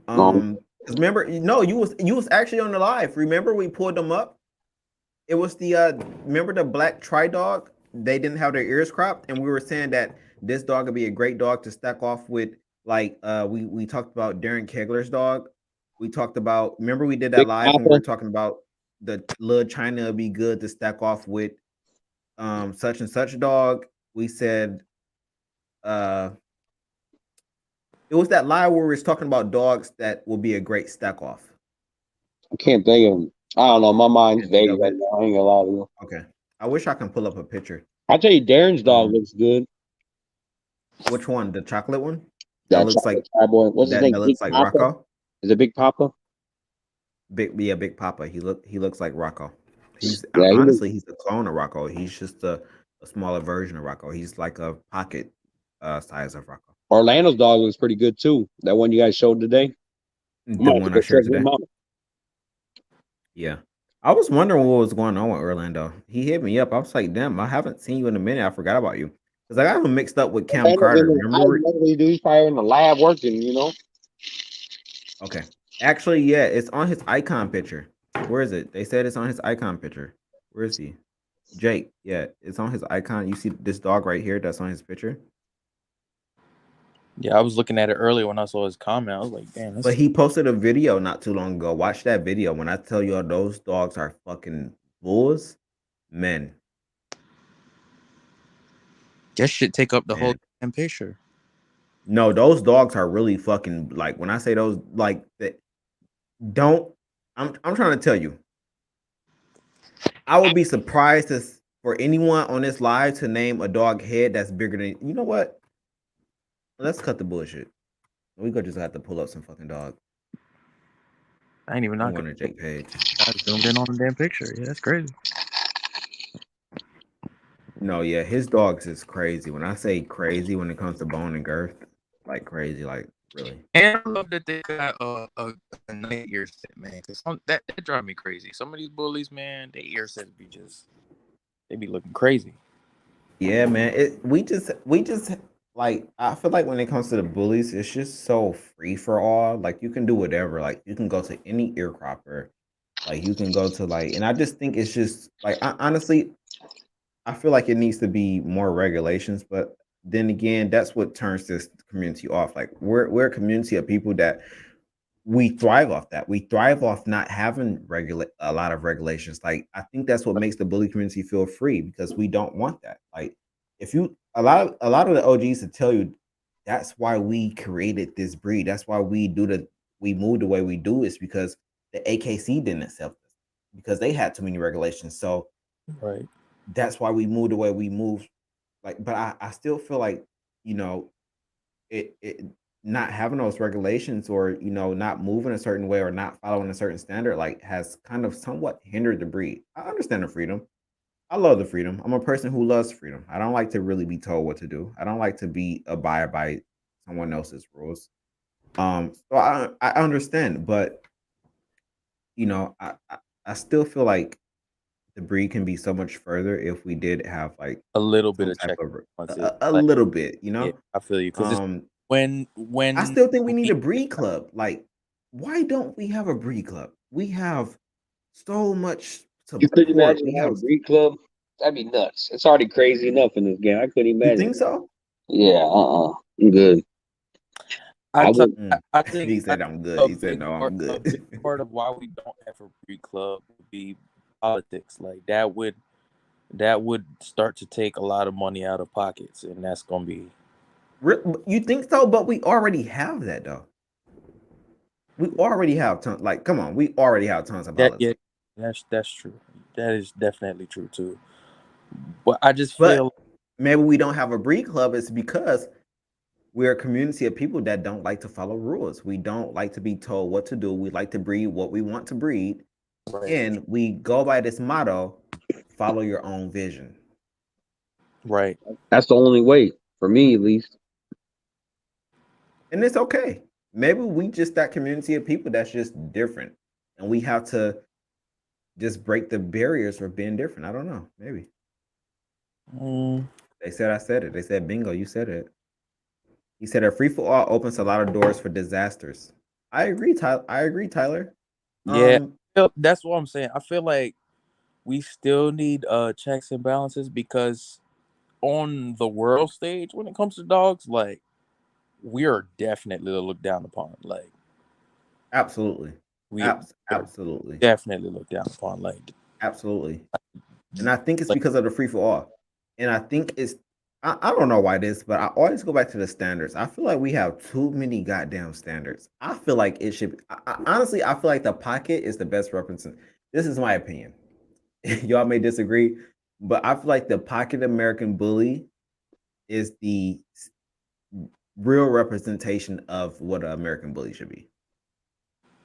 No. 'Cause remember, no, you was actually on the live. Remember we pulled them up? It was the remember the black tri dog? They didn't have their ears cropped, and we were saying that this dog would be a great dog to stack off with. Like we talked about Darren Kegler's dog. We talked about, remember we did that Big live when we Papa. were talking about the little China would be good to stack off with such and such dog. We said it was that live where we was talking about dogs that will be a great stack off. I can't think of him. I don't know. My mind's Can't think vague of right it. now. I ain't gonna lie to you. Okay. I wish I can pull up a picture. I tell you, Darren's dog looks good. Which one? The chocolate one? That That looks like chocolate tri boy. What's his name? that Big looks like Papa. Rocco. Is it Big Papa? Big Papa. He looks like Rocco. He's Yeah, honestly he's a clone of Rocco. He's just a smaller version of Rocco. He's like a pocket size of Rocco. Orlando's dog looks pretty good too. That one you guys showed today. The one I Go shared check him today. out. Yeah. I was wondering what was going on with Orlando. He hit me up. I was like, damn, I haven't seen you in a minute. I forgot about you. Because I got him mixed up with Cam Orlando's Carter. in the, I Remember? don't know what he do. He's probably in the lab working, you know. Okay. Actually, yeah, it's on his icon picture. Where is it? They said it's on his icon picture. Where is he? Jake. Yeah, it's on his icon. You see this dog right here that's on his picture? Yeah, I was looking at it earlier when I saw his comment. I was like, damn, But that's he posted a video not too long ago. Watch that video. When I tell you those dogs are fucking bulls, men. that shit take up the whole Man. damn picture. No, those dogs are really fucking, like, when I say those, like, that don't, I'm trying to tell you, I would be surprised for anyone on this live to name a dog head that's bigger than, you know what? Let's cut the bullshit. We could just have to pull up some fucking dog. I ain't even I'm not going to Jake Page. I zoomed in on the damn picture. Yeah, that's crazy. No, yeah, his dogs is crazy. When I say crazy, when it comes to bone and girth, like crazy, like really. And I love that they got a nice ear set, man. Cause that drive me crazy. Some of these bullies, man, their ear sets they be looking crazy. Yeah, man. We just like, I feel like when it comes to the bullies, it's just so free for all. Like you can do whatever. Like you can go to any ear cropper. Like you can go to and I just think it's just like honestly, I feel like it needs to be more regulations, but then again, that's what turns this community off. Like we're a community of people that we thrive off that. We thrive off not having a lot of regulations. Like I think that's what makes the bully community feel free because we don't want that. Like if you a lot of the OGs to tell you that's why we created this breed. That's why we move the way we do is because the AKC didn't accept us because they had too many regulations. So right. That's why we moved the way we moved. Like, but I still feel like, you know, it not having those regulations or, you know, not moving a certain way or not following a certain standard, like has kind of somewhat hindered the breed. I understand the freedom. I love the freedom. I'm a person who loves freedom. I don't like to really be told what to do. I don't like to be abide by someone else's rules. So I understand, but you know, I still feel like the breed can be so much further if we did have like A little bit some of type check. of a Like, little bit, you yeah, know. I feel you. Because when I still think we need a breed club. Like, why don't we have a breed club? We have so much You couldn't support. imagine We having have. a breed club? That'd be nuts. It's already crazy enough in this game. I couldn't You imagine. think so? Yeah, I'm good. I would. I think He said I'm good. He said no, I'm a good. big part of why we don't have a breed club would be politics. Like that would start to take a lot of money out of pockets, and that's gonna be. You think so? But we already have that though. We already have tons. Like, come on, we already have tons of politics. Yeah, that's true. That is definitely true too. But I just feel maybe we don't have a breed club. It's because we're a community of people that don't like to follow rules. We don't like to be told what to do. We like to breed what we want to breed. Right. And we go by this motto, follow your own vision. Right. That's the only way For me, at least. And it's okay. Maybe we just that community of people that's just different, and we have to just break the barriers for being different. I don't know. Maybe they said I said it. They said bingo. You said it. He said a free for all opens a lot of doors for disasters. I agree, Tyler. I agree, Tyler. Yeah, that's what I'm saying. I feel like we still need checks and balances because on the world stage, when it comes to dogs, like we are definitely looked down upon. Like absolutely, we absolutely, definitely looked down upon. Like absolutely. And I think it's because of the free for all. And I think it's I don't know why this, but I always go back to the standards. I feel like we have too many goddamn standards. I feel like it should honestly, I feel like the pocket is the best represent. This is my opinion. Y'all may disagree, but I feel like the pocket American bully is the real representation of what an American bully should be.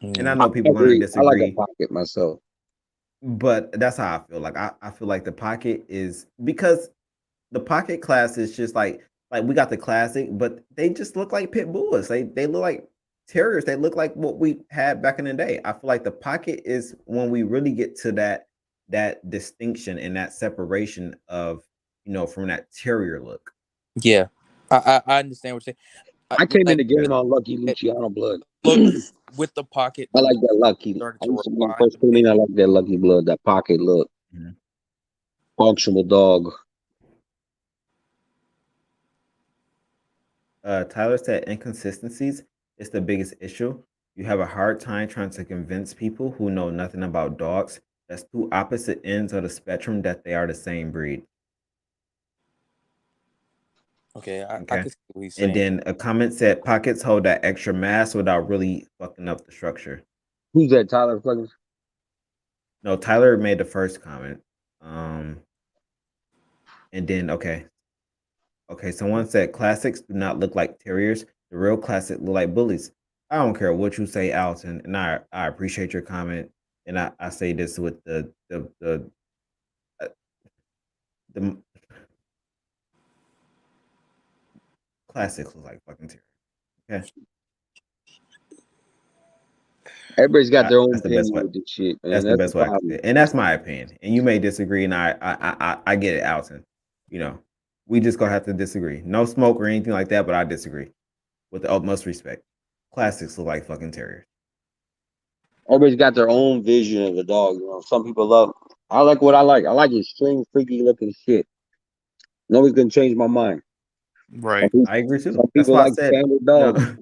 And I know people going to I like a disagree, pocket myself. but that's how I feel. Like I feel like the pocket is because the pocket class is just like we got the classic, but they just look like pit bulls. They look like terriers. They look like what we had back in the day. I feel like the pocket is when we really get to that distinction and that separation of from that terrier look. Yeah, I understand what you're saying. I came in the game on Lucky Luciano blood. Look, with the pocket, I like that Lucky. started I to used to, when I refine. first came in, I like that Lucky blood, that pocket look. Mhm. Functional dog. Tyler said inconsistencies is the biggest issue. You have a hard time trying to convince people who know nothing about dogs that's two opposite ends of the spectrum that they are the same breed. Okay, I Okay. can see what he's saying. And then a comment said pockets hold that extra mass without really fucking up the structure. Who's that, Tyler Fluggins? No, Tyler made the first comment. And then okay, someone said classics do not look like terriers. The real classic look like bullies. I don't care what you say, Alton, and I appreciate your comment. And I say this with uh, the classics look like fucking terriers. Okay. Everybody's got their own That's the best opinion way. with this shit, man. That's the That's the best way I can say problem. it. And that's my opinion. And you may disagree, and I get it, Alton. We just gonna have to disagree. No smoke or anything like that, but I disagree with the utmost respect. Classics look like fucking terriers. Everybody's got their own vision of the dog. You know, some people love. I like what I like. I like his string, freaky looking shit. Nobody's gonna change my mind. Right. I agree too. Some That's people why I like said standard no. dogs.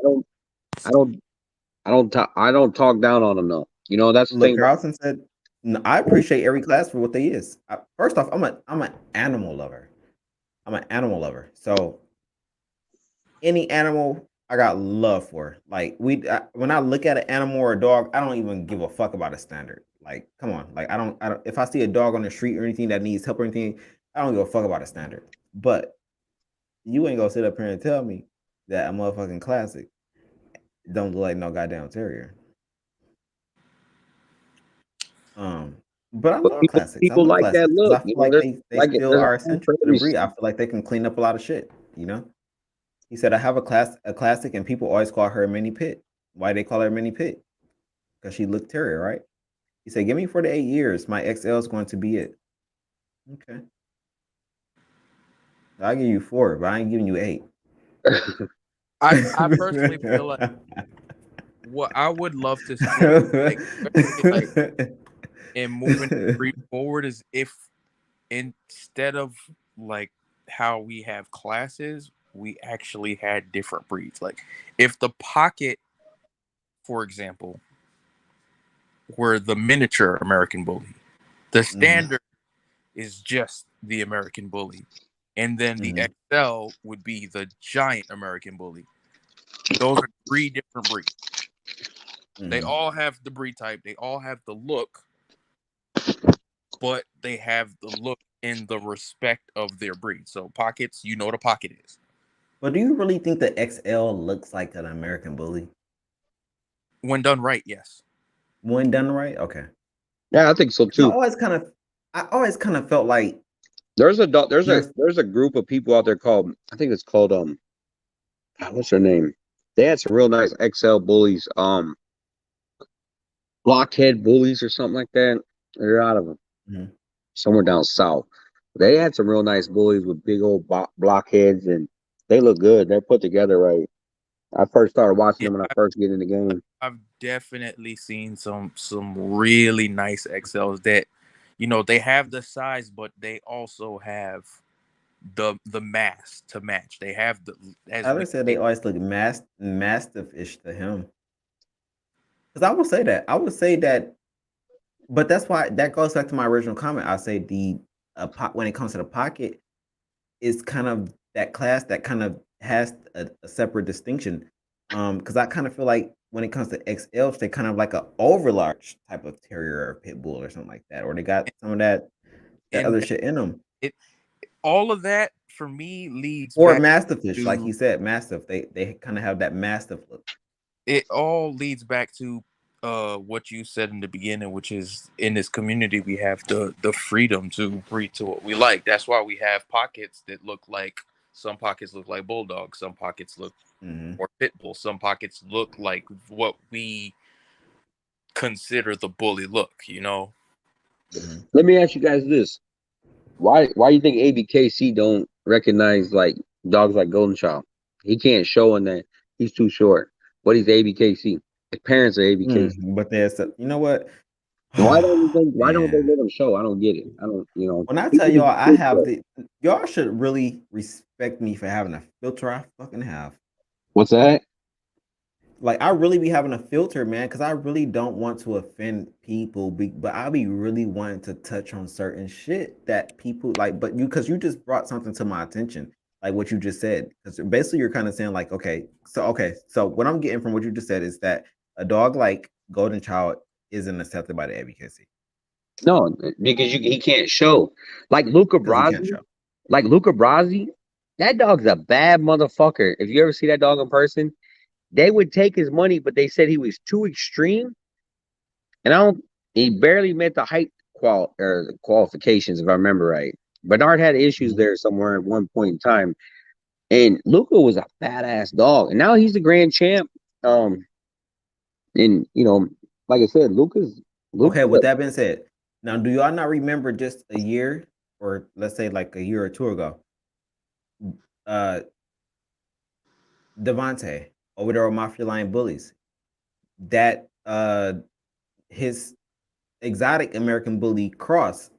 I don't talk down on them though. You know, that's the Look, thing. Carlson said, I appreciate every class for what they is. First off, I'm an animal lover. I'm an animal lover. So any animal I got love for. Like when I look at an animal or a dog, I don't even give a fuck about a standard. Like, come on. Like I don't if I see a dog on the street or anything that needs help or anything, I don't give a fuck about a standard. But you ain't gonna sit up here and tell me that a motherfucking classic don't look like no goddamn terrier. But I But love classics. I people love like that classics because look. I You feel know, like there's they like still there's a are time essential for to the every breed. shit. I feel like they can clean up a lot of shit. He said I have a classic, and people always call her a mini pit. Why they call her a mini pit? Because she looked terrier, right? He said, "Give me 4 to 8 years. My XL is going to be it." Okay, I'll give you 4, but I ain't giving you 8. I personally feel like what I would love to see, like, especially, like in moving the breed forward, is if instead of like how we have classes, we actually had different breeds. Like if the pocket, for example, were the miniature American bully, the standard is just the American bully, and then the XL would be the giant American bully. Those are 3 different breeds. They all have the breed type, they all have the look, but they have the look in the respect of their breed. So pockets, you know what a pocket is. But do you really think the XL looks like an American bully When done right, yes. when done right? Okay. Yeah, I think so I too. always kind of felt like There's a group of people out there called, I think it's called what's their name? They had some real nice XL bullies, blockhead bullies or something like that. They're out of Mhm. somewhere down south. They had some real nice bullies with big old blockheads, and they look good. They're put together right. I first started watching Yeah, them when I first get in the game. I've definitely seen some really nice XLs that, they have the size, but they also have the mass to match. They have the, as we Tyler said they say, always look mastiff-ish to him. Because I would say that. I would say that, but that's why that goes back to my original comment. I say when it comes to the pocket, is kind of that class that kind of has a separate distinction. Because I kind of feel like when it comes to XLs, they kind of like a overlarge type of terrier or pit bull or something like that, or they got some of that and other shit in them. it all of that for me leads Or back mastiff-ish, like to he said, mastiff. They kind of have that mastiff look. it all leads back to what you said in the beginning, which is in this community we have the freedom to breed to what we like. That's why we have pockets that look like, some pockets look like bulldogs, some pockets look more pit bull, some pockets look like what we consider the bully look, Let me ask you guys this: Why do you think ABKC don't recognize like dogs like Golden Child? He can't show in that he's too short, but he's ABKC. His parents are ABKC. But there's you know what? Why don't they Man, let him show? I don't get it. I don't. when I tell People y'all, be I have stupid. the y'all should really respect me for having a filter I fucking have. What's that? Like I really be having a filter, man, because I really don't want to offend people, but I be really wanting to touch on certain shit that people like. But because you just brought something to my attention, like what you just said. Because basically, you're kind of saying like, so what I'm getting from what you just said is that a dog like Golden Child isn't accepted by the ABKC No, because he can't show. Like Luca because he can't Brasi, show. that dog's a bad motherfucker. If you ever see that dog in person, they would take his money, but they said he was too extreme. And he barely met the height qualifications, if I remember right. Bernard had issues Mhm. there somewhere at one point in time. And Luca was a badass dog. And now he's the grand champ. And like I said, Okay, Luca's with that being said, now do y'all not remember just a year, or let's say like a year or two ago, uh Devontae over there with Mafia Lion Bullies, that his exotic American Bully cross,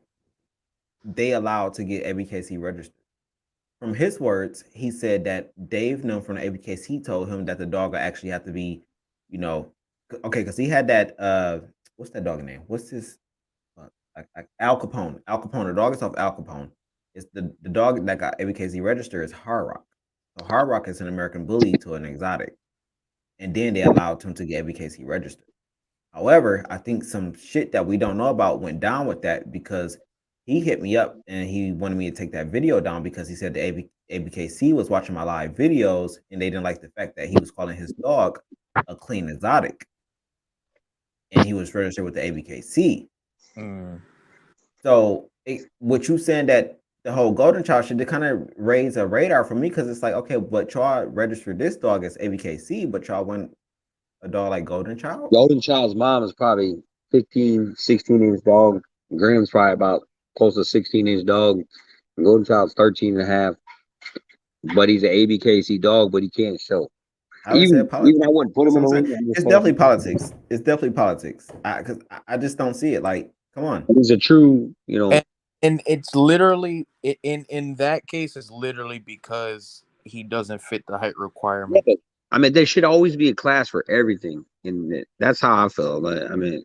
they allowed to get ABKC registered. From his words, he said that Dave known from the ABKC told him that the dog would actually have to be, you know, okay, because he had that what's that dog name? What's his Al Capone. Al Capone. The dog is off Al Capone. It's the dog that got ABKC registered is Hard Rock. So Hard Rock is an American Bully to an exotic, and then they allowed him to get ABKC registered. However, I think some shit that we don't know about went down with that because he hit me up and he wanted me to take that video down because he said the ABKC was watching my live videos and they didn't like the fact that he was calling his dog a clean exotic and he was registered with the ABKC. So, what you saying that the whole golden child should kind of raise a radar for me because it's like, okay, but y'all registered this dog as ABKC, but y'all want a dog like golden child? Golden Child's mom is probably 15, 16-inch dog. Graham's probably about close to 16-inch dog. Golden Child's 13 and a half. But he's an ABKC dog, but he can't show. I would say Even I politics. wouldn't put That's him what in I'm the saying. ring. I just It's thought definitely politics. It's definitely politics. Because I just don't see it. Like, come on. he's a true, and it's literally in that case, it's literally because he doesn't fit the height requirement. Yeah, I mean, there should always be a class for everything, and that's how I feel. But I mean,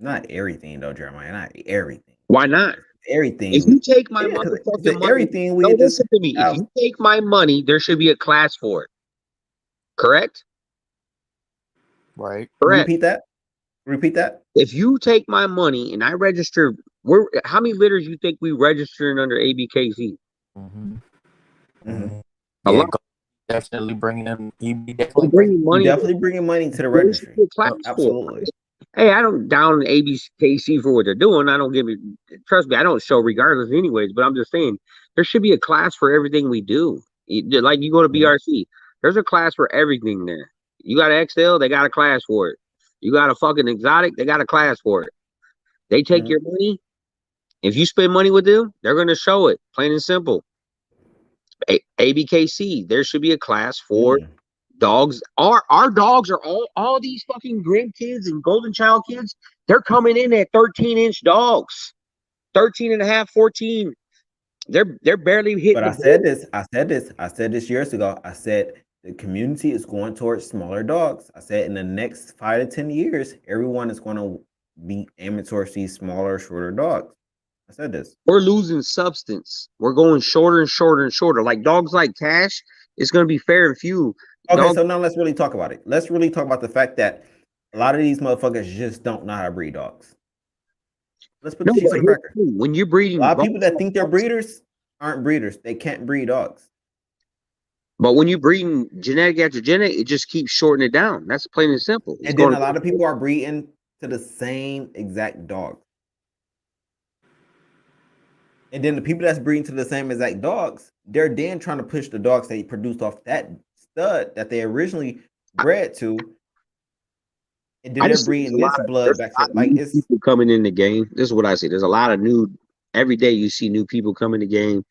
Not everything though, Jeremiah. Not everything. why not? Everything. If you take my Yeah, because motherfucking the money, everything we no, could just listen to me. If have. you take my money, there should be a class for it. Correct? Right. Correct. Repeat that. Repeat that. If you take my money and I register, how many litters you think we registering under ABKC? A Yeah, lot. definitely bringing him. He They're definitely bring. bringing You money. definitely bringing money to the There should registry. be a class for it. Absolutely. Hey, I don't down ABKC for what they're doing. I don't give it. Trust me, I don't show regardless, anyways. But I'm just saying there should be a class for everything we do. Like you go to Mhm. BRC, there's a class for everything there. You got an XL, they got a class for it. You got a fucking exotic, they got a class for it. They take Mhm. your money. If you spend money with them, they're going to show it, plain and simple. ABKC, there should be a class for Mm. dogs. Our dogs are all these fucking grid kids and golden child kids. They're coming in at 13-inch dogs, 13 and a half, 14. They're barely hitting But the I said board. this. I said this years ago. I said the community is going towards smaller dogs. I said in the next 5 to 10 years, everyone is going to be aiming towards these smaller, shorter dogs. I said this. We're losing substance. We're going shorter and shorter and shorter. Like dogs like Cash, it's going to be fair and few. Okay, Dogs, so now let's really talk about it. Let's really talk about the fact that a lot of these motherfuckers just don't know how to breed dogs. Let's put no, the cheese but on the here's cracker. the thing. When you're A breeding lot of dogs people that like think they're dogs, breeders aren't breeders. They can't breed dogs. but when you're breeding genetic after genetic, it just keeps shortening it down. That's plain and simple. It's And then going a lot of people are breeding to the same exact dog. And then the people that's breeding to the same exact dogs, they're then trying to push the dogs they produced off that stud that they originally bred to, and then I they're just see there's breeding this blood there's back a lot to of like new it's people coming in the game. This is what I see. There's a lot of new every day you see new people come in the game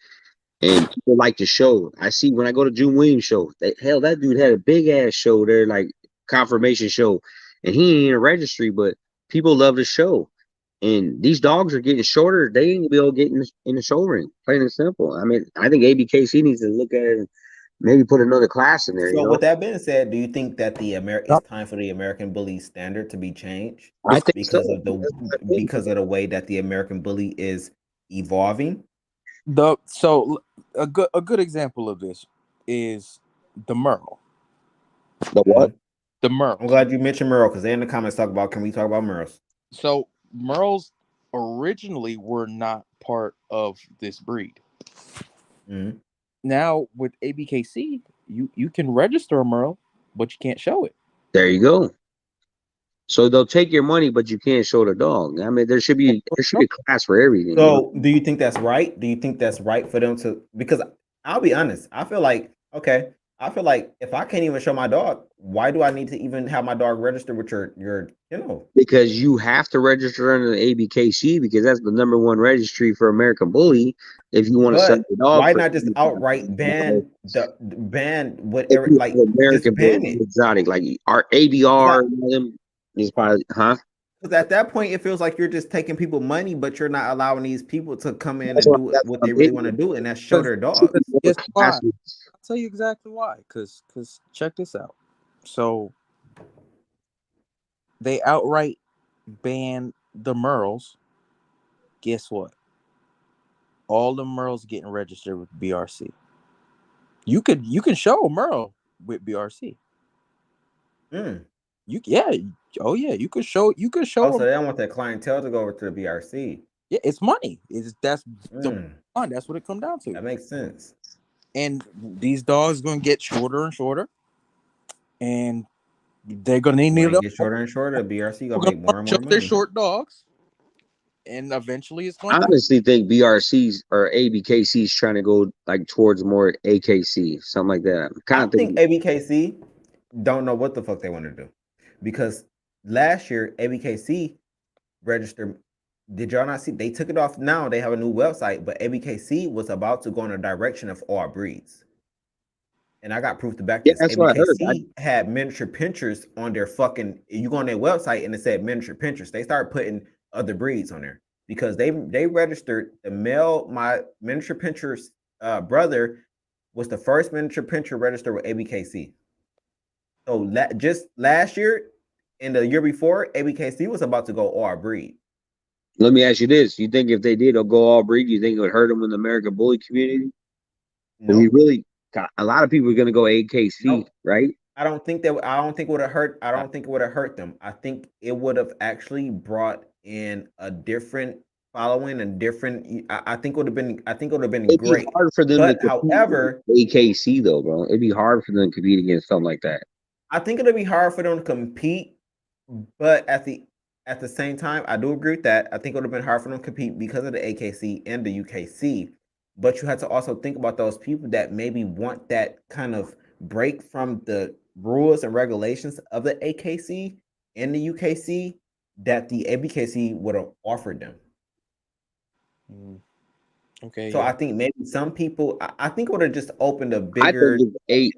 and people like to show. I see when I go to June Williams show, hell that dude had a big ass show there, like confirmation show. And he ain't in a registry, but people love the show. And these dogs are getting shorter. They ain't gonna be able to get in the show ring. Plain and simple. I mean, I think ABKC needs to look at it and maybe put another class in there, you so. know? With that being said, do you think that Yep. it's time for the American Bully standard to be changed I think so. because of That's my opinion. the way that the American Bully is evolving? A good example of this is the Merle. The what? Mhm. The I'm Merles. glad you mentioned Merle because they in the comments talk about can we talk about Merles? So Merles originally were not part of this breed. Mhm. Now with ABKC, you can register a Merle, but you can't show it. There you go. So they'll take your money, but you can't show the dog. I mean, there should be a class for everything. You know? So, do you think that's right? Do you think that's right for them to? Because I'll be honest, I feel like okay, I feel like if I can't even show my dog, why do I need to even have my dog registered with your Because you have to register under the ABKC because that's the #1 registry for American Bully. If you want to sell But the dog why for not just outright ban if whatever? you Like have just American ban Bully it. exotic, like our ABR, them is probably Because at that point, it feels like you're just taking people money, but you're not allowing these people to come in That's and what, do that's what what they I'm really getting want to at. do, and that's show their dog. Guess why? Classes. I'll tell you exactly why. Because check this out. So they outright ban the Merles. Guess what? All the Merles getting registered with BRC. You can show a Merle with BRC. Mm. You could show Oh, them. so they don't want their clientele to go over to the BRC. Yeah, it's money. That's the Mm. fun. That's what it comes down to. That makes sense. And these dogs gonna get shorter and shorter, and they're gonna need When it them. gets shorter and shorter, the BRC We're gonna gonna make more and show more their money. short dogs, and eventually it's I going to. honestly think BRCs or ABKCs trying to go like towards more AKC, something like that. I'm kind I of think thinking ABKC don't know what the fuck they want to do because last year ABKC registered. Did y'all not see? They took it off. Now they have a new website, but ABKC was about to go in a direction of all breeds. And I got proof to back yeah, this. that's what I heard. ABKC had miniature pinchers on their fucking. You go on their website and it said miniature pinchers. They started putting other breeds on there because they registered the male. My miniature pincher's brother was the first miniature pincher registered with ABKC. So just last year and the year before, ABKC was about to go all breed. Let me ask you this: you think if they did, they'll go all breed? You think it would hurt them in the American Bully community? Because we Nope. really got a lot of people are going to go AKC, Nope. right? I don't think it would have hurt. I don't think it would have hurt them. I think it would have actually brought in a different following and different. I think it would have been. I think it would have been It'd be great. hard for them to But compete however, with AKC though, bro. It'd be hard for them to compete against something like that. I think it'll be hard for them to compete. But at the same time, I do agree with that. I think it would have been hard for them to compete because of the AKC and the UKC. But you have to also think about those people that maybe want that kind of break from the rules and regulations of the AKC and the UKC that the ABKC would have offered them. Okay, So yeah. I think maybe some people, I think it would have just opened a I think bigger.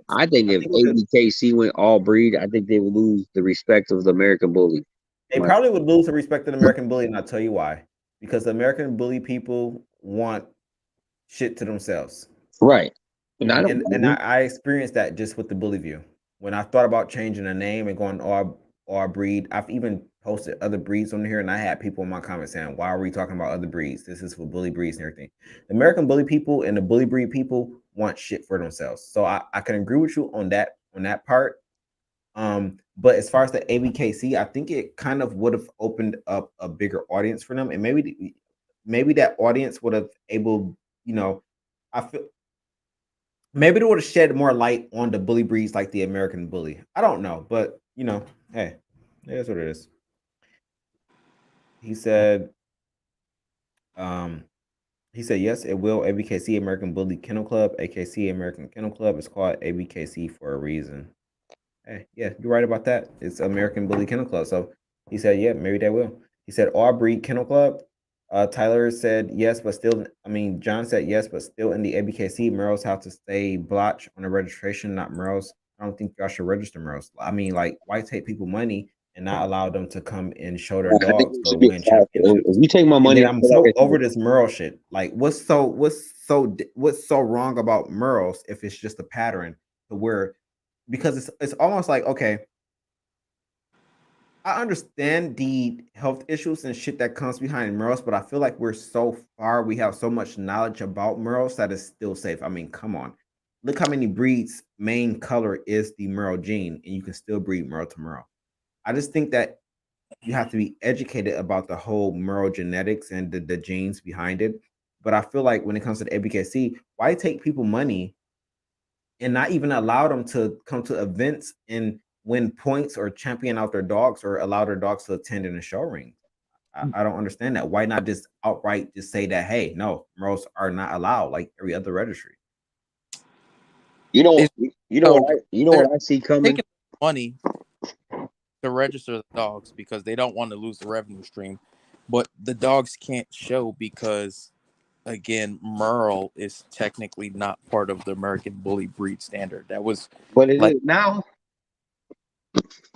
I think if think it would've- ABKC went all breed, I think they would lose the respect of the American bully. They Right. probably would lose the respect of the American bully, and I'll tell you why. Because the American bully people want shit to themselves. Right. And I don't And I experienced that just with the bully view. When I thought about changing the name and going all breed, I've even posted other breeds on here, and I had people in my comments saying, "Why are we talking about other breeds? This is for bully breeds and everything." The American bully people and the bully breed people want shit for themselves. So I can agree with you on that part. But as far as the ABKC, I think it kind of would have opened up a bigger audience for them, and maybe that audience would have I feel maybe it would have shed more light on the bully breeds like the American bully. I don't know, but hey, that's what it is. He said, um, yes, it will. ABKC American Bully Kennel Club, AKC American Kennel Club is called ABKC for a reason. Hey, yeah, you're right about that. It's American Bully Kennel Club. So he said, yeah, maybe they will. He said, all breed kennel club. Tyler said yes, but still, John said yes, but still in the ABKC, Merles have to stay blotch on the registration, not Merles. I don't think y'all should register Merles. Like, why take people money and not allow them to come and show their I think dogs it to should be win fair. championships? If you take my And money, then I'm so over this Merle shit. Like, what's so wrong about Merles if it's just a pattern to where, because it's almost like, okay, I understand the health issues and shit that comes behind Merles, but I feel like we have so much knowledge about Merles that is still safe. Come on. Look how many breeds main color is the Merle gene, and you can still breed Merle to Merle. I just think that you have to be educated about the whole Merle genetics and the genes behind it. But I feel like when it comes to the ABKC, why take people money and not even allow them to come to events and win points or champion out their dogs or allow their dogs to attend in the show ring? I don't understand that. Why not just outright just say that, hey, no, Merles are not allowed like every other registry? You know It's- what I see coming? Taking money to register the dogs because they don't want to lose the revenue stream, but the dogs can't show because, again, Merle is technically not part of the American Bully breed standard. That was But it like is now.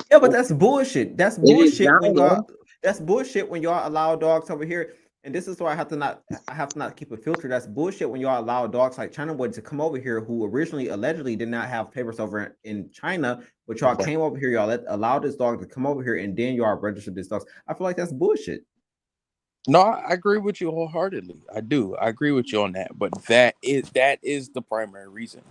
Yeah, but that's bullshit. That's It is bullshit now, when though. y'all. That's bullshit when y'all allow dogs over here. And this is why I have to not keep a filter. That's bullshit when y'all allow dogs like China Boy to come over here, who originally allegedly did not have papers over in China, but y'all came over here. Y'all allowed this dog to come over here, and then y'all registered this dog. I feel like that's bullshit. no, I agree with you wholeheartedly. I do. I agree with you on that. But that is the primary reason.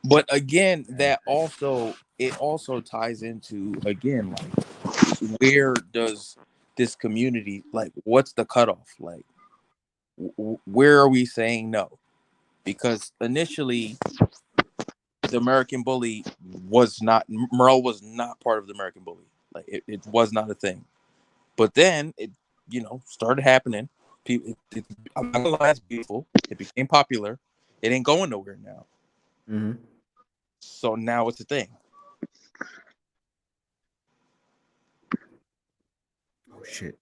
But again, it also ties into, again, like, where does this community, like, what's the cutoff? Like, where are we saying no? Because initially the American Bully Merle was not part of the American Bully. Like, it was not a thing. But then it, started happening. People, I'm not gonna lie, it's beautiful. It became popular. It ain't going nowhere now. Mm-hmm. So now it's a thing. Oh shit!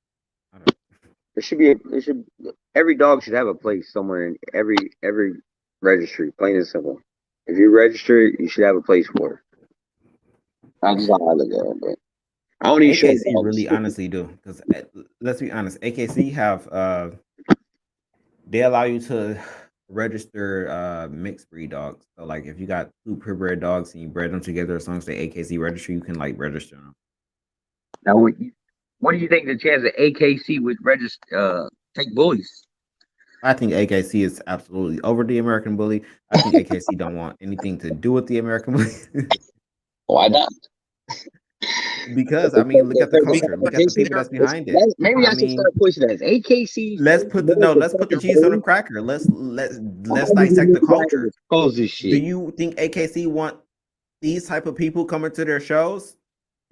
Every dog should have a place somewhere in every registry. Plain and simple. If you register, you should have a place for it. That's just how I look at it. But I don't even show AKC dogs. really honestly do, because let's be honest, AKC have they allow you to register mixed breed dogs. So like if you got two purebred dogs and you bred them together as long as the AKC registry, you can like register them. Now, what do you think the chance of AKC would register take bullies? I think AKC is absolutely over the American Bully. I think AKC don't want anything to do with the American Bully. Why not? Because look at the culture. Look at the people that's behind it. Maybe I should start pushing that. AKC. Let's put the cheese on the cracker. Let's dissect the culture. Expose this shit. Do you think AKC want these type of people coming to their shows?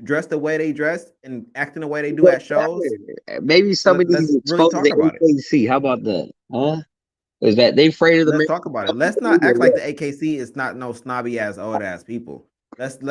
dress the way they dress and acting the way they do at shows, Maybe somebody needs let's to really expose talk the about it. AKC. How about that? Huh? Is that they afraid of the Let's man? talk about it. Let's not act like the AKC is not no snobby ass old ass people. Let's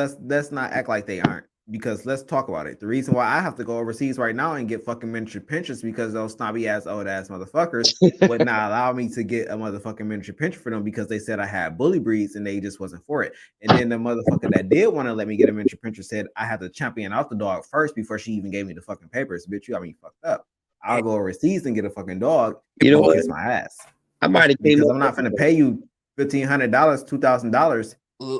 not act like they aren't, because let's talk about it. The reason why I have to go overseas right now and get fucking miniature pinchers because those snobby ass old ass motherfuckers would not allow me to get a motherfucking miniature pincher for them because they said I had bully breeds and they just wasn't for it. And then the motherfucker that did want to let me get a miniature pincher said I had to champion out the dog first before she even gave me the fucking papers. Bitch, you got me fucked up. I'll go overseas and get a fucking dog. You know You what? kiss my ass. I might have came Because up I'm not going to pay you $1,500, $2,000,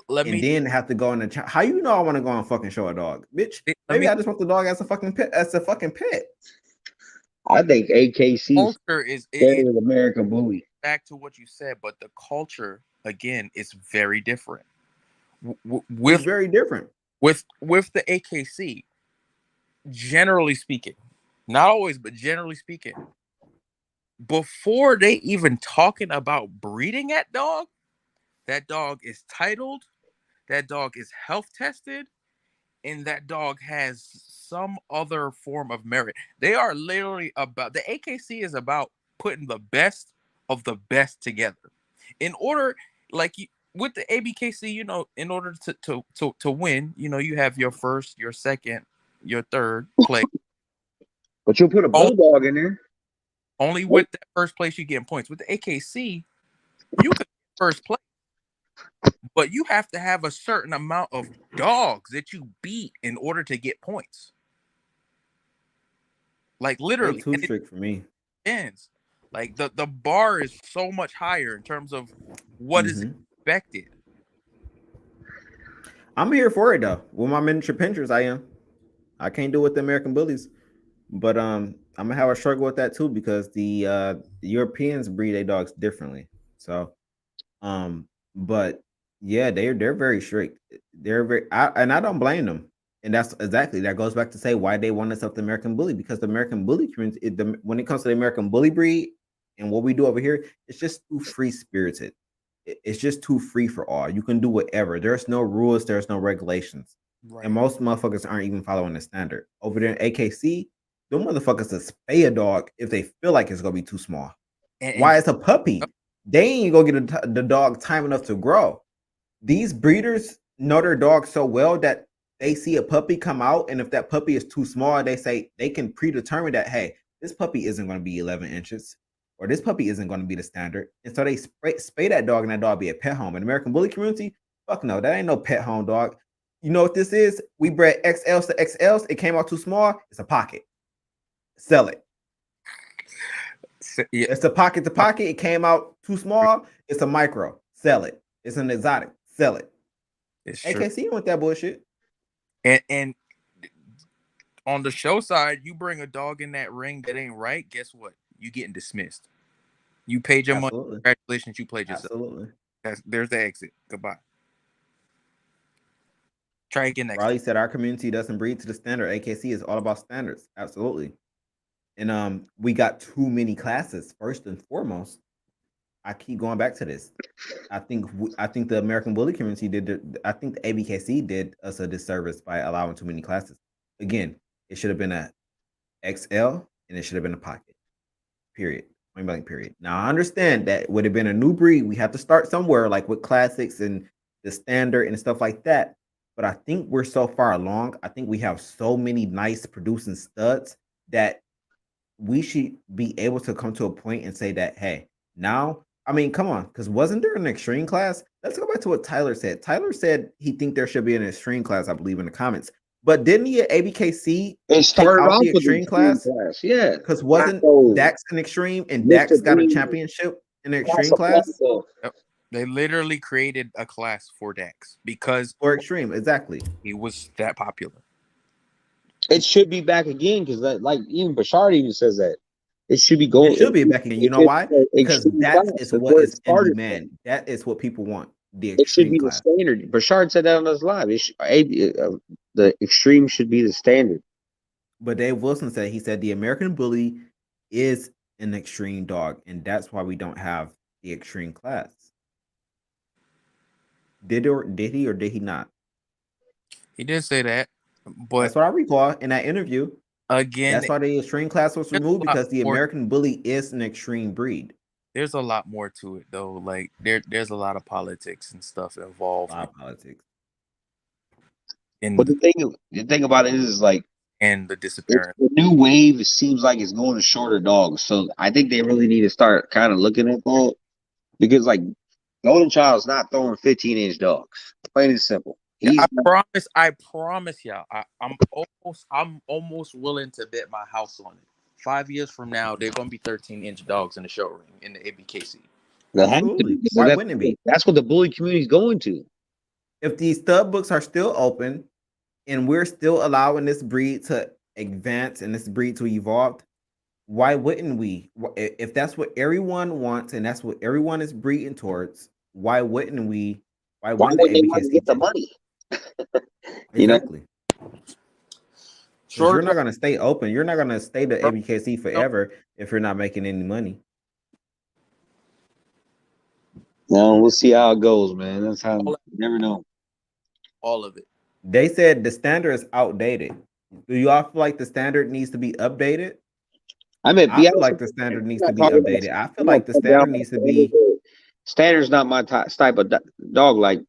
Let and me then have to go in the. How you know I want to go and fucking show a dog, bitch? let Maybe me I just want the dog as a fucking pet. As a fucking pet. I think AKC culture is scared of American bully. back to what you said, but the culture again is very different. It's With very different. with the AKC, generally speaking, not always, but generally speaking, before they even talking about breeding that dog is titled, that dog is health tested, and that dog has some other form of merit. They are literally about the AKC is about putting the best of the best together. In order, like with the ABKC, in order to win, you have your first, your second, your third place. But you'll put a bulldog in there. Only with that first place you get points. With the AKC, you could get first place, but you have to have a certain amount of dogs that you beat in order to get points. Like They're literally, too and it strict for me. ends. Like the bar is so much higher in terms of what is expected. I'm here for it though. With my miniature pinchers, I am. I can't do it with the American bullies, but I'm gonna have a struggle with that too because the Europeans breed their dogs differently. So, but yeah, they're very strict. And I don't blame them. And that's exactly that goes back to say why they want us up the American bully, because the American bully community, when it comes to the American bully breed and what we do over here, it's just too free spirited. It's just too free for all. You can do whatever. There's no rules. There's no regulations. Right. And most motherfuckers aren't even following the standard. Over there in AKC, them motherfuckers will spay a dog if they feel like it's gonna be too small. Why it's a puppy? They ain't gonna get the dog time enough to grow. These breeders know their dog so well that they see a puppy come out, and if that puppy is too small, they say they can predetermine that, hey, this puppy isn't going to be 11 inches, or this puppy isn't going to be the standard. And so they spay that dog, and that dog be a pet home. In the American bully community, fuck no, that ain't no pet home dog. You know what this is? We bred XLs to XLs. It came out too small. It's a pocket. Sell it. Yeah. It's a pocket to pocket. It came out too small. It's a micro. Sell it. It's an exotic. Sell it. It's AKC with that bullshit. And on the show side, you bring a dog in that ring that ain't right, guess what? You getting dismissed. You paid your money. Congratulations, you played yourself. Absolutely. There's the exit. Goodbye. Try again next Riley time. said our community doesn't breed to the standard. AKC is all about standards. Absolutely. And we got too many classes, first and foremost. I keep going back to this. I think the American bully community I think the ABKC did us a disservice by allowing too many classes. Again, it should have been a XL and it should have been a pocket. Period. Point blank. Period. Now I understand that would have been a new breed. We have to start somewhere, like with classics and the standard and stuff like that. But I think we're so far along. I think we have so many nice producing studs that we should be able to come to a point and say that, hey, now, I mean, come on, because wasn't there an extreme class? Let's go back to what Tyler said. Tyler said he think there should be an extreme class, I believe, in the comments. But didn't he at ABKC take out the extreme class? Yeah. Because wasn't Dax an extreme and Mr. Dax got a Green. championship in the extreme class? Yep. They literally created a class for Dax because for extreme, exactly. He was that popular. It should be back again because, like, even Bashard even says that it should be going. It should be back again. You know why? Because that is what is in demand. That is what people want. The extreme it should be class. the standard. Bashard said that on his live. The extreme should be the standard. But Dave Wilson said the American bully is an extreme dog, and that's why we don't have the extreme class. Did he or did he not? He did say that. But That's what I recall in that interview. again, That's why the extreme class was there's removed, a lot because the more. American bully is an extreme breed. There's a lot more to it though. Like there's a lot of politics and stuff A involved lot of politics. in But the thing about it is like and the it's disappearance. the new wave. It seems like it's going to shorter dogs. So I think they really need to start kind of looking at that because like Golden Child's not throwing 15-inch dogs. Plain and simple. Yeah, He's not, I promise y'all. I'm almost willing to bet my house on it. 5 years from now, they're gonna be 13-inch dogs in the show ring in the ABKC. they have to Absolutely. because Why wouldn't it be? that's what the bully community is going to. If these stud books are still open and we're still allowing this breed to advance and this breed to evolve, why wouldn't we? If that's what everyone wants and that's what everyone is breeding towards, why wouldn't we? Why Why wouldn't the wouldn't they want to ABKC get the just money? You know, exactly? Because Shorter you're not going to stay open. You're not going to stay the dog- ABKC forever if you're not making any money. no, we'll see how it goes, man. That's how you never know. all of it. They said the standard is outdated. Do you all feel like the standard needs to be updated? I mean, I feel like the standard needs to be talking about- updated. I feel I'm like not the talking about standard needs to be. Standard's not my type of dog. Like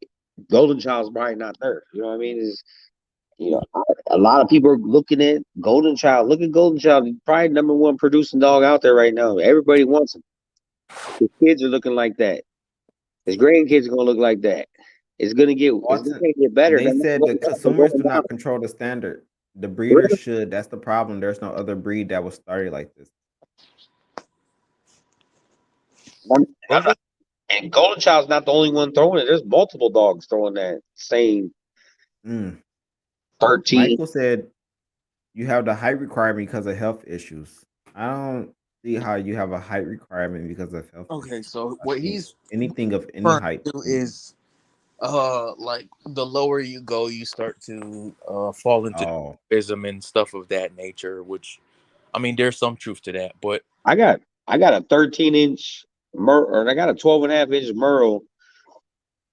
Golden Child's probably not there. You know what I mean? Is a lot of people are looking at Golden Child. Look at Golden Child. He's probably #1 producing dog out there right now. Everybody wants him. His kids are looking like that. His grandkids are gonna look like that. It's gonna get better. They said the consumers do Going down. not control the standard. The breeders Really? should. That's the problem. There's no other breed that was started like this. And Golden Child's not the only one throwing it. There's multiple dogs throwing that same Mm. 13. Michael said you have the height requirement because of health issues. I don't see how you have a height requirement because of health Okay, issues. so what he's Anything of any referring height to is like the lower you go, you start to fall into Oh, ism and stuff of that nature. Which, I mean, there's some truth to that, but I got a 13-inch or I got a 12.5-inch Merle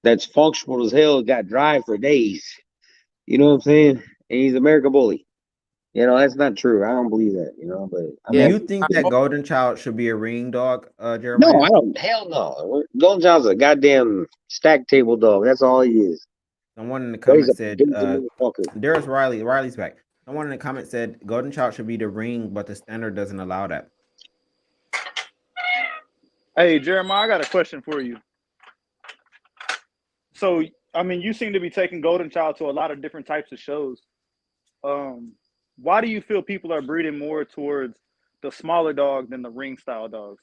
that's functional as hell. Got dry for days. You know what I'm saying? And he's American bully. That's not true. I don't believe that. But I do mean, you think that Golden Child should be a ring dog, no, Jeremiah? I don't. Hell no. Golden Child's a goddamn stack table dog. That's all he is. Someone in the He's comments a said, big motherfucker. there's Riley. Riley's back. Someone in the comments said Golden Child should be the ring, but the standard doesn't allow that. Hey, Jeremiah, I got a question for you. So, I mean, you seem to be taking Golden Child to a lot of different types of shows. Why do you feel people are breeding more towards the smaller dog than the ring style dogs?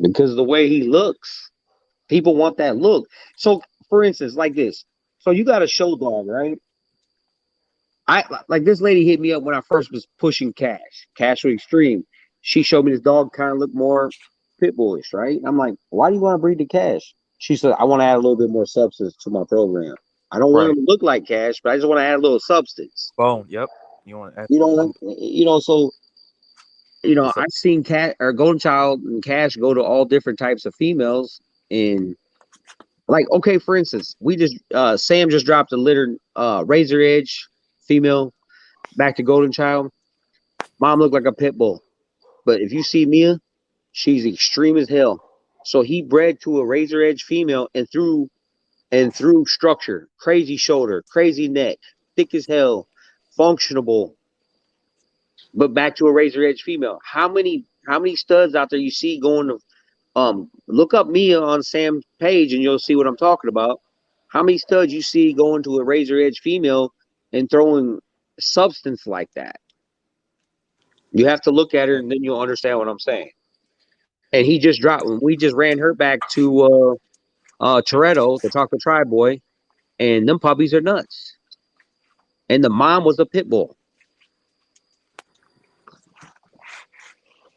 Because of the way he looks. People want that look. So, for instance, like this. So you got a show dog, right? Like this lady hit me up when I first was pushing Cash with Extreme. She showed me this dog kind of looked more pit bullish, right? I'm like, why do you want to breed the Cash? She said, I want to add a little bit more substance to my program. I don't want him to look like Cash, but I just want to add a little substance. bone. Yep. You want to? So I've seen Golden Child and Cash go to all different types of females, and like, okay, for instance, we just Sam just dropped a litter razor edge female back to Golden Child. Mom looked like a pit bull, but if you see Mia, she's extreme as hell. So he bred to a razor edge female and through structure, crazy shoulder, crazy neck, thick as hell, functionable, but back to a razor edge female. How many studs out there you see going to look up Mia on Sam's page and you'll see what I'm talking about. How many studs you see going to a razor edge female and throwing substance like that? You have to look at her and then you'll understand what I'm saying. And he just dropped when we just ran her back to Toretto, the Taco Tribe boy, and them puppies are nuts. And the mom was a pit bull.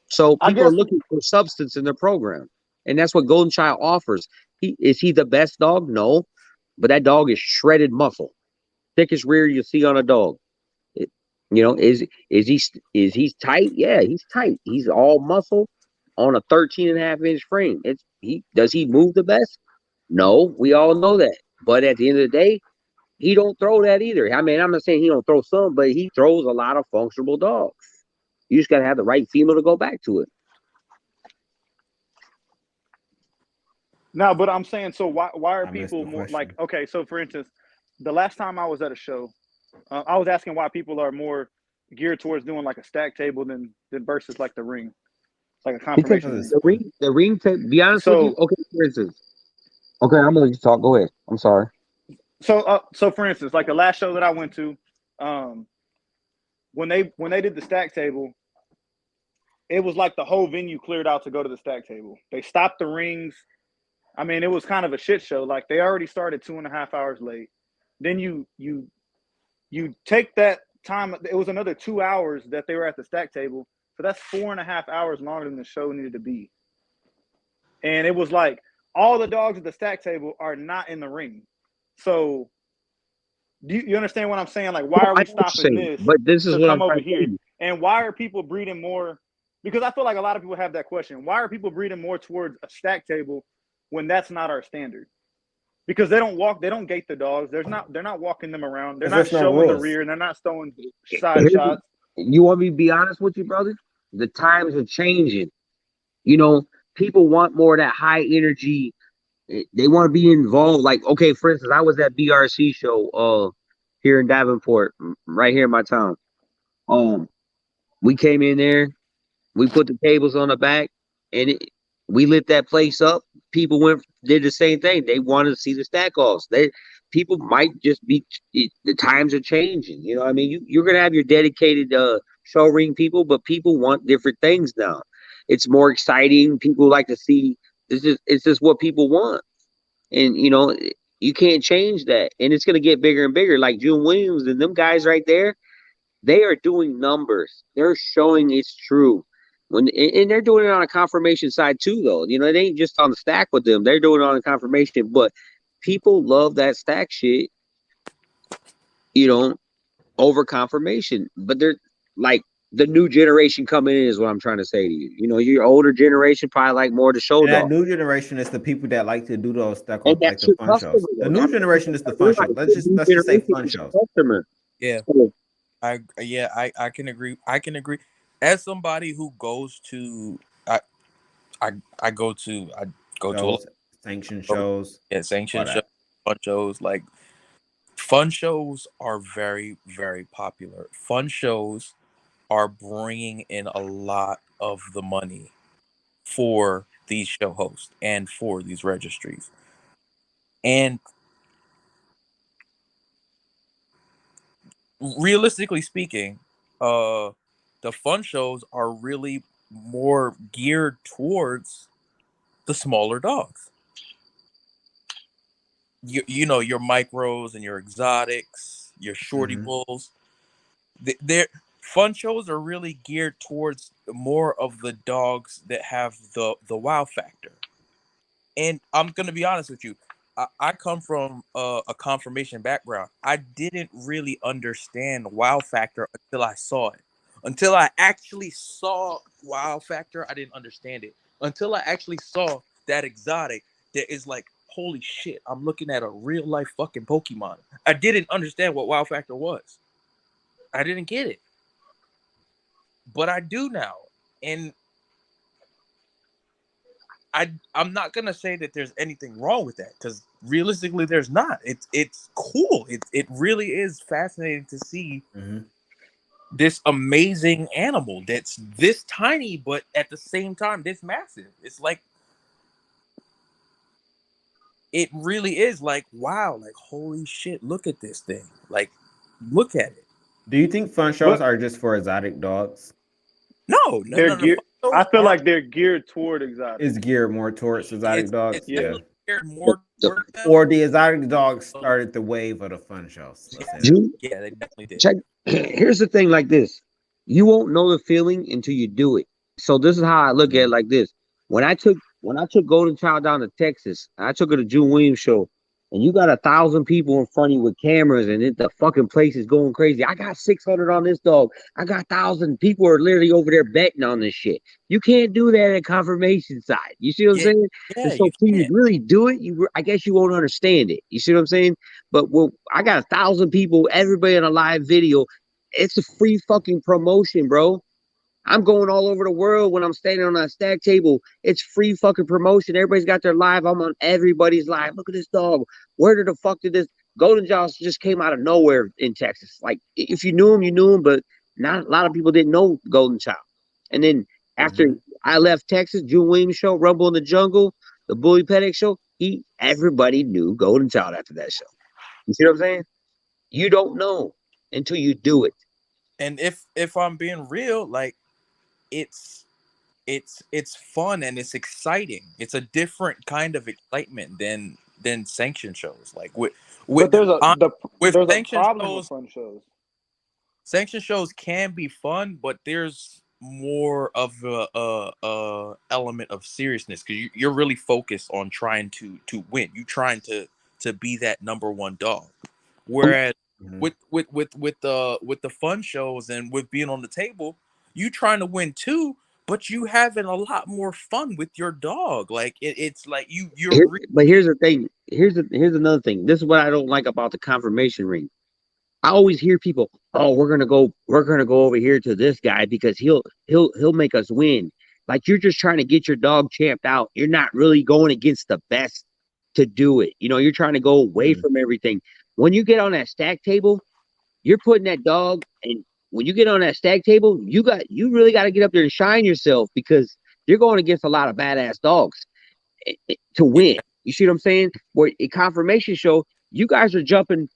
So people are looking for substance in their program. And that's what Golden Child offers. Is he the best dog? No. But that dog is shredded muscle. Thickest rear you see on a dog. Is he tight? Yeah, he's tight. He's all muscle on a 13.5-inch frame. Does he move the best? No, we all know that. But at the end of the day, he don't throw that either. I mean, I'm not saying he don't throw some, but he throws a lot of functional dogs. You just gotta have the right female to go back to it. No, but I'm saying, so why are I missed people the more like, question. okay, so for instance, the last time I was at a show, I was asking why people are more geared towards doing like a stack table than versus like the ring, like a Because confirmation Because it's ring. fun. the ring to be honest with you, So okay, for instance. Okay, I'm gonna let you talk. Go ahead. I'm sorry. so for instance, like the last show that I went to, um, when they did the stack table, it was like the whole venue cleared out to go to the stack table. They stopped the rings. I mean, it was kind of a shit show. Like they already started 2.5 hours late. Then you take that time. It was another 2 hours that they were at the stack table. So that's 4.5 hours longer than the show needed to be. And it was like all the dogs at the stack table are not in the ring. So do you understand what I'm saying? Like, why No, are I we know what you're stopping saying, this but this is to what come I'm over trying to tell here? you. And why are people breeding more? Because I feel like a lot of people have that question. Why are people breeding more towards a stack table when that's not our standard? Because they don't gate the dogs. They're not walking them around. They're Because not there's no showing the rules. rear. And they're not throwing side Here's, shots. you want me to be honest with you, brother? The times are changing. You know, people want more of that high energy. They want to be involved. Like, okay, for instance, I was at BRC show here in Davenport, right here in my town. Um, we came in there, we put the tables on the back, and we lit that place up. People did the same thing. They wanted to see the stack offs. People might just be the times are changing. You know, what I mean, you're gonna have your dedicated show ring people, but people want different things now. It's more exciting. People like to see. It's just what people want, and you know, you can't change that. And it's gonna get bigger and bigger. Like June Williams and them guys right there, they are doing numbers. They're showing it's true. And they're doing it on a confirmation side too, though. You know, it ain't just on the stack with them. They're doing it on a confirmation. But people love that stack shit, you know, over confirmation. But they're like the new generation coming in is what I'm trying to say to you. You know, your older generation probably like more the show And that dog. new generation is the people that like to do those stack And off, like that's the your fun customer, shows. The though. new That's what generation is I the fun shows. realize. Let's The just new let's just say generation fun is your shows. customer. Yeah, So, I can agree. I can agree. As somebody who goes to, I I go to a lot Shows, sanctioned of shows, all sanctioned shows, that. fun shows. Like fun shows are very very popular. Fun shows are bringing in a lot of the money for these show hosts and for these registries. And realistically speaking, the fun shows are really more geared towards the smaller dogs. You know your micros and your exotics, your shorty Hmm. bulls. They're fun shows are really geared towards more of the dogs that have the wow factor. And I'm gonna be honest with you. I come from a confirmation background. I didn't really understand wow factor until I saw it. Until I actually saw wow factor, I didn't understand it. Until I actually saw that exotic that is like, holy shit, I'm looking at a real life fucking Pokemon. I didn't understand what wow factor was. I didn't get it. But I do now. And I'm not gonna say that there's anything wrong with that because realistically there's not. It's cool. It really is fascinating to see Hmm. this amazing animal that's this tiny but at the same time this massive. It's like it really is like wow, like holy shit, look at this thing. Like look at it. Do you think fun shows But are just for exotic dogs? No, no, they're no, no. geared. I Those feel aren't. like they're geared toward exotic. Is geared more towards exotic It's dogs? Yeah. Yeah. definitely geared the, more the, toward them. Or the exotic dogs started the wave of the fun shows. Let's say that. Yeah, they definitely did. check. Here's the thing, like this. You won't know the feeling until you do it. So this is how I look at it like this. When I took Golden Child down to Texas, I took her to June Williams show. and you got 1,000 people in front of you with cameras, and the fucking place is going crazy. I got 600 on this dog. I got 1,000 people are literally over there betting on this shit. You can't do that at confirmation side. You see what I'm Yeah, saying? yeah, And so, you can you can't. really do it? I guess you won't understand it. You see what I'm saying? But I got 1,000 people, everybody on a live video. It's a free fucking promotion, bro. I'm going all over the world when I'm standing on that stack table. It's free fucking promotion. Everybody's got their live. I'm on everybody's live. Look at this dog. Where the fuck did this Golden Jaws just came out of nowhere in Texas? Like, if you knew him, you knew him, but not a lot of people didn't know Golden Child. And then after I left Texas, June Williams show, Rumble in the Jungle, the Bully Pedic show, everybody knew Golden Child after that show. You see what I'm saying? You don't know until you do it. And if I'm being real, like it's fun and it's exciting. It's a different kind of excitement than sanction shows. Like with But there's a sanction problem with shows, fun shows. sanction shows can be fun, but there's more of a element of seriousness because you're really focused on trying to win. You trying to be that number one dog. Whereas with the fun shows and with being on the table, you trying to win too, but you having a lot more fun with your dog. Like it's like But here's the thing. Here's another thing. This is what I don't like about the confirmation ring. I always hear people, "Oh, we're gonna go over here to this guy because he'll make us win." Like, you're just trying to get your dog champed out. You're not really going against the best to do it. You know, you're trying to go away from everything. When you get on that stack table, you're putting that dog, and when you get on that stack table, you really got to get up there and shine yourself because you're going against a lot of badass dogs to win. You see what I'm saying? Where a confirmation show, you guys are jumping.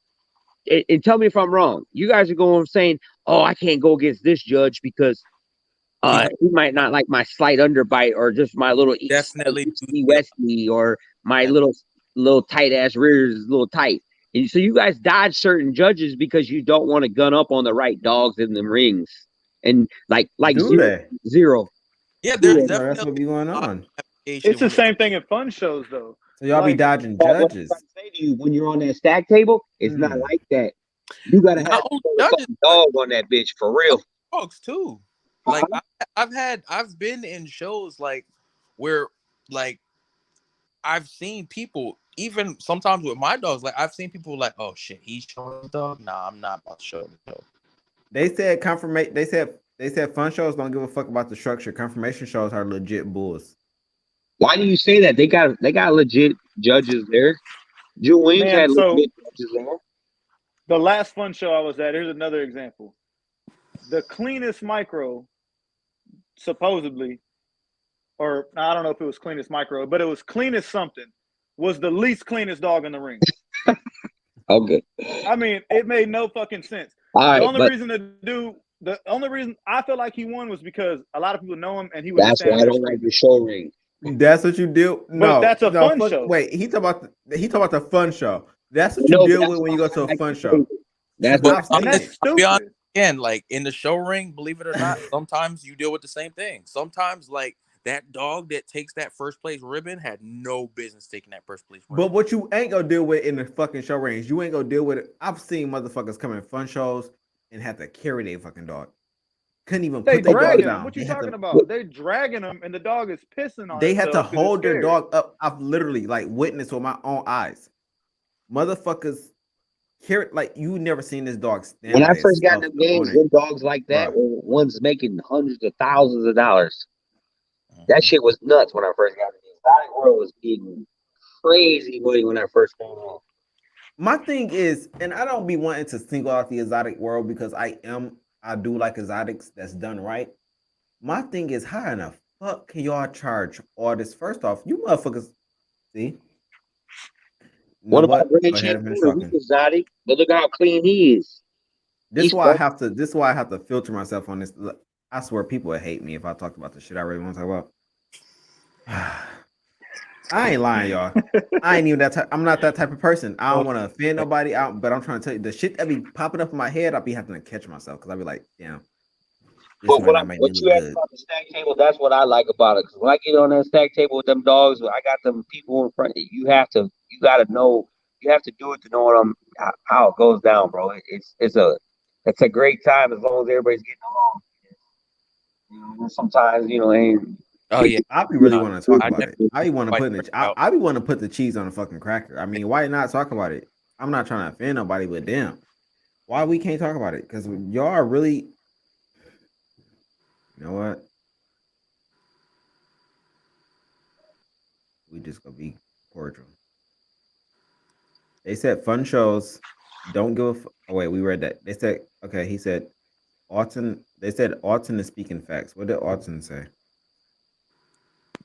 And tell me if I'm wrong. You guys are going saying, "Oh, I can't go against this judge because he might not like my slight underbite or just my little definitely Westley or my little tight ass rear is a little tight." And so you guys dodge certain judges because you don't want to gun up on the right dogs in the rings. And like zero. Yeah, there's No, that's what be going on. It's the same thing at fun shows, though. So y'all be dodging judges. What I'm trying to say to you, when you're on that stack table, it's not like that. You gotta have a dog on that bitch for real. Dogs too. Like I've been in shows like where like I've seen people even sometimes with my dogs. Like I've seen people like, "Oh shit, he's showing the dog. Nah, I'm not about to show the dog." They said confirmation. They said fun shows don't give a fuck about the structure. Confirmation shows are legit bulls. Why do you say that? They got legit judges there. June Williams had legit judges there. The last fun show I was at, here's another example. The cleanest micro, supposedly, or I don't know if it was cleanest micro, but it was cleanest something, was the least cleanest dog in the ring. Okay. I mean, it made no fucking sense. All the only reason I feel like he won was because a lot of people know him and he was. That's why I don't like the show ring. That's what you do. But No, that's a fun show. Wait, he talk about the fun show. That's what you deal with when you go to a fun show. That's stupid. Again, like in the show ring, believe it or not, sometimes you deal with the same thing. Sometimes, like that dog that takes that first place ribbon had no business taking that first place ribbon. But what you ain't gonna deal with in the fucking show rings, you ain't gonna deal with it. I've seen motherfuckers come in fun shows and have to carry their fucking dog. Couldn't even put their dog down. What you talking about? They dragging him and the dog is pissing on. They have to hold their dog up. I've literally like witnessed with my own eyes. Motherfuckers carry like you never seen this dog stand. When I first got in the games, with dogs like that were ones making hundreds of thousands of dollars. That shit was nuts when I first got in the exotic world. Was getting crazy money when I first came on. My thing is, and I don't be wanting to single out the exotic world because I do like exotics that's done right. My thing is, how in the fuck can y'all charge all this? First off, you motherfuckers, see? What about Grand Champion? He's exotic, but look how clean he is. This is why I have to filter myself on this. I swear people would hate me if I talked about the shit I really want to talk about. I ain't lying, y'all. I ain't even that type. I'm not that type of person. I don't want to offend nobody out, but I'm trying to tell you the shit that be popping up in my head. I'll be having to catch myself because I'll be like, damn. But what you asked about the stack table, that's what I like about it. Because when I get on that stack table with them dogs, I got them people in front of you. You got to know You have to do it to know how it goes down, bro. It's a great time as long as everybody's getting along. You know, sometimes ain't. Oh yeah, I be really uh, want to talk I about definitely it. I be want to fight put right out. I be want to put the cheese on a fucking cracker. I mean, why not talk about it? I'm not trying to offend nobody, but damn, why we can't talk about it? Because y'all are really, you know what? We just gonna be cordial. They said fun shows don't give a. Oh wait, we read that. They said okay. He said Alton. They said Alton is speaking facts. What did Alton say?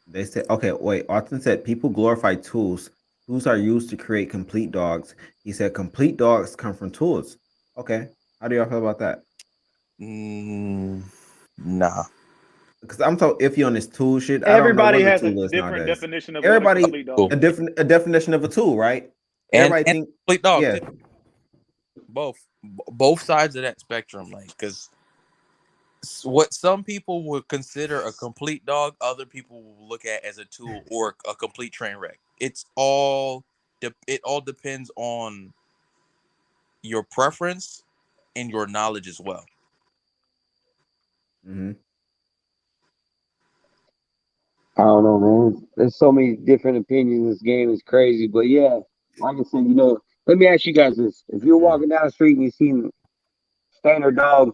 They said okay. Wait, Alton said people glorify tools. Tools are used to create complete dogs. He said complete dogs come from tools. Okay, how do y'all feel about that? Nah. Because I'm so iffy on this tool shit. I don't know Everybody what the has a tool is different nowadays. definition of what a Everybody complete dog Cool. is. a definition of a tool, right? And Everybody think complete dog yeah. too. Both sides of that spectrum, like because what some people would consider a complete dog, other people will look at as a tool or a complete train wreck. It all depends on your preference and your knowledge as well. Mm-hmm. I don't know, man. There's so many different opinions. This game is crazy, but yeah, like I said, let me ask you guys this: if you're walking down the street and you see standard dog,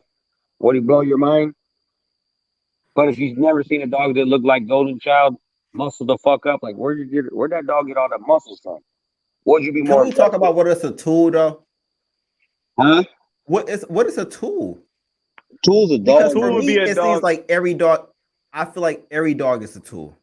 would he blow your mind? But if you've never seen a dog that looked like Golden Child, muscle the fuck up, like where'd that dog get all that muscles from? Would you be Can more we talk impressed with? about what is a tool though? Huh? What is a tool? Tools a Because dog, for Tool would bro. be me, a it seems dog. like every dog. I feel like every dog is a tool.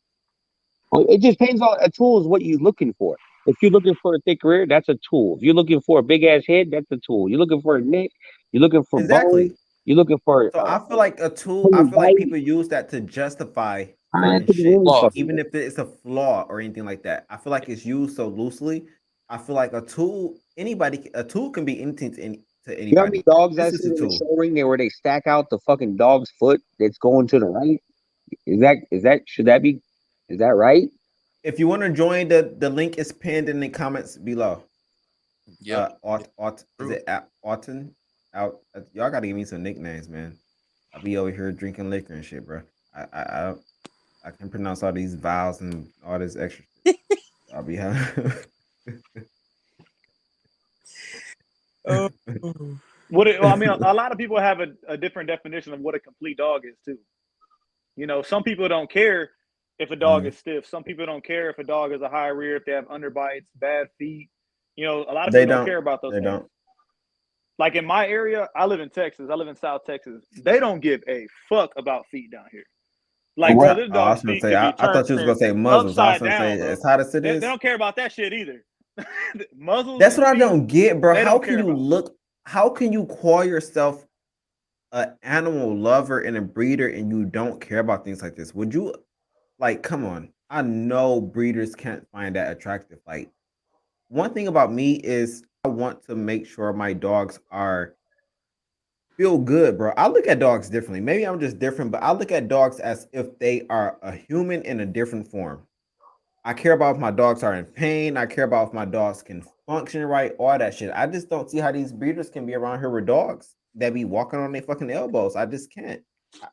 Well, it just depends on a tool is what you're looking for. If you're looking for a thick rear, that's a tool. If you're looking for a big ass head, that's a tool. You're looking for a neck, you're looking for bone, Exactly. you're looking for So I feel a like a tool. I clean feel like bite. people use that to justify I certain took a shit, really Flaws. fucking even good. if it's a flaw or anything like that. I feel like it's used so loosely. I feel like a tool. A tool can be anything to You know how many anybody. dogs I This is see a in the tool. show ring there where they stack out the fucking dog's foot that's going to the right? Should that be is that right? If you want to join, the link is pinned in the comments below. Yep. Is True. it Autumn? Out. Y'all got to give me some nicknames, man. I'll be over here drinking liquor and shit, bro. I I can pronounce all these vowels and all this extra shit. I'll be having. I mean, a lot of people have a different definition of what a complete dog is too. Some people don't care if a dog is stiff. Some people don't care if a dog is a high rear, if they have underbites, bad feet. A lot of They people don't don't. care about those They things. don't. Like in my area, I live in Texas. I live in South Texas. They don't give a fuck about feet down here. Like, bro, this Oh, I was dog's gonna feet say. could be I turned thought you was gonna say muzzles. I was upside gonna say down, bro. as hot as it They is. don't care about that shit either. Muzzles That's and what I feet, don't get, bro. they How don't can care you about. look? How can you call yourself an animal lover and a breeder and you don't care about things like this? Would you like? Come on. I know breeders can't find that attractive. Like one thing about me is I want to make sure my dogs are feel good, bro. I look at dogs differently. Maybe I'm just different, but I look at dogs as if they are a human in a different form. I care about if my dogs are in pain. I care about if my dogs can function right, all that shit. I just don't see how these breeders can be around here with dogs that be walking on their fucking elbows. I just can't.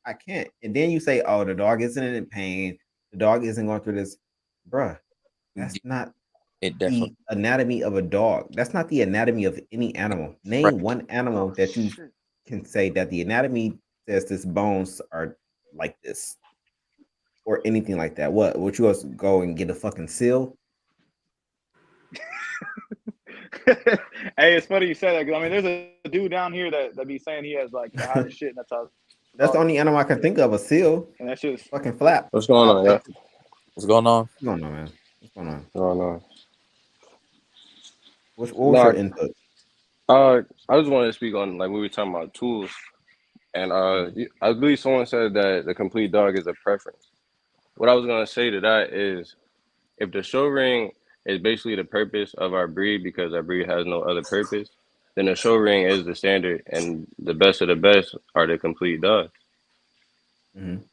I can't. And then you say, oh, the dog isn't in pain. The dog isn't going through this. Bruh, that's not It the definitely anatomy of a dog. That's not the anatomy of any animal. right. Name one animal Oh, that you shit. can say that the anatomy says this bones are like this or anything like that. What? Would you else go and get a fucking seal? Hey, it's funny you say that because I mean, there's a dude down here that be saying he has like the hottest shit, and that's how. That's the only animal I can think of. A seal. And that's just Fucking flap. What's going on, yeah? What's going on? What's going on, man? What's going on? What's going on? What was your No, input? I just wanted to speak on like we were talking about tools, and I believe someone said that the complete dog is a preference. What I was gonna say to that is, if the show ring is basically the purpose of our breed because our breed has no other purpose, then the show ring is the standard, and the best of the best are the complete dogs. Mm-hmm.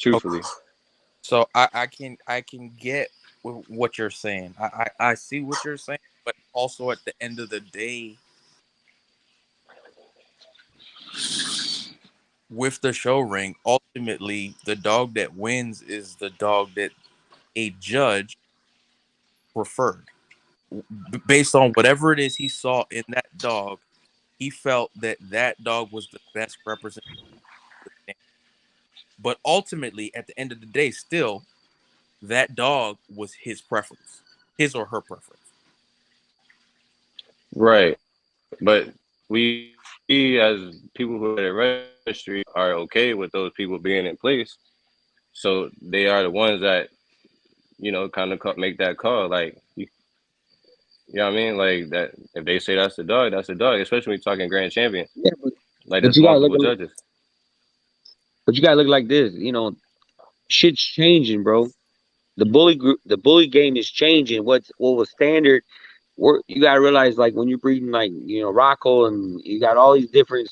Truthfully, So I can get with what you're saying. I see what you're saying, but also at the end of the day, with the show ring, ultimately the dog that wins is the dog that a judge preferred. Based on whatever it is he saw in that dog, he felt that that dog was the best representation. But ultimately, at the end of the day, still, that dog was his preference, his or her preference. Right. But we as people who are at registry are okay with those people being in place. So they are the ones that, kind of make that call. Like, you know what I mean? Like that, if they say that's the dog, that's the dog, especially when you're talking grand champion. Yeah, Like but there's you gotta look multiple at, judges. but you gotta look like this. Shit's changing, bro. The bully game is changing. What was standard? You gotta realize, like, when you're breeding, like, Rocco, and you got all these different,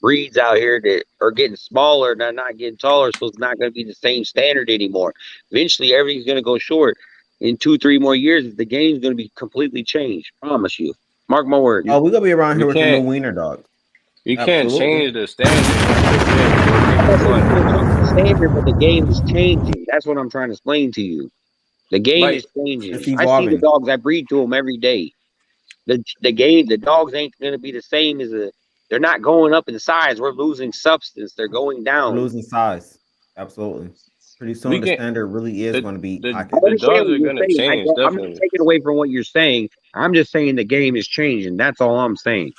breeds out here that are getting smaller, not getting taller, so it's not gonna be the same standard anymore. Eventually, everything's gonna go short. In 2, 3 more years, the game's gonna be completely changed. Promise you. Mark my word. Oh, we're gonna be around You here with the new can't wiener dog. you can't Absolutely. change the standard. Like I said, I'm what not people saying you want. can't change the standard, but the game is changing. That's what I'm trying to explain to you. The game is Like changing. It's I see the evolving. dogs. I breed to them every day. The dogs ain't gonna be the same as a. They're not going up in size. We're losing substance. They're going We're down. losing size. Absolutely. Pretty soon we the can't standard really is the going to be the I pocket. the understand dogs what are you're gonna saying. change I'm not definitely. taking away from what you're saying. I'm just saying the game is changing. That's all I'm saying.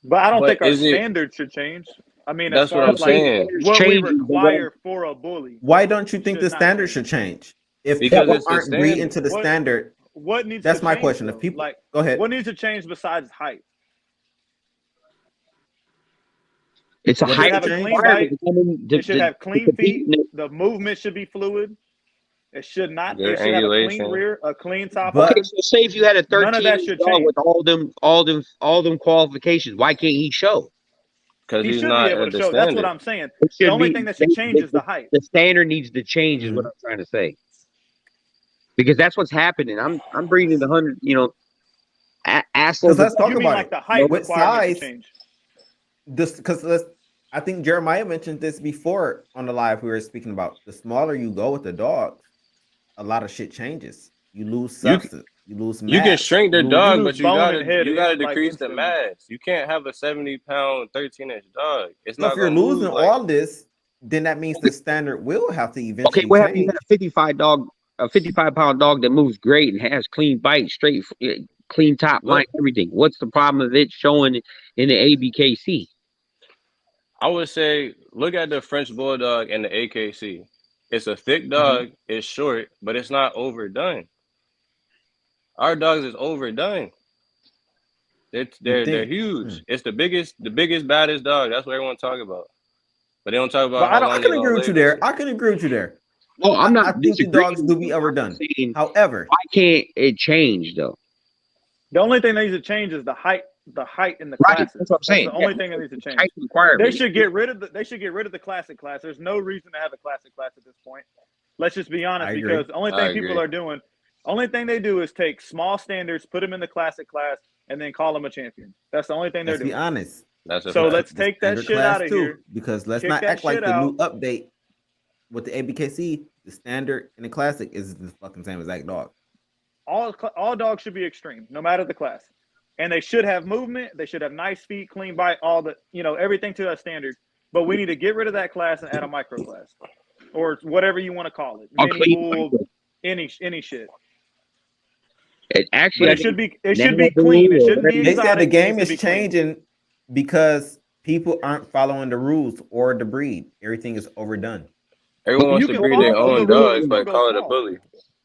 But I don't But think our is it? standard should change. I mean, as That's what far I'm as like Okay, saying. standards what we changing, but require for a bully Why don't you think should the not standard change. should change? If Because people it's the aren't breeding standard. to the standard, What needs to that's my change question. If though? people Like, go ahead. what needs to change besides height? it's a It What should does height it have a change? clean requirement bite. to come in It should have to clean compete feet. in it. The movement should be fluid. It should not. Good It should have a clean angulation. rear, a clean top Okay, But line. so say if you had a None of that 13-inch should dog change. with all them qualifications, why can't he show? Because He he's should be not able at to the show. That's what standard. I'm saying. It The should only be thing that should change is the height. the standard needs to change, is what Mhm. I'm trying to say. Because that's what's happening. I'm breeding 100, because assloads of let's dogs. talk You mean about like it the height with requirement should size. change? This because let's. I think Jeremiah mentioned this before on the live we were speaking about. The smaller you go with the dogs, a lot of shit changes. You lose You substance. You lose you can mass. shrink You the lose. You dog, lose but you bone and gotta head you gotta like decrease the instantly. mass. You can't have a 70-pound, 13-inch dog. It's So if not you're gonna losing move like all this, then that means the standard will have to Okay, eventually what happens if you change. had a 55-pound dog that moves great and has clean bite, clean top line, look. everything? What's the problem of it showing in the ABKC? I would say look at the French Bulldog and the AKC. It's a thick Mm-hmm. dog, it's short, but it's not overdone. Our dogs is overdone. You They're think? Hmm. huge. It's the biggest, baddest dog. That's what everyone talk about. But they don't talk But about I how don't. I long they're can agree gonna with you live and there. shit. I can agree with you there. No, I'm I not think the disagreeing dogs with do be you. I'm overdone. just saying, However, why can't it change though? The only thing that needs to change is the height. The height in the Right, classes. that's what I'm That's the saying. Yeah, only thing that needs to change. height They requirement. should get rid of the. They should get rid of the classic class. There's no reason to have a classic class at this point. Let's just be honest, I agree. because the only I thing people agree. are doing, only thing they do is take small standards, put them in the classic class, and then call them a champion. That's the only thing they're Let's be doing. honest. That's a So They fact. let's took the take that standard shit out class of too, here. because let's Kick not that act like shit the out. new update with the ABKC, the standard and the classic is the fucking same exact dog. All dogs should be extreme, no matter the class, and they should have movement. They should have nice feet, clean bite, all the everything to that standard. But we need to get rid of that class and add a micro class, or whatever you want to call it, I'll mini clean bull, bite. any shit. Actually, But I it should think be clean. It or shouldn't be whatever. They said the exotic. It needs game to is be clean. changing because people aren't following the rules or the breed. Everything is overdone. Everyone wants You to can breed their follow own the rules and dogs, still but go call it a small. bully.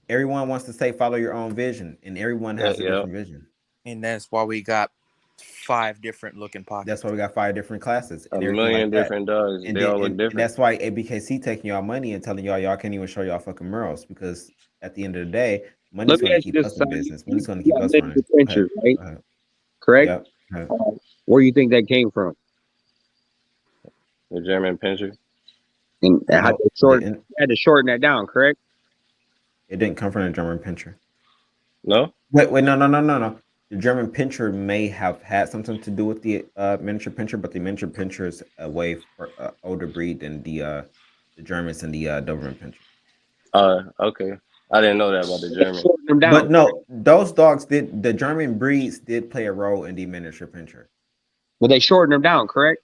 Everyone wants to say follow your own vision, and everyone has a Yeah. different vision. And that's why we got 5 different looking pockets. That's why we got 5 different classes A and everything million like that. different dogs. And They then all look and different. that's why ABKC taking y'all money and telling y'all can't even show y'all fucking murals, because at the end of the day, money's Let me going to ask you keep this, us in Sonny. business. Money's going to You keep got us millions running. of trenchers, right? Go ahead. Correct? Yep. Yep. Where do you think that came from? The German pinscher. And how Nope. they had to shorten that down, correct? It didn't come from the German Pinscher. No. Wait, no. The German Pinscher may have had something to do with the miniature Pinscher, but the miniature Pinscher is a way for older breed than the Germans and the Doberman Pinscher. Okay. I didn't know that about the German. Shorten them down. But no, those dogs did. The German breeds did play a role in the miniature Pinscher. Well, they shortened them down, correct?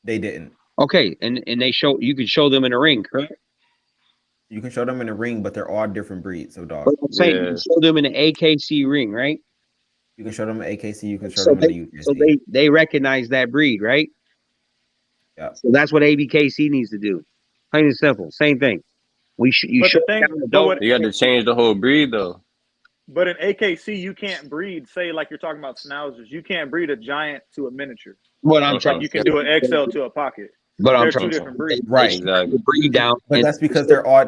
They didn't. Okay, and they you can show them in a ring, correct? You can show them in the ring, but they're all different breeds of But dogs. I'm saying you can show them in an AKC ring, right? You can show them in AKC. You can show So them in the UKC. so they recognize that breed, right? Yeah. So that's what ABKC needs to do. Plain and simple, same thing. You But show the thing- down the but dog. what- You got to change the whole breed though. But in AKC, you can't breed, say, like you're talking about schnauzers, you can't breed a giant to a miniature. What I'm Okay. trying You can do an XL to a pocket. But I'm They're trying two different breeds. Right. Exactly. breed down. But and that's because they're all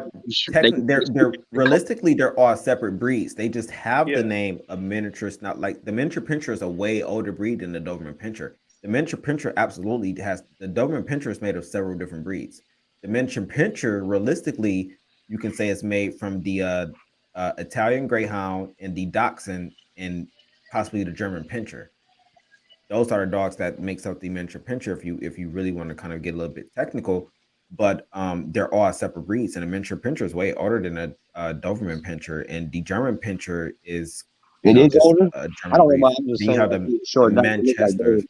they- they're realistically they're all separate breeds. They just have Yeah. the name of miniatures. Not like the miniature Pinscher is a way older breed than the Doberman Pinscher. The miniature Pinscher absolutely has the Doberman Pinscher is made of several different breeds. The miniature Pinscher, realistically, you can say it's made from the Italian Greyhound and the Dachshund and possibly the German Pinscher. Those are the dogs that makes up the miniature Pinscher. If you really want to kind of get a little bit technical, but they're all separate breeds, and a miniature Pinscher is way older than a Doberman Pinscher, and the German Pinscher is It is just older? a I German don't breed. know. I'm just Then you saying have like the short down, they look like Manchesters.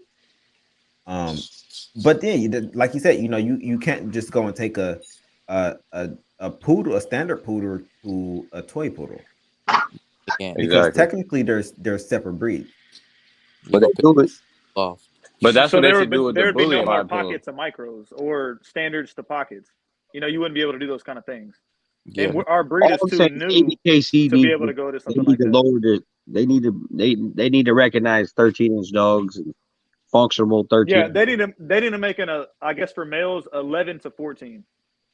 those. But then, like you said, you can't just go and take a poodle, a standard poodle, to a toy poodle, Again, because Exactly. technically they're separate breeds. But they do it. off. But that's So what they there should do with the would be bully, no in my more opinion. pockets to micros or standards to pockets. You wouldn't be able to do those kind of things. Yeah. And our breed All is I'm too saying is new ABKC to be needs able to go to they something need like to that. lower the they need to recognize 13-inch dogs and functional 13. Yeah, they need to make I guess for males 11 to 14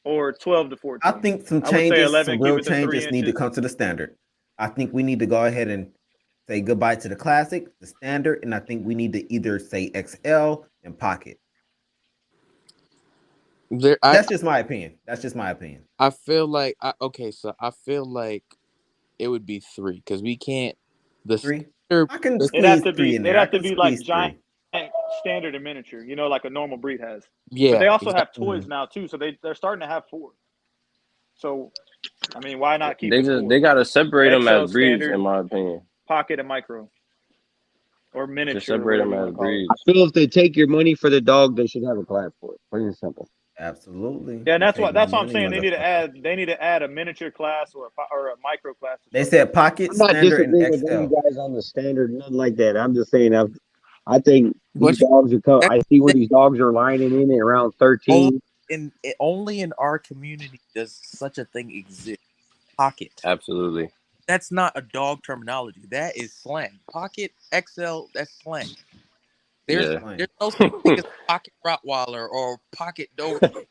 or 12 to 14. I think some I would say changes, 11, some keep real it to 3 changes need to inches. come to the standard. I think we need to go ahead and say goodbye to the classic, the standard, and I think we need to either say XL and pocket. That's just my opinion. I feel like so I feel like it would be 3 because we can't. The 3. standard- I can It'd squeeze have to 3 be in there. it'd I have to can be like squeeze giant 3. standard and miniature, like a normal breed has. yeah, But they also have exactly. toys now too, so they're starting to have 4. So, I mean, why not keep They it just 4? they gotta separate them XL as breeds, standard, in my opinion. pocket, and micro, or miniature, Just or separate whatever them you as want to call it. breeds. I feel if they take your money for the dog, they should have a class for it. Plain and simple. Absolutely. Yeah, and that's Take what my I'm money, saying. They need to motherfucker. add a miniature class or a micro class. They said pocket, I'm not standard, and disagreeing with XL. you guys on the standard, nothing like that. I'm just saying I think But these dogs are that's- I see where these dogs are lining in at around 13. Only in our community does such a thing exist. Pocket. Absolutely. That's not a dog terminology. That is slang. Pocket XL. That's slang. There's no such thing as pocket Rottweiler or pocket Doberman.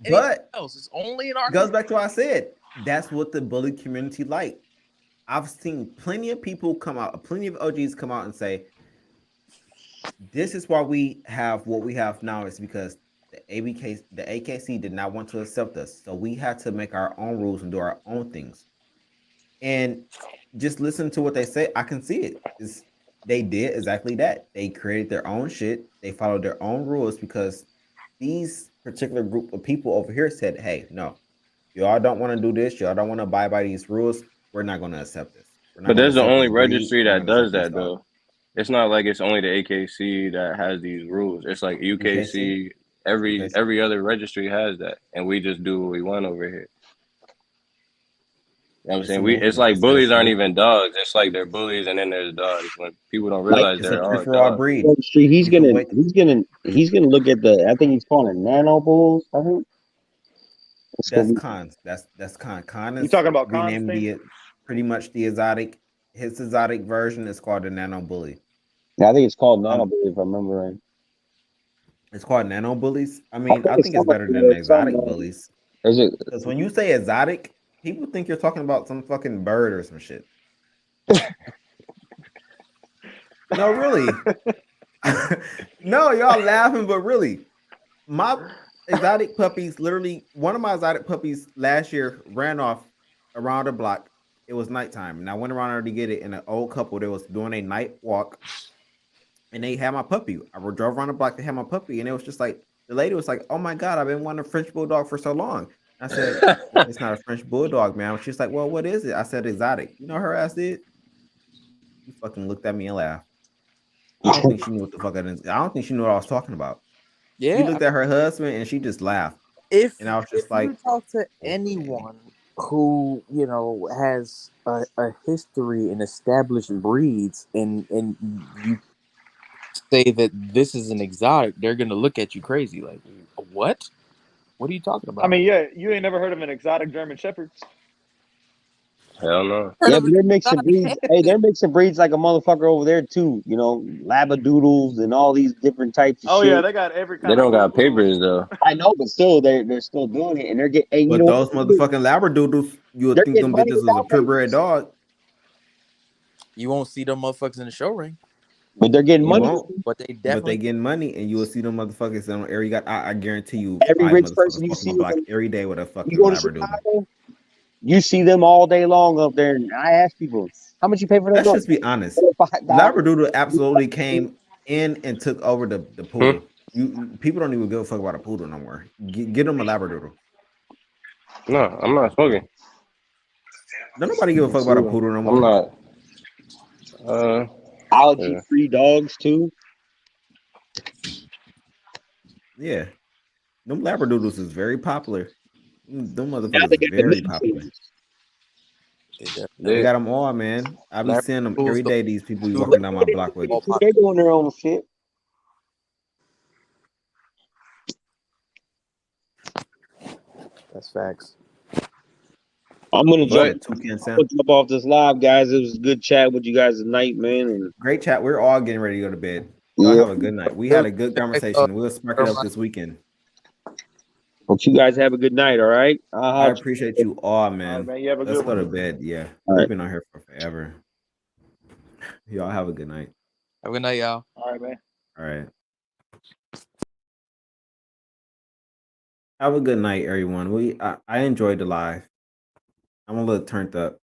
But else. It's only in our. Goes back to what I said. That's what the bully community like. I've seen plenty of people come out, plenty of OGs come out and say, "This is why we have what we have now. Is because the AKC did not want to accept us, so we had to make our own rules and do our own things." And just listen to what they say. I can see it. They did exactly that. They created their own shit. They followed their own rules because these particular group of people over here said, "Hey, no, y'all don't want to do this. Y'all don't want to abide by these rules. We're not going to accept this." But there's the only registry that does that, though. It's not like it's only the AKC that has these rules. It's like UKC. Every other registry has that, and we just do what we want over here. You know what I'm saying? It's like bullies aren't even dogs. It's like they're bullies, and then there's dogs. When people don't realize they're all dogs. Registry, he's gonna look at the. I think he's calling it nano bulls. I think. That's Khan's. That's Khan. Khan is You talking about Khan's renamed thing? pretty much the exotic. His exotic version is called the Nano Bully. Yeah, I think it's called nano bully if I remember right. It's called Nano Bullies. I mean, I think it's better than the exotic bullies. Is it? Because when you say exotic, people think you're talking about some fucking bird or some shit. No, really. No, y'all laughing, but really, my exotic puppies, literally, one of my exotic puppies last year ran off around the block. It was nighttime, and I went around there to get it. And an old couple that was doing a night walk, and they had my puppy. I drove around the block to have my puppy, and it was just like the lady was like, "Oh my god, I've been wanting a French bulldog for so long." And I said, "It's not a French bulldog, man." She's like, "Well, what is it?" I said, "Exotic." You know, her ass did. She fucking looked at me and laughed. I don't think she knew what the fuck I didn't. I don't think she knew what I was talking about. She Yeah. looked at her husband and she just laughed, If and I was if just you like, talk to okay. anyone who has a history in established breeds, and you say that this is an exotic, they're gonna look at you crazy. Like, what? What are you talking I about? mean, yeah, you ain't never heard of an exotic German Shepherd? Hell no. Heard Yeah, of but an they're mixing exotic breeds. Hey, they're mixing breeds like a motherfucker over there too. You know, labradoodles and all these different types of Oh yeah, shit. they got every They kind of don't got poodle. papers though. I know, but still, they're still doing it, and they're getting. And you But know what? those motherfucking labradoodles, you would They're think getting them money bitches was a without purebred papers, dog. You won't see them motherfuckers in the show ring, but they're getting You money. won't, but they but they definitely. getting money, and you will see them motherfuckers on every. I guarantee you, Every 5 rich motherfuckers person you walking see, my block when every day with a you fucking go to labradoodle. Chicago, you see them all day long up there. And I ask people, how much you pay for that Let's dog? just be honest. $5. Labradoodle absolutely came in and took over the Hmm? poodle. People don't even give a fuck about a poodle no more. Get them a labradoodle. No, I'm not smoking. Don't nobody give a fuck See about a them. poodle no I'm more. not. Uh, yeah. Allergy-free dogs too. Yeah, them labradoodles is very popular. Them Now motherfuckers they is got the very mini popular. cages. They definitely They They got them all, man. I be seeing them Labradoodles, every the day. These people be two walking legs, down my block with. all They're popular. doing their own shit. That's facts. I'm gonna What's jump. but that? Toucan I'm Sam. gonna jump off this live, guys. It was a good chat with you guys tonight, man. And Great chat. We're all getting ready to go to bed. Y'all yeah, have a good night. We Real had a quick, good guys, conversation. We'll spark it up this weekend. hope you guys have a good night. All right. I I'll appreciate you all, All right, man. man. You have a Let's good go to one. bed. Yeah, all we've right. been on here for forever. Y'all have a good night. have a good night, y'all. All right, man. All right. Have a good night, everyone. I enjoyed the live. I'm a little turned up,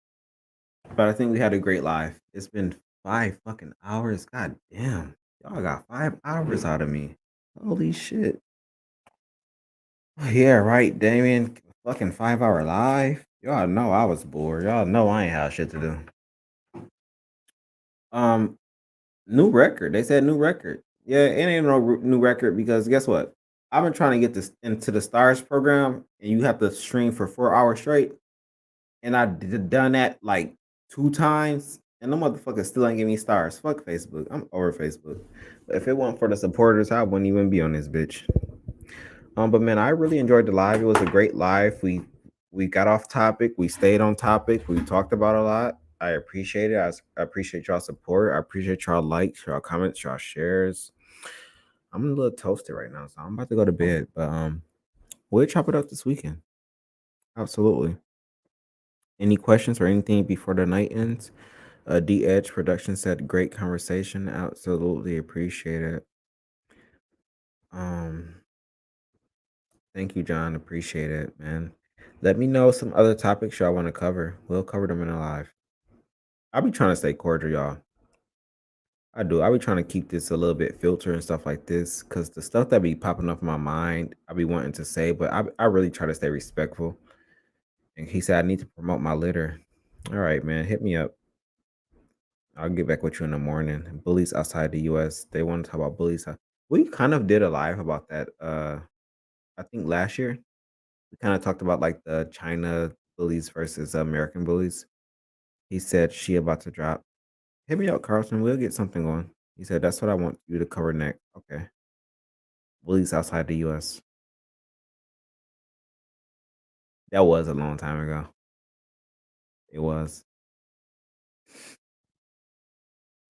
but I think we had a great live. It's been 5 fucking hours. God damn. Y'all got 5 hours out of me. Holy shit. Yeah, right, Damien. Fucking 5 hour live. Y'all know I was bored. Y'all know I ain't had shit to do. Um, New record. They said new record. Yeah, it ain't no new record because guess what? I've been trying to get this into the stars program, and you have to stream for 4 hours straight. And I done that like 2 times, and the motherfuckers still ain't give me stars. Fuck Facebook. I'm over Facebook. But if it weren't for the supporters, I wouldn't even be on this bitch. But man, I really enjoyed the live. It was a great live. We got off topic. We stayed on topic. We talked about a lot. I appreciate it. I appreciate y'all support. I appreciate y'all likes, y'all comments, y'all shares. I'm a little toasted right now, so I'm about to go to bed. But we'll chop it up this weekend. Absolutely. Any questions or anything before the night ends? D Edge Production said great conversation. Absolutely appreciate it. Um, thank you, John. Appreciate it, man. Let me know some other topics y'all want to cover. We'll cover them in a live. I'll be trying to stay cordial, y'all. I do. I be trying to keep this a little bit filtered and stuff like this, cause the stuff that be popping up in my mind, I be wanting to say, but I really try to stay respectful. And he said I need to promote my litter. All right, man, hit me up. I'll get back with you in the morning. Bullies outside the U.S. They want to talk about bullies. We kind of did a live about that. I think last year we kind of talked about like the China bullies versus American bullies. He said she about to drop. Hit me up, Carlson. We'll get something going. He said that's what I want you to cover next. Okay. Bullies outside the U.S. That was a long time ago. It was.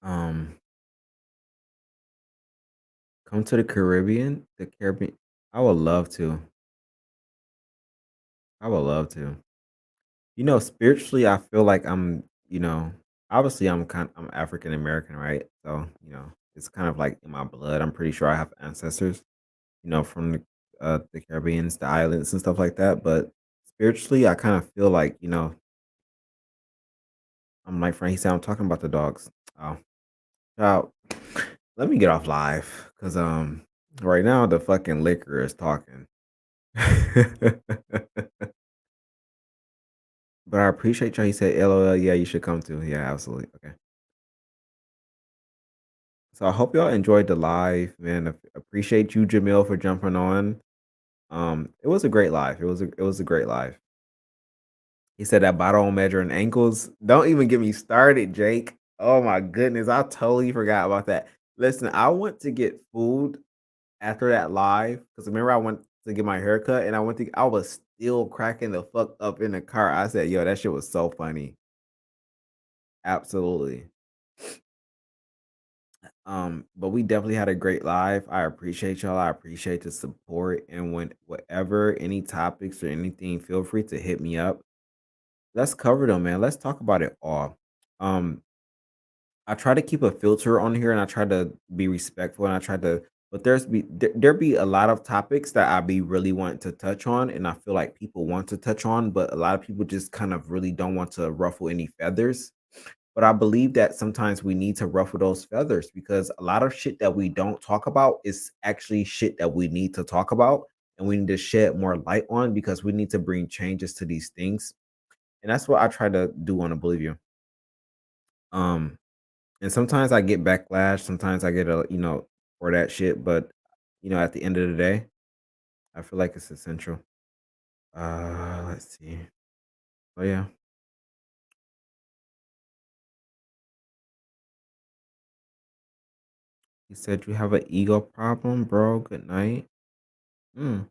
Um, come to the Caribbean. The Caribbean. I would love to. I would love to. Spiritually, I feel like obviously I'm African American, right? So, it's kind of like in my blood. I'm pretty sure I have ancestors, from the Caribbeans, the islands and stuff like that. But spiritually, I kind of feel like, I'm like, Frank, he said I'm talking about the dogs. Oh, child. Let me get off live because right now the fucking liquor is talking. But I appreciate y'all. He said, LOL, yeah, you should come too. Yeah, absolutely. Okay. So I hope y'all enjoyed the live, man. Appreciate you, Jamil, for jumping on. It was a great live. It was a great live. He said that bottle on measuring ankles. Don't even get me started, Jake. Oh my goodness, I totally forgot about that. Listen, I went to get food after that live because remember I went to get my haircut and I was still cracking the fuck up in the car. I said, yo, that shit was so funny. Absolutely. But we definitely had a great live. I appreciate y'all. I appreciate the support. And when whatever any topics or anything, feel free to hit me up. Let's cover them, man. Let's talk about it all. Um, I try to keep a filter on here and I try to be respectful and I try to but there be a lot of topics that I be really wanting to touch on and I feel like people want to touch on, but a lot of people just kind of really don't want to ruffle any feathers. But I believe that sometimes we need to ruffle those feathers because a lot of shit that we don't talk about is actually shit that we need to talk about and we need to shed more light on because we need to bring changes to these things. And that's what I try to do on a believe you. Um and sometimes I get backlash, sometimes I get for that shit, but at the end of the day, I feel like it's essential. Let's see. Oh yeah. He said you have an ego problem, bro. Good night. Mm,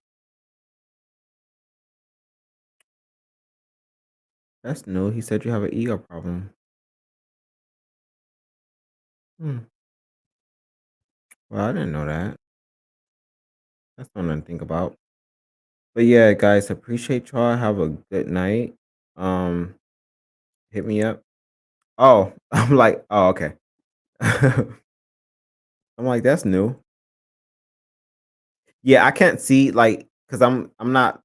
that's new. He said you have an ego problem. Hmm. Well, I didn't know that. That's something to think about. But yeah, guys, appreciate y'all. Have a good night. Um, hit me up. Oh, I'm like, oh, okay. I'm like, that's new. Yeah, I can't see like because I'm not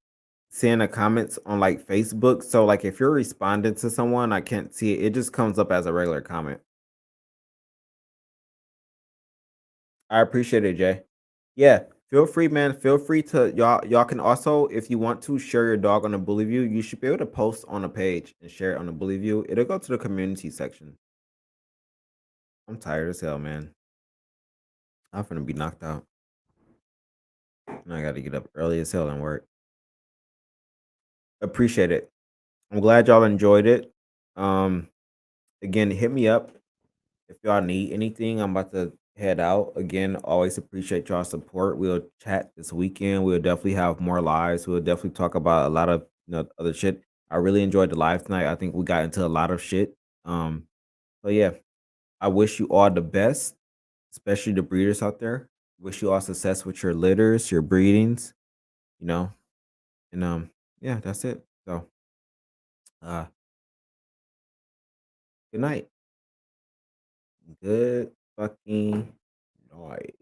seeing the comments on like Facebook. So like if you're responding to someone, I can't see it. It just comes up as a regular comment. I appreciate it, Jay. Yeah, feel free, man. Feel free to y'all can also, if you want to share your dog on the bully view, you should be able to post on a page and share it on the bully view. It'll go to the community section. I'm tired as hell, man. I'm gonna be knocked out. And I gotta get up early as hell and work. Appreciate it. I'm glad y'all enjoyed it. Um Again, hit me up if y'all need anything. I'm about to head out. Again, always appreciate y'all support. We'll chat this weekend. We'll definitely have more lives. We'll definitely talk about a lot of other shit. I really enjoyed the live tonight. I think we got into a lot of shit. So yeah, I wish you all the best, especially the breeders out there. Wish you all success with your litters, your breedings, you know. And yeah, that's it. So uh good night. Good fucking night.